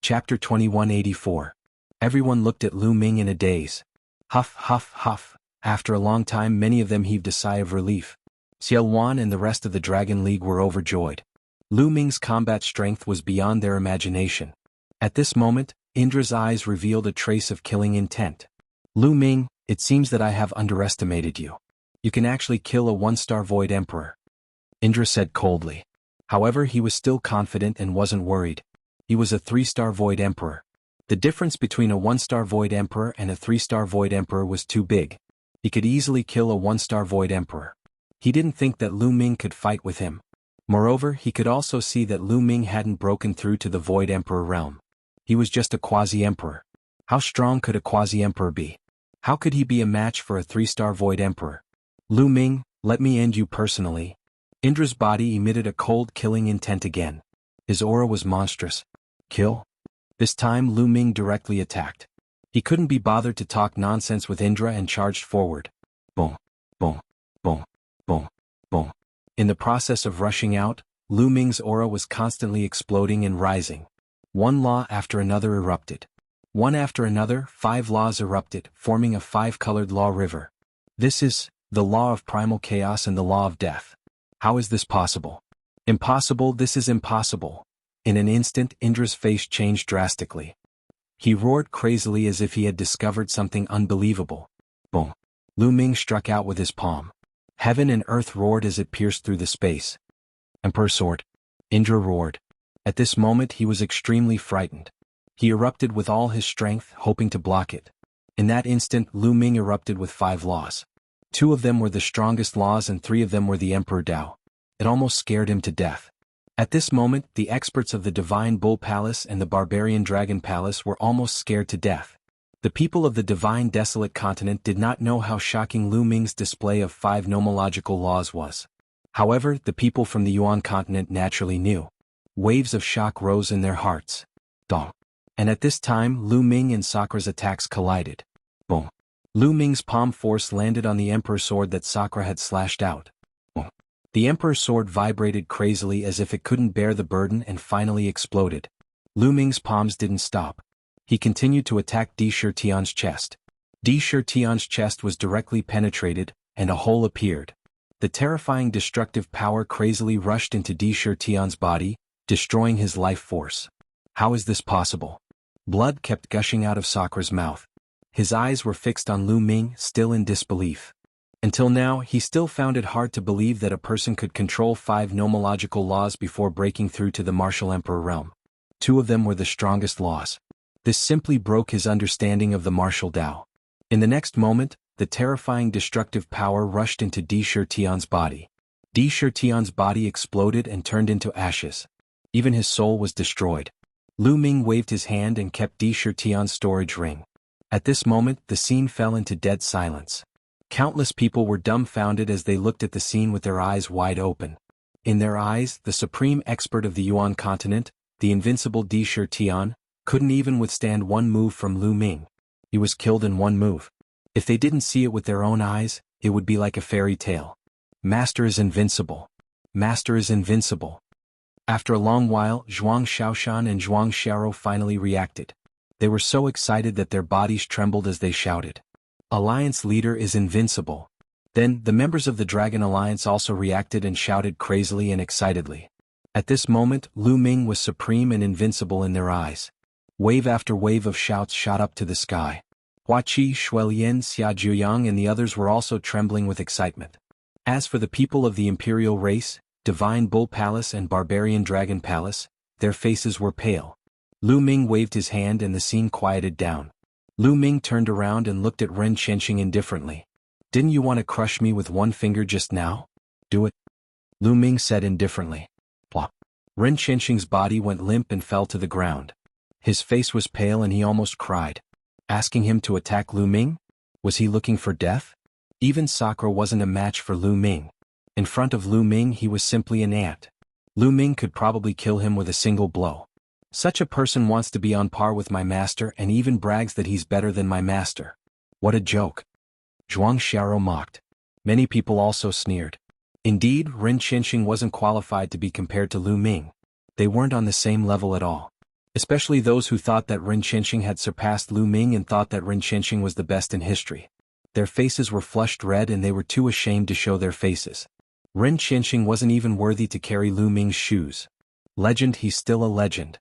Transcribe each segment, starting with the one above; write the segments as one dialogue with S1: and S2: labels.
S1: Chapter 2184. Everyone looked at Lu Ming in a daze. Huff, huff, huff. After a long time many of them heaved a sigh of relief. Xiao Wan and the rest of the Dragon League were overjoyed. Lu Ming's combat strength was beyond their imagination. At this moment, Indra's eyes revealed a trace of killing intent. Lu Ming, it seems that I have underestimated you. You can actually kill a one-star Void Emperor. Indra said coldly. However, he was still confident and wasn't worried. He was a 3-star Void Emperor. The difference between a 1-star Void Emperor and a 3-star Void Emperor was too big. He could easily kill a 1-star Void Emperor. He didn't think that Lu Ming could fight with him. Moreover, he could also see that Lu Ming hadn't broken through to the Void Emperor realm. He was just a quasi-emperor. How strong could a quasi-emperor be? How could he be a match for a 3-star Void Emperor? Lu Ming, let me end you personally. Indra's body emitted a cold killing intent again. His aura was monstrous. Kill? This time Lu Ming directly attacked. He couldn't be bothered to talk nonsense with Indra and charged forward. Boom, boom, boom, boom, boom. In the process of rushing out, Lu Ming's aura was constantly exploding and rising. One law after another erupted. One after another, 5 laws erupted, forming a 5-colored law river. This is the law of primal chaos and the law of death. How is this possible? Impossible, this is impossible. In an instant, Indra's face changed drastically. He roared crazily as if he had discovered something unbelievable. Boom. Lu Ming struck out with his palm. Heaven and earth roared as it pierced through the space. Emperor Sword. Indra roared. At this moment he was extremely frightened. He erupted with all his strength, hoping to block it. In that instant, Lu Ming erupted with 5 laws. 2 of them were the strongest laws and 3 of them were the Emperor Dao. It almost scared him to death. At this moment, the experts of the Divine Bull Palace and the Barbarian Dragon Palace were almost scared to death. The people of the Divine Desolate Continent did not know how shocking Lu Ming's display of 5 nomological laws was. However, the people from the Yuan continent naturally knew. Waves of shock rose in their hearts. Dong. And at this time, Lu Ming and Sakura's attacks collided. Boom. Lu Ming's palm force landed on the Emperor's sword that Sakura had slashed out. Boom. The Emperor's sword vibrated crazily as if it couldn't bear the burden and finally exploded. Lu Ming's palms didn't stop. He continued to attack Di Shirtian's chest. Di Shirtian's chest was directly penetrated, and a hole appeared. The terrifying destructive power crazily rushed into Di Shirtian's body, destroying his life force. How is this possible? Blood kept gushing out of Sakura's mouth. His eyes were fixed on Lu Ming, still in disbelief. Until now, he still found it hard to believe that a person could control 5 nomological laws before breaking through to the martial emperor realm. 2 of them were the strongest laws. This simply broke his understanding of the martial Dao. In the next moment, the terrifying destructive power rushed into Di Shirtian's body. Di Shirtian's body exploded and turned into ashes. Even his soul was destroyed. Lu Ming waved his hand and kept Di Shirtian's storage ring. At this moment, the scene fell into dead silence. Countless people were dumbfounded as they looked at the scene with their eyes wide open. In their eyes, the supreme expert of the Yuan continent, the invincible Di Shirtian, couldn't even withstand one move from Lu Ming. He was killed in one move. If they didn't see it with their own eyes, it would be like a fairy tale. Master is invincible. Master is invincible. After a long while, Zhuang Xiaoshan and Zhuang Xiaoro finally reacted. They were so excited that their bodies trembled as they shouted. Alliance leader is invincible. Then, the members of the Dragon Alliance also reacted and shouted crazily and excitedly. At this moment, Lu Ming was supreme and invincible in their eyes. Wave after wave of shouts shot up to the sky. Hua Qi, Shuelian, Xia Zhuyang and the others were also trembling with excitement. As for the people of the Imperial race, Divine Bull Palace and Barbarian Dragon Palace, their faces were pale. Lu Ming waved his hand and the scene quieted down. Lu Ming turned around and looked at Ren Qianxing indifferently. Didn't you want to crush me with one finger just now? Do it. Lu Ming said indifferently. Plop. Ren Qianxing's body went limp and fell to the ground. His face was pale and he almost cried. Asking him to attack Lu Ming? Was he looking for death? Even Sakura wasn't a match for Lu Ming. In front of Lu Ming he was simply an ant. Lu Ming could probably kill him with a single blow. Such a person wants to be on par with my master and even brags that he's better than my master. What a joke. Zhuang Xiaoro mocked. Many people also sneered. Indeed, Ren Qianxing wasn't qualified to be compared to Lu Ming. They weren't on the same level at all. especially those who thought that Ren Qianxing had surpassed Lu Ming and thought that Ren Qianxing was the best in history. Their faces were flushed red and they were too ashamed to show their faces. Ren Qianxing wasn't even worthy to carry Lu Ming's shoes. Legend, he's still a legend.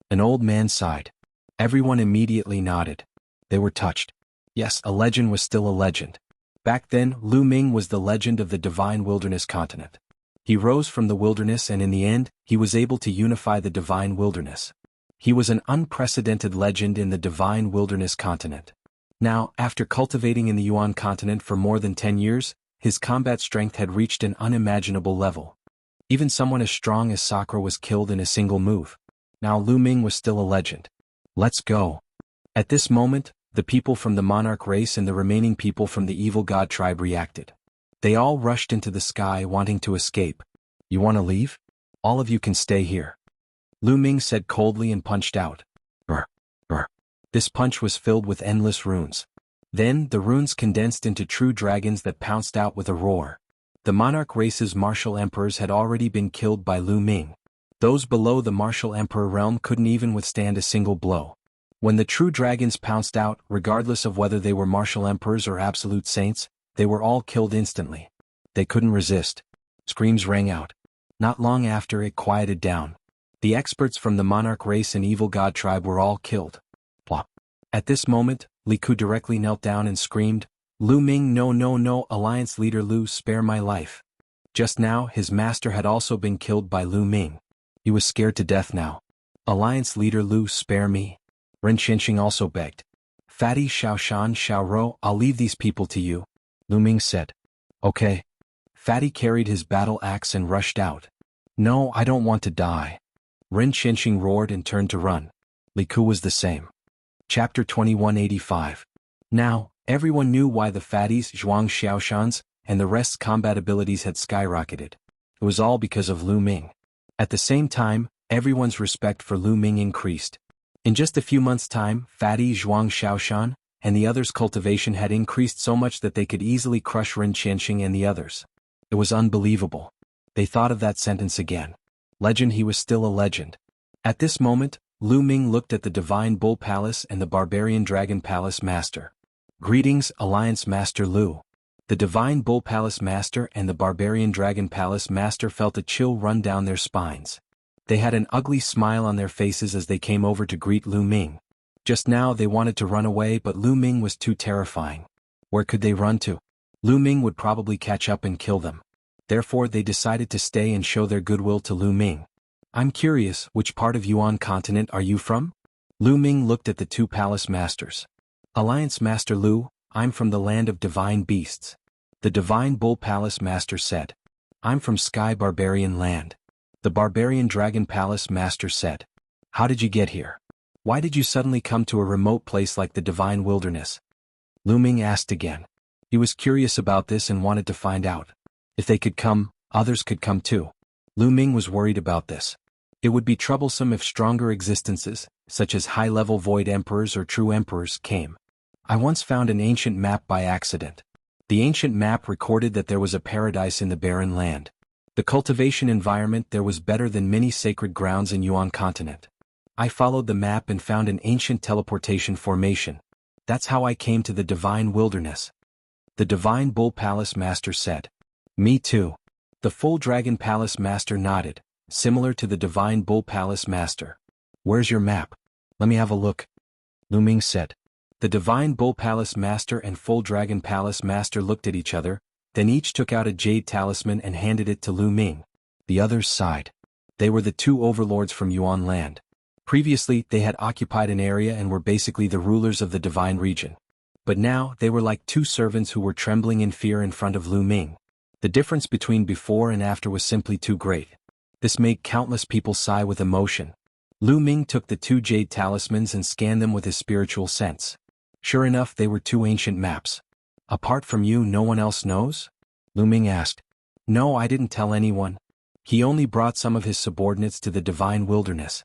S1: An old man sighed. Everyone immediately nodded. They were touched. Yes, a legend was still a legend. Back then, Lu Ming was the legend of the divine wilderness continent. He rose from the wilderness and in the end, he was able to unify the divine wilderness. He was an unprecedented legend in the divine wilderness continent. Now, after cultivating in the Yuan continent for more than 10 years, his combat strength had reached an unimaginable level. Even someone as strong as Sakura was killed in a single move. Now Lu Ming was still a legend. Let's go. At this moment, the people from the monarch race and the remaining people from the evil god tribe reacted. They all rushed into the sky wanting to escape. You want to leave? All of you can stay here. Lu Ming said coldly and punched out. Brr, brr. This punch was filled with endless runes. Then, the runes condensed into true dragons that pounced out with a roar. The monarch race's martial emperors had already been killed by Lu Ming. Those below the martial emperor realm couldn't even withstand a single blow. When the true dragons pounced out, regardless of whether they were martial emperors or absolute saints, they were all killed instantly. They couldn't resist. Screams rang out. Not long after, it quieted down. The experts from the monarch race and evil god tribe were all killed. Plop. At this moment, Li Ku directly knelt down and screamed, Lu Ming, no, no, no, Alliance leader Lu, spare my life. Just now, his master had also been killed by Lu Ming. He was scared to death now. Alliance leader Lu, spare me. Ren Qianxing also begged. Fatty Xiaoshan Xiaoro, I'll leave these people to you. Lu Ming said. Okay. Fatty carried his battle axe and rushed out. No, I don't want to die. Ren Qianxing roared and turned to run. Li Ku was the same. Chapter 2185. Now, everyone knew why the fatties, Zhuang Xiaoshans, and the rest's combat abilities had skyrocketed. It was all because of Lu Ming. At the same time, everyone's respect for Lu Ming increased. In just a few months' time, Fatty Zhuang Xiaoshan and the others' cultivation had increased so much that they could easily crush Ren Qianxing and the others. It was unbelievable. They thought of that sentence again. Legend, he was still a legend. At this moment, Lu Ming looked at the Divine Bull Palace and the Barbarian Dragon Palace Master. Greetings, Alliance Master Lu. The Divine Bull Palace Master and the Barbarian Dragon Palace Master felt a chill run down their spines. They had an ugly smile on their faces as they came over to greet Lu Ming. Just now they wanted to run away, but Lu Ming was too terrifying. Where could they run to? Lu Ming would probably catch up and kill them. Therefore they decided to stay and show their goodwill to Lu Ming. I'm curious, which part of Yuan continent are you from? Lu Ming looked at the two palace masters. Alliance Master Lu, I'm from the land of divine beasts. The Divine Bull Palace Master said. I'm from Sky Barbarian Land. The Barbarian Dragon Palace Master said. How did you get here? Why did you suddenly come to a remote place like the Divine Wilderness? Lu Ming asked again. He was curious about this and wanted to find out. If they could come, others could come too. Lu Ming was worried about this. It would be troublesome if stronger existences, such as high-level void emperors or true emperors, came. I once found an ancient map by accident. The ancient map recorded that there was a paradise in the barren land. The cultivation environment there was better than many sacred grounds in Yuan continent. I followed the map and found an ancient teleportation formation. That's how I came to the Divine Wilderness. The Divine Bull Palace Master said. Me too. The Full Dragon Palace Master nodded, similar to the Divine Bull Palace Master. Where's your map? Let me have a look. Lu Ming said. The Divine Bull Palace Master and Full Dragon Palace Master looked at each other, then each took out a jade talisman and handed it to Lu Ming. The others sighed. They were the two overlords from Yuan land. Previously, they had occupied an area and were basically the rulers of the divine region. But now, they were like two servants who were trembling in fear in front of Lu Ming. The difference between before and after was simply too great. This made countless people sigh with emotion. Lu Ming took the two jade talismans and scanned them with his spiritual sense. Sure enough, they were two ancient maps. Apart from you, no one else knows? Lu Ming asked. No, I didn't tell anyone. He only brought some of his subordinates to the Divine Wilderness.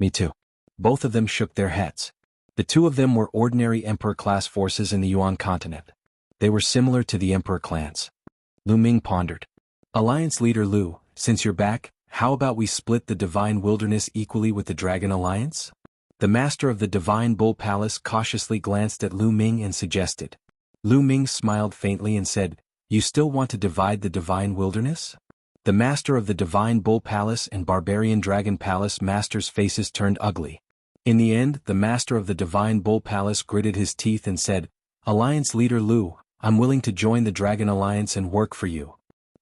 S1: Me too. Both of them shook their heads. The two of them were ordinary Emperor-class forces in the Yuan continent. They were similar to the Emperor clans. Lu Ming pondered. Alliance leader Lu, since you're back, how about we split the Divine Wilderness equally with the Dragon Alliance? The master of the Divine Bull Palace cautiously glanced at Lu Ming and suggested. Lu Ming smiled faintly and said, "You still want to divide the Divine Wilderness?" The master of the Divine Bull Palace and Barbarian Dragon Palace master's faces turned ugly. In the end, the master of the Divine Bull Palace gritted his teeth and said, "Alliance leader Lu, I'm willing to join the Dragon Alliance and work for you.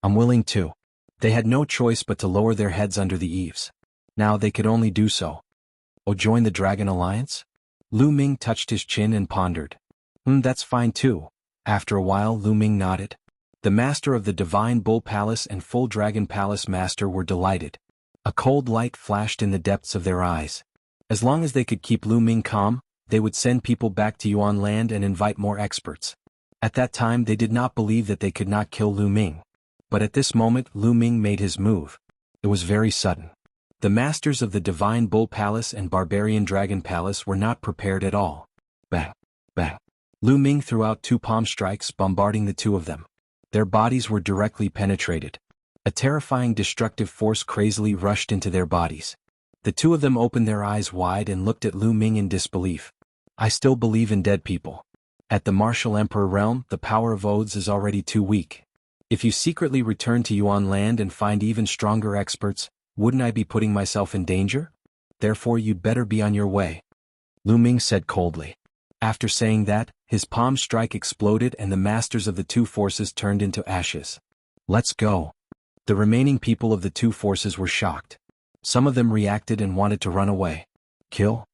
S1: I'm willing to." They had no choice but to lower their heads under the eaves. Now they could only do so. "Oh, join the Dragon Alliance?" Lu Ming touched his chin and pondered. That's fine too." After a while Lu Ming nodded. The master of the Divine Bull Palace and Full Dragon Palace master were delighted. A cold light flashed in the depths of their eyes. As long as they could keep Lu Ming calm, they would send people back to Yuan land and invite more experts. At that time they did not believe that they could not kill Lu Ming. But at this moment Lu Ming made his move. It was very sudden. The masters of the Divine Bull Palace and Barbarian Dragon Palace were not prepared at all. Bang! Bang! Lu Ming threw out 2 palm strikes, bombarding the 2 of them. Their bodies were directly penetrated. A terrifying destructive force crazily rushed into their bodies. The 2 of them opened their eyes wide and looked at Lu Ming in disbelief. "I still believe in dead people. At the Martial Emperor realm, the power of oaths is already too weak. If you secretly return to Yuan land and find even stronger experts, wouldn't I be putting myself in danger? Therefore you'd better be on your way," Lu Ming said coldly. After saying that, his palm strike exploded and the masters of the 2 forces turned into ashes. "Let's go." The remaining people of the 2 forces were shocked. Some of them reacted and wanted to run away. Kill?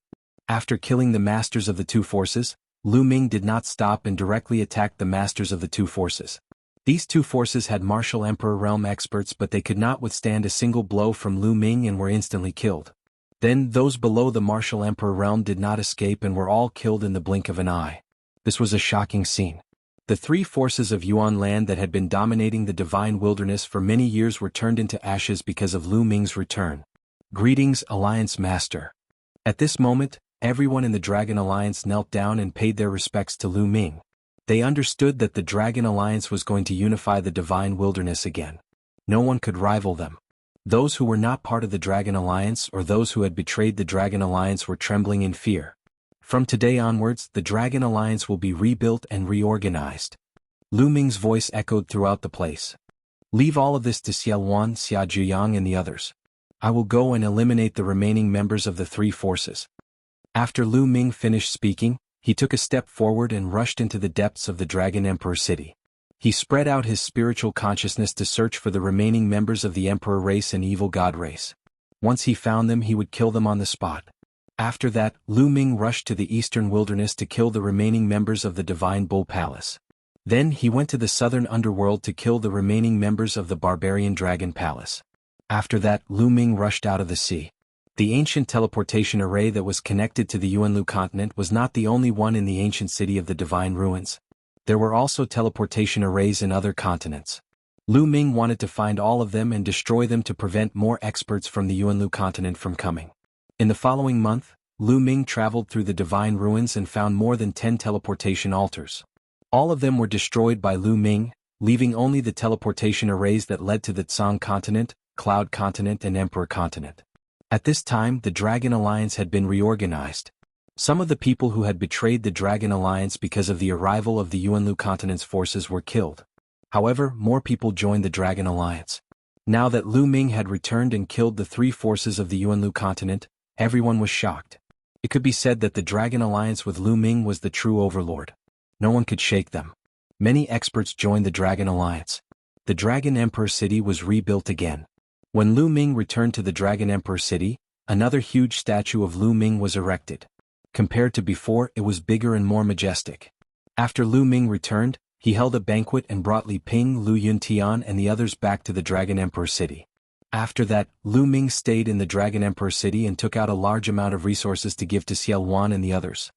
S1: After killing the masters of the 2 forces, Lu Ming did not stop and directly attacked the masters of the 2 forces. These 2 forces had Martial Emperor realm experts, but they could not withstand a single blow from Lu Ming and were instantly killed. Then those below the Martial Emperor realm did not escape and were all killed in the blink of an eye. This was a shocking scene. The 3 forces of Yuan land that had been dominating the Divine Wilderness for many years were turned into ashes because of Lu Ming's return. "Greetings, Alliance Master." At this moment, everyone in the Dragon Alliance knelt down and paid their respects to Lu Ming. They understood that the Dragon Alliance was going to unify the Divine Wilderness again. No one could rival them. Those who were not part of the Dragon Alliance or those who had betrayed the Dragon Alliance were trembling in fear. From today onwards, the Dragon Alliance will be rebuilt and reorganized. Lu Ming's voice echoed throughout the place. "Leave all of this to Xia Luan, Xia Zhuyang and the others. I will go and eliminate the remaining members of the 3 forces." After Lu Ming finished speaking, he took a step forward and rushed into the depths of the Dragon Emperor city. He spread out his spiritual consciousness to search for the remaining members of the Emperor race and Evil God race. Once he found them, he would kill them on the spot. After that, Lu Ming rushed to the Eastern Wilderness to kill the remaining members of the Divine Bull Palace. Then he went to the Southern Underworld to kill the remaining members of the Barbarian Dragon Palace. After that, Lu Ming rushed out of the sea. The ancient teleportation array that was connected to the Yuanlu continent was not the only one in the ancient city of the Divine Ruins. There were also teleportation arrays in other continents. Lu Ming wanted to find all of them and destroy them to prevent more experts from the Yuanlu continent from coming. In the following month, Lu Ming traveled through the Divine Ruins and found more than 10 teleportation altars. All of them were destroyed by Lu Ming, leaving only the teleportation arrays that led to the Tsang continent, Cloud continent and Emperor continent. At this time the Dragon Alliance had been reorganized. Some of the people who had betrayed the Dragon Alliance because of the arrival of the Yuanlu continent's forces were killed. However, more people joined the Dragon Alliance. Now that Lu Ming had returned and killed the 3 forces of the Yuanlu continent, everyone was shocked. It could be said that the Dragon Alliance with Lu Ming was the true overlord. No one could shake them. Many experts joined the Dragon Alliance. The Dragon Emperor city was rebuilt again. When Lu Ming returned to the Dragon Emperor city, another huge statue of Lu Ming was erected. Compared to before, it was bigger and more majestic. After Lu Ming returned, he held a banquet and brought Li Ping, Lu Yuntian and the others back to the Dragon Emperor city. After that, Lu Ming stayed in the Dragon Emperor city and took out a large amount of resources to give to Xia Luan and the others.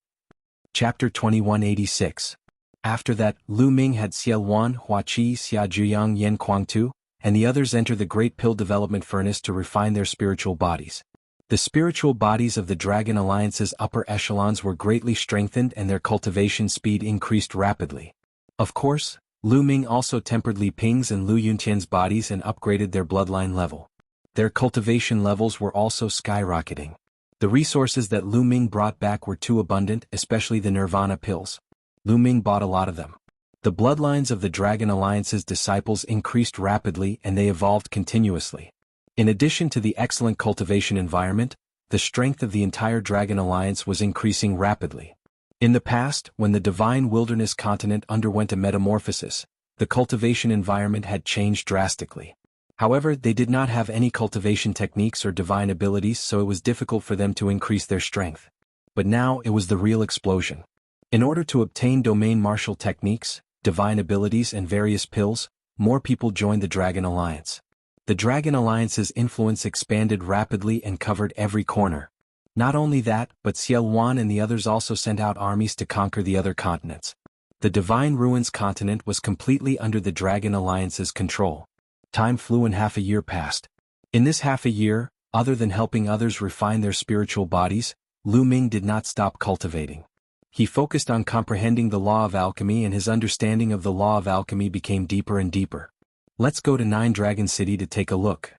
S1: Chapter 2186. After that, Lu Ming had Xia Luan, Hua Qi, Xia Zhuyang, Yan Kuangtu, and the others enter the Great Pill Development Furnace to refine their spiritual bodies. The spiritual bodies of the Dragon Alliance's upper echelons were greatly strengthened and their cultivation speed increased rapidly. Of course, Lu Ming also tempered Li Ping's and Lu Yuntian's bodies and upgraded their bloodline level. Their cultivation levels were also skyrocketing. The resources that Lu Ming brought back were too abundant, especially the Nirvana pills. Lu Ming bought a lot of them. The bloodlines of the Dragon Alliance's disciples increased rapidly and they evolved continuously. In addition to the excellent cultivation environment, the strength of the entire Dragon Alliance was increasing rapidly. In the past, when the Divine Wilderness continent underwent a metamorphosis, the cultivation environment had changed drastically. However, they did not have any cultivation techniques or divine abilities, so it was difficult for them to increase their strength. But now it was the real explosion. In order to obtain domain martial techniques, divine abilities and various pills, more people joined the Dragon Alliance. The Dragon Alliance's influence expanded rapidly and covered every corner. Not only that, but Xiaowan and the others also sent out armies to conquer the other continents. The Divine Ruins continent was completely under the Dragon Alliance's control. Time flew and half a year passed. In this half a year, other than helping others refine their spiritual bodies, Lu Ming did not stop cultivating. He focused on comprehending the law of alchemy, and his understanding of the law of alchemy became deeper and deeper. Let's go to Nine Dragon City to take a look.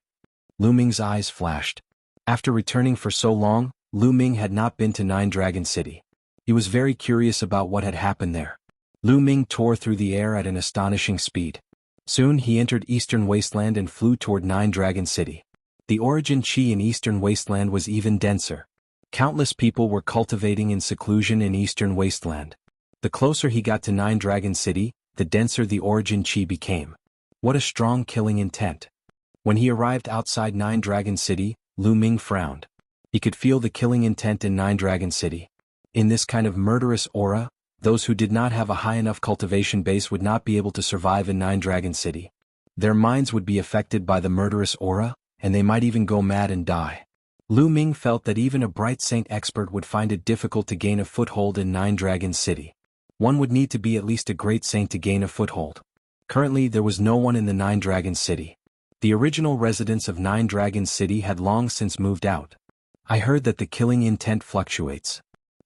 S1: Lu Ming's eyes flashed. After returning for so long, Lu Ming had not been to Nine Dragon City. He was very curious about what had happened there. Lu Ming tore through the air at an astonishing speed. Soon he entered Eastern Wasteland and flew toward Nine Dragon City. The origin chi in Eastern Wasteland was even denser. Countless people were cultivating in seclusion in Eastern Wasteland. The closer he got to Nine Dragon City, the denser the origin chi became. What a strong killing intent. When he arrived outside Nine Dragon City, Lu Ming frowned. He could feel the killing intent in Nine Dragon City. In this kind of murderous aura, those who did not have a high enough cultivation base would not be able to survive in Nine Dragon City. Their minds would be affected by the murderous aura, and they might even go mad and die. Lu Ming felt that even a bright saint expert would find it difficult to gain a foothold in Nine Dragon City. One would need to be at least a great saint to gain a foothold. Currently there was no one in the Nine Dragon City. The original residents of Nine Dragon City had long since moved out. I heard that the killing intent fluctuates.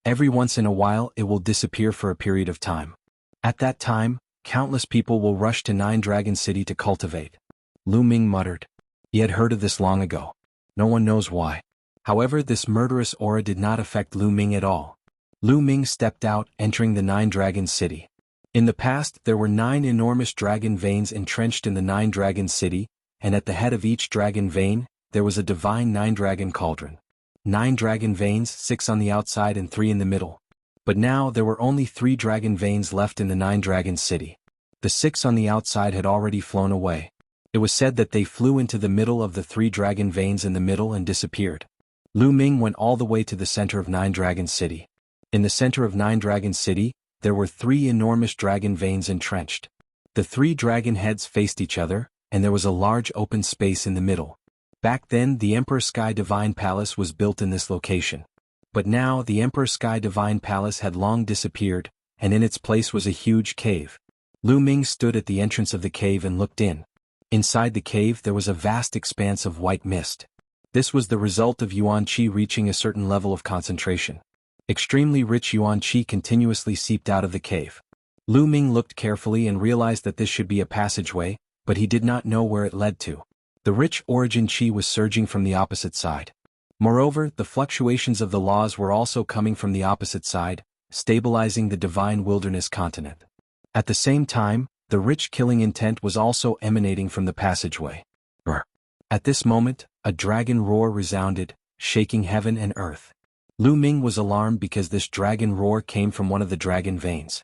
S1: Every once in a while it will disappear for a period of time. At that time, countless people will rush to Nine Dragon City to cultivate. Lu Ming muttered. He had heard of this long ago. No one knows why. However, this murderous aura did not affect Lu Ming at all. Lu Ming stepped out, entering the Nine Dragon City. In the past, there were 9 enormous dragon veins entrenched in the Nine Dragon City, and at the head of each dragon vein, there was a divine 9-dragon cauldron. 9 dragon veins, 6 on the outside and 3 in the middle. But now there were only 3 dragon veins left in the Nine Dragon City. The 6 on the outside had already flown away. It was said that they flew into the middle of the 3 dragon veins in the middle and disappeared. Lu Ming went all the way to the center of Nine Dragon City. In the center of Nine Dragon City, there were 3 enormous dragon veins entrenched. The 3 dragon heads faced each other, and there was a large open space in the middle. Back then, the Emperor Sky Divine Palace was built in this location. But now, the Emperor Sky Divine Palace had long disappeared, and in its place was a huge cave. Lu Ming stood at the entrance of the cave and looked in. Inside the cave there was a vast expanse of white mist. This was the result of Yuan Qi reaching a certain level of concentration. Extremely rich Yuan Qi continuously seeped out of the cave. Lu Ming looked carefully and realized that this should be a passageway, but he did not know where it led to. The rich origin Qi was surging from the opposite side. Moreover, the fluctuations of the laws were also coming from the opposite side, stabilizing the Divine Wilderness continent. At the same time, the rich killing intent was also emanating from the passageway. At this moment, a dragon roar resounded, shaking heaven and earth. Lu Ming was alarmed because this dragon roar came from one of the dragon veins.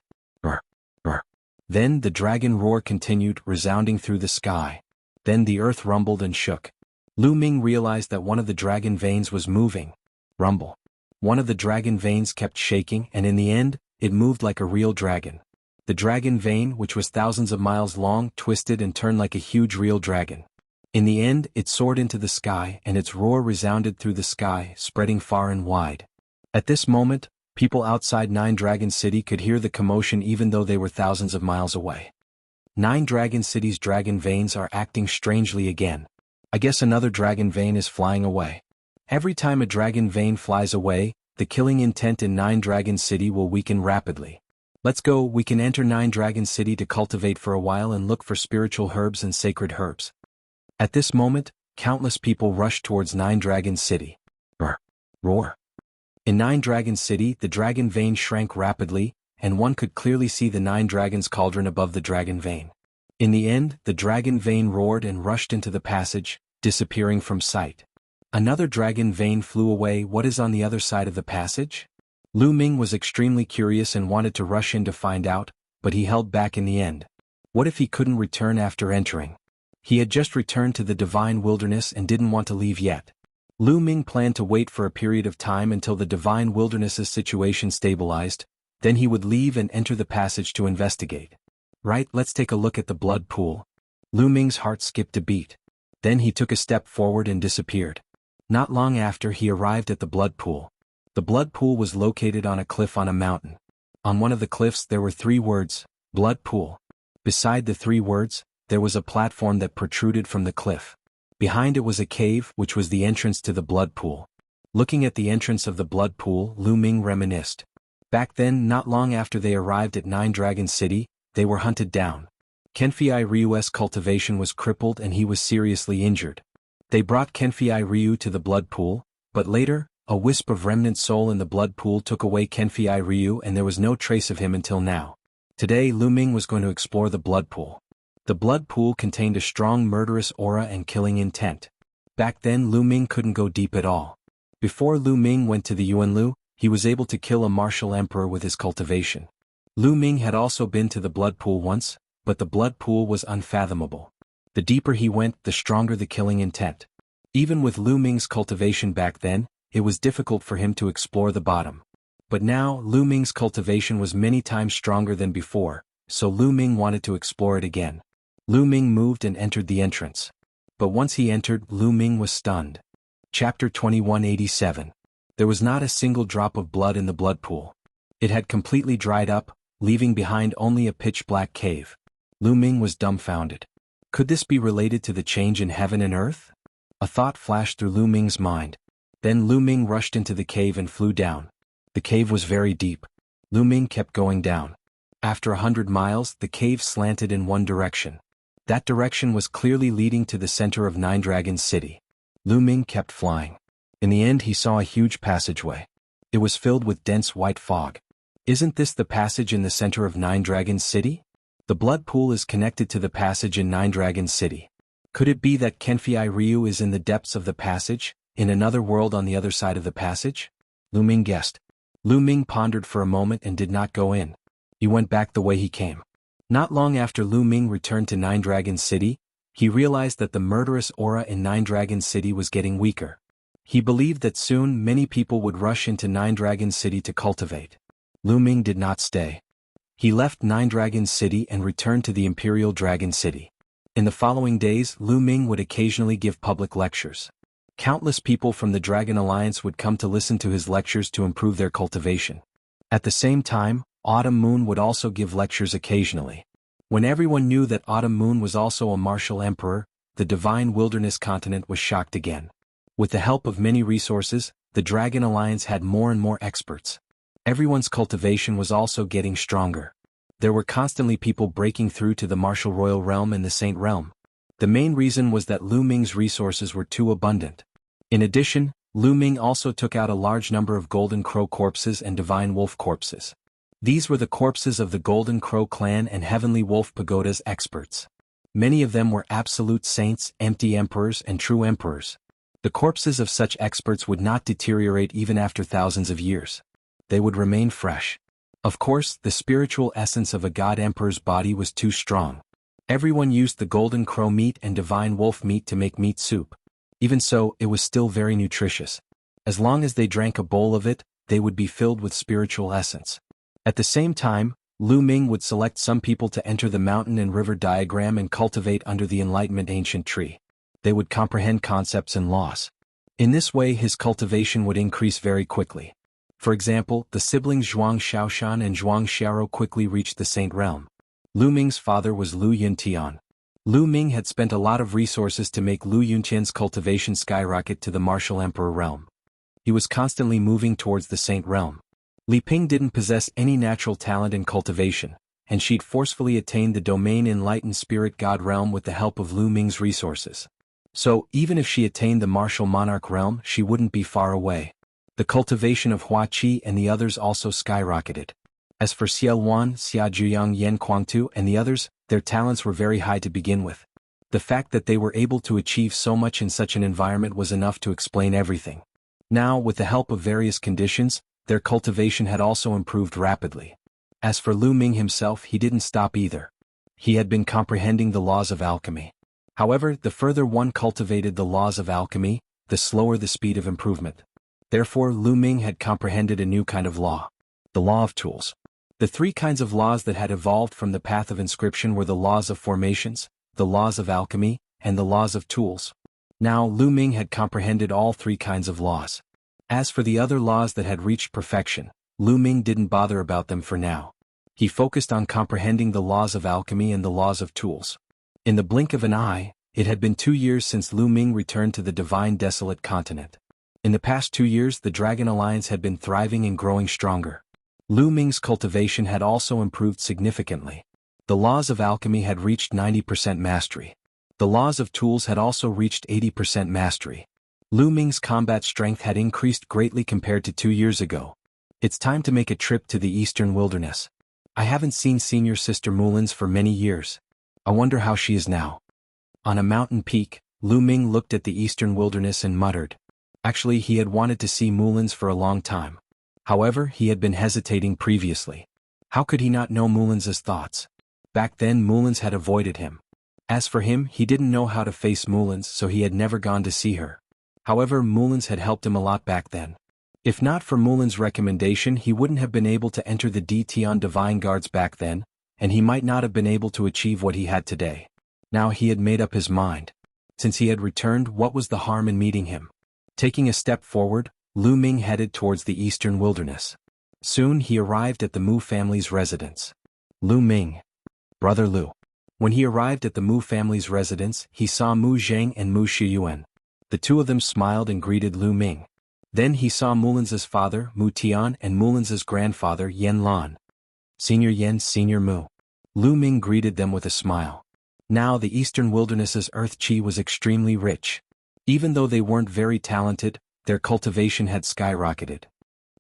S1: Then the dragon roar continued, resounding through the sky. Then the earth rumbled and shook. Lu Ming realized that one of the dragon veins was moving. Rumble. One of the dragon veins kept shaking, and in the end, it moved like a real dragon. The dragon vein, which was thousands of miles long, twisted and turned like a huge real dragon. In the end, it soared into the sky, and its roar resounded through the sky, spreading far and wide. At this moment, people outside Nine Dragon City could hear the commotion even though they were thousands of miles away. Nine Dragon City's dragon veins are acting strangely again. I guess another dragon vein is flying away. Every time a dragon vein flies away, the killing intent in Nine Dragon City will weaken rapidly. Let's go, we can enter Nine Dragon City to cultivate for a while and look for spiritual herbs and sacred herbs. At this moment, Countless people rushed towards Nine Dragons City. Roar. Roar. In Nine Dragons City, the dragon vein shrank rapidly, and one could clearly see the Nine Dragons cauldron above the dragon vein. In the end, the dragon vein roared and rushed into the passage, disappearing from sight. Another dragon vein flew away. What is on the other side of the passage? Lu Ming was extremely curious and wanted to rush in to find out, but he held back in the end. What if he couldn't return after entering? He had just returned to the divine wilderness and didn't want to leave yet. Lu Ming planned to wait for a period of time until the divine wilderness's situation stabilized, then he would leave and enter the passage to investigate. Right, let's take a look at the blood pool. Lu Ming's heart skipped a beat. Then he took a step forward and disappeared. Not long after, he arrived at the blood pool. The blood pool was located on a cliff on a mountain. On one of the cliffs there were 3 words, blood pool. Beside the 3 words, there was a platform that protruded from the cliff. Behind it was a cave, which was the entrance to the blood pool. Looking at the entrance of the blood pool, Lu Ming reminisced. Back then, not long after they arrived at Nine Dragons City, they were hunted down. Kenfei Ryu's cultivation was crippled and he was seriously injured. They brought Kenfei Ryu to the blood pool, but later, a wisp of remnant soul in the blood pool took away Kenfei Ryu and there was no trace of him until now. Today, Lu Ming was going to explore the blood pool. The blood pool contained a strong murderous aura and killing intent. Back then, Lu Ming couldn't go deep at all. Before Lu Ming went to the Yuanlu, he was able to kill a martial emperor with his cultivation. Lu Ming had also been to the blood pool once, but the blood pool was unfathomable. The deeper he went, the stronger the killing intent. Even with Lu Ming's cultivation back then, it was difficult for him to explore the bottom. But now, Lu Ming's cultivation was many times stronger than before, so Lu Ming wanted to explore it again. Lu Ming moved and entered the entrance. But once he entered, Lu Ming was stunned. Chapter 2187. There was not a single drop of blood in the blood pool. It had completely dried up, leaving behind only a pitch-black cave. Lu Ming was dumbfounded. Could this be related to the change in heaven and earth? A thought flashed through Lu Ming's mind. Then Lu Ming rushed into the cave and flew down. The cave was very deep. Lu Ming kept going down. After 100 miles, the cave slanted in one direction. That direction was clearly leading to the center of Nine Dragons City. Lu Ming kept flying. In the end, he saw a huge passageway. It was filled with dense white fog. Isn't this the passage in the center of Nine Dragons City? The blood pool is connected to the passage in Nine Dragons City. Could it be that Kenfei Ryu is in the depths of the passage, in another world on the other side of the passage? Lu Ming guessed. Lu Ming pondered for a moment and did not go in. He went back the way he came. Not long after Lu Ming returned to Nine Dragons City, he realized that the murderous aura in Nine Dragons City was getting weaker. He believed that soon many people would rush into Nine Dragons City to cultivate. Lu Ming did not stay. He left Nine Dragons City and returned to the Imperial Dragon City. In the following days, Lu Ming would occasionally give public lectures. Countless people from the Dragon Alliance would come to listen to his lectures to improve their cultivation. At the same time, Autumn Moon would also give lectures occasionally. When everyone knew that Autumn Moon was also a martial emperor, the divine wilderness continent was shocked again. With the help of many resources, the Dragon Alliance had more and more experts. Everyone's cultivation was also getting stronger. There were constantly people breaking through to the martial royal realm and the Saint realm. The main reason was that Lu Ming's resources were too abundant. In addition, Lu Ming also took out a large number of Golden Crow corpses and Divine Wolf corpses. These were the corpses of the Golden Crow clan and Heavenly Wolf Pagoda's experts. Many of them were absolute saints, empty emperors, and true emperors. The corpses of such experts would not deteriorate even after thousands of years. They would remain fresh. Of course, the spiritual essence of a god emperor's body was too strong. Everyone used the Golden Crow meat and Divine Wolf meat to make meat soup. Even so, it was still very nutritious. As long as they drank a bowl of it, they would be filled with spiritual essence. At the same time, Lu Ming would select some people to enter the mountain and river diagram and cultivate under the Enlightenment ancient tree. They would comprehend concepts and laws. In this way, his cultivation would increase very quickly. For example, the siblings Zhuang Xiaoshan and Zhuang Xiaoro quickly reached the Saint realm. Lu Ming's father was Lu Yuntian. Lu Ming had spent a lot of resources to make Lu Yuntian's cultivation skyrocket to the martial emperor realm. He was constantly moving towards the Saint realm. Li Ping didn't possess any natural talent in cultivation, and she'd forcefully attained the domain enlightened spirit god realm with the help of Lu Ming's resources. So, even if she attained the martial monarch realm, she wouldn't be far away. The cultivation of Hua Qi and the others also skyrocketed. As for Xiao Wan, Xia Zhuyang, Yan Kuangtu, and the others, their talents were very high to begin with. The fact that they were able to achieve so much in such an environment was enough to explain everything. Now, with the help of various conditions, their cultivation had also improved rapidly. As for Lu Ming himself, he didn't stop either. He had been comprehending the laws of alchemy. However, the further one cultivated the laws of alchemy, the slower the speed of improvement. Therefore, Lu Ming had comprehended a new kind of law. The law of tools. The three kinds of laws that had evolved from the path of inscription were the laws of formations, the laws of alchemy, and the laws of tools. Now Lu Ming had comprehended all three kinds of laws. As for the other laws that had reached perfection, Lu Ming didn't bother about them for now. He focused on comprehending the laws of alchemy and the laws of tools. In the blink of an eye, it had been 2 years since Lu Ming returned to the divine desolate continent. In the past 2 years, the Dragon Alliance had been thriving and growing stronger. Lu Ming's cultivation had also improved significantly. The laws of alchemy had reached 90% mastery. The laws of tools had also reached 80% mastery. Lu Ming's combat strength had increased greatly compared to 2 years ago. It's time to make a trip to the eastern wilderness. I haven't seen senior sister Mulin's for many years. I wonder how she is now. On a mountain peak, Lu Ming looked at the eastern wilderness and muttered. Actually, he had wanted to see Mulin's for a long time. However, he had been hesitating previously. How could he not know Mulin's thoughts? Back then Mulin's had avoided him. As for him, he didn't know how to face Mulin's, so he had never gone to see her. However, Mulin's had helped him a lot back then. If not for Mulin's recommendation, he wouldn't have been able to enter the Dtion Divine Guards back then, and he might not have been able to achieve what he had today. Now he had made up his mind. Since he had returned, what was the harm in meeting him? Taking a step forward, Lu Ming headed towards the eastern wilderness. Soon he arrived at the Mu family's residence. Lu Ming. Brother Lu. When he arrived at the Mu family's residence, he saw Mu Zhang and Mu Shiyuan. The two of them smiled and greeted Lu Ming. Then he saw Mulin's father, Mu Tian, and Mulin's grandfather, Yen Lan. Senior Yen, Senior Mu. Lu Ming greeted them with a smile. Now the eastern wilderness's earth qi was extremely rich. Even though they weren't very talented, their cultivation had skyrocketed.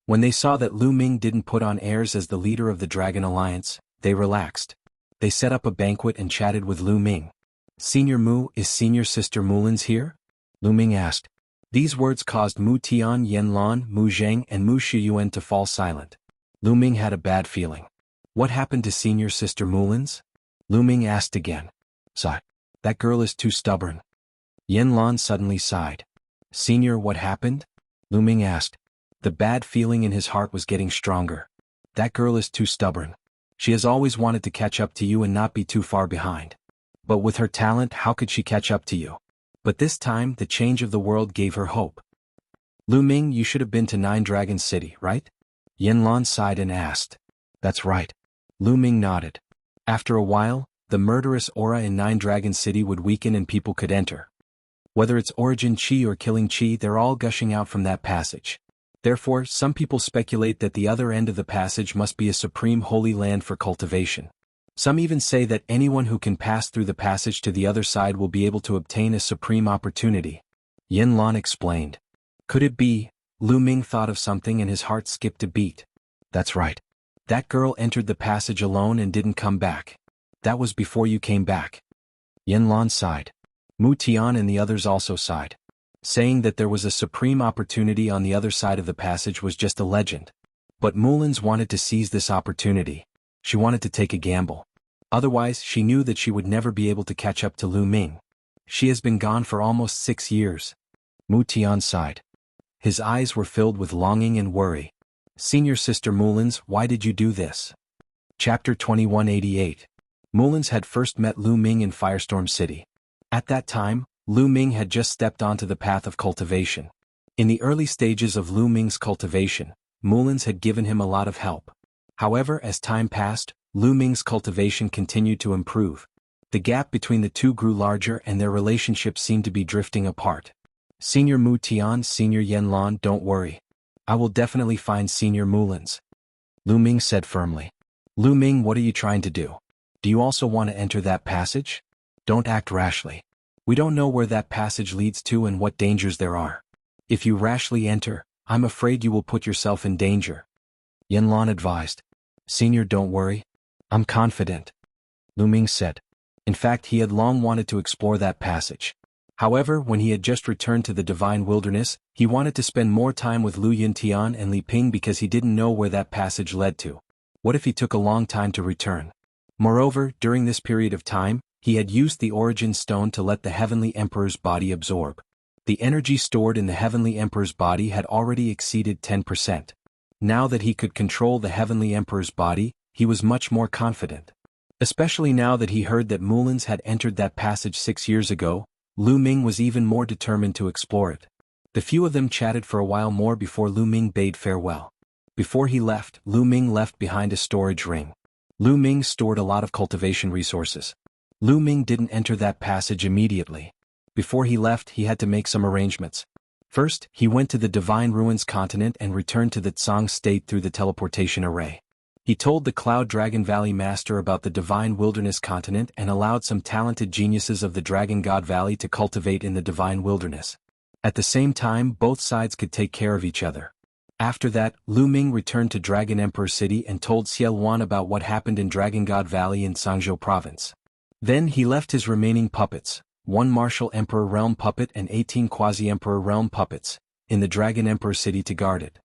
S1: When they saw that Lu Ming didn't put on airs as the leader of the Dragon Alliance, they relaxed. They set up a banquet and chatted with Lu Ming. Senior Mu, is senior sister Mulin's here? Lu Ming asked. These words caused Mu Tian, Yen Lan, Mu Zhang, and Mu Shiyuan to fall silent. Lu Ming had a bad feeling. What happened to senior sister Mulin's? Lu Ming asked again. Sigh. That girl is too stubborn. Yen Lan suddenly sighed. Senior, what happened? Lu Ming asked. The bad feeling in his heart was getting stronger. That girl is too stubborn. She has always wanted to catch up to you and not be too far behind. But with her talent, how could she catch up to you? But this time, the change of the world gave her hope. Lu Ming, you should have been to Nine Dragons City, right? Yen Lan sighed and asked. That's right. Lu Ming nodded. After a while, the murderous aura in Nine Dragons City would weaken and people could enter. Whether it's origin chi or killing chi, they're all gushing out from that passage. Therefore, some people speculate that the other end of the passage must be a supreme holy land for cultivation. Some even say that anyone who can pass through the passage to the other side will be able to obtain a supreme opportunity. Yen Lan explained. Could it be? Lu Ming thought of something and his heart skipped a beat. That's right. That girl entered the passage alone and didn't come back. That was before you came back. Yen Lan sighed. Mu Tian and the others also sighed. Saying that there was a supreme opportunity on the other side of the passage was just a legend. But Mulin's wanted to seize this opportunity. She wanted to take a gamble. Otherwise, she knew that she would never be able to catch up to Lu Ming. She has been gone for almost 6 years. Mu Tian sighed. His eyes were filled with longing and worry. Senior sister Mulin's, why did you do this? Chapter 2188. Mulin's had first met Lu Ming in Firestorm City. At that time, Lu Ming had just stepped onto the path of cultivation. In the early stages of Lu Ming's cultivation, Mulin's had given him a lot of help. However, as time passed, Lu Ming's cultivation continued to improve. The gap between the two grew larger and their relationship seemed to be drifting apart. Senior Mu Tian, Senior Yen Lan, don't worry. I will definitely find Senior Mulin's. Lu Ming said firmly. Lu Ming, what are you trying to do? Do you also want to enter that passage? Don't act rashly. We don't know where that passage leads to and what dangers there are. If you rashly enter, I'm afraid you will put yourself in danger. Yanlan advised. Senior, don't worry. I'm confident. Lu Ming said. In fact, he had long wanted to explore that passage. However, when he had just returned to the Divine Wilderness, he wanted to spend more time with Lu Yuntian and Li Ping because he didn't know where that passage led to. What if he took a long time to return? Moreover, during this period of time, he had used the Origin Stone to let the Heavenly Emperor's body absorb. The energy stored in the Heavenly Emperor's body had already exceeded 10%. Now that he could control the Heavenly Emperor's body, he was much more confident. Especially now that he heard that Mulans had entered that passage 6 years ago, Lu Ming was even more determined to explore it. The few of them chatted for a while more before Lu Ming bade farewell. Before he left, Lu Ming left behind a storage ring. Lu Ming stored a lot of cultivation resources. Lu Ming didn't enter that passage immediately. Before he left, he had to make some arrangements. First, he went to the Divine Ruins continent and returned to the Tsang state through the teleportation array. He told the Cloud Dragon Valley Master about the Divine Wilderness continent and allowed some talented geniuses of the Dragon God Valley to cultivate in the Divine Wilderness. At the same time, both sides could take care of each other. After that, Lu Ming returned to Dragon Emperor City and told Xiao Wan about what happened in Dragon God Valley in Sangzhou Province. Then he left his remaining puppets, 1 Martial Emperor Realm puppet and 18 Quasi-Emperor Realm puppets, in the Dragon Emperor City to guard it.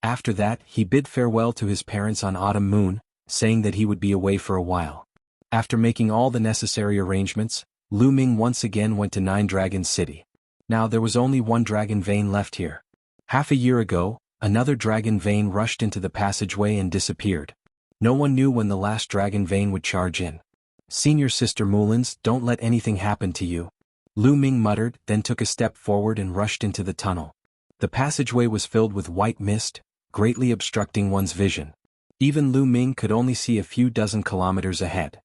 S1: After that, he bid farewell to his parents on Autumn Moon, saying that he would be away for a while. After making all the necessary arrangements, Lu Ming once again went to 9 Dragon City. Now there was only 1 dragon vein left here. Half a year ago, another dragon vein rushed into the passageway and disappeared. No one knew when the last dragon vein would charge in. Senior Sister Mulans, don't let anything happen to you. Lu Ming muttered, then took a step forward and rushed into the tunnel. The passageway was filled with white mist, greatly obstructing one's vision. Even Lu Ming could only see a few dozen kilometers ahead.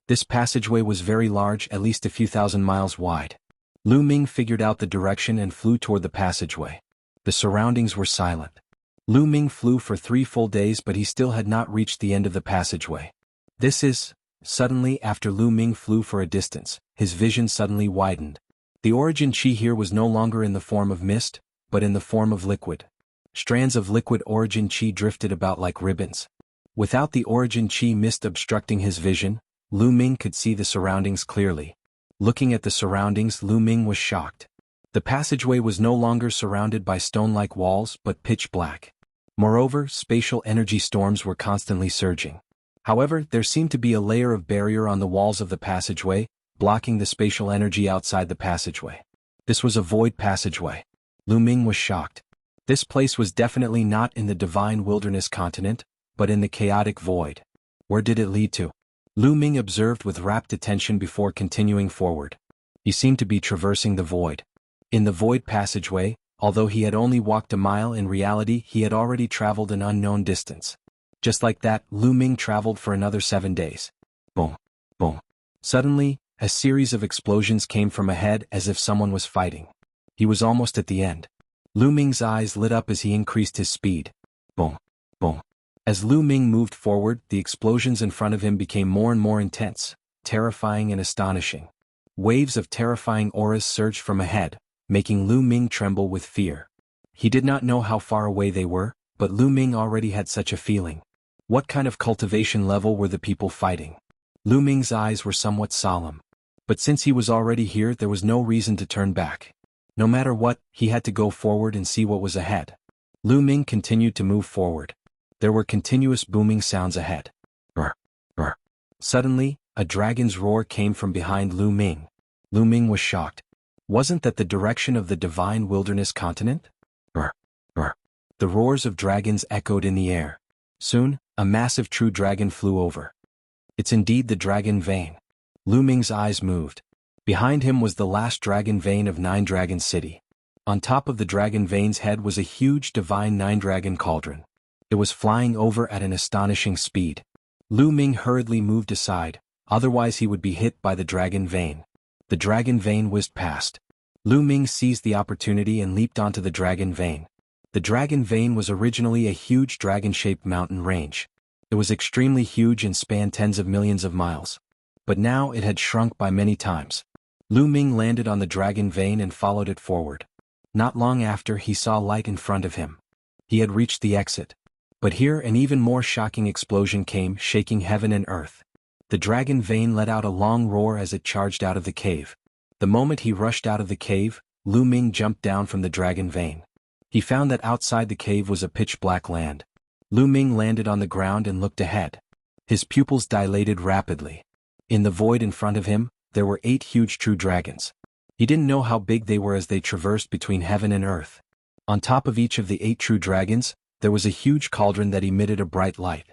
S1: This passageway was very large, at least a few thousand miles wide. Lu Ming figured out the direction and flew toward the passageway. The surroundings were silent. Lu Ming flew for 3 full days, but he still had not reached the end of the passageway. Suddenly, after Lu Ming flew for a distance, his vision suddenly widened. The origin chi here was no longer in the form of mist, but in the form of liquid. Strands of liquid origin chi drifted about like ribbons. Without the origin chi mist obstructing his vision, Lu Ming could see the surroundings clearly. Looking at the surroundings, Lu Ming was shocked. The passageway was no longer surrounded by stone-like walls but pitch black. Moreover, spatial energy storms were constantly surging. However, there seemed to be a layer of barrier on the walls of the passageway, blocking the spatial energy outside the passageway. This was a void passageway. Lu Ming was shocked. This place was definitely not in the Divine Wilderness continent, but in the chaotic void. Where did it lead to? Lu Ming observed with rapt attention before continuing forward. He seemed to be traversing the void. In the void passageway, although he had only walked a mile, in reality he had already traveled an unknown distance. Just like that, Lu Ming traveled for another 7 days. Boom, boom. Suddenly, a series of explosions came from ahead as if someone was fighting. He was almost at the end. Lu Ming's eyes lit up as he increased his speed. Boom, boom. As Lu Ming moved forward, the explosions in front of him became more and more intense, terrifying and astonishing. Waves of terrifying auras surged from ahead, making Lu Ming tremble with fear. He did not know how far away they were, but Lu Ming already had such a feeling. What kind of cultivation level were the people fighting? Lu Ming's eyes were somewhat solemn. But since he was already here, there was no reason to turn back. No matter what, he had to go forward and see what was ahead. Lu Ming continued to move forward. There were continuous booming sounds ahead. Brr, brr. Suddenly, a dragon's roar came from behind Lu Ming. Lu Ming was shocked. Wasn't that the direction of the Divine Wilderness continent? Brr, brr. The roars of dragons echoed in the air. Soon, a massive true dragon flew over. It's indeed the dragon vein. Lu Ming's eyes moved. Behind him was the last dragon vein of 9 Dragon City. On top of the dragon vein's head was a huge divine 9-dragon cauldron. It was flying over at an astonishing speed. Lu Ming hurriedly moved aside, otherwise he would be hit by the dragon vein. The dragon vein whizzed past. Lu Ming seized the opportunity and leaped onto the dragon vein. The dragon vein was originally a huge dragon-shaped mountain range. It was extremely huge and spanned tens of millions of miles. But now it had shrunk by many times. Lu Ming landed on the dragon vein and followed it forward. Not long after, he saw light in front of him. He had reached the exit. But here an even more shocking explosion came, shaking heaven and earth. The dragon vein let out a long roar as it charged out of the cave. The moment he rushed out of the cave, Lu Ming jumped down from the dragon vein. He found that outside the cave was a pitch-black land. Lu Ming landed on the ground and looked ahead. His pupils dilated rapidly. In the void in front of him, there were 8 huge true dragons. He didn't know how big they were as they traversed between heaven and earth. On top of each of the 8 true dragons, there was a huge cauldron that emitted a bright light.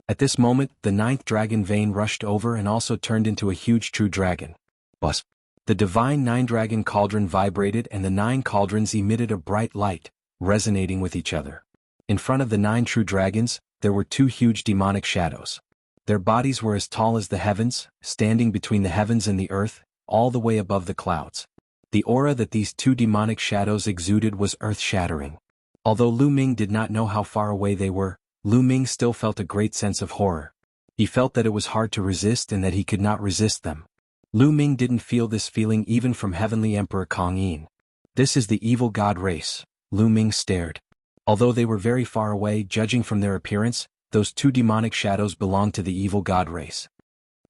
S1: At this moment, the 9th dragon vein rushed over and also turned into a huge true dragon. Buzz! The divine 9-dragon cauldron vibrated and the 9 cauldrons emitted a bright light, resonating with each other. In front of the 9 true dragons, there were 2 huge demonic shadows. Their bodies were as tall as the heavens, standing between the heavens and the earth, all the way above the clouds. The aura that these 2 demonic shadows exuded was earth-shattering. Although Lu Ming did not know how far away they were, Lu Ming still felt a great sense of horror. He felt that it was hard to resist and that he could not resist them. Lu Ming didn't feel this feeling even from Heavenly Emperor Kong Yin. This is the evil god race, Lu Ming stared. Although they were very far away, judging from their appearance, those 2 demonic shadows belonged to the evil god race.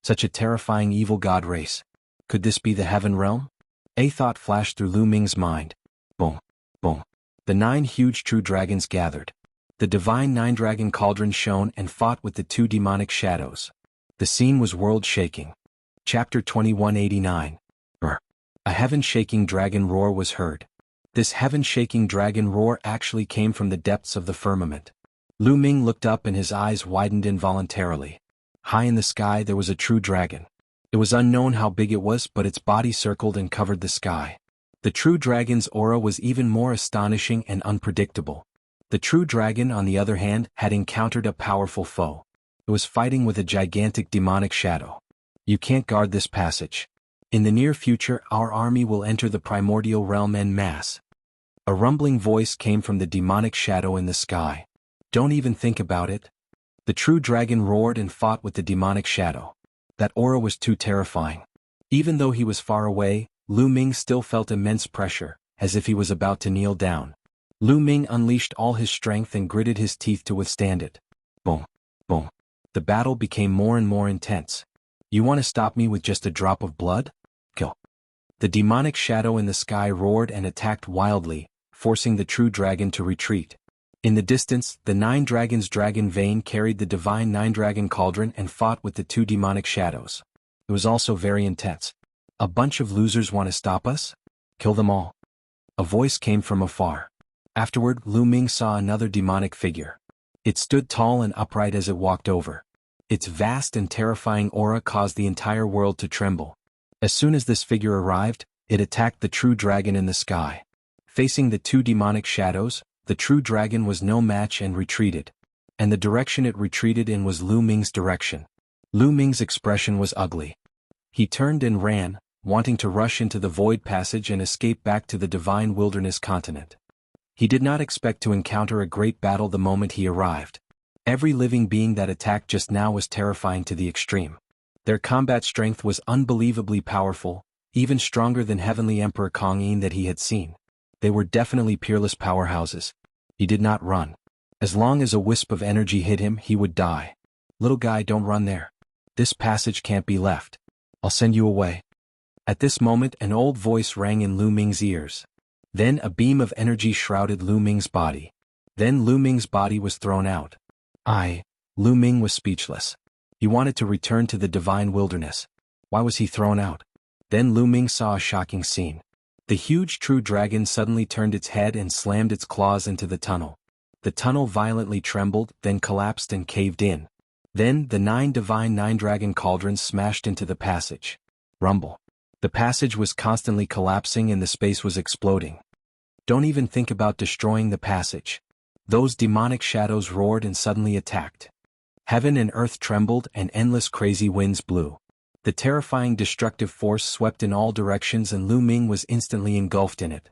S1: Such a terrifying evil god race. Could this be the heaven realm? A thought flashed through Lu Ming's mind. Boom, boom. The 9 huge true dragons gathered. The divine 9-dragon cauldron shone and fought with the 2 demonic shadows. The scene was world-shaking. Chapter 2189. A heaven-shaking dragon roar was heard. This heaven-shaking dragon roar actually came from the depths of the firmament. Lu Ming looked up and his eyes widened involuntarily. High in the sky there was a true dragon. It was unknown how big it was, but its body circled and covered the sky. The true dragon's aura was even more astonishing and unpredictable. The true dragon, on the other hand, had encountered a powerful foe. It was fighting with a gigantic demonic shadow. You can't guard this passage. In the near future, our army will enter the primordial realm en masse. A rumbling voice came from the demonic shadow in the sky. Don't even think about it. The true dragon roared and fought with the demonic shadow. That aura was too terrifying. Even though he was far away, Lu Ming still felt immense pressure, as if he was about to kneel down. Lu Ming unleashed all his strength and gritted his teeth to withstand it. Boom, boom. The battle became more and more intense. You want to stop me with just a drop of blood? Kill. The demonic shadow in the sky roared and attacked wildly, forcing the true dragon to retreat. In the distance, the 9 dragons' dragon vein carried the divine 9-dragon cauldron and fought with the 2 demonic shadows. It was also very intense. A bunch of losers want to stop us? Kill them all. A voice came from afar. Afterward, Lu Ming saw another demonic figure. It stood tall and upright as it walked over. Its vast and terrifying aura caused the entire world to tremble. As soon as this figure arrived, it attacked the true dragon in the sky. Facing the 2 demonic shadows, the true dragon was no match and retreated. And the direction it retreated in was Lu Ming's direction. Lu Ming's expression was ugly. He turned and ran, wanting to rush into the void passage and escape back to the divine wilderness continent. He did not expect to encounter a great battle the moment he arrived. Every living being that attacked just now was terrifying to the extreme. Their combat strength was unbelievably powerful, even stronger than Heavenly Emperor Kong Yin that he had seen. They were definitely peerless powerhouses. He did not run. As long as a wisp of energy hit him, he would die. Little guy, don't run there. This passage can't be left. I'll send you away. At this moment, an old voice rang in Lu Ming's ears. Then a beam of energy shrouded Lu Ming's body. Then Lu Ming's body was thrown out. Lu Ming was speechless. He wanted to return to the divine wilderness. Why was he thrown out? Then Lu Ming saw a shocking scene. The huge true dragon suddenly turned its head and slammed its claws into the tunnel. The tunnel violently trembled, then collapsed and caved in. Then the 9 divine 9-dragon cauldrons smashed into the passage. Rumble. The passage was constantly collapsing and the space was exploding. Don't even think about destroying the passage. Those demonic shadows roared and suddenly attacked. Heaven and earth trembled and endless crazy winds blew. The terrifying destructive force swept in all directions and Lu Ming was instantly engulfed in it.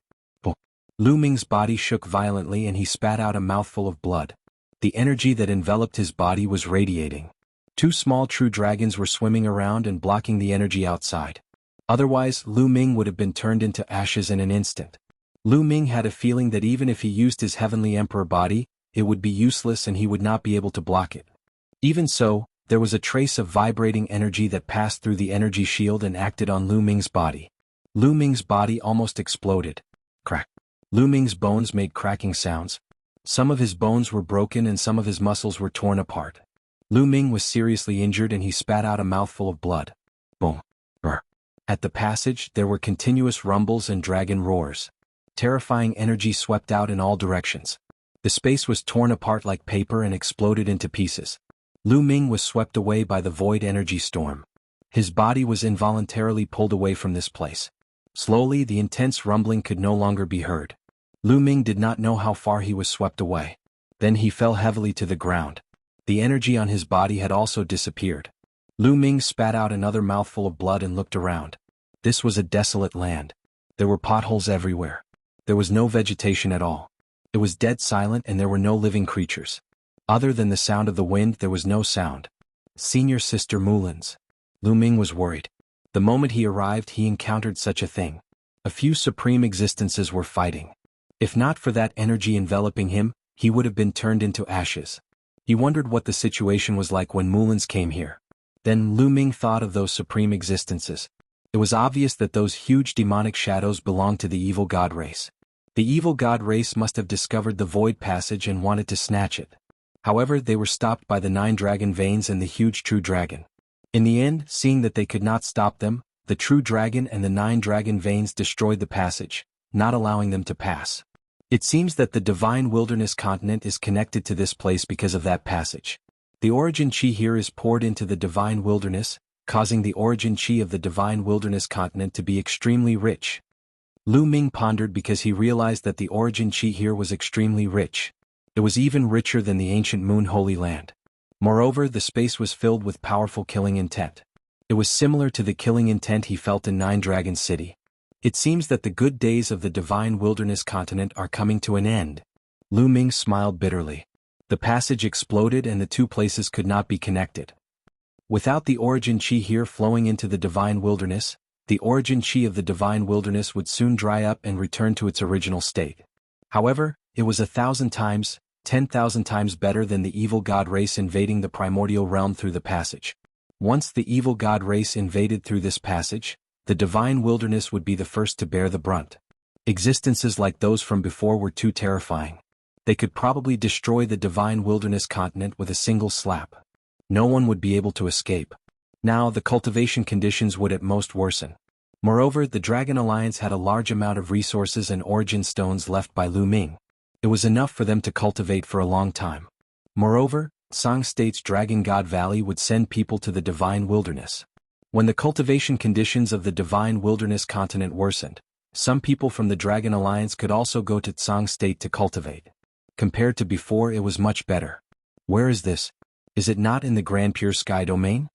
S1: Lu Ming's body shook violently and he spat out a mouthful of blood. The energy that enveloped his body was radiating. 2 small true dragons were swimming around and blocking the energy outside. Otherwise, Lu Ming would have been turned into ashes in an instant. Lu Ming had a feeling that even if he used his heavenly emperor body, it would be useless and he would not be able to block it. Even so, there was a trace of vibrating energy that passed through the energy shield and acted on Lu Ming's body. Lu Ming's body almost exploded. Crack. Lu Ming's bones made cracking sounds. Some of his bones were broken and some of his muscles were torn apart. Lu Ming was seriously injured and he spat out a mouthful of blood. Boom. Brr. At the passage, there were continuous rumbles and dragon roars. Terrifying energy swept out in all directions. The space was torn apart like paper and exploded into pieces. Lu Ming was swept away by the void energy storm. His body was involuntarily pulled away from this place. Slowly, the intense rumbling could no longer be heard. Lu Ming did not know how far he was swept away. Then he fell heavily to the ground. The energy on his body had also disappeared. Lu Ming spat out another mouthful of blood and looked around. This was a desolate land. There were potholes everywhere. There was no vegetation at all. It was dead silent and there were no living creatures. Other than the sound of the wind, there was no sound. Senior Sister Mulin's. Lu Ming was worried. The moment he arrived, he encountered such a thing. A few supreme existences were fighting. If not for that energy enveloping him, he would have been turned into ashes. He wondered what the situation was like when Mulin's came here. Then Lu Ming thought of those supreme existences. It was obvious that those huge demonic shadows belonged to the evil god race. The evil god race must have discovered the void passage and wanted to snatch it. However, they were stopped by the 9 dragon veins and the huge true dragon. In the end, seeing that they could not stop them, the true dragon and the 9 dragon veins destroyed the passage, not allowing them to pass. It seems that the divine wilderness continent is connected to this place because of that passage. The origin chi here is poured into the divine wilderness, causing the origin chi of the divine wilderness continent to be extremely rich. Lu Ming pondered because he realized that the origin chi here was extremely rich. It was even richer than the ancient Moon Holy Land. Moreover, the space was filled with powerful killing intent. It was similar to the killing intent he felt in 9 Dragon City. It seems that the good days of the divine wilderness continent are coming to an end. Lu Ming smiled bitterly. The passage exploded and the two places could not be connected. Without the origin chi here flowing into the divine wilderness, the origin chi of the divine wilderness would soon dry up and return to its original state. However, it was 1,000 times, 10,000 times better than the evil god race invading the primordial realm through the passage. Once the evil god race invaded through this passage, the divine wilderness would be the first to bear the brunt. Existences like those from before were too terrifying. They could probably destroy the divine wilderness continent with a single slap. No one would be able to escape. Now, the cultivation conditions would at most worsen. Moreover, the Dragon Alliance had a large amount of resources and origin stones left by Lu Ming. It was enough for them to cultivate for a long time. Moreover, Song State's Dragon God Valley would send people to the divine wilderness. When the cultivation conditions of the divine wilderness continent worsened, some people from the Dragon Alliance could also go to Tsang State to cultivate. Compared to before, it was much better. Where is this? Is it not in the Grand Pure Sky domain?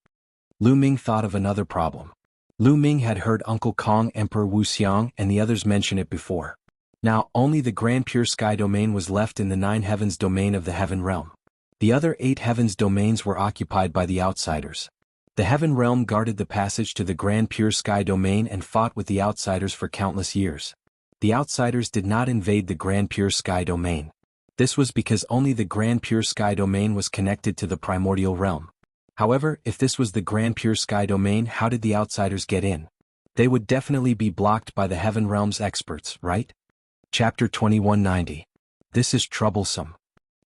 S1: Lu Ming thought of another problem. Lu Ming had heard Uncle Kong, Emperor Wuxiang, and the others mention it before. Now, only the Grand Pure Sky domain was left in the 9 heavens domain of the Heaven Realm. The other 8 heavens domains were occupied by the outsiders. The Heaven Realm guarded the passage to the Grand Pure Sky domain and fought with the outsiders for countless years. The outsiders did not invade the Grand Pure Sky domain. This was because only the Grand Pure Sky domain was connected to the Primordial Realm. However, if this was the Grand Pure Sky domain, how did the outsiders get in? They would definitely be blocked by the Heaven Realm's experts, right? Chapter 2190. This is troublesome.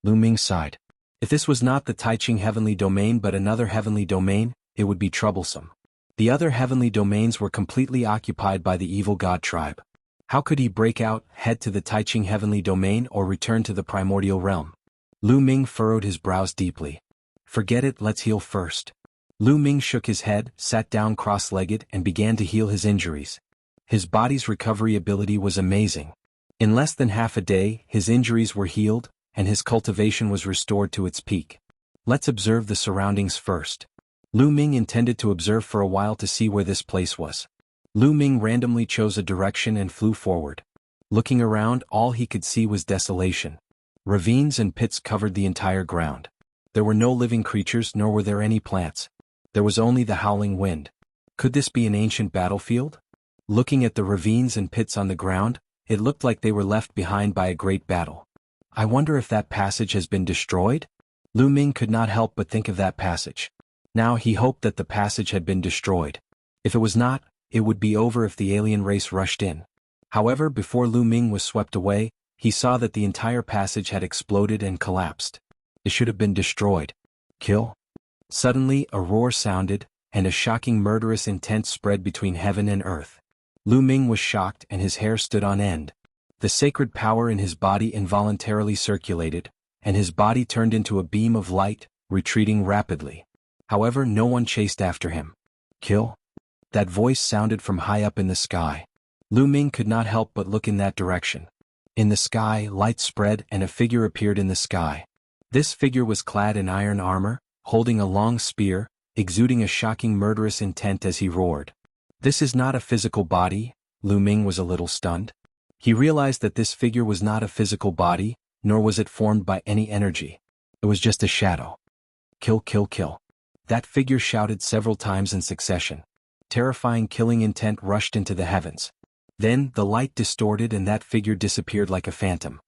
S1: Lu Ming sighed. If this was not the Taiching heavenly domain but another heavenly domain, it would be troublesome. The other heavenly domains were completely occupied by the evil god tribe. How could he break out, head to the Taiching heavenly domain or return to the primordial realm? Lu Ming furrowed his brows deeply. Forget it, let's heal first. Lu Ming shook his head, sat down cross-legged and began to heal his injuries. His body's recovery ability was amazing. In less than half a day, his injuries were healed, and his cultivation was restored to its peak. Let's observe the surroundings first. Lu Ming intended to observe for a while to see where this place was. Lu Ming randomly chose a direction and flew forward. Looking around, all he could see was desolation. Ravines and pits covered the entire ground. There were no living creatures nor were there any plants. There was only the howling wind. Could this be an ancient battlefield? Looking at the ravines and pits on the ground, it looked like they were left behind by a great battle. I wonder if that passage has been destroyed? Lu Ming could not help but think of that passage. Now he hoped that the passage had been destroyed. If it was not, it would be over if the alien race rushed in. However, before Lu Ming was swept away, he saw that the entire passage had exploded and collapsed. It should have been destroyed. Kill? Suddenly, a roar sounded, and a shocking murderous intent spread between heaven and earth. Lu Ming was shocked and his hair stood on end. The sacred power in his body involuntarily circulated, and his body turned into a beam of light, retreating rapidly. However, no one chased after him. Kill? That voice sounded from high up in the sky. Lu Ming could not help but look in that direction. In the sky, light spread and a figure appeared in the sky. This figure was clad in iron armor, holding a long spear, exuding a shocking murderous intent as he roared. This is not a physical body. Lu Ming was a little stunned. He realized that this figure was not a physical body, nor was it formed by any energy. It was just a shadow. Kill, kill, kill. That figure shouted several times in succession. Terrifying killing intent rushed into the heavens. Then, the light distorted and that figure disappeared like a phantom.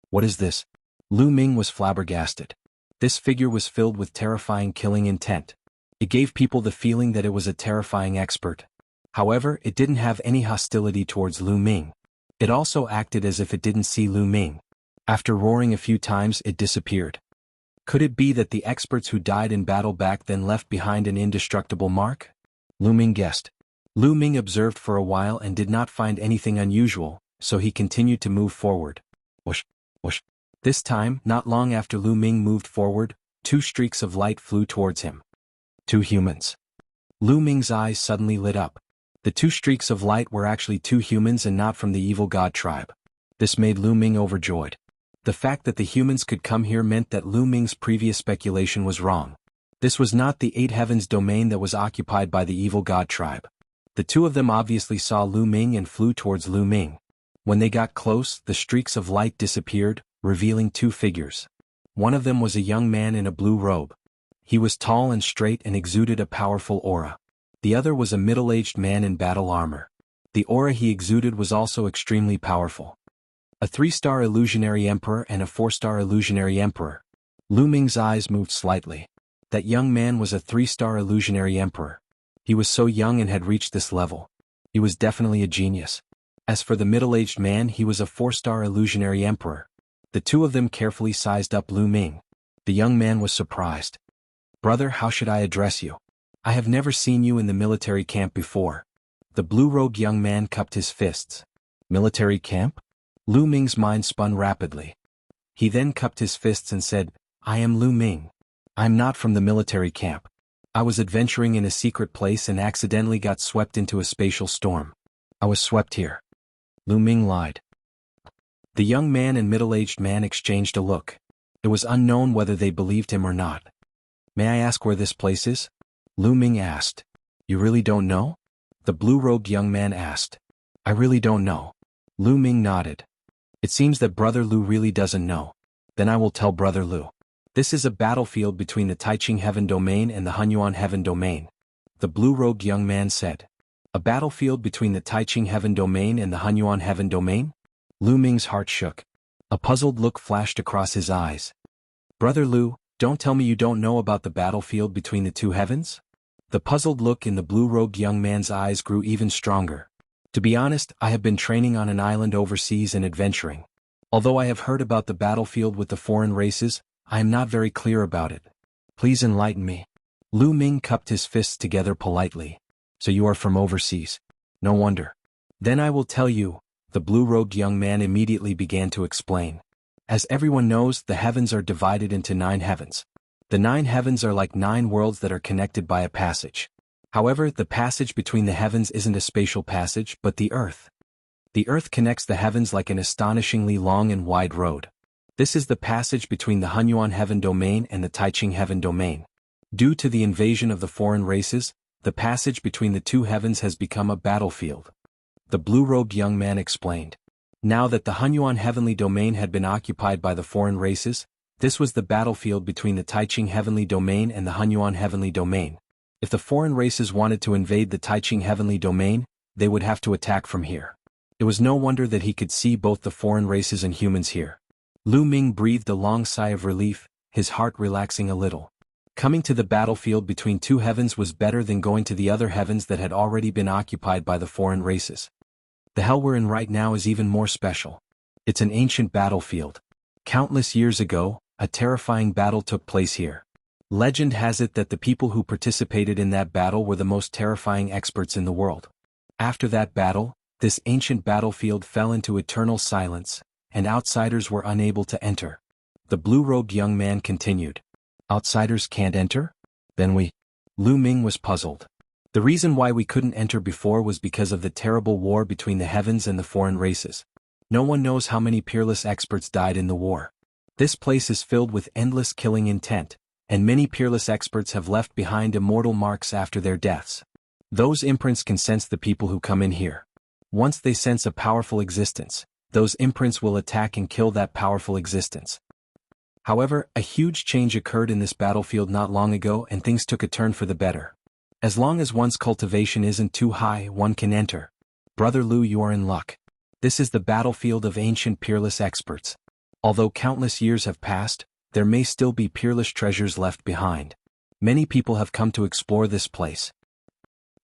S1: What is this? Lu Ming was flabbergasted. This figure was filled with terrifying killing intent. It gave people the feeling that it was a terrifying expert. However, it didn't have any hostility towards Lu Ming. It also acted as if it didn't see Lu Ming. After roaring a few times, it disappeared. Could it be that the experts who died in battle back then left behind an indestructible mark? Lu Ming guessed. Lu Ming observed for a while and did not find anything unusual, so he continued to move forward. Whoosh, whoosh. This time, not long after Lu Ming moved forward, 2 streaks of light flew towards him. 2 humans. Lu Ming's eyes suddenly lit up. The 2 streaks of light were actually 2 humans and not from the evil god tribe. This made Lu Ming overjoyed. The fact that the humans could come here meant that Lu Ming's previous speculation was wrong. This was not the 8 heavens domain that was occupied by the evil god tribe. The 2 of them obviously saw Lu Ming and flew towards Lu Ming. When they got close, the streaks of light disappeared, revealing 2 figures. One of them was a young man in a blue robe. He was tall and straight and exuded a powerful aura. The other was a middle-aged man in battle armor. The aura he exuded was also extremely powerful. A 3-star illusionary emperor and a 4-star illusionary emperor. Lu Ming's eyes moved slightly. That young man was a 3-star illusionary emperor. He was so young and had reached this level. He was definitely a genius. As for the middle-aged man, he was a 4-star illusionary emperor. The 2 of them carefully sized up Lu Ming. The young man was surprised. Brother, how should I address you? I have never seen you in the military camp before. The blue-robed young man cupped his fists. Military camp? Lu Ming's mind spun rapidly. He then cupped his fists and said, I am Lu Ming. I'm not from the military camp. I was adventuring in a secret place and accidentally got swept into a spatial storm. I was swept here. Lu Ming lied. The young man and middle-aged man exchanged a look. It was unknown whether they believed him or not. May I ask where this place is? Lu Ming asked. You really don't know? The blue-robed young man asked. I really don't know. Lu Ming nodded. It seems that Brother Lu really doesn't know. Then I will tell Brother Lu. This is a battlefield between the Taiching Heaven Domain and the Hunyuan Heaven Domain. The blue-robed young man said. A battlefield between the Taiching Heaven Domain and the Hunyuan Heaven Domain? Lu Ming's heart shook. A puzzled look flashed across his eyes. Brother Lu, don't tell me you don't know about the battlefield between the 2 heavens? The puzzled look in the blue-robed young man's eyes grew even stronger. To be honest, I have been training on an island overseas and adventuring. Although I have heard about the battlefield with the foreign races, I am not very clear about it. Please enlighten me. Lu Ming cupped his fists together politely. So you are from overseas. No wonder. Then I will tell you, the blue-robed young man immediately began to explain. As everyone knows, the heavens are divided into 9 heavens. The 9 heavens are like 9 worlds that are connected by a passage. However, the passage between the heavens isn't a spatial passage, but the earth. The earth connects the heavens like an astonishingly long and wide road. This is the passage between the Hunyuan Heaven Domain and the Taiching Heaven Domain. Due to the invasion of the foreign races, the passage between the 2 heavens has become a battlefield. The blue-robed young man explained. Now that the Hunyuan Heavenly Domain had been occupied by the foreign races, this was the battlefield between the Taiching Heavenly Domain and the Hunyuan Heavenly Domain. If the foreign races wanted to invade the Taiching heavenly domain, they would have to attack from here. It was no wonder that he could see both the foreign races and humans here. Lu Ming breathed a long sigh of relief, his heart relaxing a little. Coming to the battlefield between two heavens was better than going to the other heavens that had already been occupied by the foreign races. The hell we're in right now is even more special. It's an ancient battlefield. Countless years ago, a terrifying battle took place here. Legend has it that the people who participated in that battle were the most terrifying experts in the world. After that battle, this ancient battlefield fell into eternal silence, and outsiders were unable to enter. The blue-robed young man continued. Outsiders can't enter? Then we... Lu Ming was puzzled. The reason why we couldn't enter before was because of the terrible war between the heavens and the foreign races. No one knows how many peerless experts died in the war. This place is filled with endless killing intent, and many peerless experts have left behind immortal marks after their deaths. Those imprints can sense the people who come in here. Once they sense a powerful existence, those imprints will attack and kill that powerful existence. However, a huge change occurred in this battlefield not long ago and things took a turn for the better. As long as one's cultivation isn't too high, one can enter. Brother Lu, you are in luck. This is the battlefield of ancient peerless experts. Although countless years have passed, there may still be peerless treasures left behind. Many people have come to explore this place.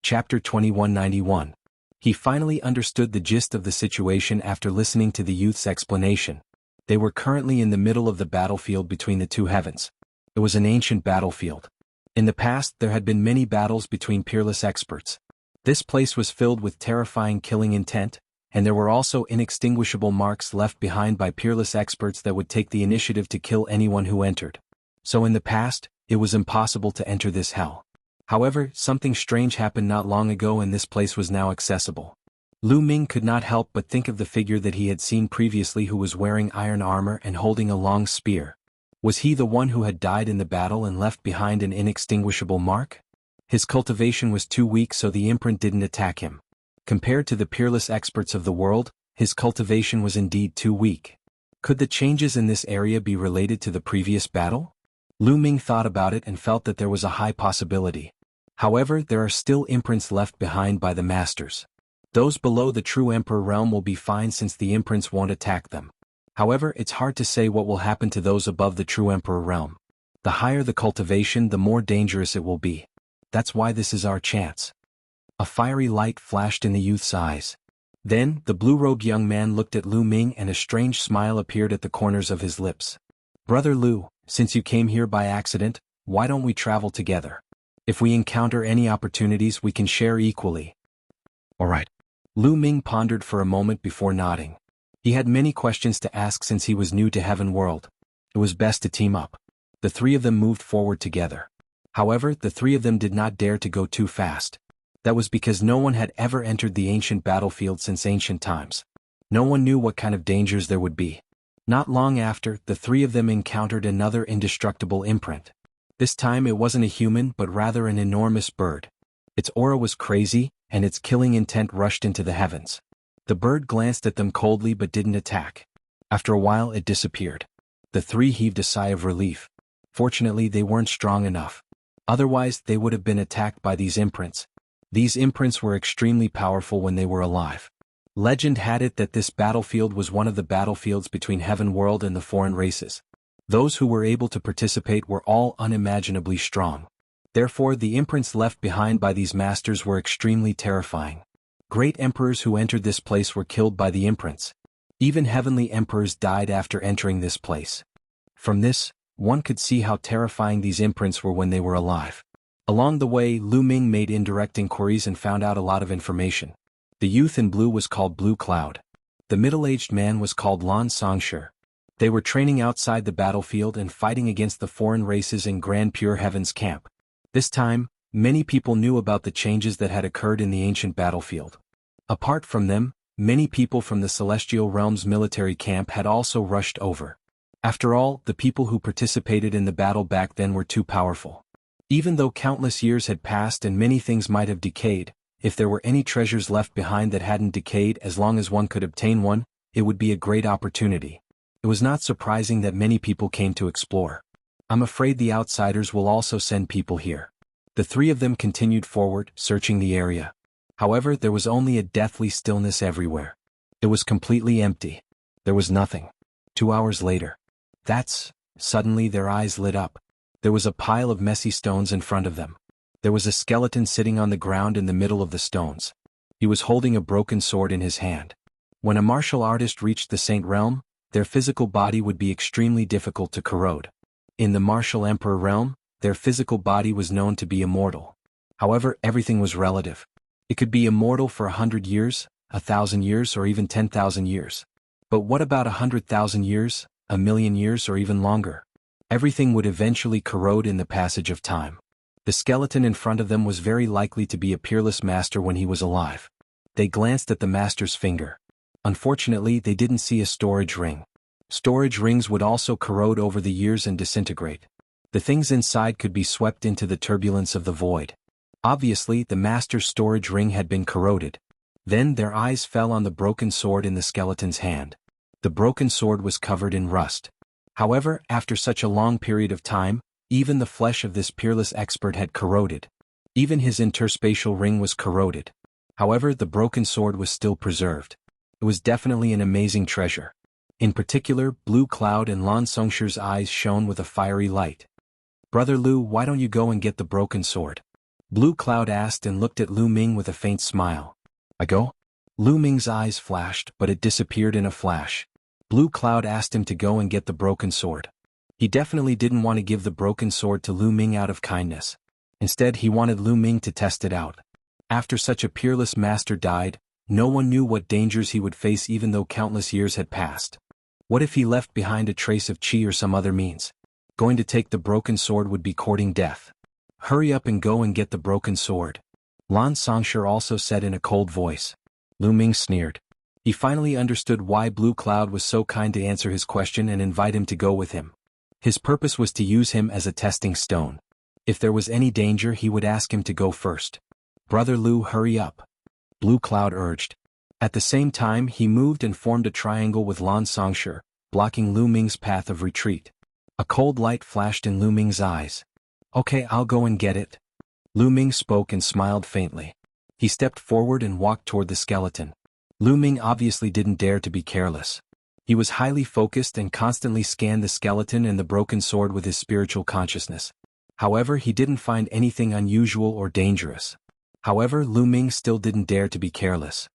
S1: Chapter 2191. He finally understood the gist of the situation after listening to the youth's explanation. They were currently in the middle of the battlefield between the two heavens. It was an ancient battlefield. In the past, there had been many battles between peerless experts. This place was filled with terrifying killing intent, and there were also inextinguishable marks left behind by peerless experts that would take the initiative to kill anyone who entered. So in the past, it was impossible to enter this hell. However, something strange happened not long ago and this place was now accessible. Lu Ming could not help but think of the figure that he had seen previously who was wearing iron armor and holding a long spear. Was he the one who had died in the battle and left behind an inextinguishable mark? His cultivation was too weak so the imprint didn't attack him. Compared to the peerless experts of the world, his cultivation was indeed too weak. Could the changes in this area be related to the previous battle? Lu Ming thought about it and felt that there was a high possibility. However, there are still imprints left behind by the masters. Those below the true emperor realm will be fine since the imprints won't attack them. However, it's hard to say what will happen to those above the true emperor realm. The higher the cultivation, the more dangerous it will be. That's why this is our chance. A fiery light flashed in the youth's eyes. Then, the blue-robed young man looked at Lu Ming and a strange smile appeared at the corners of his lips. Brother Lu, since you came here by accident, why don't we travel together? If we encounter any opportunities, we can share equally. All right. Lu Ming pondered for a moment before nodding. He had many questions to ask since he was new to Heaven World. It was best to team up. The three of them moved forward together. However, the three of them did not dare to go too fast. That was because no one had ever entered the ancient battlefield since ancient times. No one knew what kind of dangers there would be. Not long after, the three of them encountered another indestructible imprint. This time it wasn't a human but rather an enormous bird. Its aura was crazy, and its killing intent rushed into the heavens. The bird glanced at them coldly but didn't attack. After a while it disappeared. The three heaved a sigh of relief. Fortunately they weren't strong enough. Otherwise they would have been attacked by these imprints. These imprints were extremely powerful when they were alive. Legend had it that this battlefield was one of the battlefields between Heaven World and the foreign races. Those who were able to participate were all unimaginably strong. Therefore, the imprints left behind by these masters were extremely terrifying. Great emperors who entered this place were killed by the imprints. Even heavenly emperors died after entering this place. From this, one could see how terrifying these imprints were when they were alive. Along the way, Lu Ming made indirect inquiries and found out a lot of information. The youth in blue was called Blue Cloud. The middle-aged man was called Lan Songshi. They were training outside the battlefield and fighting against the foreign races in Grand Pure Heaven's camp. This time, many people knew about the changes that had occurred in the ancient battlefield. Apart from them, many people from the Celestial Realm's military camp had also rushed over. After all, the people who participated in the battle back then were too powerful. Even though countless years had passed and many things might have decayed, if there were any treasures left behind that hadn't decayed, as long as one could obtain one, it would be a great opportunity. It was not surprising that many people came to explore. I'm afraid the outsiders will also send people here. The three of them continued forward, searching the area. However, there was only a deathly stillness everywhere. It was completely empty. There was nothing. 2 hours later. Suddenly their eyes lit up. There was a pile of messy stones in front of them. There was a skeleton sitting on the ground in the middle of the stones. He was holding a broken sword in his hand. When a martial artist reached the Saint realm, their physical body would be extremely difficult to corrode. In the martial emperor realm, their physical body was known to be immortal. However, everything was relative. It could be immortal for 100 years, 1,000 years, or even 10,000 years. But what about 100,000 years, 1,000,000 years, or even longer? Everything would eventually corrode in the passage of time. The skeleton in front of them was very likely to be a peerless master when he was alive. They glanced at the master's finger. Unfortunately, they didn't see a storage ring. Storage rings would also corrode over the years and disintegrate. The things inside could be swept into the turbulence of the void. Obviously, the master's storage ring had been corroded. Then their eyes fell on the broken sword in the skeleton's hand. The broken sword was covered in rust. However, after such a long period of time, even the flesh of this peerless expert had corroded. Even his interspatial ring was corroded. However, the broken sword was still preserved. It was definitely an amazing treasure. In particular, Blue Cloud and Lan Songsher's eyes shone with a fiery light. "Brother Lu, why don't you go and get the broken sword?" Blue Cloud asked and looked at Lu Ming with a faint smile. "I go?" Lu Ming's eyes flashed, but it disappeared in a flash. Blue Cloud asked him to go and get the broken sword. He definitely didn't want to give the broken sword to Lu Ming out of kindness. Instead, he wanted Lu Ming to test it out. After such a peerless master died, no one knew what dangers he would face even though countless years had passed. What if he left behind a trace of qi or some other means? Going to take the broken sword would be courting death. "Hurry up and go and get the broken sword," Lan Songsher also said in a cold voice. Lu Ming sneered. He finally understood why Blue Cloud was so kind to answer his question and invite him to go with him. His purpose was to use him as a testing stone. If there was any danger, he would ask him to go first. "Brother Lu, hurry up," Blue Cloud urged. At the same time, he moved and formed a triangle with Lan Songsher, blocking Lu Ming's path of retreat. A cold light flashed in Lu Ming's eyes. "Okay, I'll go and get it." Lu Ming spoke and smiled faintly. He stepped forward and walked toward the skeleton. Lu Ming obviously didn't dare to be careless. He was highly focused and constantly scanned the skeleton and the broken sword with his spiritual consciousness. However, he didn't find anything unusual or dangerous. However, Lu Ming still didn't dare to be careless.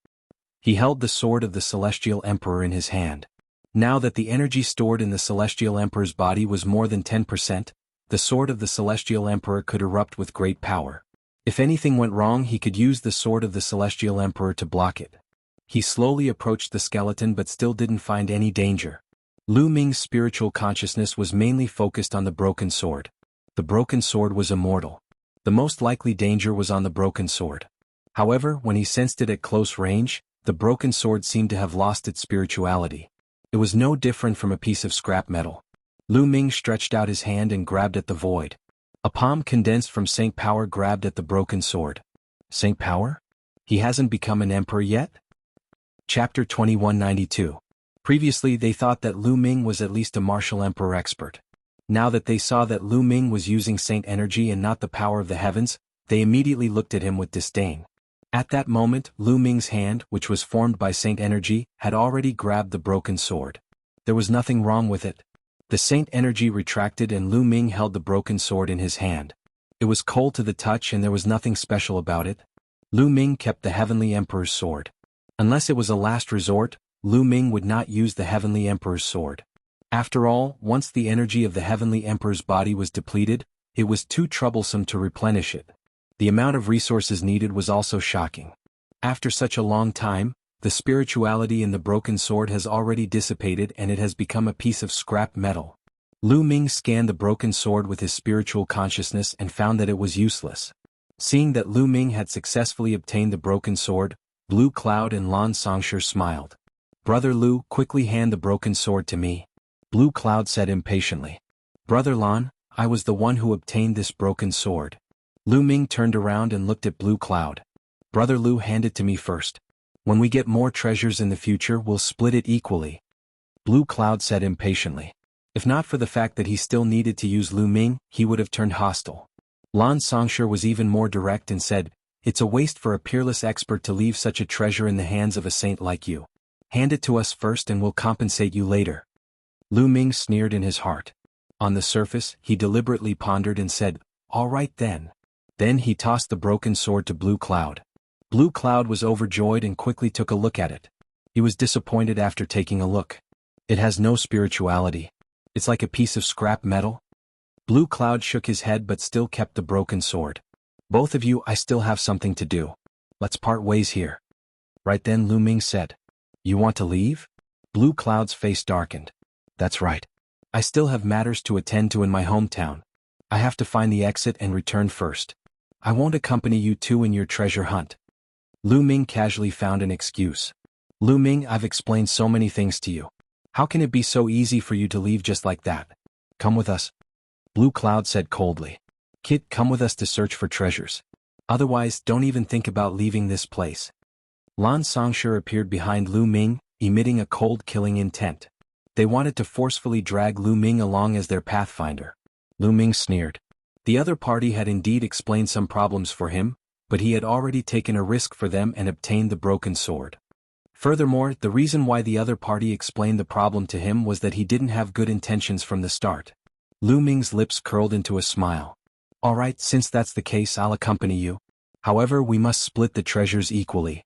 S1: He held the sword of the Celestial Emperor in his hand. Now that the energy stored in the Celestial Emperor's body was more than 10%, the sword of the Celestial Emperor could erupt with great power. If anything went wrong, he could use the sword of the Celestial Emperor to block it. He slowly approached the skeleton but still didn't find any danger. Lu Ming's spiritual consciousness was mainly focused on the broken sword. The broken sword was immortal. The most likely danger was on the broken sword. However, when he sensed it at close range, the broken sword seemed to have lost its spirituality. It was no different from a piece of scrap metal. Lu Ming stretched out his hand and grabbed at the void. A palm condensed from Saint Power grabbed at the broken sword. Saint Power? He hasn't become an emperor yet? Chapter 2192. Previously they thought that Lu Ming was at least a martial emperor expert. Now that they saw that Lu Ming was using Saint energy and not the power of the heavens, they immediately looked at him with disdain. At that moment, Lu Ming's hand, which was formed by Saint energy, had already grabbed the broken sword. There was nothing wrong with it. The Saint energy retracted and Lu Ming held the broken sword in his hand. It was cold to the touch and there was nothing special about it. Lu Ming kept the Heavenly Emperor's sword. Unless it was a last resort, Lu Ming would not use the Heavenly Emperor's sword. After all, once the energy of the Heavenly Emperor's body was depleted, it was too troublesome to replenish it. The amount of resources needed was also shocking. After such a long time, the spirituality in the broken sword has already dissipated and it has become a piece of scrap metal. Lu Ming scanned the broken sword with his spiritual consciousness and found that it was useless. Seeing that Lu Ming had successfully obtained the broken sword, Blue Cloud and Lan Songsher smiled. "Brother Lu, quickly hand the broken sword to me," Blue Cloud said impatiently. "Brother Lan, I was the one who obtained this broken sword." Lu Ming turned around and looked at Blue Cloud. "Brother Lu, hand it to me first. When we get more treasures in the future, we'll split it equally," Blue Cloud said impatiently. If not for the fact that he still needed to use Lu Ming, he would have turned hostile. Lan Songshur was even more direct and said, "It's a waste for a peerless expert to leave such a treasure in the hands of a saint like you. Hand it to us first and we'll compensate you later." Lu Ming sneered in his heart. On the surface, he deliberately pondered and said, "All right then." Then he tossed the broken sword to Blue Cloud. Blue Cloud was overjoyed and quickly took a look at it. He was disappointed after taking a look. It has no spirituality. It's like a piece of scrap metal. Blue Cloud shook his head but still kept the broken sword. "Both of you, I still have something to do. Let's part ways here." Right then Lu Ming said, "You want to leave?" Blue Cloud's face darkened. "That's right. I still have matters to attend to in my hometown. I have to find the exit and return first. I won't accompany you two in your treasure hunt." Lu Ming casually found an excuse. "Lu Ming, I've explained so many things to you. How can it be so easy for you to leave just like that? Come with us." Blue Cloud said coldly. "Kid, come with us to search for treasures. Otherwise, don't even think about leaving this place." Lan Songshur appeared behind Lu Ming, emitting a cold killing intent. They wanted to forcefully drag Lu Ming along as their pathfinder. Lu Ming sneered. The other party had indeed explained some problems for him, but he had already taken a risk for them and obtained the broken sword. Furthermore, the reason why the other party explained the problem to him was that he didn't have good intentions from the start. Lu Ming's lips curled into a smile. "All right, since that's the case, I'll accompany you. However, we must split the treasures equally."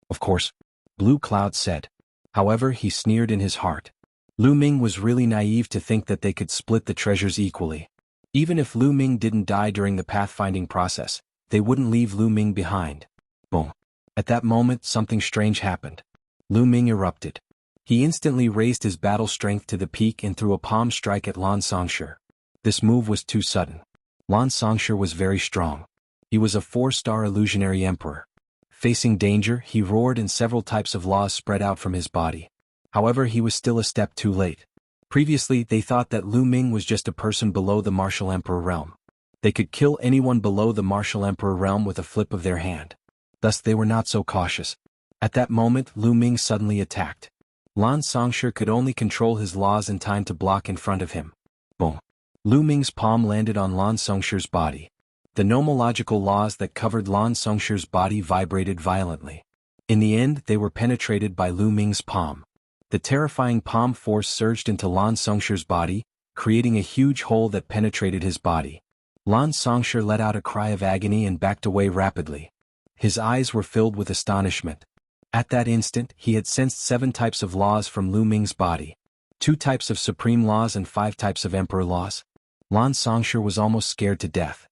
S1: "Of course," Blue Cloud said. However, he sneered in his heart. Lu Ming was really naive to think that they could split the treasures equally. Even if Lu Ming didn't die during the pathfinding process, they wouldn't leave Lu Ming behind. Boom. At that moment, something strange happened. Lu Ming erupted. He instantly raised his battle strength to the peak and threw a palm strike at Lan Songshur. This move was too sudden. Lan Songshur was very strong. He was a 4-star illusionary emperor. Facing danger, he roared and several types of laws spread out from his body. However, he was still a step too late. Previously, they thought that Lu Ming was just a person below the martial emperor realm. They could kill anyone below the martial emperor realm with a flip of their hand. Thus they were not so cautious. At that moment, Lu Ming suddenly attacked. Lan Songshur could only control his laws in time to block in front of him. Boom. Lu Ming's palm landed on Lan Songshur's body. The nomological laws that covered Lan Songshur's body vibrated violently. In the end, they were penetrated by Lu Ming's palm. The terrifying palm force surged into Lan Songshur's body, creating a huge hole that penetrated his body. Lan Songshur let out a cry of agony and backed away rapidly. His eyes were filled with astonishment. At that instant, he had sensed 7 types of laws from Lu Ming's body. 2 types of supreme laws and 5 types of emperor laws. Lan Songshur was almost scared to death.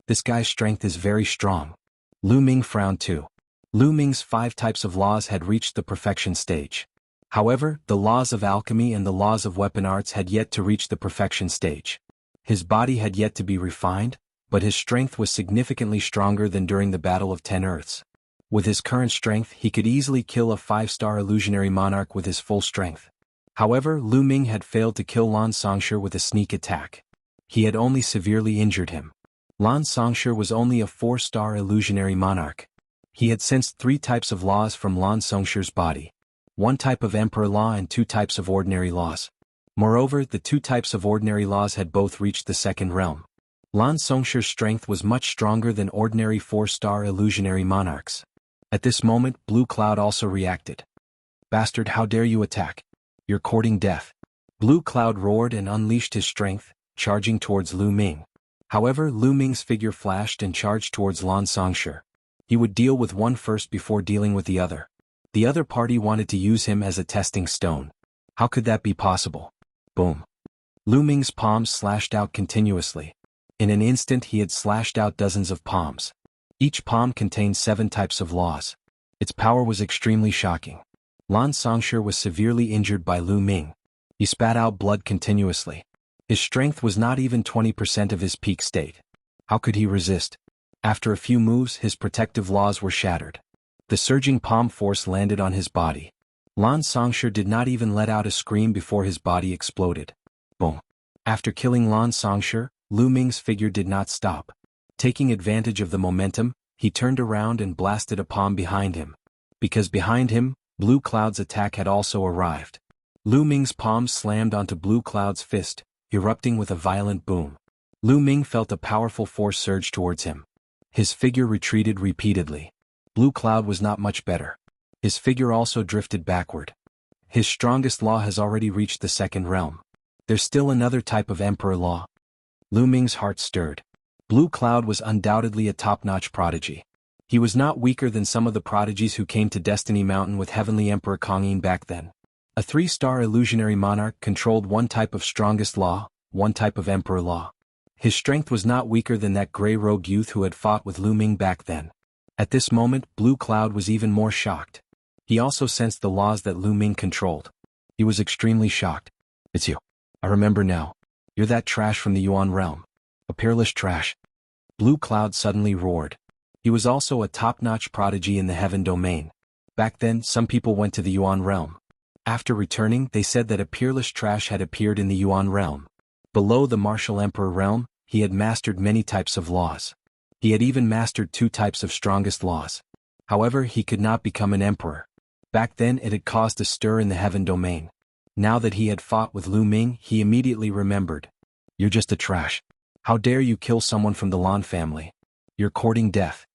S1: This guy's strength is very strong. Lu Ming frowned too. Lu Ming's 5 types of laws had reached the perfection stage. However, the laws of alchemy and the laws of weapon arts had yet to reach the perfection stage. His body had yet to be refined, but his strength was significantly stronger than during the Battle of 10 Earths. With his current strength, he could easily kill a 5-star illusionary monarch with his full strength. However, Lu Ming had failed to kill Lan Songshur with a sneak attack. He had only severely injured him. Lan Songshur was only a 4-star illusionary monarch. He had sensed 3 types of laws from Lan Songshur's body. 1 type of emperor law and 2 types of ordinary laws. Moreover, the 2 types of ordinary laws had both reached the 2nd realm. Lan Songshur's strength was much stronger than ordinary 4-star illusionary monarchs. At this moment, Blue Cloud also reacted. "Bastard, how dare you attack? You're courting death." Blue Cloud roared and unleashed his strength, charging towards Lu Ming. However, Lu Ming's figure flashed and charged towards Lan Songshur. He would deal with one first before dealing with the other. The other party wanted to use him as a testing stone. How could that be possible? Boom. Lu Ming's palms slashed out continuously. In an instant he had slashed out dozens of palms. Each palm contained 7 types of laws. Its power was extremely shocking. Lan Songshur was severely injured by Lu Ming. He spat out blood continuously. His strength was not even 20% of his peak state. How could he resist? After a few moves, his protective laws were shattered. The surging palm force landed on his body. Lan Songshur did not even let out a scream before his body exploded. Boom. After killing Lan Songshur, Lu Ming's figure did not stop. Taking advantage of the momentum, he turned around and blasted a palm behind him. Because behind him, Blue Cloud's attack had also arrived. Lu Ming's palm slammed onto Blue Cloud's fist, erupting with a violent boom. Lu Ming felt a powerful force surge towards him. His figure retreated repeatedly. Blue Cloud was not much better. His figure also drifted backward. His strongest law has already reached the second realm. There's still another type of Emperor law. Lu Ming's heart stirred. Blue Cloud was undoubtedly a top-notch prodigy. He was not weaker than some of the prodigies who came to Destiny Mountain with Heavenly Emperor Kongyin back then. A 3-star illusionary monarch controlled one type of strongest law, one type of Emperor law. His strength was not weaker than that gray rogue youth who had fought with Lu Ming back then. At this moment, Blue Cloud was even more shocked. He also sensed the laws that Lu Ming controlled. He was extremely shocked. It's you. I remember now. You're that trash from the Yuan realm. A peerless trash. Blue Cloud suddenly roared. He was also a top-notch prodigy in the Heaven domain. Back then, some people went to the Yuan realm. After returning, they said that a peerless trash had appeared in the Yuan realm. Below the Martial Emperor realm, he had mastered many types of laws. He had even mastered 2 types of strongest laws. However, he could not become an emperor. Back then it had caused a stir in the Heaven domain. Now that he had fought with Lu Ming, he immediately remembered. You're just a trash. How dare you kill someone from the Lan family? You're courting death.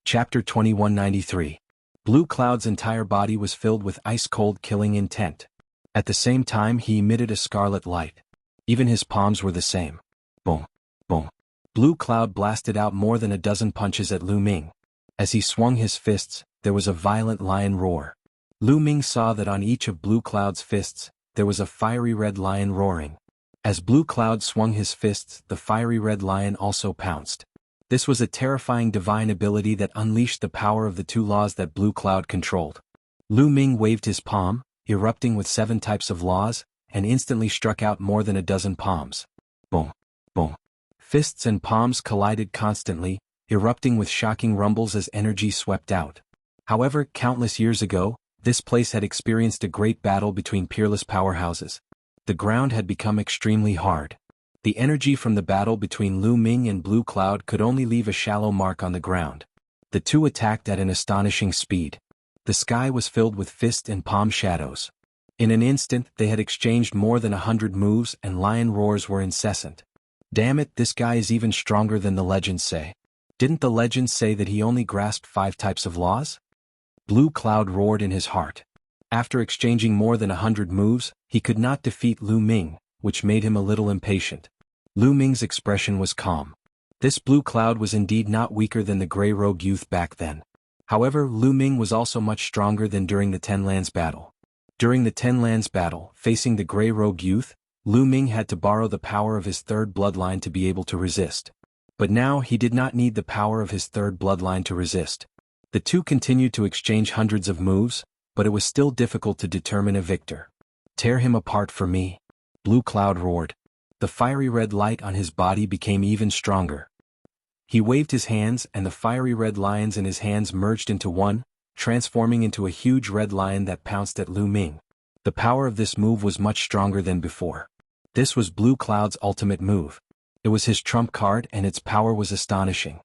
S1: Chapter 2193. Blue Cloud's entire body was filled with ice-cold killing intent. At the same time he emitted a scarlet light. Even his palms were the same. Boom. Boom. Blue Cloud blasted out more than a dozen punches at Lu Ming. As he swung his fists, there was a violent lion roar. Lu Ming saw that on each of Blue Cloud's fists, there was a fiery red lion roaring. As Blue Cloud swung his fists, the fiery red lion also pounced. This was a terrifying divine ability that unleashed the power of the 2 laws that Blue Cloud controlled. Lu Ming waved his palm, erupting with 7 types of laws, and instantly struck out more than a dozen palms. Boom. Boom. Fists and palms collided constantly, erupting with shocking rumbles as energy swept out. However, countless years ago, this place had experienced a great battle between peerless powerhouses. The ground had become extremely hard. The energy from the battle between Lu Ming and Blue Cloud could only leave a shallow mark on the ground. The 2 attacked at an astonishing speed. The sky was filled with fist and palm shadows. In an instant, they had exchanged more than 100 moves and lion roars were incessant. Damn it, this guy is even stronger than the legends say. Didn't the legends say that he only grasped 5 types of laws? Blue Cloud roared in his heart. After exchanging more than 100 moves, he could not defeat Lu Ming, which made him a little impatient. Lu Ming's expression was calm. This Blue Cloud was indeed not weaker than the gray rogue youth back then. However, Lu Ming was also much stronger than during the Ten Lands battle. During the Ten Lands battle, facing the gray rogue youth, Lu Ming had to borrow the power of his 3rd bloodline to be able to resist. But now he did not need the power of his 3rd bloodline to resist. The 2 continued to exchange hundreds of moves, but it was still difficult to determine a victor. Tear him apart for me. Blue Cloud roared. The fiery red light on his body became even stronger. He waved his hands and the fiery red lions in his hands merged into one, transforming into a huge red lion that pounced at Lu Ming. The power of this move was much stronger than before. This was Blue Cloud's ultimate move. It was his trump card and its power was astonishing.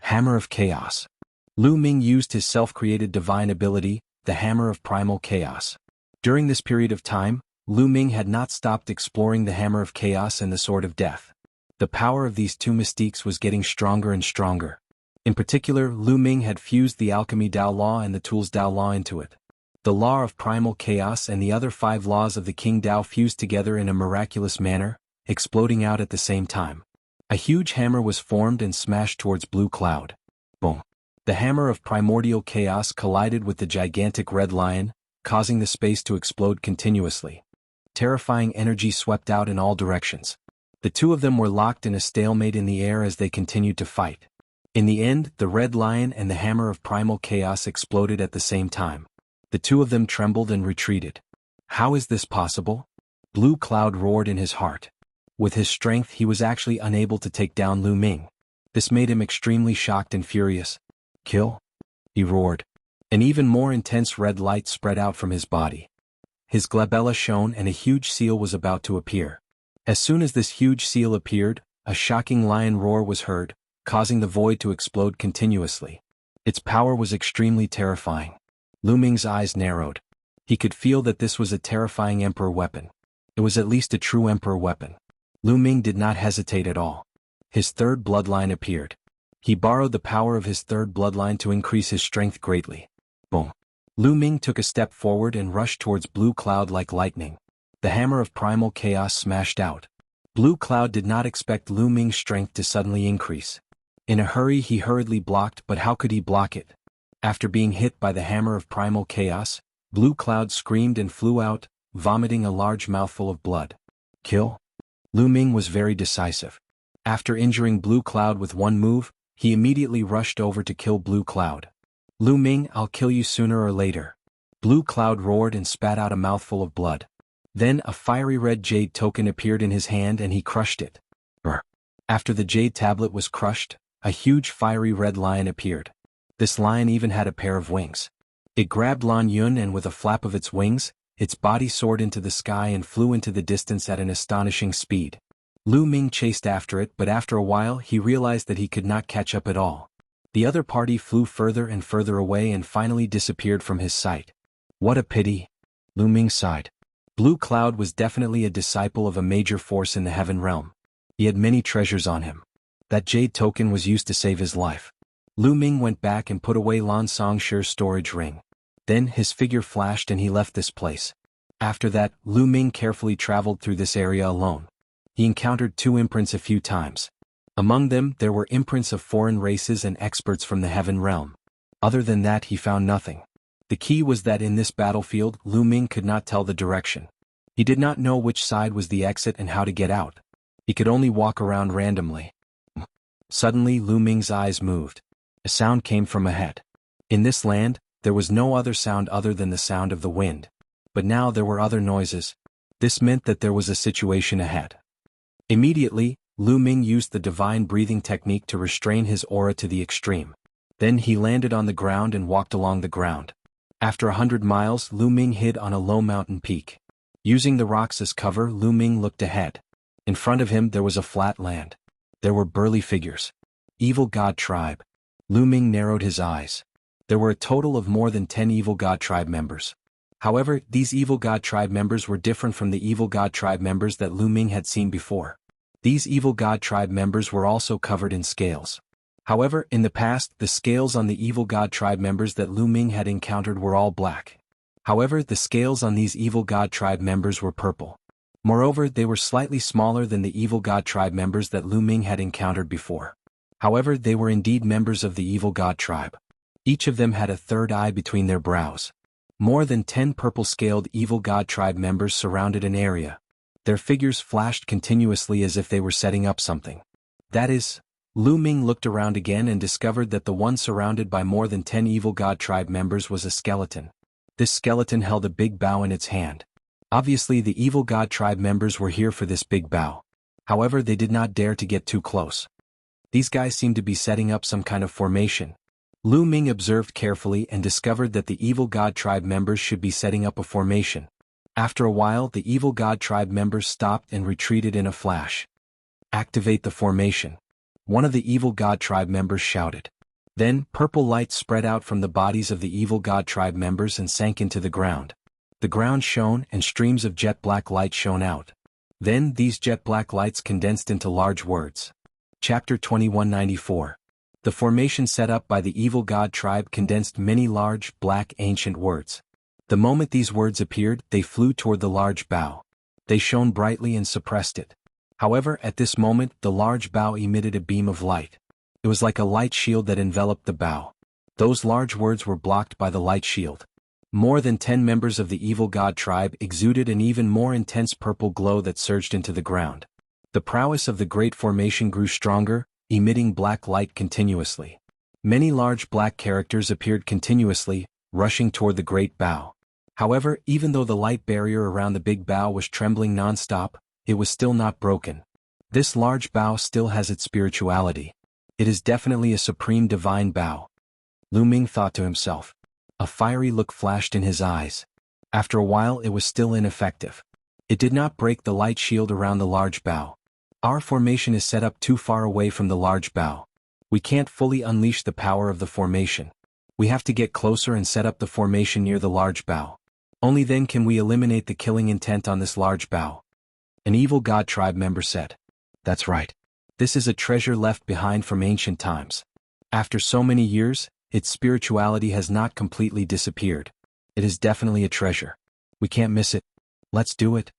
S1: Hammer of Chaos. Lu Ming used his self-created divine ability, the Hammer of Primal Chaos. During this period of time, Lu Ming had not stopped exploring the Hammer of Chaos and the Sword of Death. The power of these 2 mystiques was getting stronger and stronger. In particular, Lu Ming had fused the Alchemy Dao Law and the Tools Dao Law into it. The Law of Primal Chaos and the other 5 laws of the King Dao fused together in a miraculous manner, exploding out at the same time. A huge hammer was formed and smashed towards Blue Cloud. Boom. The hammer of Primordial Chaos collided with the gigantic red lion, causing the space to explode continuously. Terrifying energy swept out in all directions. The 2 of them were locked in a stalemate in the air as they continued to fight. In the end, the red lion and the hammer of Primal Chaos exploded at the same time. The 2 of them trembled and retreated. How is this possible? Blue Cloud roared in his heart. With his strength he was actually unable to take down Lu Ming. This made him extremely shocked and furious. Kill? He roared. An even more intense red light spread out from his body. His glabella shone and a huge seal was about to appear. As soon as this huge seal appeared, a shocking lion roar was heard, causing the void to explode continuously. Its power was extremely terrifying. Lu Ming's eyes narrowed. He could feel that this was a terrifying emperor weapon. It was at least a true emperor weapon. Lu Ming did not hesitate at all. His third bloodline appeared. He borrowed the power of his third bloodline to increase his strength greatly. Boom. Lu Ming took a step forward and rushed towards Blue Cloud like lightning. The hammer of primal chaos smashed out. Blue Cloud did not expect Lu Ming's strength to suddenly increase. In a hurry he hurriedly blocked, but how could he block it? After being hit by the hammer of primal chaos, Blue Cloud screamed and flew out, vomiting a large mouthful of blood. Kill? Lu Ming was very decisive. After injuring Blue Cloud with one move, he immediately rushed over to kill Blue Cloud. Lu Ming, I'll kill you sooner or later. Blue Cloud roared and spat out a mouthful of blood. Then a fiery red jade token appeared in his hand and he crushed it. Brr. After the jade tablet was crushed, a huge fiery red lion appeared. This lion even had a pair of wings. It grabbed Lan Yun and with a flap of its wings, its body soared into the sky and flew into the distance at an astonishing speed. Lu Ming chased after it, but after a while he realized that he could not catch up at all. The other party flew further and further away and finally disappeared from his sight. What a pity. Lu Ming sighed. Blue Cloud was definitely a disciple of a major force in the Heaven Realm. He had many treasures on him. That jade token was used to save his life. Lu Ming went back and put away Lan Songshi's storage ring. Then his figure flashed and he left this place. After that, Lu Ming carefully traveled through this area alone. He encountered two imprints a few times. Among them there were imprints of foreign races and experts from the Heaven Realm. Other than that he found nothing. The key was that in this battlefield Lu Ming could not tell the direction. He did not know which side was the exit and how to get out. He could only walk around randomly. Suddenly Lu Ming's eyes moved. A sound came from ahead. In this land, there was no other sound other than the sound of the wind. But now there were other noises. This meant that there was a situation ahead. Immediately, Lu Ming used the divine breathing technique to restrain his aura to the extreme. Then he landed on the ground and walked along the ground. After 100 miles, Lu Ming hid on a low mountain peak. Using the rocks as cover, Lu Ming looked ahead. In front of him there was a flat land. There were burly figures. Evil God Tribe. Lu Ming narrowed his eyes. There were a total of more than 10 Evil God Tribe members. However, these Evil God Tribe members were different from the Evil God Tribe members that Lu Ming had seen before. These Evil God Tribe members were also covered in scales. However, in the past, the scales on the Evil God Tribe members that Lu Ming had encountered were all black. However, the scales on these Evil God Tribe members were purple. Moreover, they were slightly smaller than the Evil God Tribe members that Lu Ming had encountered before. However, they were indeed members of the Evil God Tribe. Each of them had a third eye between their brows. More than 10 purple-scaled Evil God Tribe members surrounded an area. Their figures flashed continuously as if they were setting up something. That is, Lu Ming looked around again and discovered that the one surrounded by more than 10 Evil God Tribe members was a skeleton. This skeleton held a big bow in its hand. Obviously the Evil God Tribe members were here for this big bow. However, they did not dare to get too close. These guys seemed to be setting up some kind of formation. Lu Ming observed carefully and discovered that the Evil God Tribe members should be setting up a formation. After a while, the Evil God Tribe members stopped and retreated in a flash. Activate the formation. One of the Evil God Tribe members shouted. Then, purple light spread out from the bodies of the Evil God Tribe members and sank into the ground. The ground shone and streams of jet black light shone out. Then these jet black lights condensed into large words. Chapter 2194. The formation set up by the Evil God Tribe condensed many large, black, ancient words. The moment these words appeared, they flew toward the large bow. They shone brightly and suppressed it. However, at this moment, the large bow emitted a beam of light. It was like a light shield that enveloped the bow. Those large words were blocked by the light shield. More than 10 members of the Evil God Tribe exuded an even more intense purple glow that surged into the ground. The prowess of the great formation grew stronger, emitting black light continuously. Many large black characters appeared continuously, rushing toward the great bow. However, even though the light barrier around the big bow was trembling non-stop, it was still not broken. This large bow still has its spirituality. It is definitely a supreme divine bow. Lu Ming thought to himself. A fiery look flashed in his eyes. After a while it was still ineffective. It did not break the light shield around the large bow. Our formation is set up too far away from the large bow. We can't fully unleash the power of the formation. We have to get closer and set up the formation near the large bow. Only then can we eliminate the killing intent on this large bow. An Evil God Tribe member said. That's right. This is a treasure left behind from ancient times. After so many years, its spirituality has not completely disappeared. It is definitely a treasure. We can't miss it. Let's do it.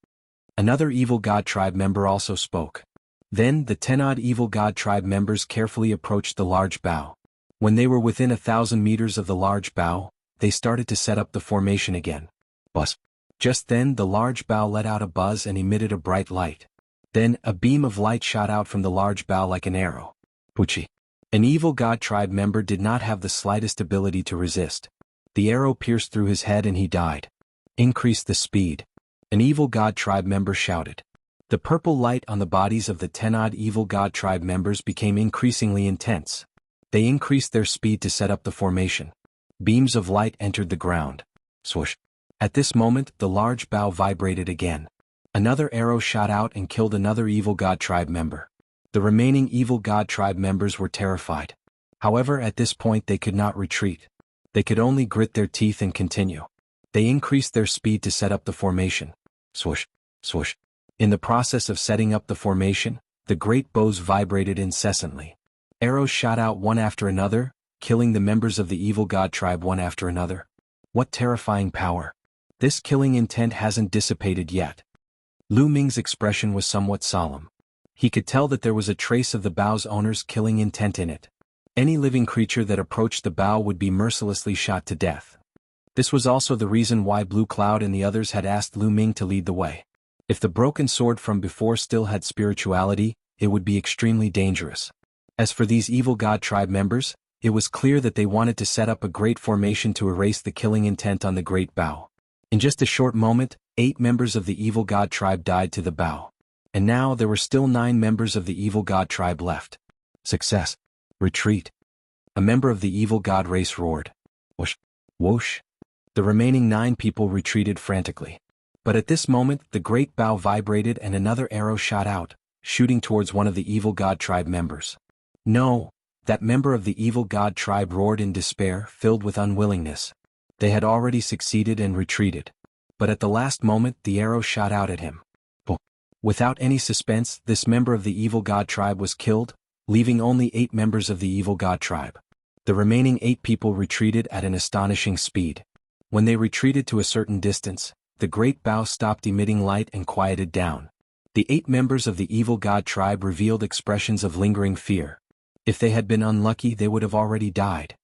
S1: Another evil god tribe member also spoke. Then the 10-odd evil god tribe members carefully approached the large bow. When they were within 1,000 meters of the large bow, they started to set up the formation again. Buzz. Just then the large bow let out a buzz and emitted a bright light. Then a beam of light shot out from the large bow like an arrow. Pucci. An evil god tribe member did not have the slightest ability to resist. The arrow pierced through his head and he died. Increase the speed. An evil god tribe member shouted. The purple light on the bodies of the 10-odd evil god tribe members became increasingly intense. They increased their speed to set up the formation. Beams of light entered the ground. Swoosh. At this moment, the large bow vibrated again. Another arrow shot out and killed another evil god tribe member. The remaining evil god tribe members were terrified. However, at this point they could not retreat. They could only grit their teeth and continue. They increased their speed to set up the formation. Swoosh, swoosh. In the process of setting up the formation, the great bows vibrated incessantly. Arrows shot out one after another, killing the members of the evil god tribe one after another. What terrifying power! This killing intent hasn't dissipated yet. Lu Ming's expression was somewhat solemn. He could tell that there was a trace of the bow's owner's killing intent in it. Any living creature that approached the bow would be mercilessly shot to death. This was also the reason why Blue Cloud and the others had asked Lu Ming to lead the way. If the broken sword from before still had spirituality, it would be extremely dangerous. As for these evil god tribe members, it was clear that they wanted to set up a great formation to erase the killing intent on the great bow. In just a short moment, 8 members of the evil god tribe died to the bow. And now there were still 9 members of the evil god tribe left. Success. Retreat. A member of the evil god race roared. Whoosh. Whoosh. The remaining 9 people retreated frantically. But at this moment, the great bow vibrated and another arrow shot out, shooting towards one of the evil god tribe members. No! That member of the evil god tribe roared in despair, filled with unwillingness. They had already succeeded and retreated. But at the last moment, the arrow shot out at him. Without any suspense, this member of the evil god tribe was killed, leaving only 8 members of the evil god tribe. The remaining 8 people retreated at an astonishing speed. When they retreated to a certain distance, the great bow stopped emitting light and quieted down. The 8 members of the evil god tribe revealed expressions of lingering fear. If they had been unlucky, they would have already died.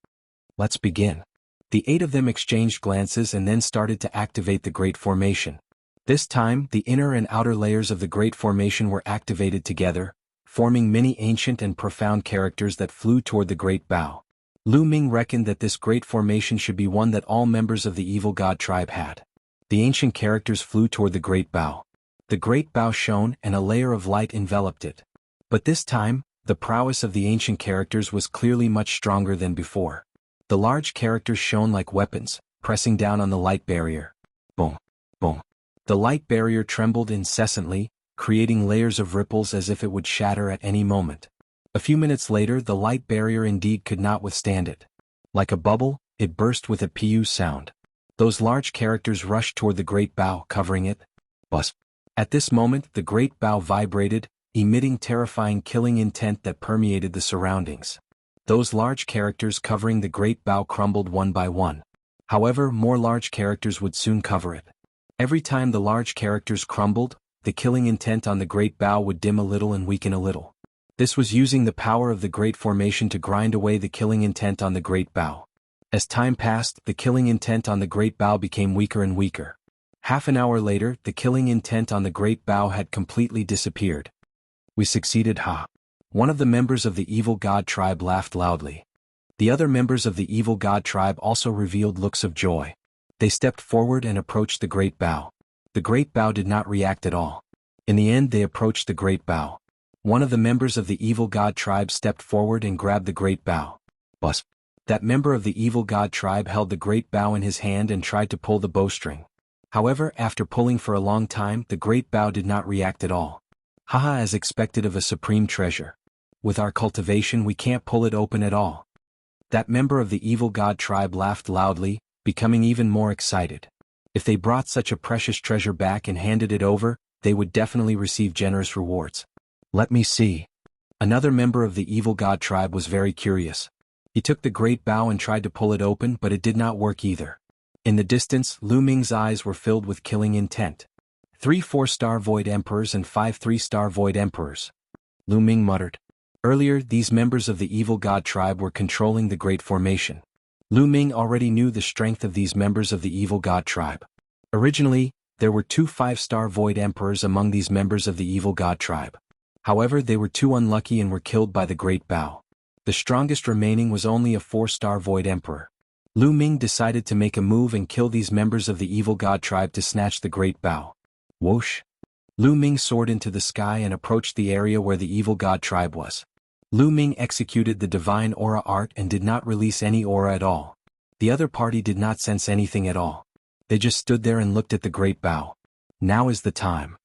S1: Let's begin. The 8 of them exchanged glances and then started to activate the great formation. This time, the inner and outer layers of the great formation were activated together, forming many ancient and profound characters that flew toward the great bow. Lu Ming reckoned that this great formation should be one that all members of the evil god tribe had. The ancient characters flew toward the great bow. The great bow shone and a layer of light enveloped it. But this time, the prowess of the ancient characters was clearly much stronger than before. The large characters shone like weapons, pressing down on the light barrier. Boom, boom. The light barrier trembled incessantly, creating layers of ripples as if it would shatter at any moment. A few minutes later, the light barrier indeed could not withstand it. Like a bubble, it burst with a pu sound. Those large characters rushed toward the great bow, covering it. Buzz. At this moment, the great bow vibrated, emitting terrifying killing intent that permeated the surroundings. Those large characters covering the great bow crumbled one by one. However, more large characters would soon cover it. Every time the large characters crumbled, the killing intent on the great bow would dim a little and weaken a little. This was using the power of the great formation to grind away the killing intent on the great bow. As time passed, the killing intent on the great bow became weaker and weaker. Half an hour later, the killing intent on the great bow had completely disappeared. We succeeded, ha! One of the members of the evil god tribe laughed loudly. The other members of the evil god tribe also revealed looks of joy. They stepped forward and approached the great bow. The great bow did not react at all. In the end, they approached the great bow. One of the members of the evil god tribe stepped forward and grabbed the great bow. Buzz. That member of the evil god tribe held the great bow in his hand and tried to pull the bowstring. However, after pulling for a long time, the great bow did not react at all. Haha, as expected of a supreme treasure. With our cultivation, we can't pull it open at all. That member of the evil god tribe laughed loudly, becoming even more excited. If they brought such a precious treasure back and handed it over, they would definitely receive generous rewards. Let me see. Another member of the evil god tribe was very curious. He took the great bow and tried to pull it open, but it did not work either. In the distance, Lu Ming's eyes were filled with killing intent. 3 4-star Void Emperors and 5 3-star Void Emperors. Lu Ming muttered. Earlier, these members of the evil god tribe were controlling the Great Formation. Lu Ming already knew the strength of these members of the evil god tribe. Originally, there were 2 5-star Void Emperors among these members of the evil god tribe. However, they were too unlucky and were killed by the Great Bow. The strongest remaining was only a 4-star Void Emperor. Lu Ming decided to make a move and kill these members of the evil god tribe to snatch the Great Bow. Whoosh! Lu Ming soared into the sky and approached the area where the evil god tribe was. Lu Ming executed the divine aura art and did not release any aura at all. The other party did not sense anything at all. They just stood there and looked at the Great Bow. Now is the time.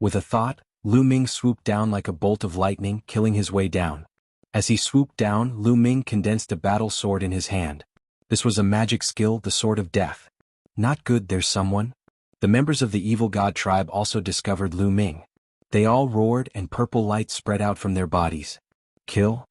S1: With a thought, Lu Ming swooped down like a bolt of lightning, killing his way down. As he swooped down, Lu Ming condensed a battle sword in his hand. This was a magic skill, the Sword of Death. Not good, there's someone. The members of the evil god tribe also discovered Lu Ming. They all roared and purple light spread out from their bodies. Kill?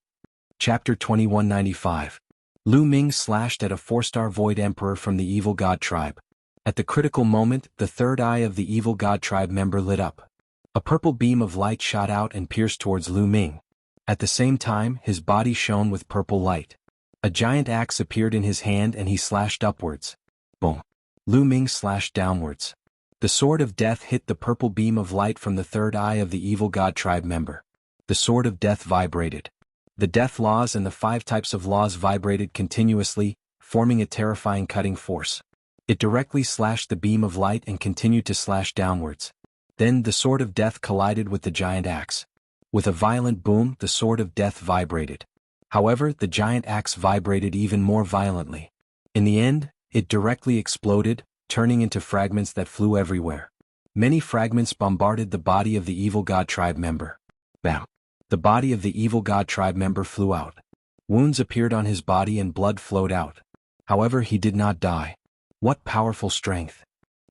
S1: Chapter 2195. Lu Ming slashed at a 4-star Void Emperor from the evil god tribe. At the critical moment, the third eye of the evil god tribe member lit up. A purple beam of light shot out and pierced towards Lu Ming. At the same time, his body shone with purple light. A giant axe appeared in his hand and he slashed upwards. Boom! Lu Ming slashed downwards. The Sword of Death hit the purple beam of light from the third eye of the evil god tribe member. The Sword of Death vibrated. The death laws and the 5 types of laws vibrated continuously, forming a terrifying cutting force. It directly slashed the beam of light and continued to slash downwards. Then the Sword of Death collided with the giant axe. With a violent boom, the Sword of Death vibrated. However, the giant axe vibrated even more violently. In the end, it directly exploded, turning into fragments that flew everywhere. Many fragments bombarded the body of the evil god tribe member. Bam! The body of the evil god tribe member flew out. Wounds appeared on his body and blood flowed out. However, he did not die. What powerful strength!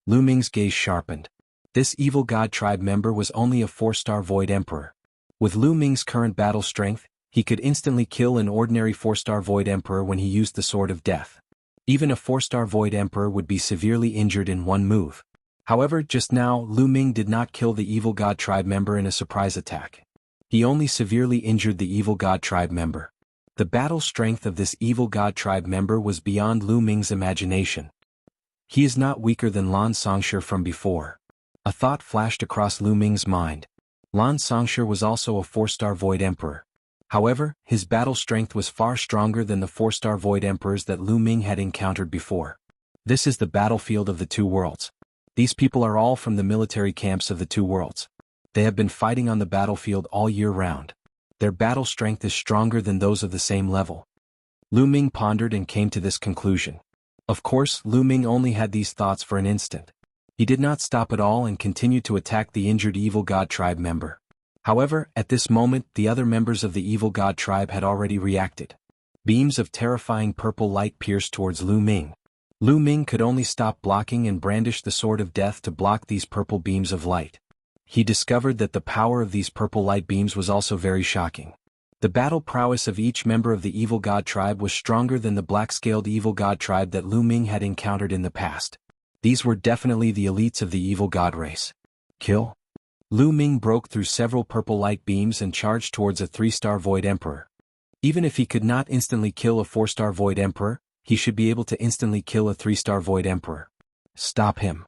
S1: Lu Ming's gaze sharpened. This evil god tribe member was only a 4-star Void Emperor. With Lu Ming's current battle strength, he could instantly kill an ordinary 4-star Void Emperor when he used the Sword of Death. Even a 4-star Void Emperor would be severely injured in one move. However, just now, Lu Ming did not kill the evil god tribe member in a surprise attack. He only severely injured the evil god tribe member. The battle strength of this evil god tribe member was beyond Lu Ming's imagination. He is not weaker than Lan Songshi from before. A thought flashed across Lu Ming's mind. Lan Songshi was also a 4-star Void Emperor. However, his battle strength was far stronger than the 4-star Void Emperors that Lu Ming had encountered before. This is the battlefield of the 2 worlds. These people are all from the military camps of the 2 worlds. They have been fighting on the battlefield all year round. Their battle strength is stronger than those of the same level. Lu Ming pondered and came to this conclusion. Of course, Lu Ming only had these thoughts for an instant. He did not stop at all and continued to attack the injured evil god tribe member. However, at this moment, the other members of the evil god tribe had already reacted. Beams of terrifying purple light pierced towards Lu Ming. Lu Ming could only stop blocking and brandish the Sword of Death to block these purple beams of light. He discovered that the power of these purple light beams was also very shocking. The battle prowess of each member of the evil god tribe was stronger than the black-scaled evil god tribe that Lu Ming had encountered in the past. These were definitely the elites of the evil god race. Kill? Lu Ming broke through several purple light beams and charged towards a 3-star Void Emperor. Even if he could not instantly kill a 4-star Void Emperor, he should be able to instantly kill a 3-star Void Emperor. Stop him.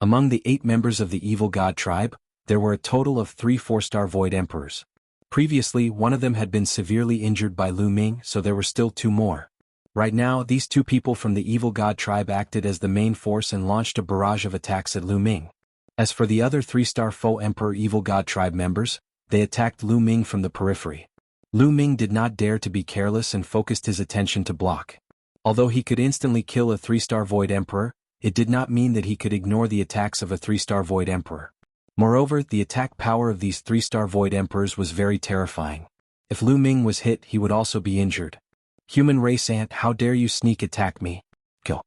S1: Among the 8 members of the evil god tribe, there were a total of 3 4-star Void Emperors. Previously, one of them had been severely injured by Lu Ming, so there were still 2 more. Right now, these 2 people from the evil god tribe acted as the main force and launched a barrage of attacks at Lu Ming. As for the other 3-star Faux Emperor evil god tribe members, they attacked Lu Ming from the periphery. Lu Ming did not dare to be careless and focused his attention to block. Although he could instantly kill a 3-star Void Emperor, it did not mean that he could ignore the attacks of a 3-star Void Emperor. Moreover, the attack power of these 3-star Void Emperors was very terrifying. If Lu Ming was hit, he would also be injured. Human race ant, how dare you sneak attack me? Kill.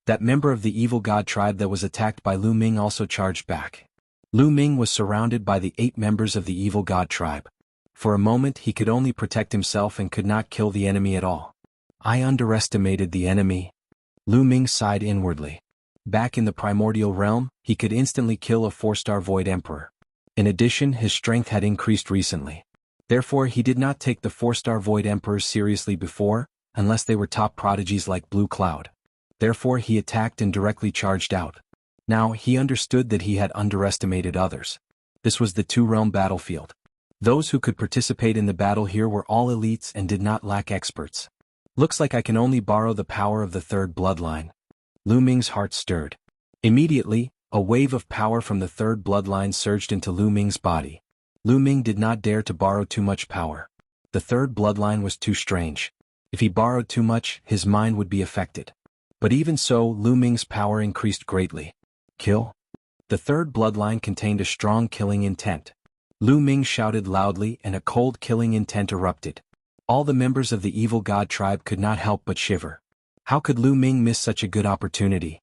S1: That member of the evil god tribe that was attacked by Lu Ming also charged back. Lu Ming was surrounded by the 8 members of the evil god tribe. For a moment he could only protect himself and could not kill the enemy at all. I underestimated the enemy. Lu Ming sighed inwardly. Back in the primordial realm, he could instantly kill a 4-star Void Emperor. In addition, his strength had increased recently. Therefore he did not take the 4-star Void Emperors seriously before, unless they were top prodigies like Blue Cloud. Therefore he attacked and directly charged out. Now he understood that he had underestimated others. This was the 2-realm battlefield. Those who could participate in the battle here were all elites and did not lack experts. Looks like I can only borrow the power of the 3rd bloodline. Lu Ming's heart stirred. Immediately, a wave of power from the 3rd bloodline surged into Lu Ming's body. Lu Ming did not dare to borrow too much power. The 3rd bloodline was too strange. If he borrowed too much, his mind would be affected. But even so, Lu Ming's power increased greatly. Kill? The 3rd bloodline contained a strong killing intent. Lu Ming shouted loudly and a cold killing intent erupted. All the members of the evil god tribe could not help but shiver. How could Lu Ming miss such a good opportunity?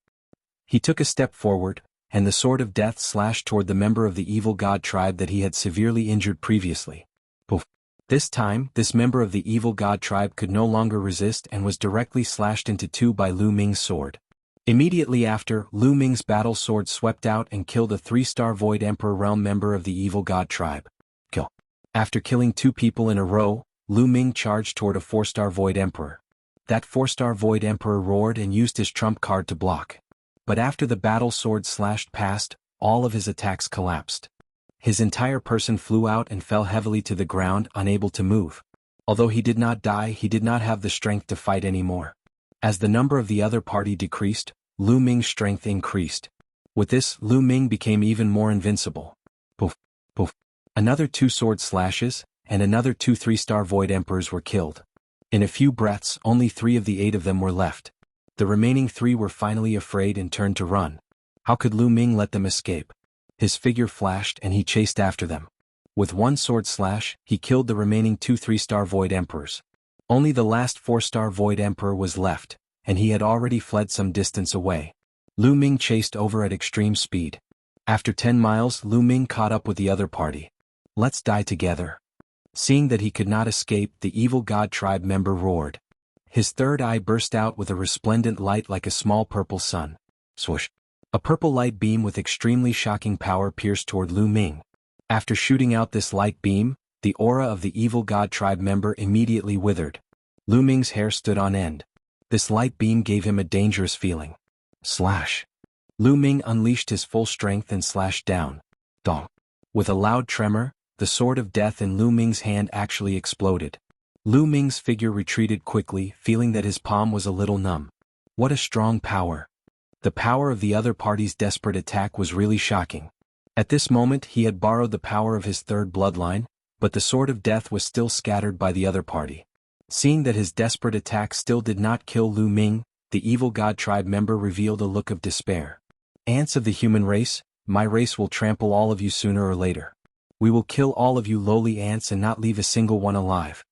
S1: He took a step forward, and the sword of death slashed toward the member of the evil god tribe that he had severely injured previously. Poof. This time, this member of the evil god tribe could no longer resist and was directly slashed into two by Lu Ming's sword. Immediately after, Lu Ming's battle sword swept out and killed a 3-star Void Emperor realm member of the evil god tribe. Kill. After killing 2 people in a row, Lu Ming charged toward a 4-star Void Emperor. That 4-star Void Emperor roared and used his trump card to block. But after the battle sword slashed past, all of his attacks collapsed. His entire person flew out and fell heavily to the ground, unable to move. Although he did not die, he did not have the strength to fight anymore. As the number of the other party decreased, Lu Ming's strength increased. With this, Lu Ming became even more invincible. Poof, poof. Another 2 sword slashes, and another 2 3-star Void Emperors were killed. In a few breaths, only 3 of the 8 of them were left. The remaining 3 were finally afraid and turned to run. How could Lu Ming let them escape? His figure flashed and he chased after them. With 1 sword slash, he killed the remaining 2 3-star Void Emperors. Only the last 4-star Void Emperor was left, and he had already fled some distance away. Lu Ming chased over at extreme speed. After 10 miles, Lu Ming caught up with the other party. Let's die together. Seeing that he could not escape, the evil god tribe member roared. His 3rd eye burst out with a resplendent light like a small purple sun. Swoosh. A purple light beam with extremely shocking power pierced toward Lu Ming. After shooting out this light beam, the aura of the evil god tribe member immediately withered. Lu Ming's hair stood on end. This light beam gave him a dangerous feeling. Slash. Lu Ming unleashed his full strength and slashed down. Dong. With a loud tremor, the sword of death in Lu Ming's hand actually exploded. Lu Ming's figure retreated quickly, feeling that his palm was a little numb. What a strong power. The power of the other party's desperate attack was really shocking. At this moment he had borrowed the power of his 3rd bloodline, but the sword of death was still scattered by the other party. Seeing that his desperate attack still did not kill Lu Ming, the evil god tribe member revealed a look of despair. Ants of the human race, my race will trample all of you sooner or later. We will kill all of you lowly ants and not leave a single one alive.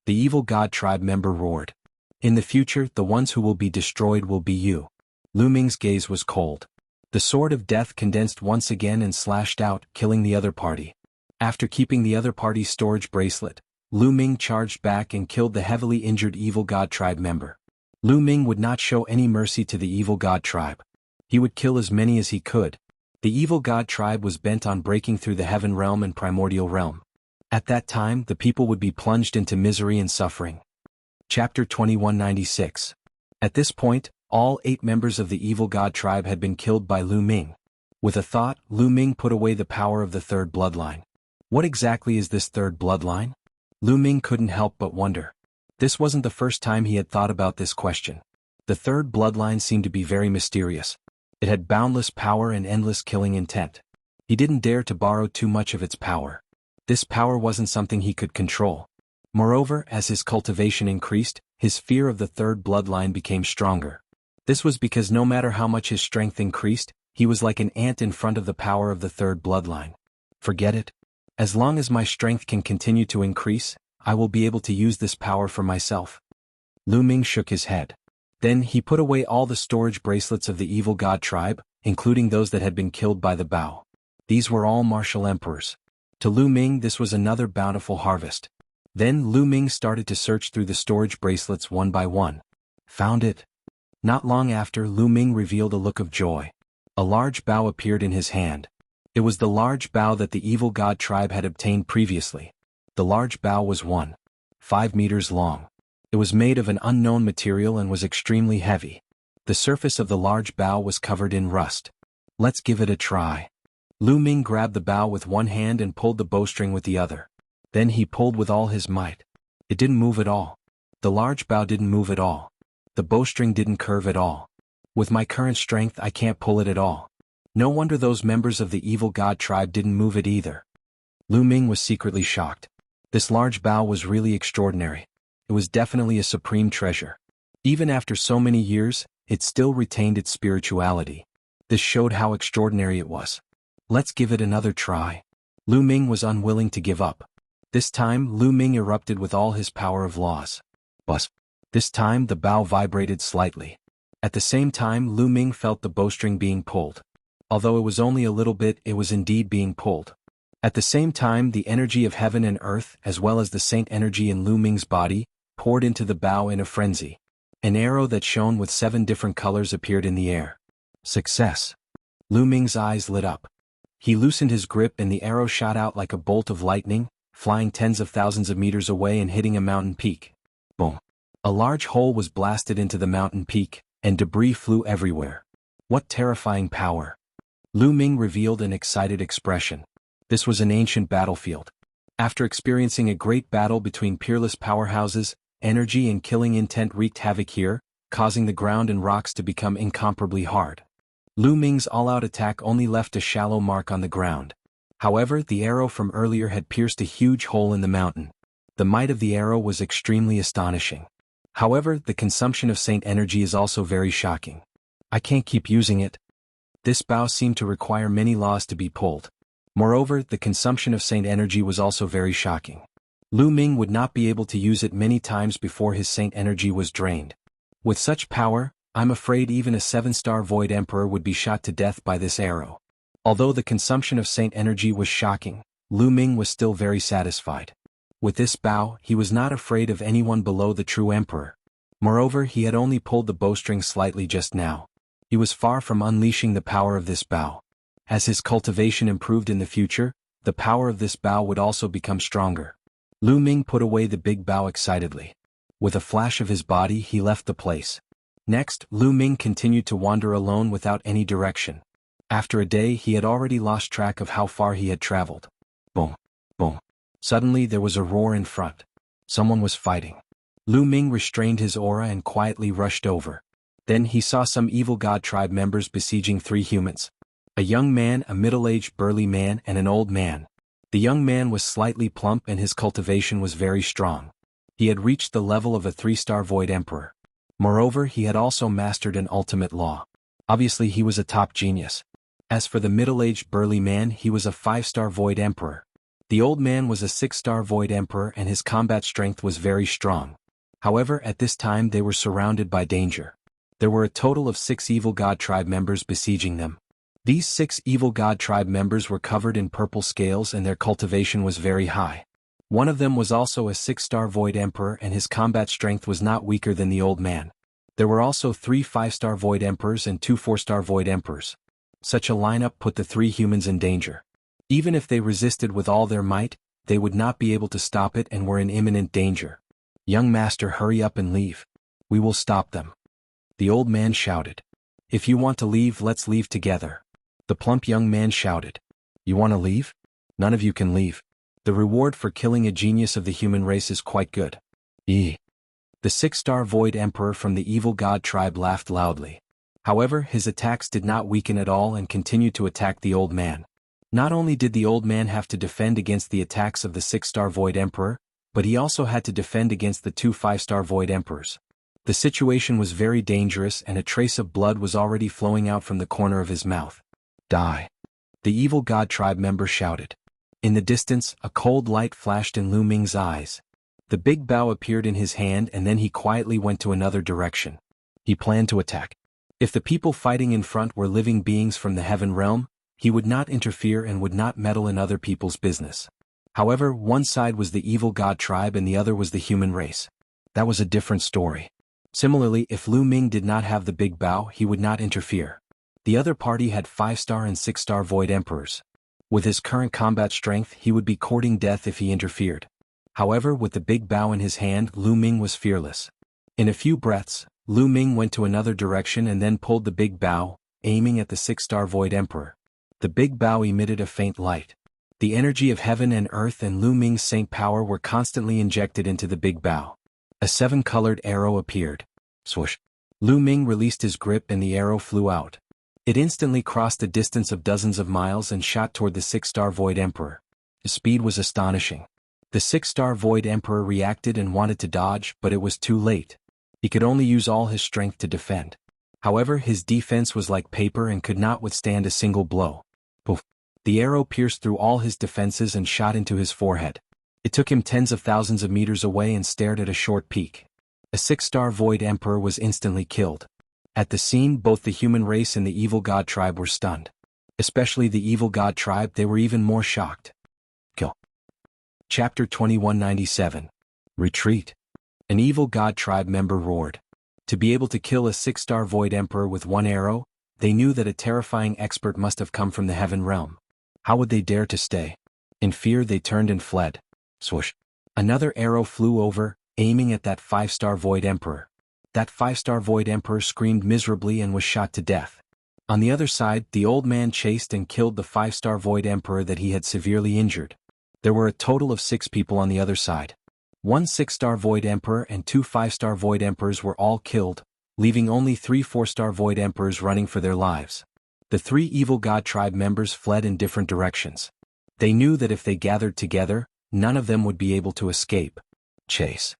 S1: The evil god tribe member roared. In the future, the ones who will be destroyed will be you. Lu Ming's gaze was cold. The sword of death condensed once again and slashed out, killing the other party. After keeping the other party's storage bracelet, Lu Ming charged back and killed the heavily injured evil god tribe member. Lu Ming would not show any mercy to the evil god tribe. He would kill as many as he could. The evil god tribe was bent on breaking through the heaven realm and primordial realm. At that time, the people would be plunged into misery and suffering. Chapter 2196. At this point, all 8 members of the evil god tribe had been killed by Lu Ming. With a thought, Lu Ming put away the power of the 3rd bloodline. What exactly is this 3rd bloodline? Lu Ming couldn't help but wonder. This wasn't the first time he had thought about this question. The 3rd bloodline seemed to be very mysterious. It had boundless power and endless killing intent. He didn't dare to borrow too much of its power. This power wasn't something he could control. Moreover, as his cultivation increased, his fear of the 3rd bloodline became stronger. This was because no matter how much his strength increased, he was like an ant in front of the power of the 3rd bloodline. Forget it. As long as my strength can continue to increase, I will be able to use this power for myself. Lu Ming shook his head. Then he put away all the storage bracelets of the evil god tribe, including those that had been killed by the bow. These were all martial emperors. To Lu Ming this was another bountiful harvest. Then Lu Ming started to search through the storage bracelets one by one. Found it. Not long after, Lu Ming revealed a look of joy. A large bow appeared in his hand. It was the large bow that the evil god tribe had obtained previously. The large bow was 1.5 meters long. It was made of an unknown material and was extremely heavy. The surface of the large bow was covered in rust. Let's give it a try. Lu Ming grabbed the bow with one hand and pulled the bowstring with the other. Then he pulled with all his might. It didn't move at all. The large bow didn't move at all. The bowstring didn't curve at all. With my current strength I can't pull it at all. No wonder those members of the evil god tribe didn't move it either. Lu Ming was secretly shocked. This large bow was really extraordinary. It was definitely a supreme treasure. Even after so many years, it still retained its spirituality. This showed how extraordinary it was. Let's give it another try. Lu Ming was unwilling to give up. This time Lu Ming erupted with all his power of laws. Buzz. This time the bow vibrated slightly. At the same time Lu Ming felt the bowstring being pulled. Although it was only a little bit, it was indeed being pulled. At the same time the energy of heaven and earth, as well as the saint energy in Lu Ming's body, poured into the bow in a frenzy. An arrow that shone with 7 different colors appeared in the air. Success! Lu Ming's eyes lit up. He loosened his grip and the arrow shot out like a bolt of lightning, flying tens of thousands of meters away and hitting a mountain peak. Boom! A large hole was blasted into the mountain peak, and debris flew everywhere. What terrifying power! Lu Ming revealed an excited expression. This was an ancient battlefield. After experiencing a great battle between peerless powerhouses, energy and killing intent wreaked havoc here, causing the ground and rocks to become incomparably hard. Lu Ming's all-out attack only left a shallow mark on the ground. However, the arrow from earlier had pierced a huge hole in the mountain. The might of the arrow was extremely astonishing. However, the consumption of saint energy is also very shocking. I can't keep using it. This bow seemed to require many laws to be pulled. Moreover, the consumption of saint energy was also very shocking. Lu Ming would not be able to use it many times before his saint energy was drained. With such power, I'm afraid even a 7-star Void Emperor would be shot to death by this arrow. Although the consumption of saint energy was shocking, Lu Ming was still very satisfied. With this bow, he was not afraid of anyone below the true emperor. Moreover, he had only pulled the bowstring slightly just now. He was far from unleashing the power of this bow. As his cultivation improved in the future, the power of this bow would also become stronger. Lu Ming put away the big bow excitedly. With a flash of his body he left the place. Next, Lu Ming continued to wander alone without any direction. After a day he had already lost track of how far he had traveled. Boom! Boom! Suddenly there was a roar in front. Someone was fighting. Lu Ming restrained his aura and quietly rushed over. Then he saw some evil god tribe members besieging 3 humans. A young man, a middle-aged burly man, and an old man. The young man was slightly plump and his cultivation was very strong. He had reached the level of a 3-star Void Emperor. Moreover, he had also mastered an ultimate law. Obviously he was a top genius. As for the middle-aged burly man, he was a 5-star Void Emperor. The old man was a 6-star Void Emperor and his combat strength was very strong. However, at this time they were surrounded by danger. There were a total of 6 evil god tribe members besieging them. These 6 evil god tribe members were covered in purple scales and their cultivation was very high. One of them was also a 6-star Void Emperor and his combat strength was not weaker than the old man. There were also 3 5-star Void Emperors and 2 4-star Void Emperors. Such a lineup put the 3 humans in danger. Even if they resisted with all their might, they would not be able to stop it and were in imminent danger. Young master, hurry up and leave. We will stop them. The old man shouted. If you want to leave, let's leave together. The plump young man shouted. You want to leave? None of you can leave. The reward for killing a genius of the human race is quite good. The 6-star Void Emperor from the evil god tribe laughed loudly. However, his attacks did not weaken at all and continued to attack the old man. Not only did the old man have to defend against the attacks of the 6-star Void Emperor, but he also had to defend against the 2 5-star Void Emperors. The situation was very dangerous and a trace of blood was already flowing out from the corner of his mouth. Die! The evil god tribe member shouted. In the distance, a cold light flashed in Lu Ming's eyes. The big bow appeared in his hand and then he quietly went to another direction. He planned to attack. If the people fighting in front were living beings from the heaven realm, He would not interfere and would not meddle in other people's business. However, one side was the evil god tribe and the other was the human race. That was a different story. Similarly, if Lu Ming did not have the big bow, he would not interfere. The other party had 5-star and 6-star Void Emperors. With his current combat strength, he would be courting death if he interfered. However, with the big bow in his hand, Lu Ming was fearless. In a few breaths, Lu Ming went to another direction and then pulled the big bow, aiming at the 6-star Void Emperor. The big bow emitted a faint light. The energy of heaven and earth and Lu Ming's saint power were constantly injected into the big bow. A 7-colored arrow appeared. Swoosh. Lu Ming released his grip and the arrow flew out. It instantly crossed a distance of dozens of miles and shot toward the 6-star Void Emperor. His speed was astonishing. The 6-star Void Emperor reacted and wanted to dodge, but it was too late. He could only use all his strength to defend. However, his defense was like paper and could not withstand a single blow. Poof. The arrow pierced through all his defenses and shot into his forehead. It took him tens of thousands of meters away and stared at a short peak. A 6-star Void Emperor was instantly killed. At the scene, both the human race and the evil god tribe were stunned. Especially the evil god tribe, they were even more shocked. Kill. Chapter 2197. Retreat. An evil god tribe member roared. To be able to kill a 6-star Void Emperor with one arrow, they knew that a terrifying expert must have come from the heaven realm. How would they dare to stay? In fear they turned and fled. Swoosh. Another arrow flew over, aiming at that 5-star Void Emperor. That 5-star Void Emperor screamed miserably and was shot to death. On the other side, the old man chased and killed the 5-star Void Emperor that he had severely injured. There were a total of 6 people on the other side. 1 6-star Void Emperor and 2 5-star Void Emperors were all killed, leaving only 3 4-star Void Emperors running for their lives. The 3 evil god tribe members fled in different directions. They knew that if they gathered together, none of them would be able to escape. Chase.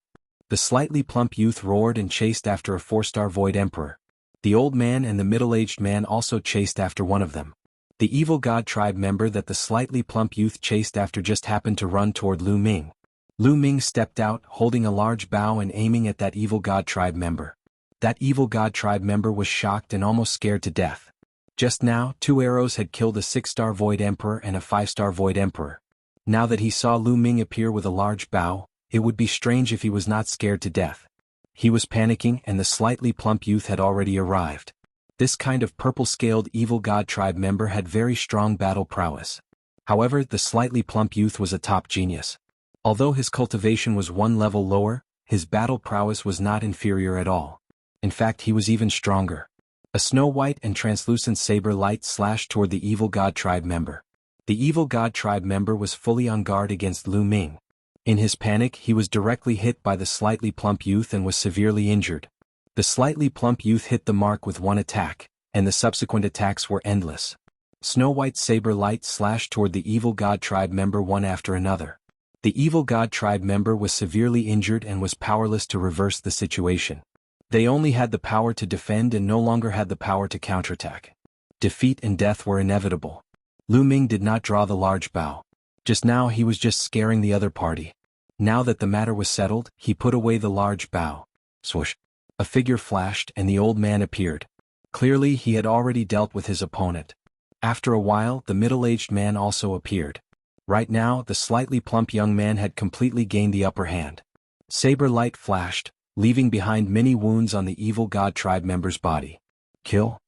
S1: The slightly plump youth roared and chased after a 4-star Void Emperor. The old man and the middle-aged man also chased after one of them. The evil god tribe member that the slightly plump youth chased after just happened to run toward Lu Ming. Lu Ming stepped out, holding a large bow and aiming at that evil god tribe member. That evil god tribe member was shocked and almost scared to death. Just now, 2 arrows had killed a 6-star Void Emperor and a 5-star Void Emperor. Now that he saw Lu Ming appear with a large bow, it would be strange if he was not scared to death. He was panicking and the slightly plump youth had already arrived. This kind of purple-scaled evil god tribe member had very strong battle prowess. However, the slightly plump youth was a top genius. Although his cultivation was 1 level lower, his battle prowess was not inferior at all. In fact, he was even stronger. A snow-white and translucent saber light slashed toward the evil god tribe member. The evil god tribe member was fully on guard against Lu Ming. In his panic, he was directly hit by the slightly plump youth and was severely injured. The slightly plump youth hit the mark with 1 attack, and the subsequent attacks were endless. Snow-white saber light slashed toward the evil god tribe member one after another. The evil god tribe member was severely injured and was powerless to reverse the situation. They only had the power to defend and no longer had the power to counterattack. Defeat and death were inevitable. Lu Ming did not draw the large bow. Just now he was just scaring the other party. Now that the matter was settled, he put away the large bow. Swoosh. A figure flashed and the old man appeared. Clearly he had already dealt with his opponent. After a while, the middle-aged man also appeared. Right now, the slightly plump young man had completely gained the upper hand. Saber light flashed, leaving behind many wounds on the evil god tribe member's body. Kill?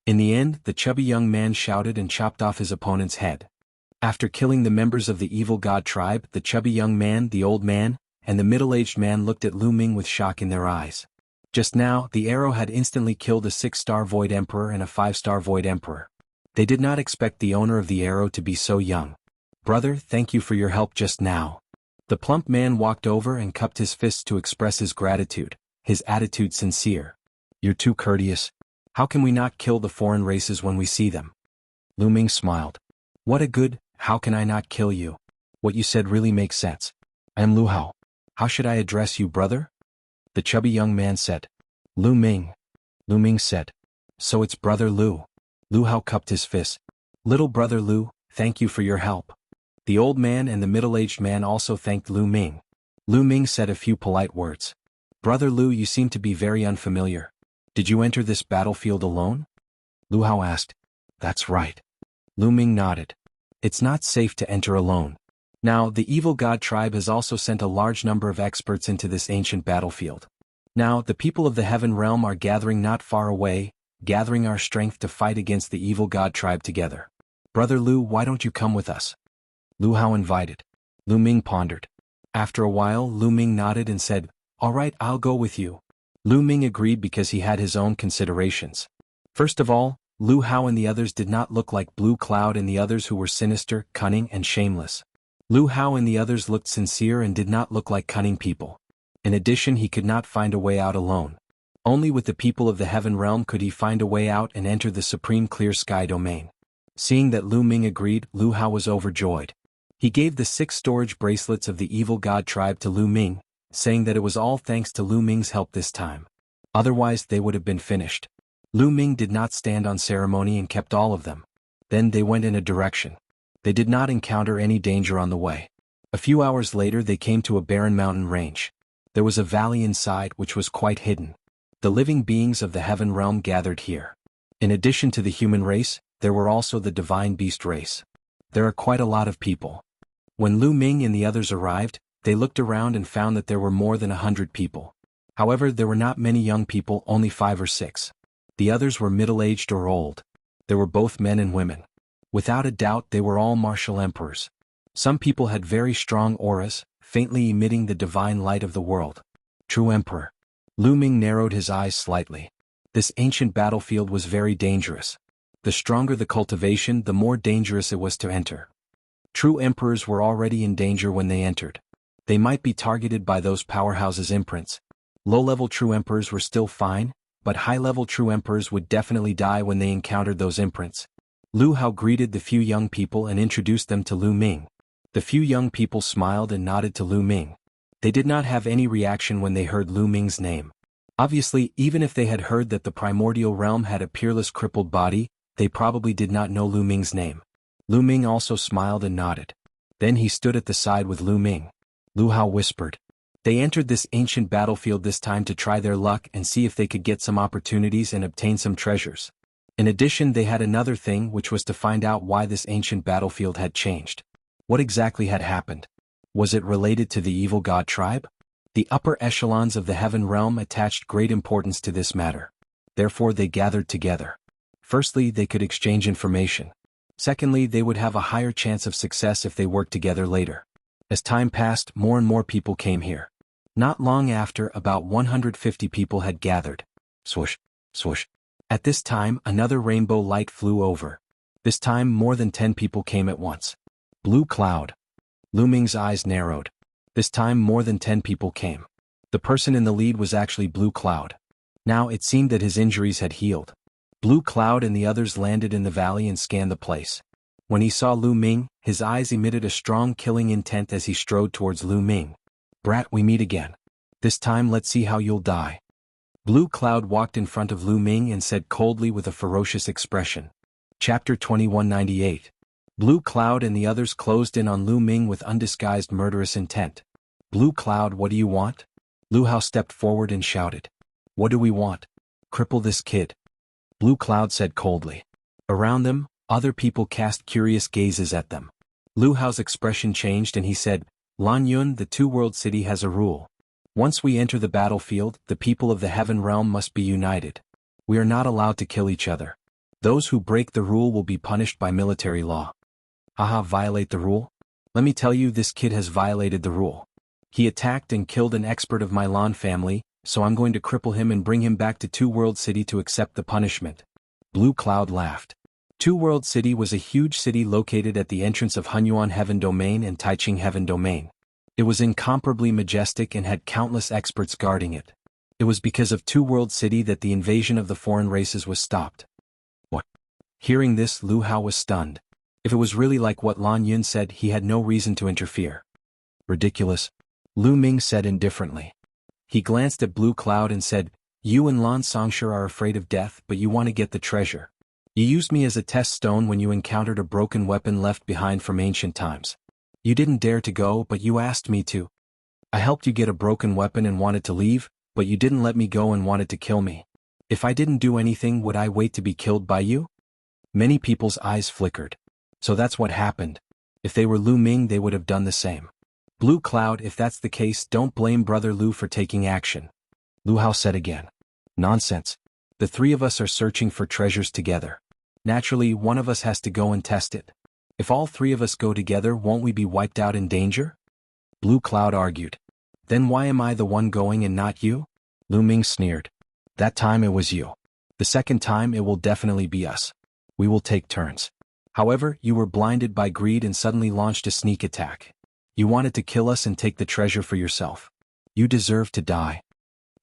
S1: In the end, the chubby young man shouted and chopped off his opponent's head. After killing the members of the evil god tribe, the chubby young man, the old man, and the middle-aged man looked at Lu Ming with shock in their eyes. Just now, the arrow had instantly killed a 6-star Void Emperor and a 5-star Void Emperor. They did not expect the owner of the arrow to be so young. Brother, thank you for your help just now. The plump man walked over and cupped his fists to express his gratitude, his attitude sincere. You're too courteous. How can we not kill the foreign races when we see them? Lu Ming smiled. What a good, how can I not kill you? What you said really makes sense. I am Lu Hao. How should I address you, brother? The chubby young man said. Lu Ming. Lu Ming said. So it's brother Lu. Lu Hao cupped his fist. Little brother Lu, thank you for your help. The old man and the middle-aged man also thanked Lu Ming. Lu Ming said a few polite words. Brother Lu, you seem to be very unfamiliar. Did you enter this battlefield alone? Lu Hao asked. That's right. Lu Ming nodded. It's not safe to enter alone. Now, the evil god tribe has also sent a large number of experts into this ancient battlefield. Now, the people of the heaven realm are gathering not far away, gathering our strength to fight against the evil god tribe together. Brother Lu, why don't you come with us? Lu Hao invited. Lu Ming pondered. After a while, Lu Ming nodded and said, All right, I'll go with you. Lu Ming agreed because he had his own considerations. First of all, Lu Hao and the others did not look like Blue Cloud and the others who were sinister, cunning, and shameless. Lu Hao and the others looked sincere and did not look like cunning people. In addition, he could not find a way out alone. Only with the people of the heaven realm could he find a way out and enter the supreme clear sky domain. Seeing that Lu Ming agreed, Lu Hao was overjoyed. He gave the 6 storage bracelets of the evil god tribe to Lu Ming, saying that it was all thanks to Lu Ming's help this time. Otherwise they would have been finished. Lu Ming did not stand on ceremony and kept all of them. Then they went in a direction. They did not encounter any danger on the way. A few hours later they came to a barren mountain range. There was a valley inside which was quite hidden. The living beings of the heaven realm gathered here. In addition to the human race, there were also the divine beast race. There are quite a lot of people. When Lu Ming and the others arrived, they looked around and found that there were more than 100 people. However, there were not many young people, only 5 or 6. The others were middle-aged or old. There were both men and women. Without a doubt they were all martial emperors. Some people had very strong auras, faintly emitting the divine light of the world. True emperor. Lu Ming narrowed his eyes slightly. This ancient battlefield was very dangerous. The stronger the cultivation, the more dangerous it was to enter. True emperors were already in danger when they entered. They might be targeted by those powerhouses' imprints. Low-level true emperors were still fine, but high-level true emperors would definitely die when they encountered those imprints. Lu Hao greeted the few young people and introduced them to Lu Ming. The few young people smiled and nodded to Lu Ming. They did not have any reaction when they heard Lu Ming's name. Obviously, even if they had heard that the primordial realm had a peerless crippled body, they probably did not know Lu Ming's name. Lu Ming also smiled and nodded. Then he stood at the side with Lu Ming. Lu Hao whispered. They entered this ancient battlefield this time to try their luck and see if they could get some opportunities and obtain some treasures. In addition, they had another thing, which was to find out why this ancient battlefield had changed. What exactly had happened? Was it related to the evil god tribe? The upper echelons of the heaven realm attached great importance to this matter. Therefore they gathered together. Firstly, they could exchange information. Secondly, they would have a higher chance of success if they worked together later. As time passed, more and more people came here. Not long after, about 150 people had gathered. Swoosh, swoosh. At this time, another rainbow light flew over. This time, more than 10 people came at once. Blue Cloud. Lu Ming's eyes narrowed. This time, more than 10 people came. The person in the lead was actually Blue Cloud. Now it seemed that his injuries had healed. Blue Cloud and the others landed in the valley and scanned the place. When he saw Lu Ming, his eyes emitted a strong killing intent as he strode towards Lu Ming. Brat, we meet again. This time let's see how you'll die. Blue Cloud walked in front of Lu Ming and said coldly with a ferocious expression. Chapter 2198. Blue Cloud and the others closed in on Lu Ming with undisguised murderous intent. Blue Cloud, what do you want? Lu Hao stepped forward and shouted. What do we want? Cripple this kid. Blue Cloud said coldly. Around them, other people cast curious gazes at them. Lu Hao's expression changed and he said, Lan Yun, the two-world city has a rule. Once we enter the battlefield, the people of the heaven realm must be united. We are not allowed to kill each other. Those who break the rule will be punished by military law. Haha, violate the rule? Let me tell you, this kid has violated the rule. He attacked and killed an expert of my Lan family, so I'm going to cripple him and bring him back to Two-World City to accept the punishment. Blue Cloud laughed. Two-World City was a huge city located at the entrance of Hunyuan Heaven Domain and Taiching Heaven Domain. It was incomparably majestic and had countless experts guarding it. It was because of Two-World City that the invasion of the foreign races was stopped. What? Hearing this, Lu Hao was stunned. If it was really like what Lan Yun said, he had no reason to interfere. Ridiculous. Lu Ming said indifferently. He glanced at Blue Cloud and said, You and Lan Songshire are afraid of death, but you want to get the treasure. You used me as a test stone when you encountered a broken weapon left behind from ancient times. You didn't dare to go, but you asked me to. I helped you get a broken weapon and wanted to leave, but you didn't let me go and wanted to kill me. If I didn't do anything, would I wait to be killed by you? Many people's eyes flickered. So that's what happened. If they were Lu Ming, they would have done the same. Blue Cloud, if that's the case, don't blame Brother Lu for taking action. Lu Hao said again. Nonsense. The three of us are searching for treasures together. Naturally, one of us has to go and test it. If all three of us go together, won't we be wiped out in danger? Blue Cloud argued. Then why am I the one going and not you? Lu Ming sneered. That time it was you. The second time it will definitely be us. We will take turns. However, you were blinded by greed and suddenly launched a sneak attack. You wanted to kill us and take the treasure for yourself. You deserve to die.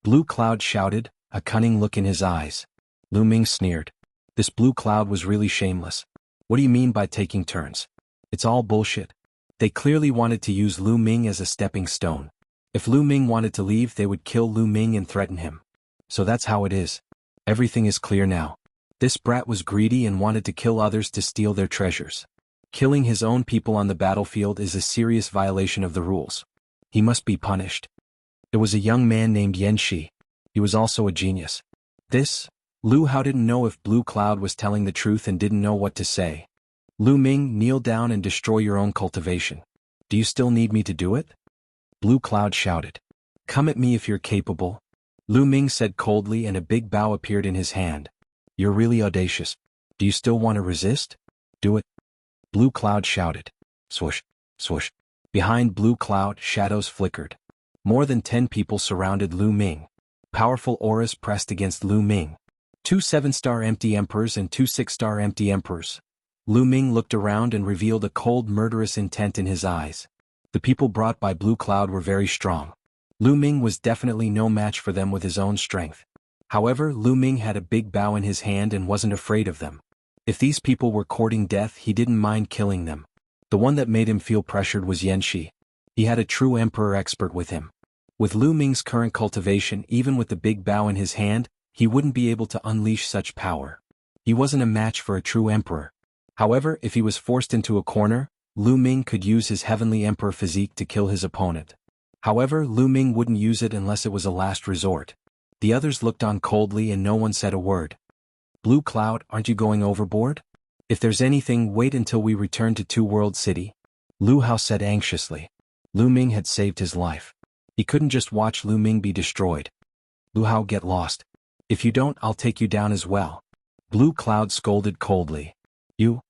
S1: Blue Cloud shouted, a cunning look in his eyes. Lu Ming sneered. This Blue Cloud was really shameless. What do you mean by taking turns? It's all bullshit. They clearly wanted to use Lu Ming as a stepping stone. If Lu Ming wanted to leave, they would kill Lu Ming and threaten him. So that's how it is. Everything is clear now. This brat was greedy and wanted to kill others to steal their treasures. Killing his own people on the battlefield is a serious violation of the rules. He must be punished. It was a young man named Yan Shi. He was also a genius. Lu Hao didn't know if Blue Cloud was telling the truth and didn't know what to say. Lu Ming, kneel down and destroy your own cultivation. Do you still need me to do it? Blue Cloud shouted. Come at me if you're capable. Lu Ming said coldly, and a big bow appeared in his hand. You're really audacious. Do you still want to resist? Do it. Blue Cloud shouted. Swoosh, swoosh. Behind Blue Cloud, shadows flickered. More than 10 people surrounded Lu Ming. Powerful auras pressed against Lu Ming. 2 7-star empty emperors and 2 6-star empty emperors. Lu Ming looked around and revealed a cold, murderous intent in his eyes. The people brought by Blue Cloud were very strong. Lu Ming was definitely no match for them with his own strength. However, Lu Ming had a big bow in his hand and wasn't afraid of them. If these people were courting death, he didn't mind killing them. The one that made him feel pressured was Yan Shi. He had a true emperor expert with him. With Lu Ming's current cultivation, even with the big bow in his hand, he wouldn't be able to unleash such power. He wasn't a match for a true emperor. However, if he was forced into a corner, Lu Ming could use his heavenly emperor physique to kill his opponent. However, Lu Ming wouldn't use it unless it was a last resort. The others looked on coldly and no one said a word. Blue Cloud, aren't you going overboard? If there's anything, wait until we return to Two World City. Lu Hao said anxiously. Lu Ming had saved his life. He couldn't just watch Lu Ming be destroyed. Lu Hao, get lost. If you don't, I'll take you down as well. Blue Cloud scolded coldly. You?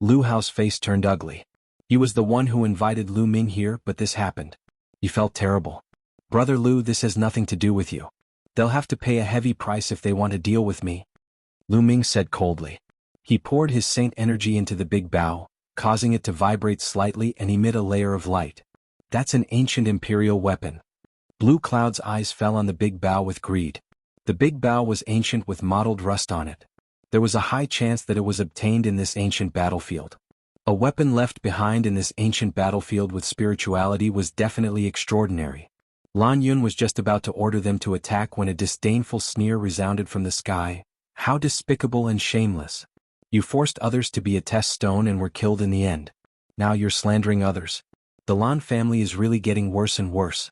S1: Lu Hao's face turned ugly. He was the one who invited Lu Ming here, but this happened. He felt terrible. Brother Lu, this has nothing to do with you. They'll have to pay a heavy price if they want to deal with me. Lu Ming said coldly. He poured his saint energy into the big bow, causing it to vibrate slightly and emit a layer of light. That's an ancient imperial weapon. Blue Cloud's eyes fell on the big bow with greed. The big bow was ancient with mottled rust on it. There was a high chance that it was obtained in this ancient battlefield. A weapon left behind in this ancient battlefield with spirituality was definitely extraordinary. Lan Yun was just about to order them to attack when a disdainful sneer resounded from the sky. How despicable and shameless. You forced others to be a test stone and were killed in the end. Now you're slandering others. The Lan family is really getting worse and worse.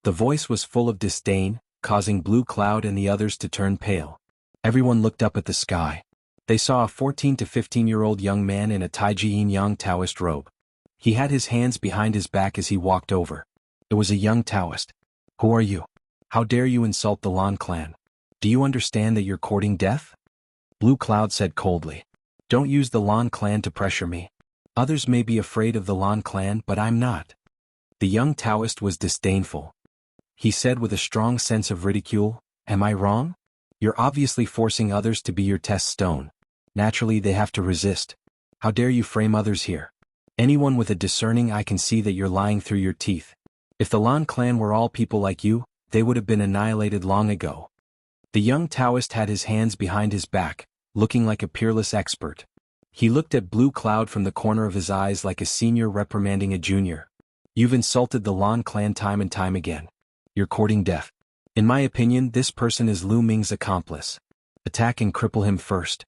S1: The voice was full of disdain, causing Blue Cloud and the others to turn pale. Everyone looked up at the sky. They saw a 14 to 15-year-old young man in a Taiji Yin-Yang Taoist robe. He had his hands behind his back as he walked over. It was a young Taoist. Who are you? How dare you insult the Lan clan? Do you understand that you're courting death? Blue Cloud said coldly. Don't use the Lan clan to pressure me. Others may be afraid of the Lan clan, but I'm not. The young Taoist was disdainful. He said with a strong sense of ridicule, Am I wrong? You're obviously forcing others to be your test stone. Naturally, they have to resist. How dare you frame others here? Anyone with a discerning eye can see that you're lying through your teeth. If the Lan clan were all people like you, they would have been annihilated long ago. The young Taoist had his hands behind his back, looking like a peerless expert. He looked at Blue Cloud from the corner of his eyes like a senior reprimanding a junior. You've insulted the Lan clan time and time again. You're courting death. In my opinion, this person is Lu Ming's accomplice. Attack and cripple him first.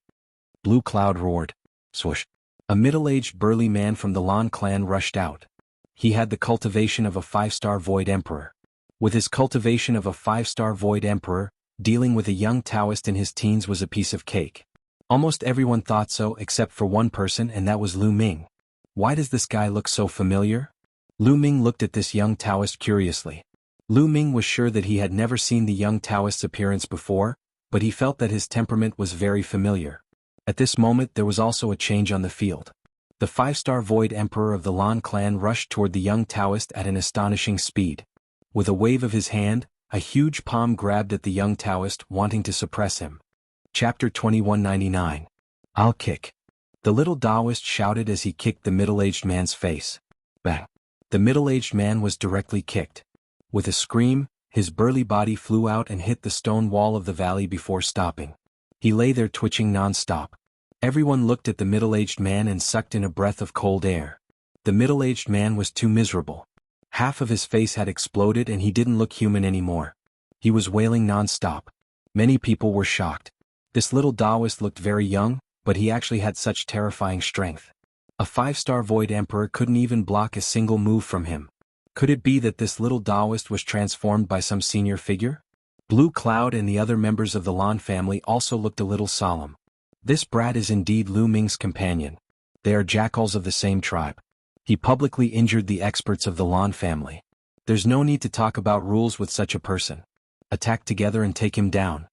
S1: Blue Cloud roared. Swoosh. A middle-aged burly man from the Lan clan rushed out. He had the cultivation of a 5-star Void Emperor. With his cultivation of a 5-star Void Emperor, dealing with a young Taoist in his teens was a piece of cake. Almost everyone thought so except for one person, and that was Lu Ming. Why does this guy look so familiar? Lu Ming looked at this young Taoist curiously. Lu Ming was sure that he had never seen the young Taoist's appearance before, but he felt that his temperament was very familiar. At this moment there was also a change on the field. The 5-star Void Emperor of the Lan clan rushed toward the young Taoist at an astonishing speed. With a wave of his hand, a huge palm grabbed at the young Taoist, wanting to suppress him. Chapter 2199. I'll kick. The little Taoist shouted as he kicked the middle-aged man's face. Bang. The middle-aged man was directly kicked. With a scream, his burly body flew out and hit the stone wall of the valley before stopping. He lay there twitching non-stop. Everyone looked at the middle-aged man and sucked in a breath of cold air. The middle-aged man was too miserable. Half of his face had exploded and he didn't look human anymore. He was wailing non-stop. Many people were shocked. This little Taoist looked very young, but he actually had such terrifying strength. A 5-star Void Emperor couldn't even block a single move from him. Could it be that this little Taoist was transformed by some senior figure? Blue Cloud and the other members of the Lan family also looked a little solemn. This brat is indeed Lu Ming's companion. They are jackals of the same tribe. He publicly injured the experts of the Lan family. There's no need to talk about rules with such a person. Attack together and take him down.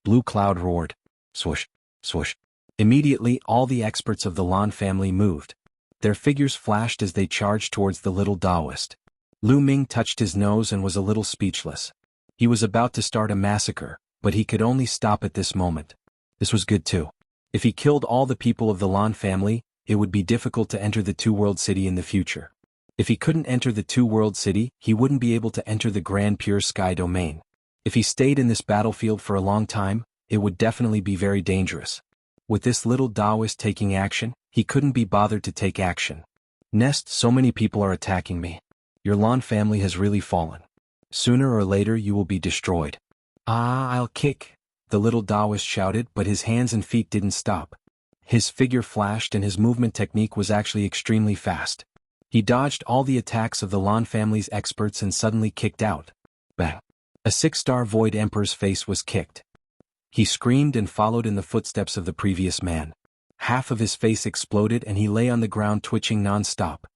S1: Blue Cloud roared. Swoosh, swoosh. Immediately all the experts of the Lan family moved. Their figures flashed as they charged towards the little Taoist. Lu Ming touched his nose and was a little speechless. He was about to start a massacre, but he could only stop at this moment. This was good too. If he killed all the people of the Lan family, it would be difficult to enter the Two-World City in the future. If he couldn't enter the Two-World City, he wouldn't be able to enter the Grand Pure Sky Domain. If he stayed in this battlefield for a long time, it would definitely be very dangerous. With this little Taoist taking action, he couldn't be bothered to take action. Nest, so many people are attacking me. Your Lan family has really fallen. Sooner or later you will be destroyed. I'll kick, the little Taoist shouted, but his hands and feet didn't stop. His figure flashed and his movement technique was actually extremely fast. He dodged all the attacks of the Lan family's experts and suddenly kicked out. Bang. A 6-star Void Emperor's face was kicked. He screamed and followed in the footsteps of the previous man. Half of his face exploded and he lay on the ground twitching non-stop.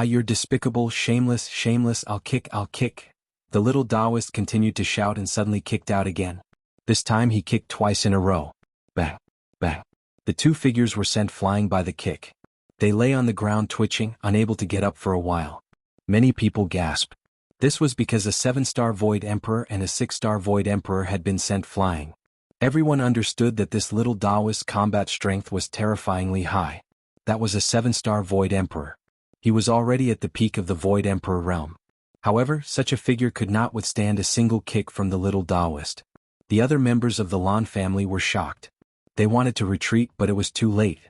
S1: You're despicable, shameless, I'll kick. The little Taoist continued to shout and suddenly kicked out again. This time he kicked twice in a row. Bang, bang. The two figures were sent flying by the kick. They lay on the ground twitching, unable to get up for a while. Many people gasped. This was because a 7-star Void Emperor and a 6-star Void Emperor had been sent flying. Everyone understood that this little Taoist's combat strength was terrifyingly high. That was a 7-star Void Emperor. He was already at the peak of the Void Emperor realm. However, such a figure could not withstand a single kick from the little Taoist. The other members of the Lan family were shocked. They wanted to retreat, but it was too late.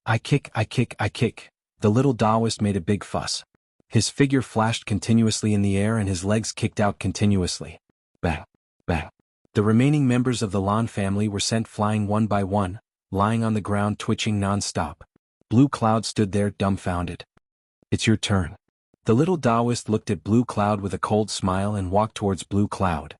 S1: I kick. The little Taoist made a big fuss. His figure flashed continuously in the air and his legs kicked out continuously. Bang, bang. The remaining members of the Lan family were sent flying one by one, lying on the ground twitching non-stop. Blue Cloud stood there dumbfounded. It's your turn. The little Taoist looked at Blue Cloud with a cold smile and walked towards Blue Cloud.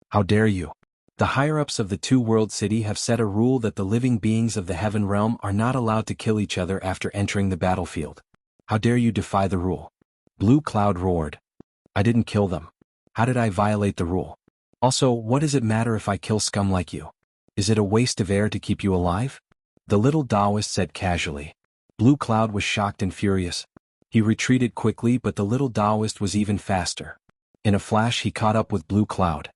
S1: How dare you? The higher-ups of the Two-World City have set a rule that the living beings of the Heaven Realm are not allowed to kill each other after entering the battlefield. How dare you defy the rule? Blue Cloud roared. I didn't kill them. How did I violate the rule? Also, what does it matter if I kill scum like you? Is it a waste of air to keep you alive? The little Taoist said casually. Blue Cloud was shocked and furious. He retreated quickly, but the little Taoist was even faster. In a flash he caught up with Blue Cloud.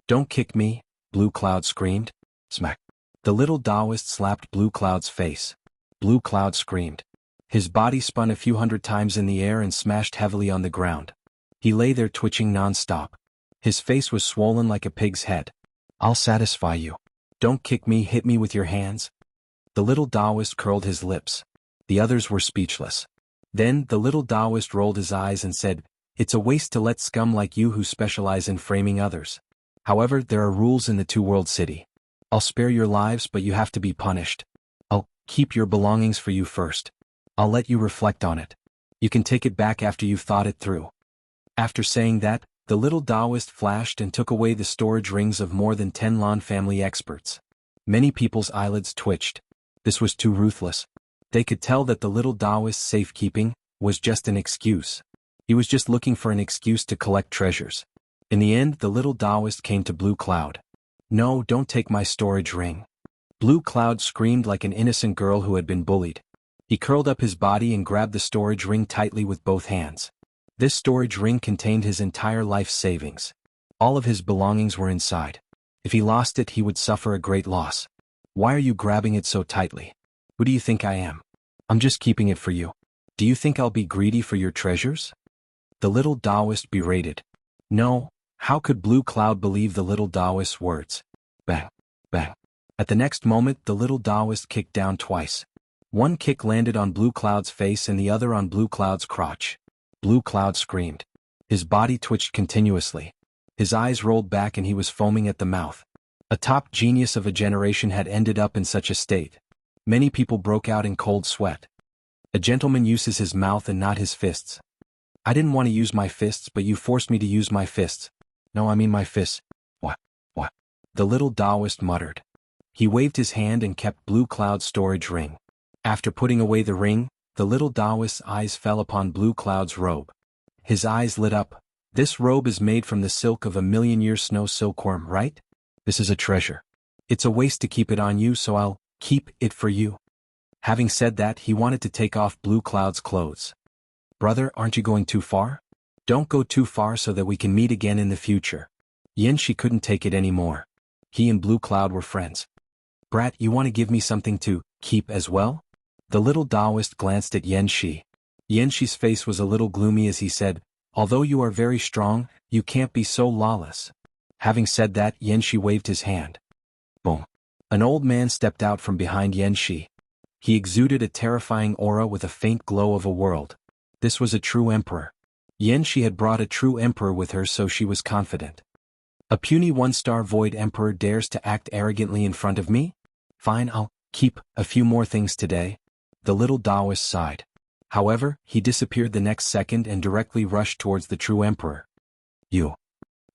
S1: Don't kick me, Blue Cloud screamed. Smack. The little Taoist slapped Blue Cloud's face. Blue Cloud screamed. His body spun a few hundred times in the air and smashed heavily on the ground. He lay there twitching non-stop. His face was swollen like a pig's head. I'll satisfy you. Don't kick me, hit me with your hands. The little Taoist curled his lips. The others were speechless. Then the little Taoist rolled his eyes and said, It's a waste to let scum like you who specialize in framing others. However, there are rules in the Two-World City. I'll spare your lives, but you have to be punished. I'll keep your belongings for you first. I'll let you reflect on it. You can take it back after you've thought it through. After saying that, the little Taoist flashed and took away the storage rings of more than 10 Lan family experts. Many people's eyelids twitched. This was too ruthless. They could tell that the little Taoist's safekeeping was just an excuse. He was just looking for an excuse to collect treasures. In the end, the little Taoist came to Blue Cloud. "No, don't take my storage ring." Blue Cloud screamed like an innocent girl who had been bullied. He curled up his body and grabbed the storage ring tightly with both hands. This storage ring contained his entire life savings. All of his belongings were inside. If he lost it, he would suffer a great loss. "Why are you grabbing it so tightly? Who do you think I am? I'm just keeping it for you. Do you think I'll be greedy for your treasures?" The little Taoist berated. No, how could Blue Cloud believe the little Taoist's words? Bang, bang. At the next moment, the little Taoist kicked down twice. One kick landed on Blue Cloud's face and the other on Blue Cloud's crotch. Blue Cloud screamed. His body twitched continuously. His eyes rolled back and he was foaming at the mouth. A top genius of a generation had ended up in such a state. Many people broke out in cold sweat. A gentleman uses his mouth and not his fists. "I didn't want to use my fists, but you forced me to use my fists." "No, I mean my fists." What? The little Taoist muttered. He waved his hand and kept Blue Cloud's storage ring. After putting away the ring, the little Taoist's eyes fell upon Blue Cloud's robe. His eyes lit up. "This robe is made from the silk of a million-year snow silkworm, right? This is a treasure. It's a waste to keep it on you, so I'll keep it for you." Having said that, he wanted to take off Blue Cloud's clothes. "Brother, aren't you going too far? Don't go too far so that we can meet again in the future." She couldn't take it anymore. He and Blue Cloud were friends. "Brat, you want to give me something to keep as well?" The little Taoist glanced at Yenshi. Yenshi's face was a little gloomy as he said, "Although you are very strong, you can't be so lawless." Having said that, Yenshi waved his hand. Boom. An old man stepped out from behind Yenshi. He exuded a terrifying aura with a faint glow of a world. This was a true emperor. Yenshi had brought a true emperor with her, so she was confident. "A puny one-star void emperor dares to act arrogantly in front of me? Fine, I'll keep a few more things today." The little Taoist sighed. However, he disappeared the next second and directly rushed towards the true emperor.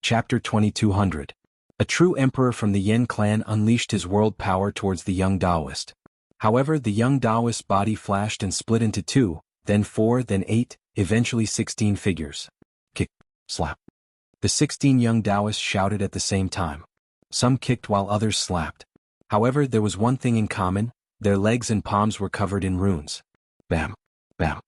S1: Chapter 2200. A true emperor from the Yen clan unleashed his world power towards the young Taoist. However, the young Taoist's body flashed and split into 2, then 4, then 8, eventually 16 figures. Kick, slap. The 16 young Taoists shouted at the same time. Some kicked while others slapped. However, there was one thing in common: their legs and palms were covered in runes. Bam, bam.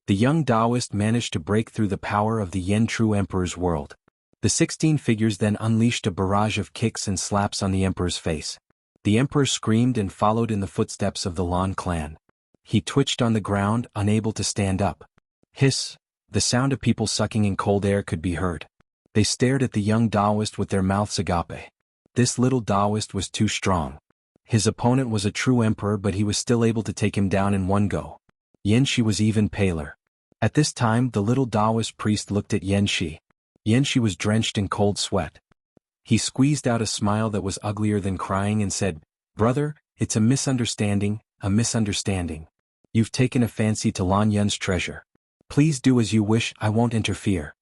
S1: The young Taoist managed to break through the power of the Yen true emperor's world. The 16 figures then unleashed a barrage of kicks and slaps on the emperor's face. The emperor screamed and followed in the footsteps of the Lan clan. He twitched on the ground, unable to stand up. Hiss! The sound of people sucking in cold air could be heard. They stared at the young Taoist with their mouths agape. This little Taoist was too strong. His opponent was a true emperor, but he was still able to take him down in one go. Yenshi was even paler. At this time, the little Taoist priest looked at Yenshi. Yenshi was drenched in cold sweat. He squeezed out a smile that was uglier than crying and said, "Brother, it's a misunderstanding, a misunderstanding. You've taken a fancy to Lan Yun's treasure. Please do as you wish, I won't interfere."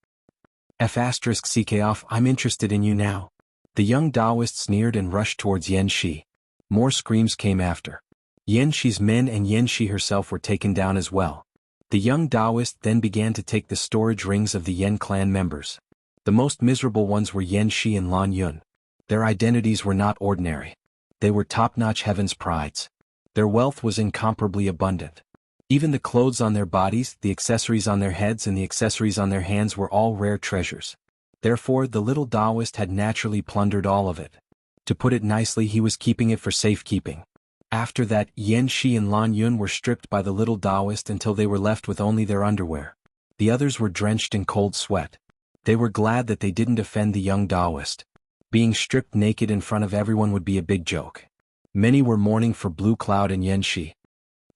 S1: *CK, I'm interested in you now. The young Taoist sneered and rushed towards Yenshi. More screams came after. Yenshi's men and Yenshi herself were taken down as well. The young Taoist then began to take the storage rings of the Yen clan members. The most miserable ones were Yenshi and Lan Yun. Their identities were not ordinary. They were top-notch heaven's prides. Their wealth was incomparably abundant. Even the clothes on their bodies, the accessories on their heads and the accessories on their hands were all rare treasures. Therefore, the little Taoist had naturally plundered all of it. To put it nicely, he was keeping it for safekeeping. After that, Yenshi and Lan Yun were stripped by the little Taoist until they were left with only their underwear. The others were drenched in cold sweat. They were glad that they didn't offend the young Taoist. Being stripped naked in front of everyone would be a big joke. Many were mourning for Blue Cloud and Yenshi.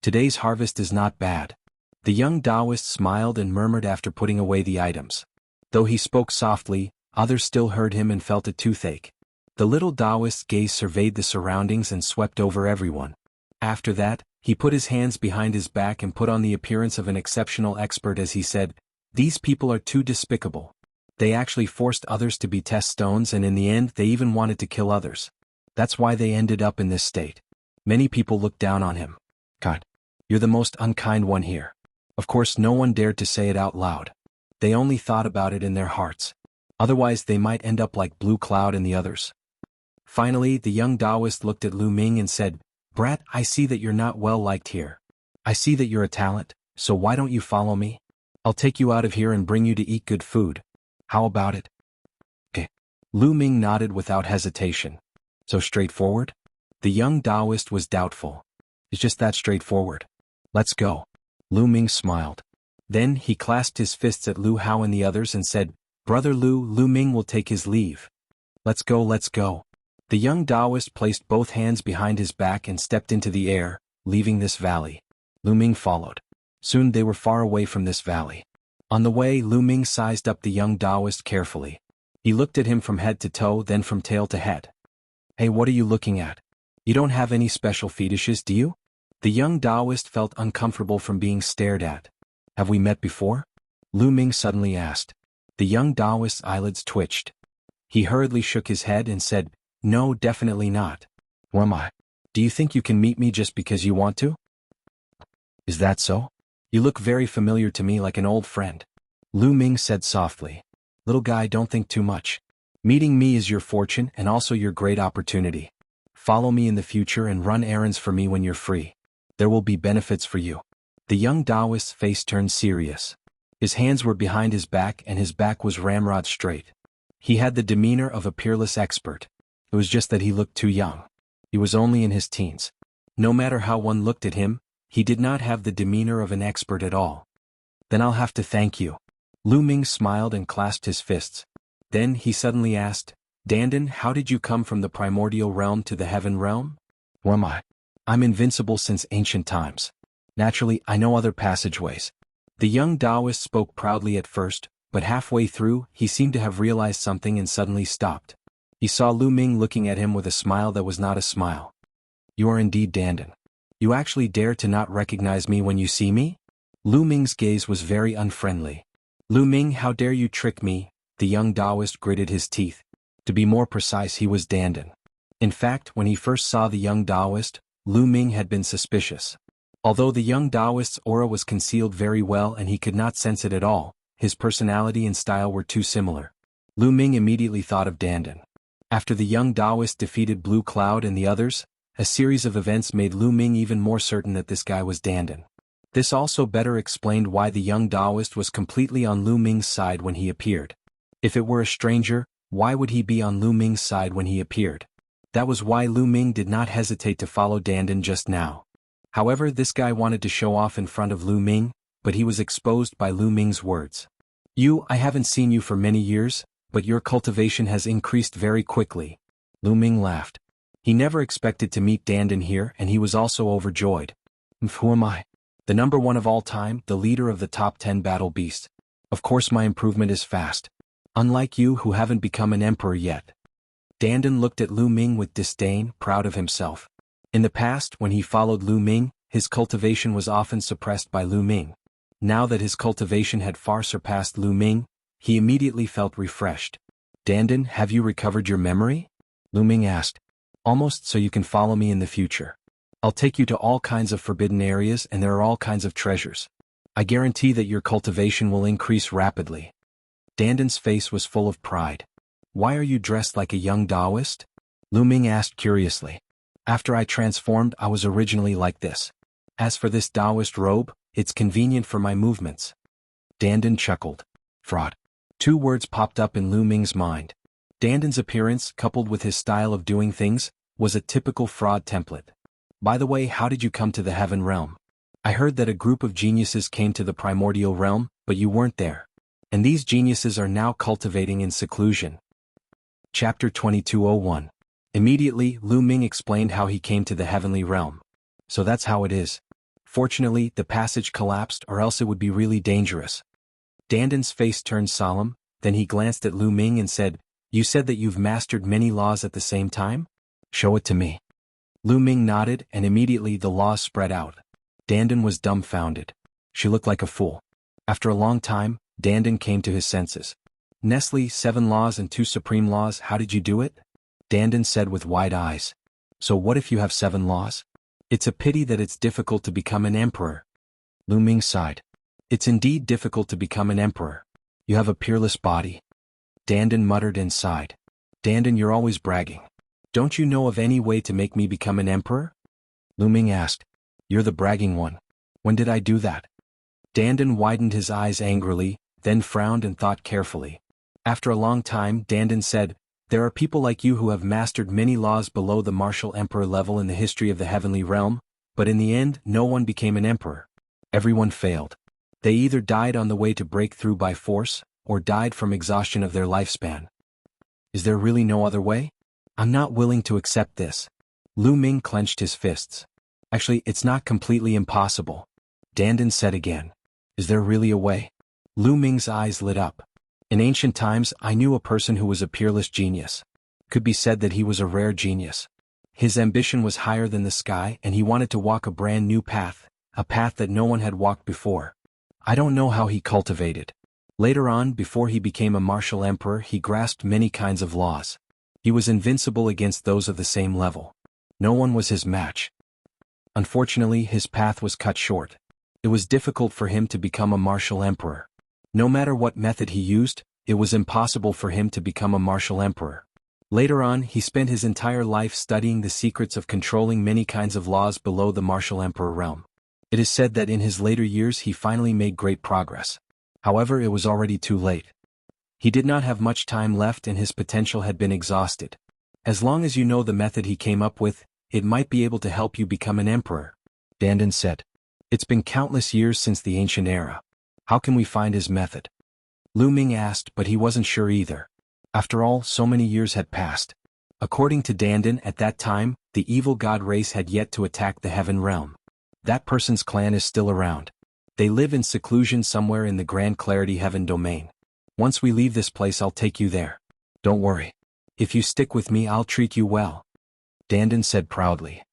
S1: Today's harvest is not bad. The young Taoist smiled and murmured after putting away the items. Though he spoke softly, others still heard him and felt a toothache. The little Taoist's gaze surveyed the surroundings and swept over everyone. After that, he put his hands behind his back and put on the appearance of an exceptional expert as he said, "These people are too despicable. They actually forced others to be test stones, and in the end they even wanted to kill others. That's why they ended up in this state. Many people looked down on him. God, you're the most unkind one here. Of course, no one dared to say it out loud. They only thought about it in their hearts. Otherwise, they might end up like Blue Cloud and the others. Finally, the young Taoist looked at Lu Ming and said, "Brat, I see that you're not well liked here. I see that you're a talent, so why don't you follow me? I'll take you out of here and bring you to eat good food. How about it?" Okay. Lu Ming nodded without hesitation. So straightforward? The young Taoist was doubtful. It's just that straightforward. Let's go. Lu Ming smiled. Then he clasped his fists at Lu Hao and the others and said, "Brother Lu Ming will take his leave. Let's go, let's go." The young Taoist placed both hands behind his back and stepped into the air, leaving this valley. Lu Ming followed. Soon they were far away from this valley. On the way, Lu Ming sized up the young Taoist carefully. He looked at him from head to toe, then from tail to head. "Hey, what are you looking at? You don't have any special fetishes, do you?" The young Taoist felt uncomfortable from being stared at. "Have we met before?" Lu Ming suddenly asked. The young Taoist's eyelids twitched. He hurriedly shook his head and said, "No, definitely not. Who am I? Do you think you can meet me just because you want to?" "Is that so? You look very familiar to me, like an old friend." Lu Ming said softly. "Little guy, don't think too much. Meeting me is your fortune and also your great opportunity. Follow me in the future and run errands for me when you're free. There will be benefits for you." The young Taoist's face turned serious. His hands were behind his back and his back was ramrod straight. He had the demeanor of a peerless expert. It was just that he looked too young. He was only in his teens. No matter how one looked at him, he did not have the demeanor of an expert at all. "Then I'll have to thank you." Lu Ming smiled and clasped his fists. Then he suddenly asked, "Dandan, how did you come from the primordial realm to the heaven realm?" "Who am I? I'm invincible since ancient times. Naturally, I know other passageways." The young Taoist spoke proudly at first, but halfway through, he seemed to have realized something and suddenly stopped. He saw Lu Ming looking at him with a smile that was not a smile. "You are indeed Dandan. You actually dare to not recognize me when you see me?" Lu Ming's gaze was very unfriendly. "Lu Ming, how dare you trick me?" The young Taoist gritted his teeth. To be more precise, he was Dandan. In fact, when he first saw the young Taoist, Lu Ming had been suspicious. Although the young Taoist's aura was concealed very well and he could not sense it at all, his personality and style were too similar. Lu Ming immediately thought of Dandan. After the young Taoist defeated Blue Cloud and the others, a series of events made Lu Ming even more certain that this guy was Dandan. This also better explained why the young Taoist was completely on Lu Ming's side when he appeared. If it were a stranger, why would he be on Lu Ming's side when he appeared? That was why Lu Ming did not hesitate to follow Dandan just now. However, this guy wanted to show off in front of Lu Ming, but he was exposed by Lu Ming's words. I haven't seen you for many years, but your cultivation has increased very quickly." Lu Ming laughed. He never expected to meet Dandan here and he was also overjoyed. "Who am I? The number one of all time, the leader of the top 10 battle beasts. Of course my improvement is fast. Unlike you who haven't become an emperor yet." Dandan looked at Lu Ming with disdain, proud of himself. In the past, when he followed Lu Ming, his cultivation was often suppressed by Lu Ming. Now that his cultivation had far surpassed Lu Ming, he immediately felt refreshed. "Dandan, have you recovered your memory?" Lu Ming asked. "Almost, so you can follow me in the future. I'll take you to all kinds of forbidden areas and there are all kinds of treasures. I guarantee that your cultivation will increase rapidly." Dandan's face was full of pride. "Why are you dressed like a young Taoist?" Lu Ming asked curiously. "After I transformed, I was originally like this. As for this Taoist robe, it's convenient for my movements." Dandan chuckled. Fraud. Two words popped up in Lu Ming's mind. Dandan's appearance, coupled with his style of doing things, was a typical fraud template. "By the way, how did you come to the heaven realm? I heard that a group of geniuses came to the primordial realm, but you weren't there. And these geniuses are now cultivating in seclusion." Chapter 2201. Immediately, Lu Ming explained how he came to the heavenly realm. "So that's how it is. Fortunately, the passage collapsed or else it would be really dangerous." Dandan's face turned solemn, then he glanced at Lu Ming and said, "You said that you've mastered many laws at the same time? Show it to me." Lu Ming nodded and immediately the laws spread out. Dandan was dumbfounded. She looked like a fool. After a long time, Dandan came to his senses. "Nestle, 7 laws and 2 supreme laws, how did you do it?" Dandan said with wide eyes. So what if you have 7 laws? It's a pity that it's difficult to become an emperor. Lu Ming sighed. It's indeed difficult to become an emperor. You have a peerless body. Dandan muttered and sighed. Dandan, you're always bragging. Don't you know of any way to make me become an emperor? Lu Ming asked. You're the bragging one. When did I do that? Dandan widened his eyes angrily, then frowned and thought carefully. After a long time, Dandan said, there are people like you who have mastered many laws below the martial emperor level in the history of the heavenly realm, but in the end, no one became an emperor. Everyone failed. They either died on the way to break through by force, or died from exhaustion of their lifespan. Is there really no other way? I'm not willing to accept this. Lu Ming clenched his fists. Actually, it's not completely impossible. Dandan said again. Is there really a way? Lu Ming's eyes lit up. In ancient times, I knew a person who was a peerless genius. Could be said that he was a rare genius. His ambition was higher than the sky, and he wanted to walk a brand new path, a path that no one had walked before. I don't know how he cultivated. Later on, before he became a martial emperor, he grasped many kinds of laws. He was invincible against those of the same level. No one was his match. Unfortunately, his path was cut short. It was difficult for him to become a martial emperor. No matter what method he used, it was impossible for him to become a martial emperor. Later on, he spent his entire life studying the secrets of controlling many kinds of laws below the martial emperor realm. It is said that in his later years he finally made great progress. However, it was already too late. He did not have much time left and his potential had been exhausted. As long as you know the method he came up with, it might be able to help you become an emperor. Dandan said. It's been countless years since the ancient era. How can we find his method? Lu Ming asked, but he wasn't sure either. After all, so many years had passed. According to Dandan, at that time, the evil god race had yet to attack the heaven realm. That person's clan is still around. They live in seclusion somewhere in the Grand Clarity Heaven domain. Once we leave this place, I'll take you there. Don't worry. If you stick with me, I'll treat you well. Dandan said proudly.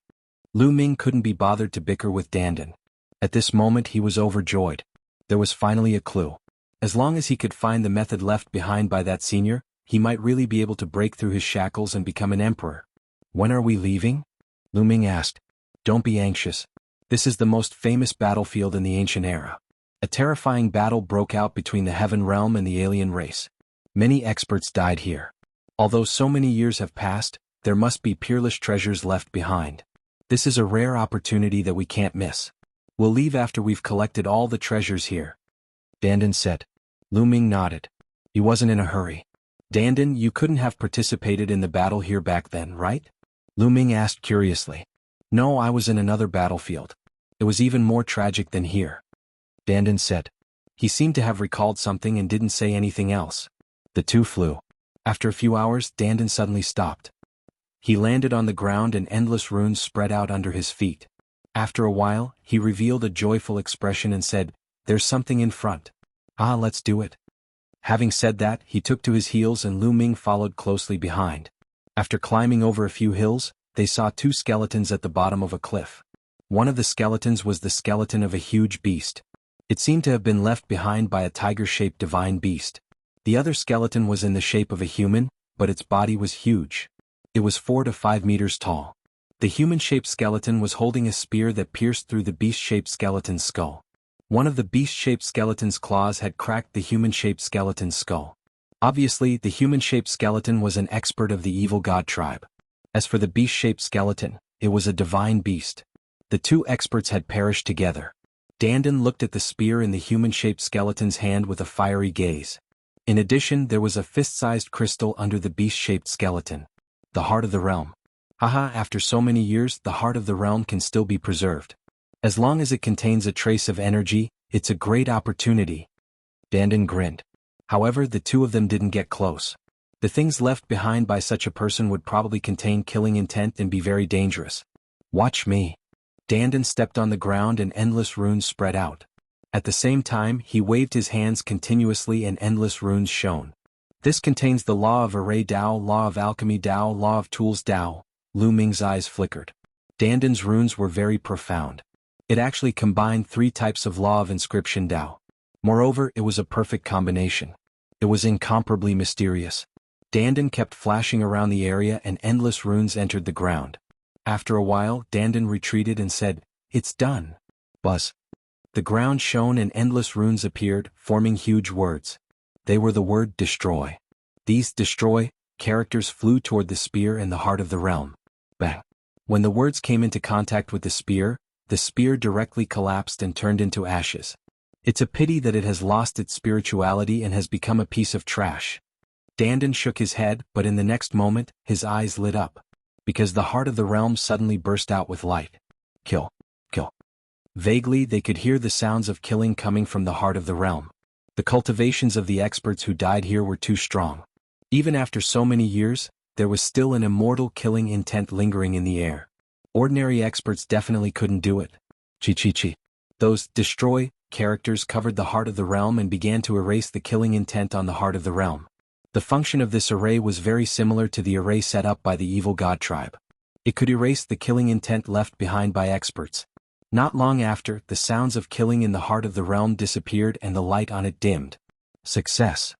S1: Lu Ming couldn't be bothered to bicker with Dandan. At this moment he was overjoyed. There was finally a clue. As long as he could find the method left behind by that senior, he might really be able to break through his shackles and become an emperor. When are we leaving? Lu Ming asked. Don't be anxious. This is the most famous battlefield in the ancient era. A terrifying battle broke out between the heaven realm and the alien race. Many experts died here. Although so many years have passed, there must be peerless treasures left behind. This is a rare opportunity that we can't miss. We'll leave after we've collected all the treasures here. Dandan said. Lu Ming nodded. He wasn't in a hurry. Dandan, you couldn't have participated in the battle here back then, right? Lu Ming asked curiously. No, I was in another battlefield. It was even more tragic than here. Dandan said. He seemed to have recalled something and didn't say anything else. The two flew. After a few hours, Dandan suddenly stopped. He landed on the ground and endless runes spread out under his feet. After a while, he revealed a joyful expression and said, There's something in front. Ah, let's do it. Having said that, he took to his heels and Lu Ming followed closely behind. After climbing over a few hills, they saw 2 skeletons at the bottom of a cliff. One of the skeletons was the skeleton of a huge beast. It seemed to have been left behind by a tiger-shaped divine beast. The other skeleton was in the shape of a human, but its body was huge. It was 4 to 5 meters tall. The human-shaped skeleton was holding a spear that pierced through the beast-shaped skeleton's skull. One of the beast-shaped skeleton's claws had cracked the human-shaped skeleton's skull. Obviously, the human-shaped skeleton was an expert of the evil god tribe. As for the beast-shaped skeleton, it was a divine beast. The 2 experts had perished together. Dandan looked at the spear in the human-shaped skeleton's hand with a fiery gaze. In addition, there was a fist-sized crystal under the beast-shaped skeleton. The heart of the realm. Haha, after so many years, the heart of the realm can still be preserved. As long as it contains a trace of energy, it's a great opportunity. Dandan grinned. However, the 2 of them didn't get close. The things left behind by such a person would probably contain killing intent and be very dangerous. Watch me. Dandan stepped on the ground and endless runes spread out. At the same time, he waved his hands continuously and endless runes shone. This contains the law of array Tao, law of alchemy Tao, law of tools Tao. Lu Ming's eyes flickered. Dandan's runes were very profound. It actually combined 3 types of law of inscription Tao. Moreover, it was a perfect combination. It was incomparably mysterious. Dandan kept flashing around the area and endless runes entered the ground. After a while, Dandan retreated and said, "It's done." Buzz. The ground shone and endless runes appeared, forming huge words. They were the word destroy. These destroy characters flew toward the spear in the heart of the realm. Bang. When the words came into contact with the spear directly collapsed and turned into ashes. It's a pity that it has lost its spirituality and has become a piece of trash. Dandan shook his head, but in the next moment, his eyes lit up. Because the heart of the realm suddenly burst out with light. Kill. Kill. Vaguely, they could hear the sounds of killing coming from the heart of the realm. The cultivations of the experts who died here were too strong. Even after so many years, there was still an immortal killing intent lingering in the air. Ordinary experts definitely couldn't do it. Chi. Those destroy characters covered the heart of the realm and began to erase the killing intent on the heart of the realm. The function of this array was very similar to the array set up by the evil god tribe. It could erase the killing intent left behind by experts. Not long after, the sounds of killing in the heart of the realm disappeared and the light on it dimmed. Success.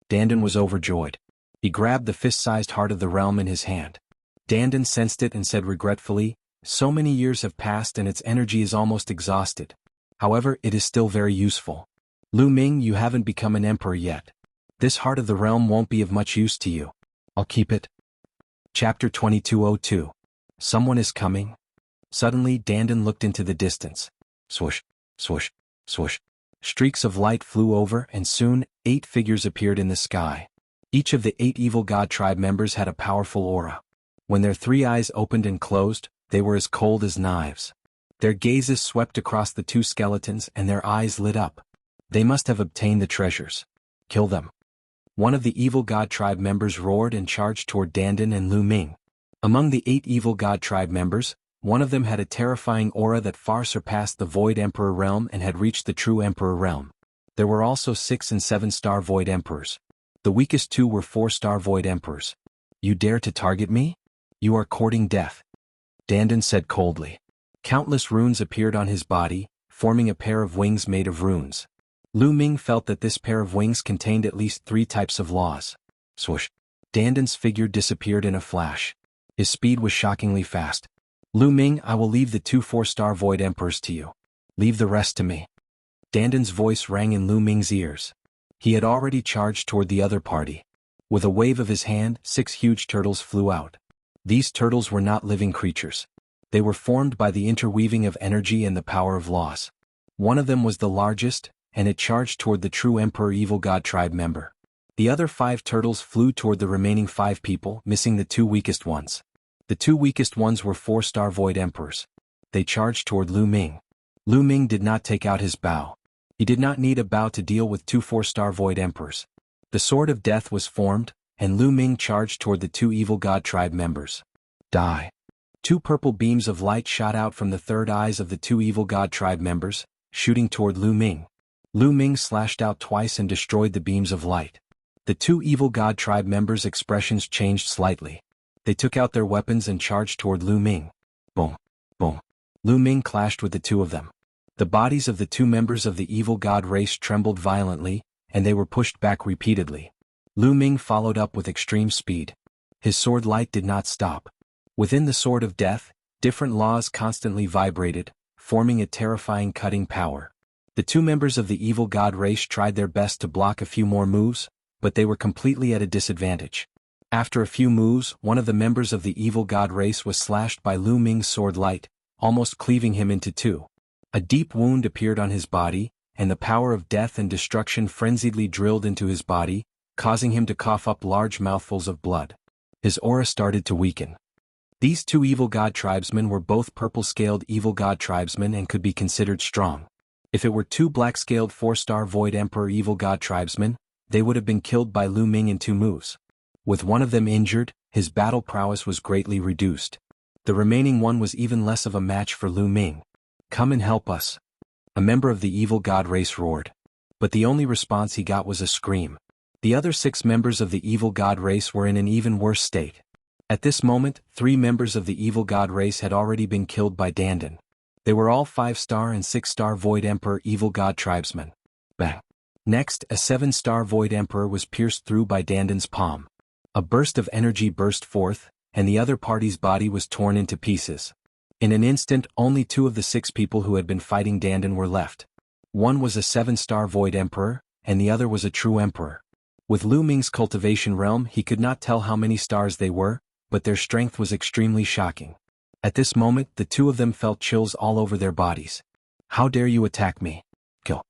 S1: Dandan was overjoyed. He grabbed the fist-sized heart of the realm in his hand. Dandan sensed it and said regretfully, "So many years have passed and its energy is almost exhausted. However, it is still very useful. Lu Ming, you haven't become an emperor yet. This heart of the realm won't be of much use to you. I'll keep it." Chapter 2202. Someone is coming. Suddenly, Dandan looked into the distance. Swoosh, swoosh, swoosh. Streaks of light flew over and soon, 8 figures appeared in the sky. Each of the 8 evil god tribe members had a powerful aura. When their 3 eyes opened and closed, they were as cold as knives. Their gazes swept across the 2 skeletons and their eyes lit up. They must have obtained the treasures. Kill them. One of the evil god tribe members roared and charged toward Dandan and Lu Ming. Among the 8 evil god tribe members, one of them had a terrifying aura that far surpassed the Void Emperor realm and had reached the true Emperor realm. There were also 6 and 7-star Void Emperors. The weakest 2 were 4-star Void Emperors. "You dare to target me? You are courting death," Dandan said coldly. Countless runes appeared on his body, forming a pair of wings made of runes. Lu Ming felt that this pair of wings contained at least 3 types of laws. Swoosh. Dandan's figure disappeared in a flash. His speed was shockingly fast. "Lu Ming, I will leave the 2 4-star Void Emperors to you. Leave the rest to me." Dandan's voice rang in Lu Ming's ears. He had already charged toward the other party. With a wave of his hand, 6 huge turtles flew out. These turtles were not living creatures. They were formed by the interweaving of energy and the power of laws. One of them was the largest, and it charged toward the true Emperor Evil God tribe member. The other 5 turtles flew toward the remaining 5 people, missing the 2 weakest ones. The 2 weakest ones were 4-star Void Emperors. They charged toward Lu Ming. Lu Ming did not take out his bow. He did not need a bow to deal with 2 4-star Void Emperors. The Sword of Death was formed, and Lu Ming charged toward the 2 Evil God tribe members. Die. 2 purple beams of light shot out from the 3rd eyes of the 2 Evil God tribe members, shooting toward Lu Ming. Lu Ming slashed out twice and destroyed the beams of light. The 2 Evil God tribe members' expressions changed slightly. They took out their weapons and charged toward Lu Ming. Boom. Boom. Lu Ming clashed with the 2 of them. The bodies of the 2 members of the Evil God race trembled violently, and they were pushed back repeatedly. Lu Ming followed up with extreme speed. His sword light did not stop. Within the Sword of Death, different laws constantly vibrated, forming a terrifying cutting power. The 2 members of the Evil God race tried their best to block a few more moves, but they were completely at a disadvantage. After a few moves, one of the members of the Evil God race was slashed by Lu Ming's sword light, almost cleaving him into 2. A deep wound appeared on his body, and the power of death and destruction frenziedly drilled into his body, causing him to cough up large mouthfuls of blood. His aura started to weaken. These 2 Evil God tribesmen were both purple-scaled Evil God tribesmen and could be considered strong. If it were 2 black-scaled 4-star Void Emperor Evil God tribesmen, they would have been killed by Lu Ming in 2 moves. With one of them injured, his battle prowess was greatly reduced. The remaining one was even less of a match for Lu Ming. "Come and help us," a member of the Evil God race roared. But the only response he got was a scream. The other 6 members of the Evil God race were in an even worse state. At this moment, 3 members of the Evil God race had already been killed by Dandan. They were all 5-star and 6-star Void Emperor Evil God tribesmen. Bang. Next, a 7-star Void Emperor was pierced through by Dandan's palm. A burst of energy burst forth, and the other party's body was torn into pieces. In an instant, only 2 of the 6 people who had been fighting Dandan were left. One was a 7-star Void Emperor, and the other was a true Emperor. With Lu Ming's cultivation realm, he could not tell how many stars they were, but their strength was extremely shocking. At this moment, the 2 of them felt chills all over their bodies. "How dare you attack me? Kill!"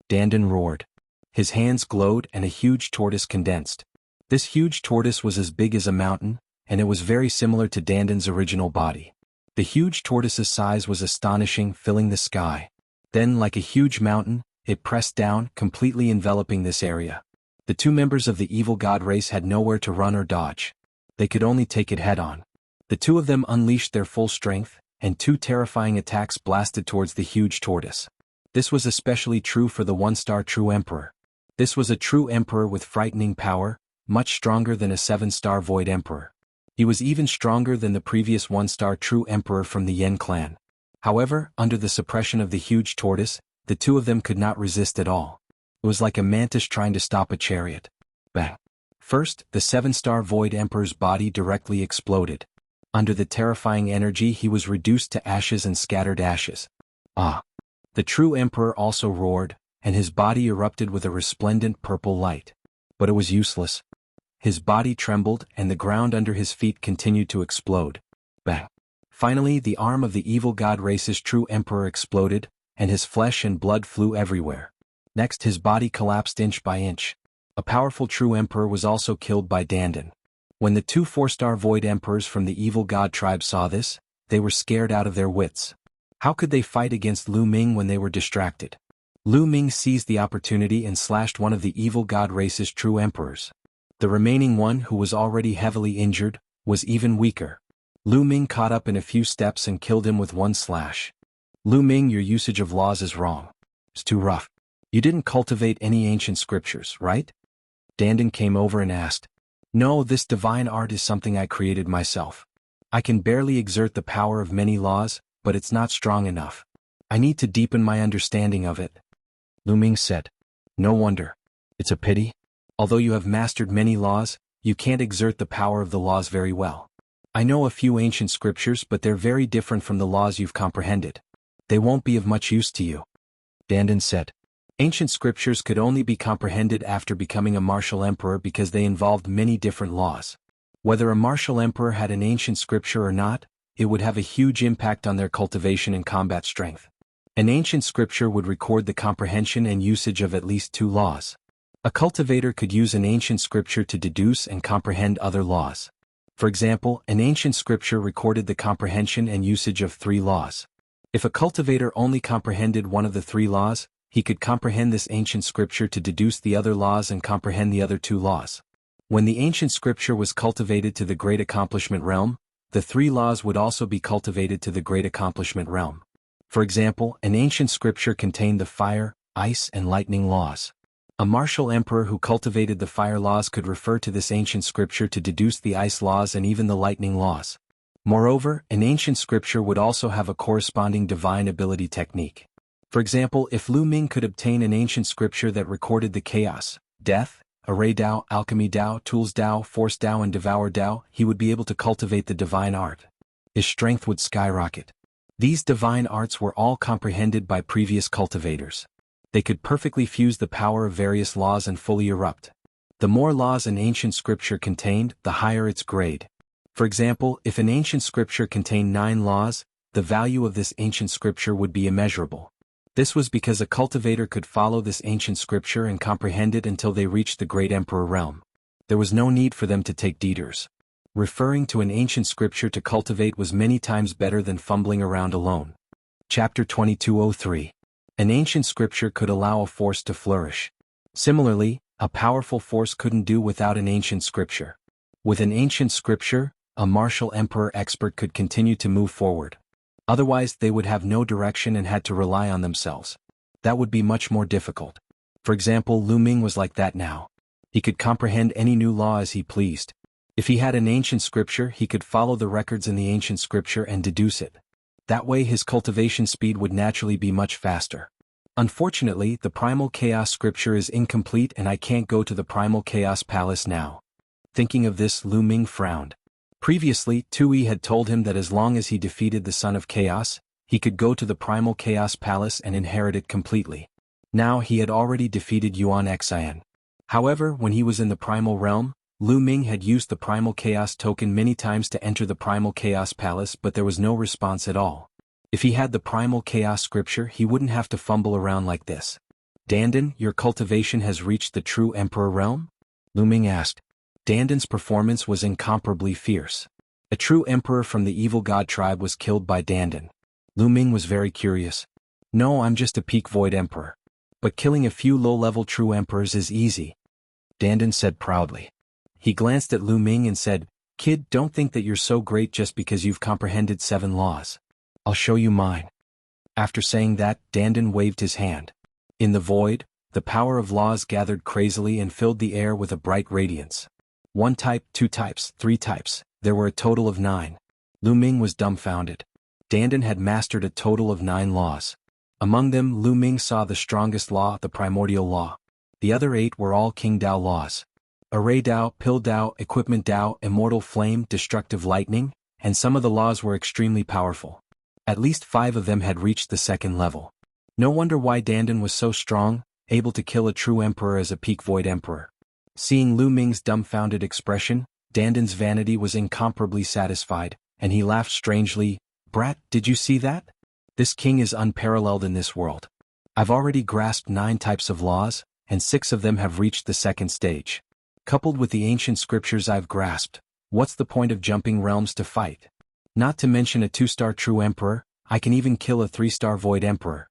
S1: Dandan roared. His hands glowed and a huge tortoise condensed. This huge tortoise was as big as a mountain, and it was very similar to Dandan's original body. The huge tortoise's size was astonishing, filling the sky. Then, like a huge mountain, it pressed down, completely enveloping this area. The 2 members of the evil god race had nowhere to run or dodge. They could only take it head-on. The 2 of them unleashed their full strength, and 2 terrifying attacks blasted towards the huge tortoise. This was especially true for the 1-star true emperor. This was a true emperor with frightening power, much stronger than a 7-star void emperor. He was even stronger than the previous 1-star true emperor from the Yen clan. However, under the suppression of the huge tortoise, the 2 of them could not resist at all. It was like a mantis trying to stop a chariot. Bang! First, the 7-star void emperor's body directly exploded. Under the terrifying energy, he was reduced to ashes and scattered ashes. Ah! The true emperor also roared, and his body erupted with a resplendent purple light. But it was useless. His body trembled, and the ground under his feet continued to explode. Bang! Finally, the arm of the evil god race's true emperor exploded, and his flesh and blood flew everywhere. Next, his body collapsed inch by inch. A powerful true emperor was also killed by Dandan. When the 2 4-star void emperors from the evil god tribe saw this, they were scared out of their wits. How could they fight against Lu Ming when they were distracted? Lu Ming seized the opportunity and slashed one of the evil god race's true emperors. The remaining one, who was already heavily injured, was even weaker. Lu Ming caught up in a few steps and killed him with 1 slash. "Lu Ming, your usage of laws is wrong. It's too rough. You didn't cultivate any ancient scriptures, right?" Dandan came over and asked. "No, this divine art is something I created myself. I can barely exert the power of many laws, but it's not strong enough. I need to deepen my understanding of it." Lu Ming said. "No wonder. It's a pity. Although you have mastered many laws, you can't exert the power of the laws very well. I know a few ancient scriptures, but they're very different from the laws you've comprehended. They won't be of much use to you." Dandan said. Ancient scriptures could only be comprehended after becoming a martial emperor because they involved many different laws. Whether a martial emperor had an ancient scripture or not, it would have a huge impact on their cultivation and combat strength. An ancient scripture would record the comprehension and usage of at least 2 laws. A cultivator could use an ancient scripture to deduce and comprehend other laws. For example, an ancient scripture recorded the comprehension and usage of 3 laws. If a cultivator only comprehended one of the 3 laws, he could comprehend this ancient scripture to deduce the other laws and comprehend the other 2 laws. When the ancient scripture was cultivated to the Great Accomplishment realm, the 3 laws would also be cultivated to the Great Accomplishment realm. For example, an ancient scripture contained the fire, ice, and lightning laws. A martial emperor who cultivated the fire laws could refer to this ancient scripture to deduce the ice laws and even the lightning laws. Moreover, an ancient scripture would also have a corresponding divine ability technique. For example, if Lu Ming could obtain an ancient scripture that recorded the chaos, death, array Dao, alchemy Dao, tools Dao, force Dao, and devour Dao, he would be able to cultivate the divine art. His strength would skyrocket. These divine arts were all comprehended by previous cultivators. They could perfectly fuse the power of various laws and fully erupt. The more laws an ancient scripture contained, the higher its grade. For example, if an ancient scripture contained 9 laws, the value of this ancient scripture would be immeasurable. This was because a cultivator could follow this ancient scripture and comprehend it until they reached the Great Emperor realm. There was no need for them to take detours. Referring to an ancient scripture to cultivate was many times better than fumbling around alone. Chapter 2203. An ancient scripture could allow a force to flourish. Similarly, a powerful force couldn't do without an ancient scripture. With an ancient scripture, a martial emperor expert could continue to move forward. Otherwise, they would have no direction and had to rely on themselves. That would be much more difficult. For example, Lu Ming was like that now. He could comprehend any new law as he pleased. If he had an ancient scripture, he could follow the records in the ancient scripture and deduce it. That way his cultivation speed would naturally be much faster. Unfortunately, the Primal Chaos scripture is incomplete and I can't go to the Primal Chaos Palace now. Thinking of this, Lu Ming frowned. Previously, Tui had told him that as long as he defeated the Son of Chaos, he could go to the Primal Chaos Palace and inherit it completely. Now he had already defeated Yuan Xian. However, when he was in the Primal Realm, Lu Ming had used the Primal Chaos token many times to enter the Primal Chaos Palace, but there was no response at all. If he had the Primal Chaos scripture, he wouldn't have to fumble around like this. Dandan, your cultivation has reached the true Emperor realm? Lu Ming asked. Dandan's performance was incomparably fierce. A true emperor from the evil god tribe was killed by Dandan. Lu Ming was very curious. No, I'm just a peak void emperor. But killing a few low-level true emperors is easy, Dandan said proudly. He glanced at Lu Ming and said, Kid, don't think that you're so great just because you've comprehended 7 laws. I'll show you mine. After saying that, Dandan waved his hand. In the void, the power of laws gathered crazily and filled the air with a bright radiance. 1 type, 2 types, 3 types, there were a total of 9. Lu Ming was dumbfounded. Dandan had mastered a total of 9 laws. Among them, Lu Ming saw the strongest law, the Primordial Law. The other 8 were all King Dao laws. Array Dao, Pill Dao, Equipment Dao, Immortal Flame, Destructive Lightning, and some of the laws were extremely powerful. At least 5 of them had reached the 2nd level. No wonder why Dandan was so strong, able to kill a true emperor as a peak void emperor. Seeing Lu Ming's dumbfounded expression, Dandan's vanity was incomparably satisfied, and he laughed strangely. Brat, did you see that? This king is unparalleled in this world. I've already grasped 9 types of laws, and 6 of them have reached the 2nd stage. Coupled with the ancient scriptures I've grasped, what's the point of jumping realms to fight? Not to mention a 2-star true emperor, I can even kill a 3-star void emperor.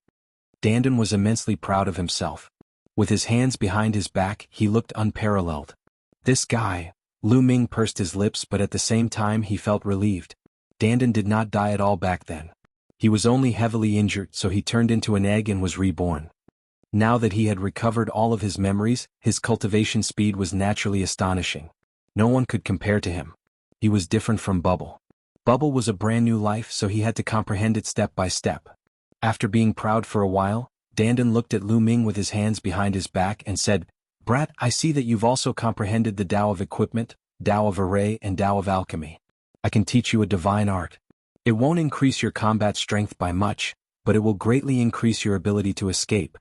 S1: Dandan was immensely proud of himself. With his hands behind his back, he looked unparalleled. This guy, Lu Ming pursed his lips, but at the same time he felt relieved. Dandan did not die at all back then. He was only heavily injured, so he turned into an egg and was reborn. Now that he had recovered all of his memories, his cultivation speed was naturally astonishing. No one could compare to him. He was different from Bubble. Bubble was a brand new life, so he had to comprehend it step by step. After being proud for a while, Dandan looked at Lu Ming with his hands behind his back and said, Brat, I see that you've also comprehended the Tao of Equipment, Tao of Array, and Tao of Alchemy. I can teach you a divine art. It won't increase your combat strength by much, but it will greatly increase your ability to escape.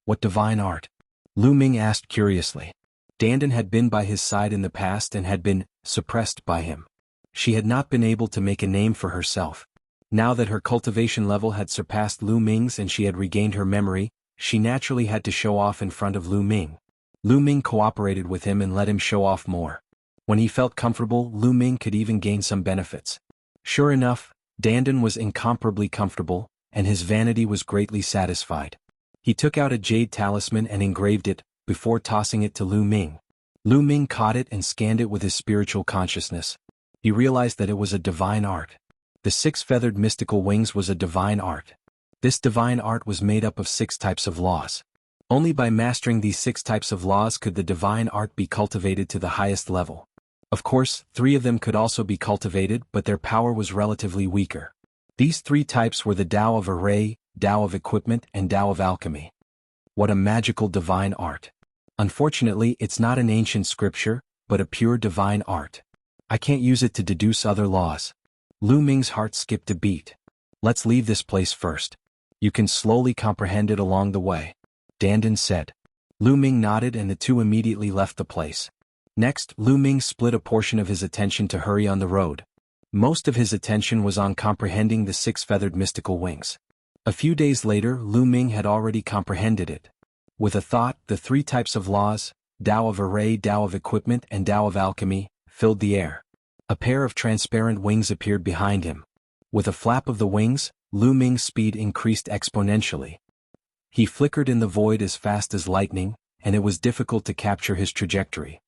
S1: What divine art? Lu Ming asked curiously. Dandan had been by his side in the past and had been suppressed by him. She had not been able to make a name for herself. Now that her cultivation level had surpassed Lu Ming's and she had regained her memory, she naturally had to show off in front of Lu Ming. Lu Ming cooperated with him and let him show off more. When he felt comfortable, Lu Ming could even gain some benefits. Sure enough, Dandan was incomparably comfortable, and his vanity was greatly satisfied. He took out a jade talisman and engraved it, before tossing it to Lu Ming. Lu Ming caught it and scanned it with his spiritual consciousness. He realized that it was a divine art. The 6-feathered mystical wings was a divine art. This divine art was made up of 6 types of laws. Only by mastering these 6 types of laws could the divine art be cultivated to the highest level. Of course, 3 of them could also be cultivated, but their power was relatively weaker. These 3 types were the Tao of Array, Tao of Equipment, and Tao of Alchemy. What a magical divine art. Unfortunately, it's not an ancient scripture, but a pure divine art. I can't use it to deduce other laws. Lu Ming's heart skipped a beat. Let's leave this place first. You can slowly comprehend it along the way, Dandan said. Lu Ming nodded and the two immediately left the place. Next, Lu Ming split a portion of his attention to hurry on the road. Most of his attention was on comprehending the 6-feathered mystical wings. A few days later, Lu Ming had already comprehended it. With a thought, the 3 types of laws, Tao of Array, Tao of Equipment, and Tao of Alchemy, filled the air. A pair of transparent wings appeared behind him. With a flap of the wings, Lu Ming's speed increased exponentially. He flickered in the void as fast as lightning, and it was difficult to capture his trajectory.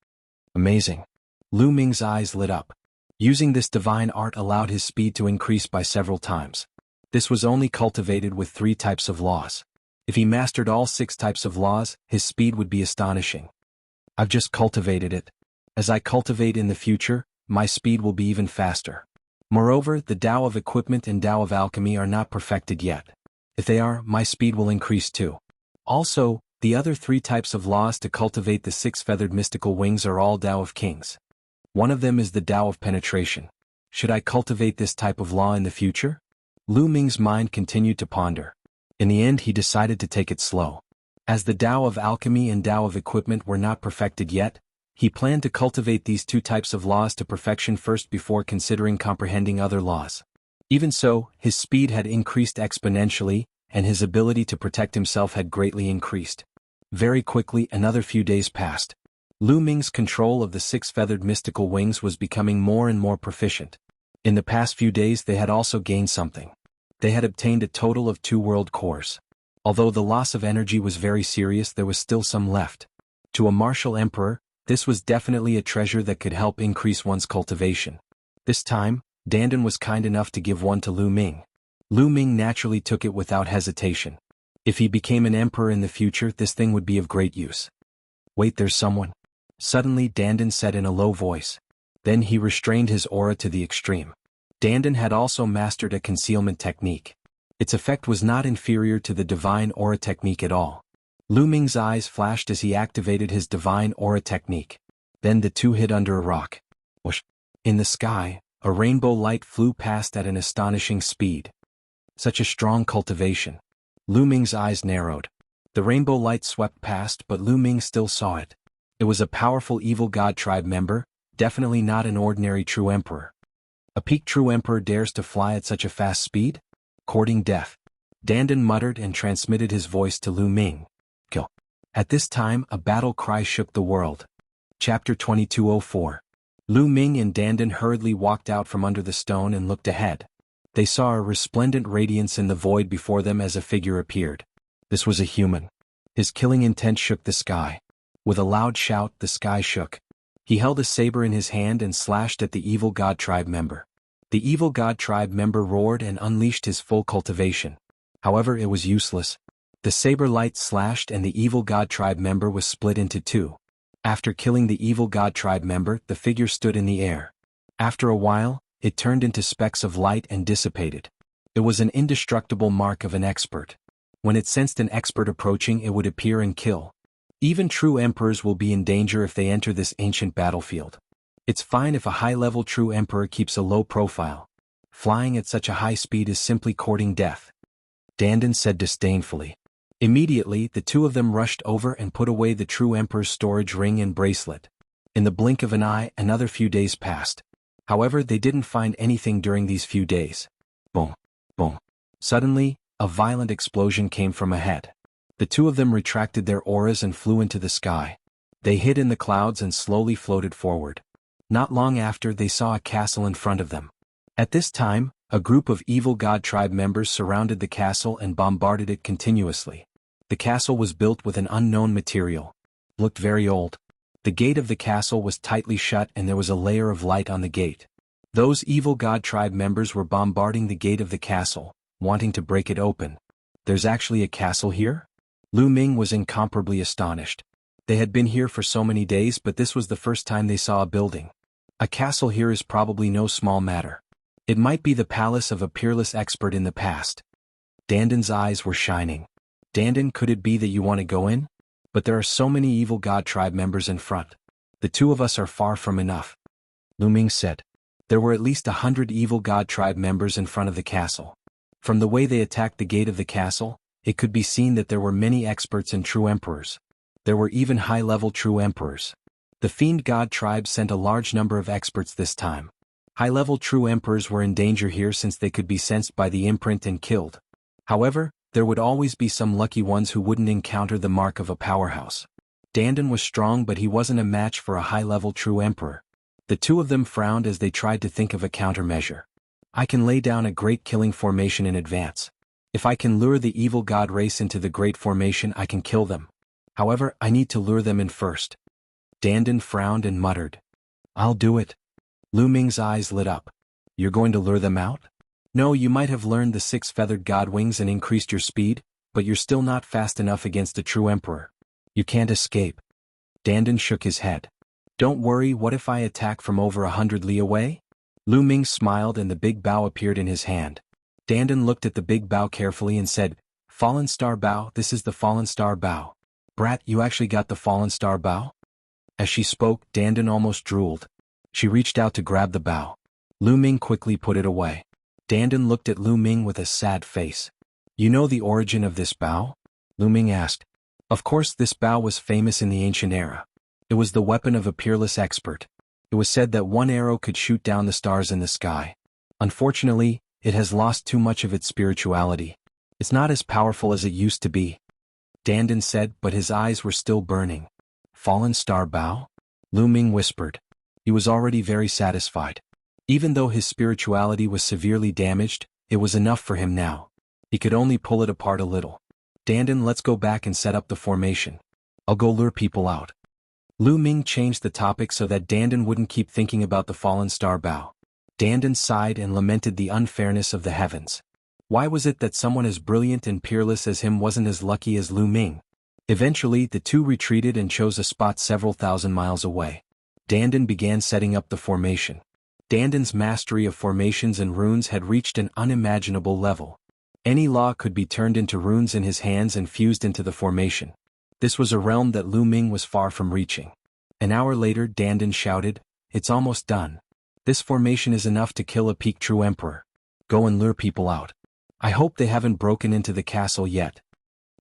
S1: Amazing. Lu Ming's eyes lit up. Using this divine art allowed his speed to increase by several times. This was only cultivated with 3 types of laws. If he mastered all 6 types of laws, his speed would be astonishing. I've just cultivated it. As I cultivate in the future, my speed will be even faster. Moreover, the Tao of Equipment and Tao of Alchemy are not perfected yet. If they are, my speed will increase too. Also, The other 3 types of laws to cultivate the 6-feathered mystical wings are all Tao of Kings. One of them is the Tao of Penetration. Should I cultivate this type of law in the future? Lu Ming's mind continued to ponder. In the end he decided to take it slow. As the Tao of Alchemy and Tao of Equipment were not perfected yet, he planned to cultivate these 2 types of laws to perfection first before considering comprehending other laws. Even so, his speed had increased exponentially, and his ability to protect himself had greatly increased. Very quickly another few days passed. Lu Ming's control of the 6-feathered mystical wings was becoming more and more proficient. In the past few days they had also gained something. They had obtained a total of 2 world cores. Although the loss of energy was very serious, there was still some left. To a martial emperor, this was definitely a treasure that could help increase one's cultivation. This time, Dandan was kind enough to give one to Lu Ming. Lu Ming naturally took it without hesitation. If he became an emperor in the future, this thing would be of great use. Wait, there's someone. Suddenly Dandan said in a low voice. Then he restrained his aura to the extreme. Dandan had also mastered a concealment technique. Its effect was not inferior to the divine aura technique at all. Lu Ming's eyes flashed as he activated his divine aura technique. Then the 2 hid under a rock. Whoosh! In the sky, a rainbow light flew past at an astonishing speed. Such a strong cultivation. Lu Ming's eyes narrowed. The rainbow light swept past, but Lu Ming still saw it. It was a powerful evil god tribe member, definitely not an ordinary true emperor. A peak true emperor dares to fly at such a fast speed? Courting death. Dandan muttered and transmitted his voice to Lu Ming. Kill. At this time a battle cry shook the world. Chapter 2204. Lu Ming and Dandan hurriedly walked out from under the stone and looked ahead. They saw a resplendent radiance in the void before them as a figure appeared. This was a human. His killing intent shook the sky. With a loud shout, the sky shook. He held a saber in his hand and slashed at the evil god tribe member. The evil god tribe member roared and unleashed his full cultivation. However, it was useless. The saber light slashed and the evil god tribe member was split into 2. After killing the evil god tribe member, the figure stood in the air. After a while, it turned into specks of light and dissipated. It was an indestructible mark of an expert. When it sensed an expert approaching, it would appear and kill. Even true emperors will be in danger if they enter this ancient battlefield. It's fine if a high-level true emperor keeps a low profile. Flying at such a high speed is simply courting death. Dandan said disdainfully. Immediately, the 2 of them rushed over and put away the true emperor's storage ring and bracelet. In the blink of an eye, another few days passed. However, they didn't find anything during these few days. Boom, boom. Suddenly, a violent explosion came from ahead. The 2 of them retracted their auras and flew into the sky. They hid in the clouds and slowly floated forward. Not long after, they saw a castle in front of them. At this time, a group of evil god tribe members surrounded the castle and bombarded it continuously. The castle was built with an unknown material. Looked very old. The gate of the castle was tightly shut and there was a layer of light on the gate. Those evil god tribe members were bombarding the gate of the castle, wanting to break it open. There's actually a castle here? Lu Ming was incomparably astonished. They had been here for so many days, but this was the first time they saw a building. A castle here is probably no small matter. It might be the palace of a peerless expert in the past. Dandan's eyes were shining. Dandan, could it be that you want to go in? But there are so many evil god tribe members in front. The 2 of us are far from enough. Lu Ming said. There were at least 100 evil god tribe members in front of the castle. From the way they attacked the gate of the castle, it could be seen that there were many experts and true emperors. There were even high-level true emperors. The fiend god tribe sent a large number of experts this time. High-level true emperors were in danger here since they could be sensed by the imprint and killed. However, there would always be some lucky ones who wouldn't encounter the mark of a powerhouse. Dandan was strong, but he wasn't a match for a high-level true emperor. The 2 of them frowned as they tried to think of a countermeasure. I can lay down a great killing formation in advance. If I can lure the evil god race into the great formation, I can kill them. However, I need to lure them in first. Dandan frowned and muttered. I'll do it. Lu Ming's eyes lit up. You're going to lure them out? No, you might have learned the 6-feathered god wings and increased your speed, but you're still not fast enough against a true emperor. You can't escape. Dandan shook his head. Don't worry, what if I attack from over 100 li away? Lu Ming smiled and the big bow appeared in his hand. Dandan looked at the big bow carefully and said, Fallen Star Bow, this is the Fallen Star Bow. Brat, you actually got the fallen star bow? As she spoke, Dandan almost drooled. She reached out to grab the bow. Lu Ming quickly put it away. Dandan looked at Lu Ming with a sad face. You know the origin of this bow? Lu Ming asked. Of course, this bow was famous in the ancient era. It was the weapon of a peerless expert. It was said that one arrow could shoot down the stars in the sky. Unfortunately, it has lost too much of its spirituality. It's not as powerful as it used to be. Dandan said, but his eyes were still burning. Fallen star bow? Lu Ming whispered. He was already very satisfied. Even though his spirituality was severely damaged, it was enough for him now. He could only pull it apart a little. Dandan, let's go back and set up the formation. I'll go lure people out. Lu Ming changed the topic so that Dandan wouldn't keep thinking about the fallen star bow. Dandan sighed and lamented the unfairness of the heavens. Why was it that someone as brilliant and peerless as him wasn't as lucky as Lu Ming? Eventually, the two retreated and chose a spot several thousand miles away. Dandan began setting up the formation. Dandan's mastery of formations and runes had reached an unimaginable level. Any law could be turned into runes in his hands and fused into the formation. This was a realm that Lu Ming was far from reaching. An hour later, Dandan shouted, "It's almost done. This formation is enough to kill a peak true emperor. Go and lure people out. I hope they haven't broken into the castle yet."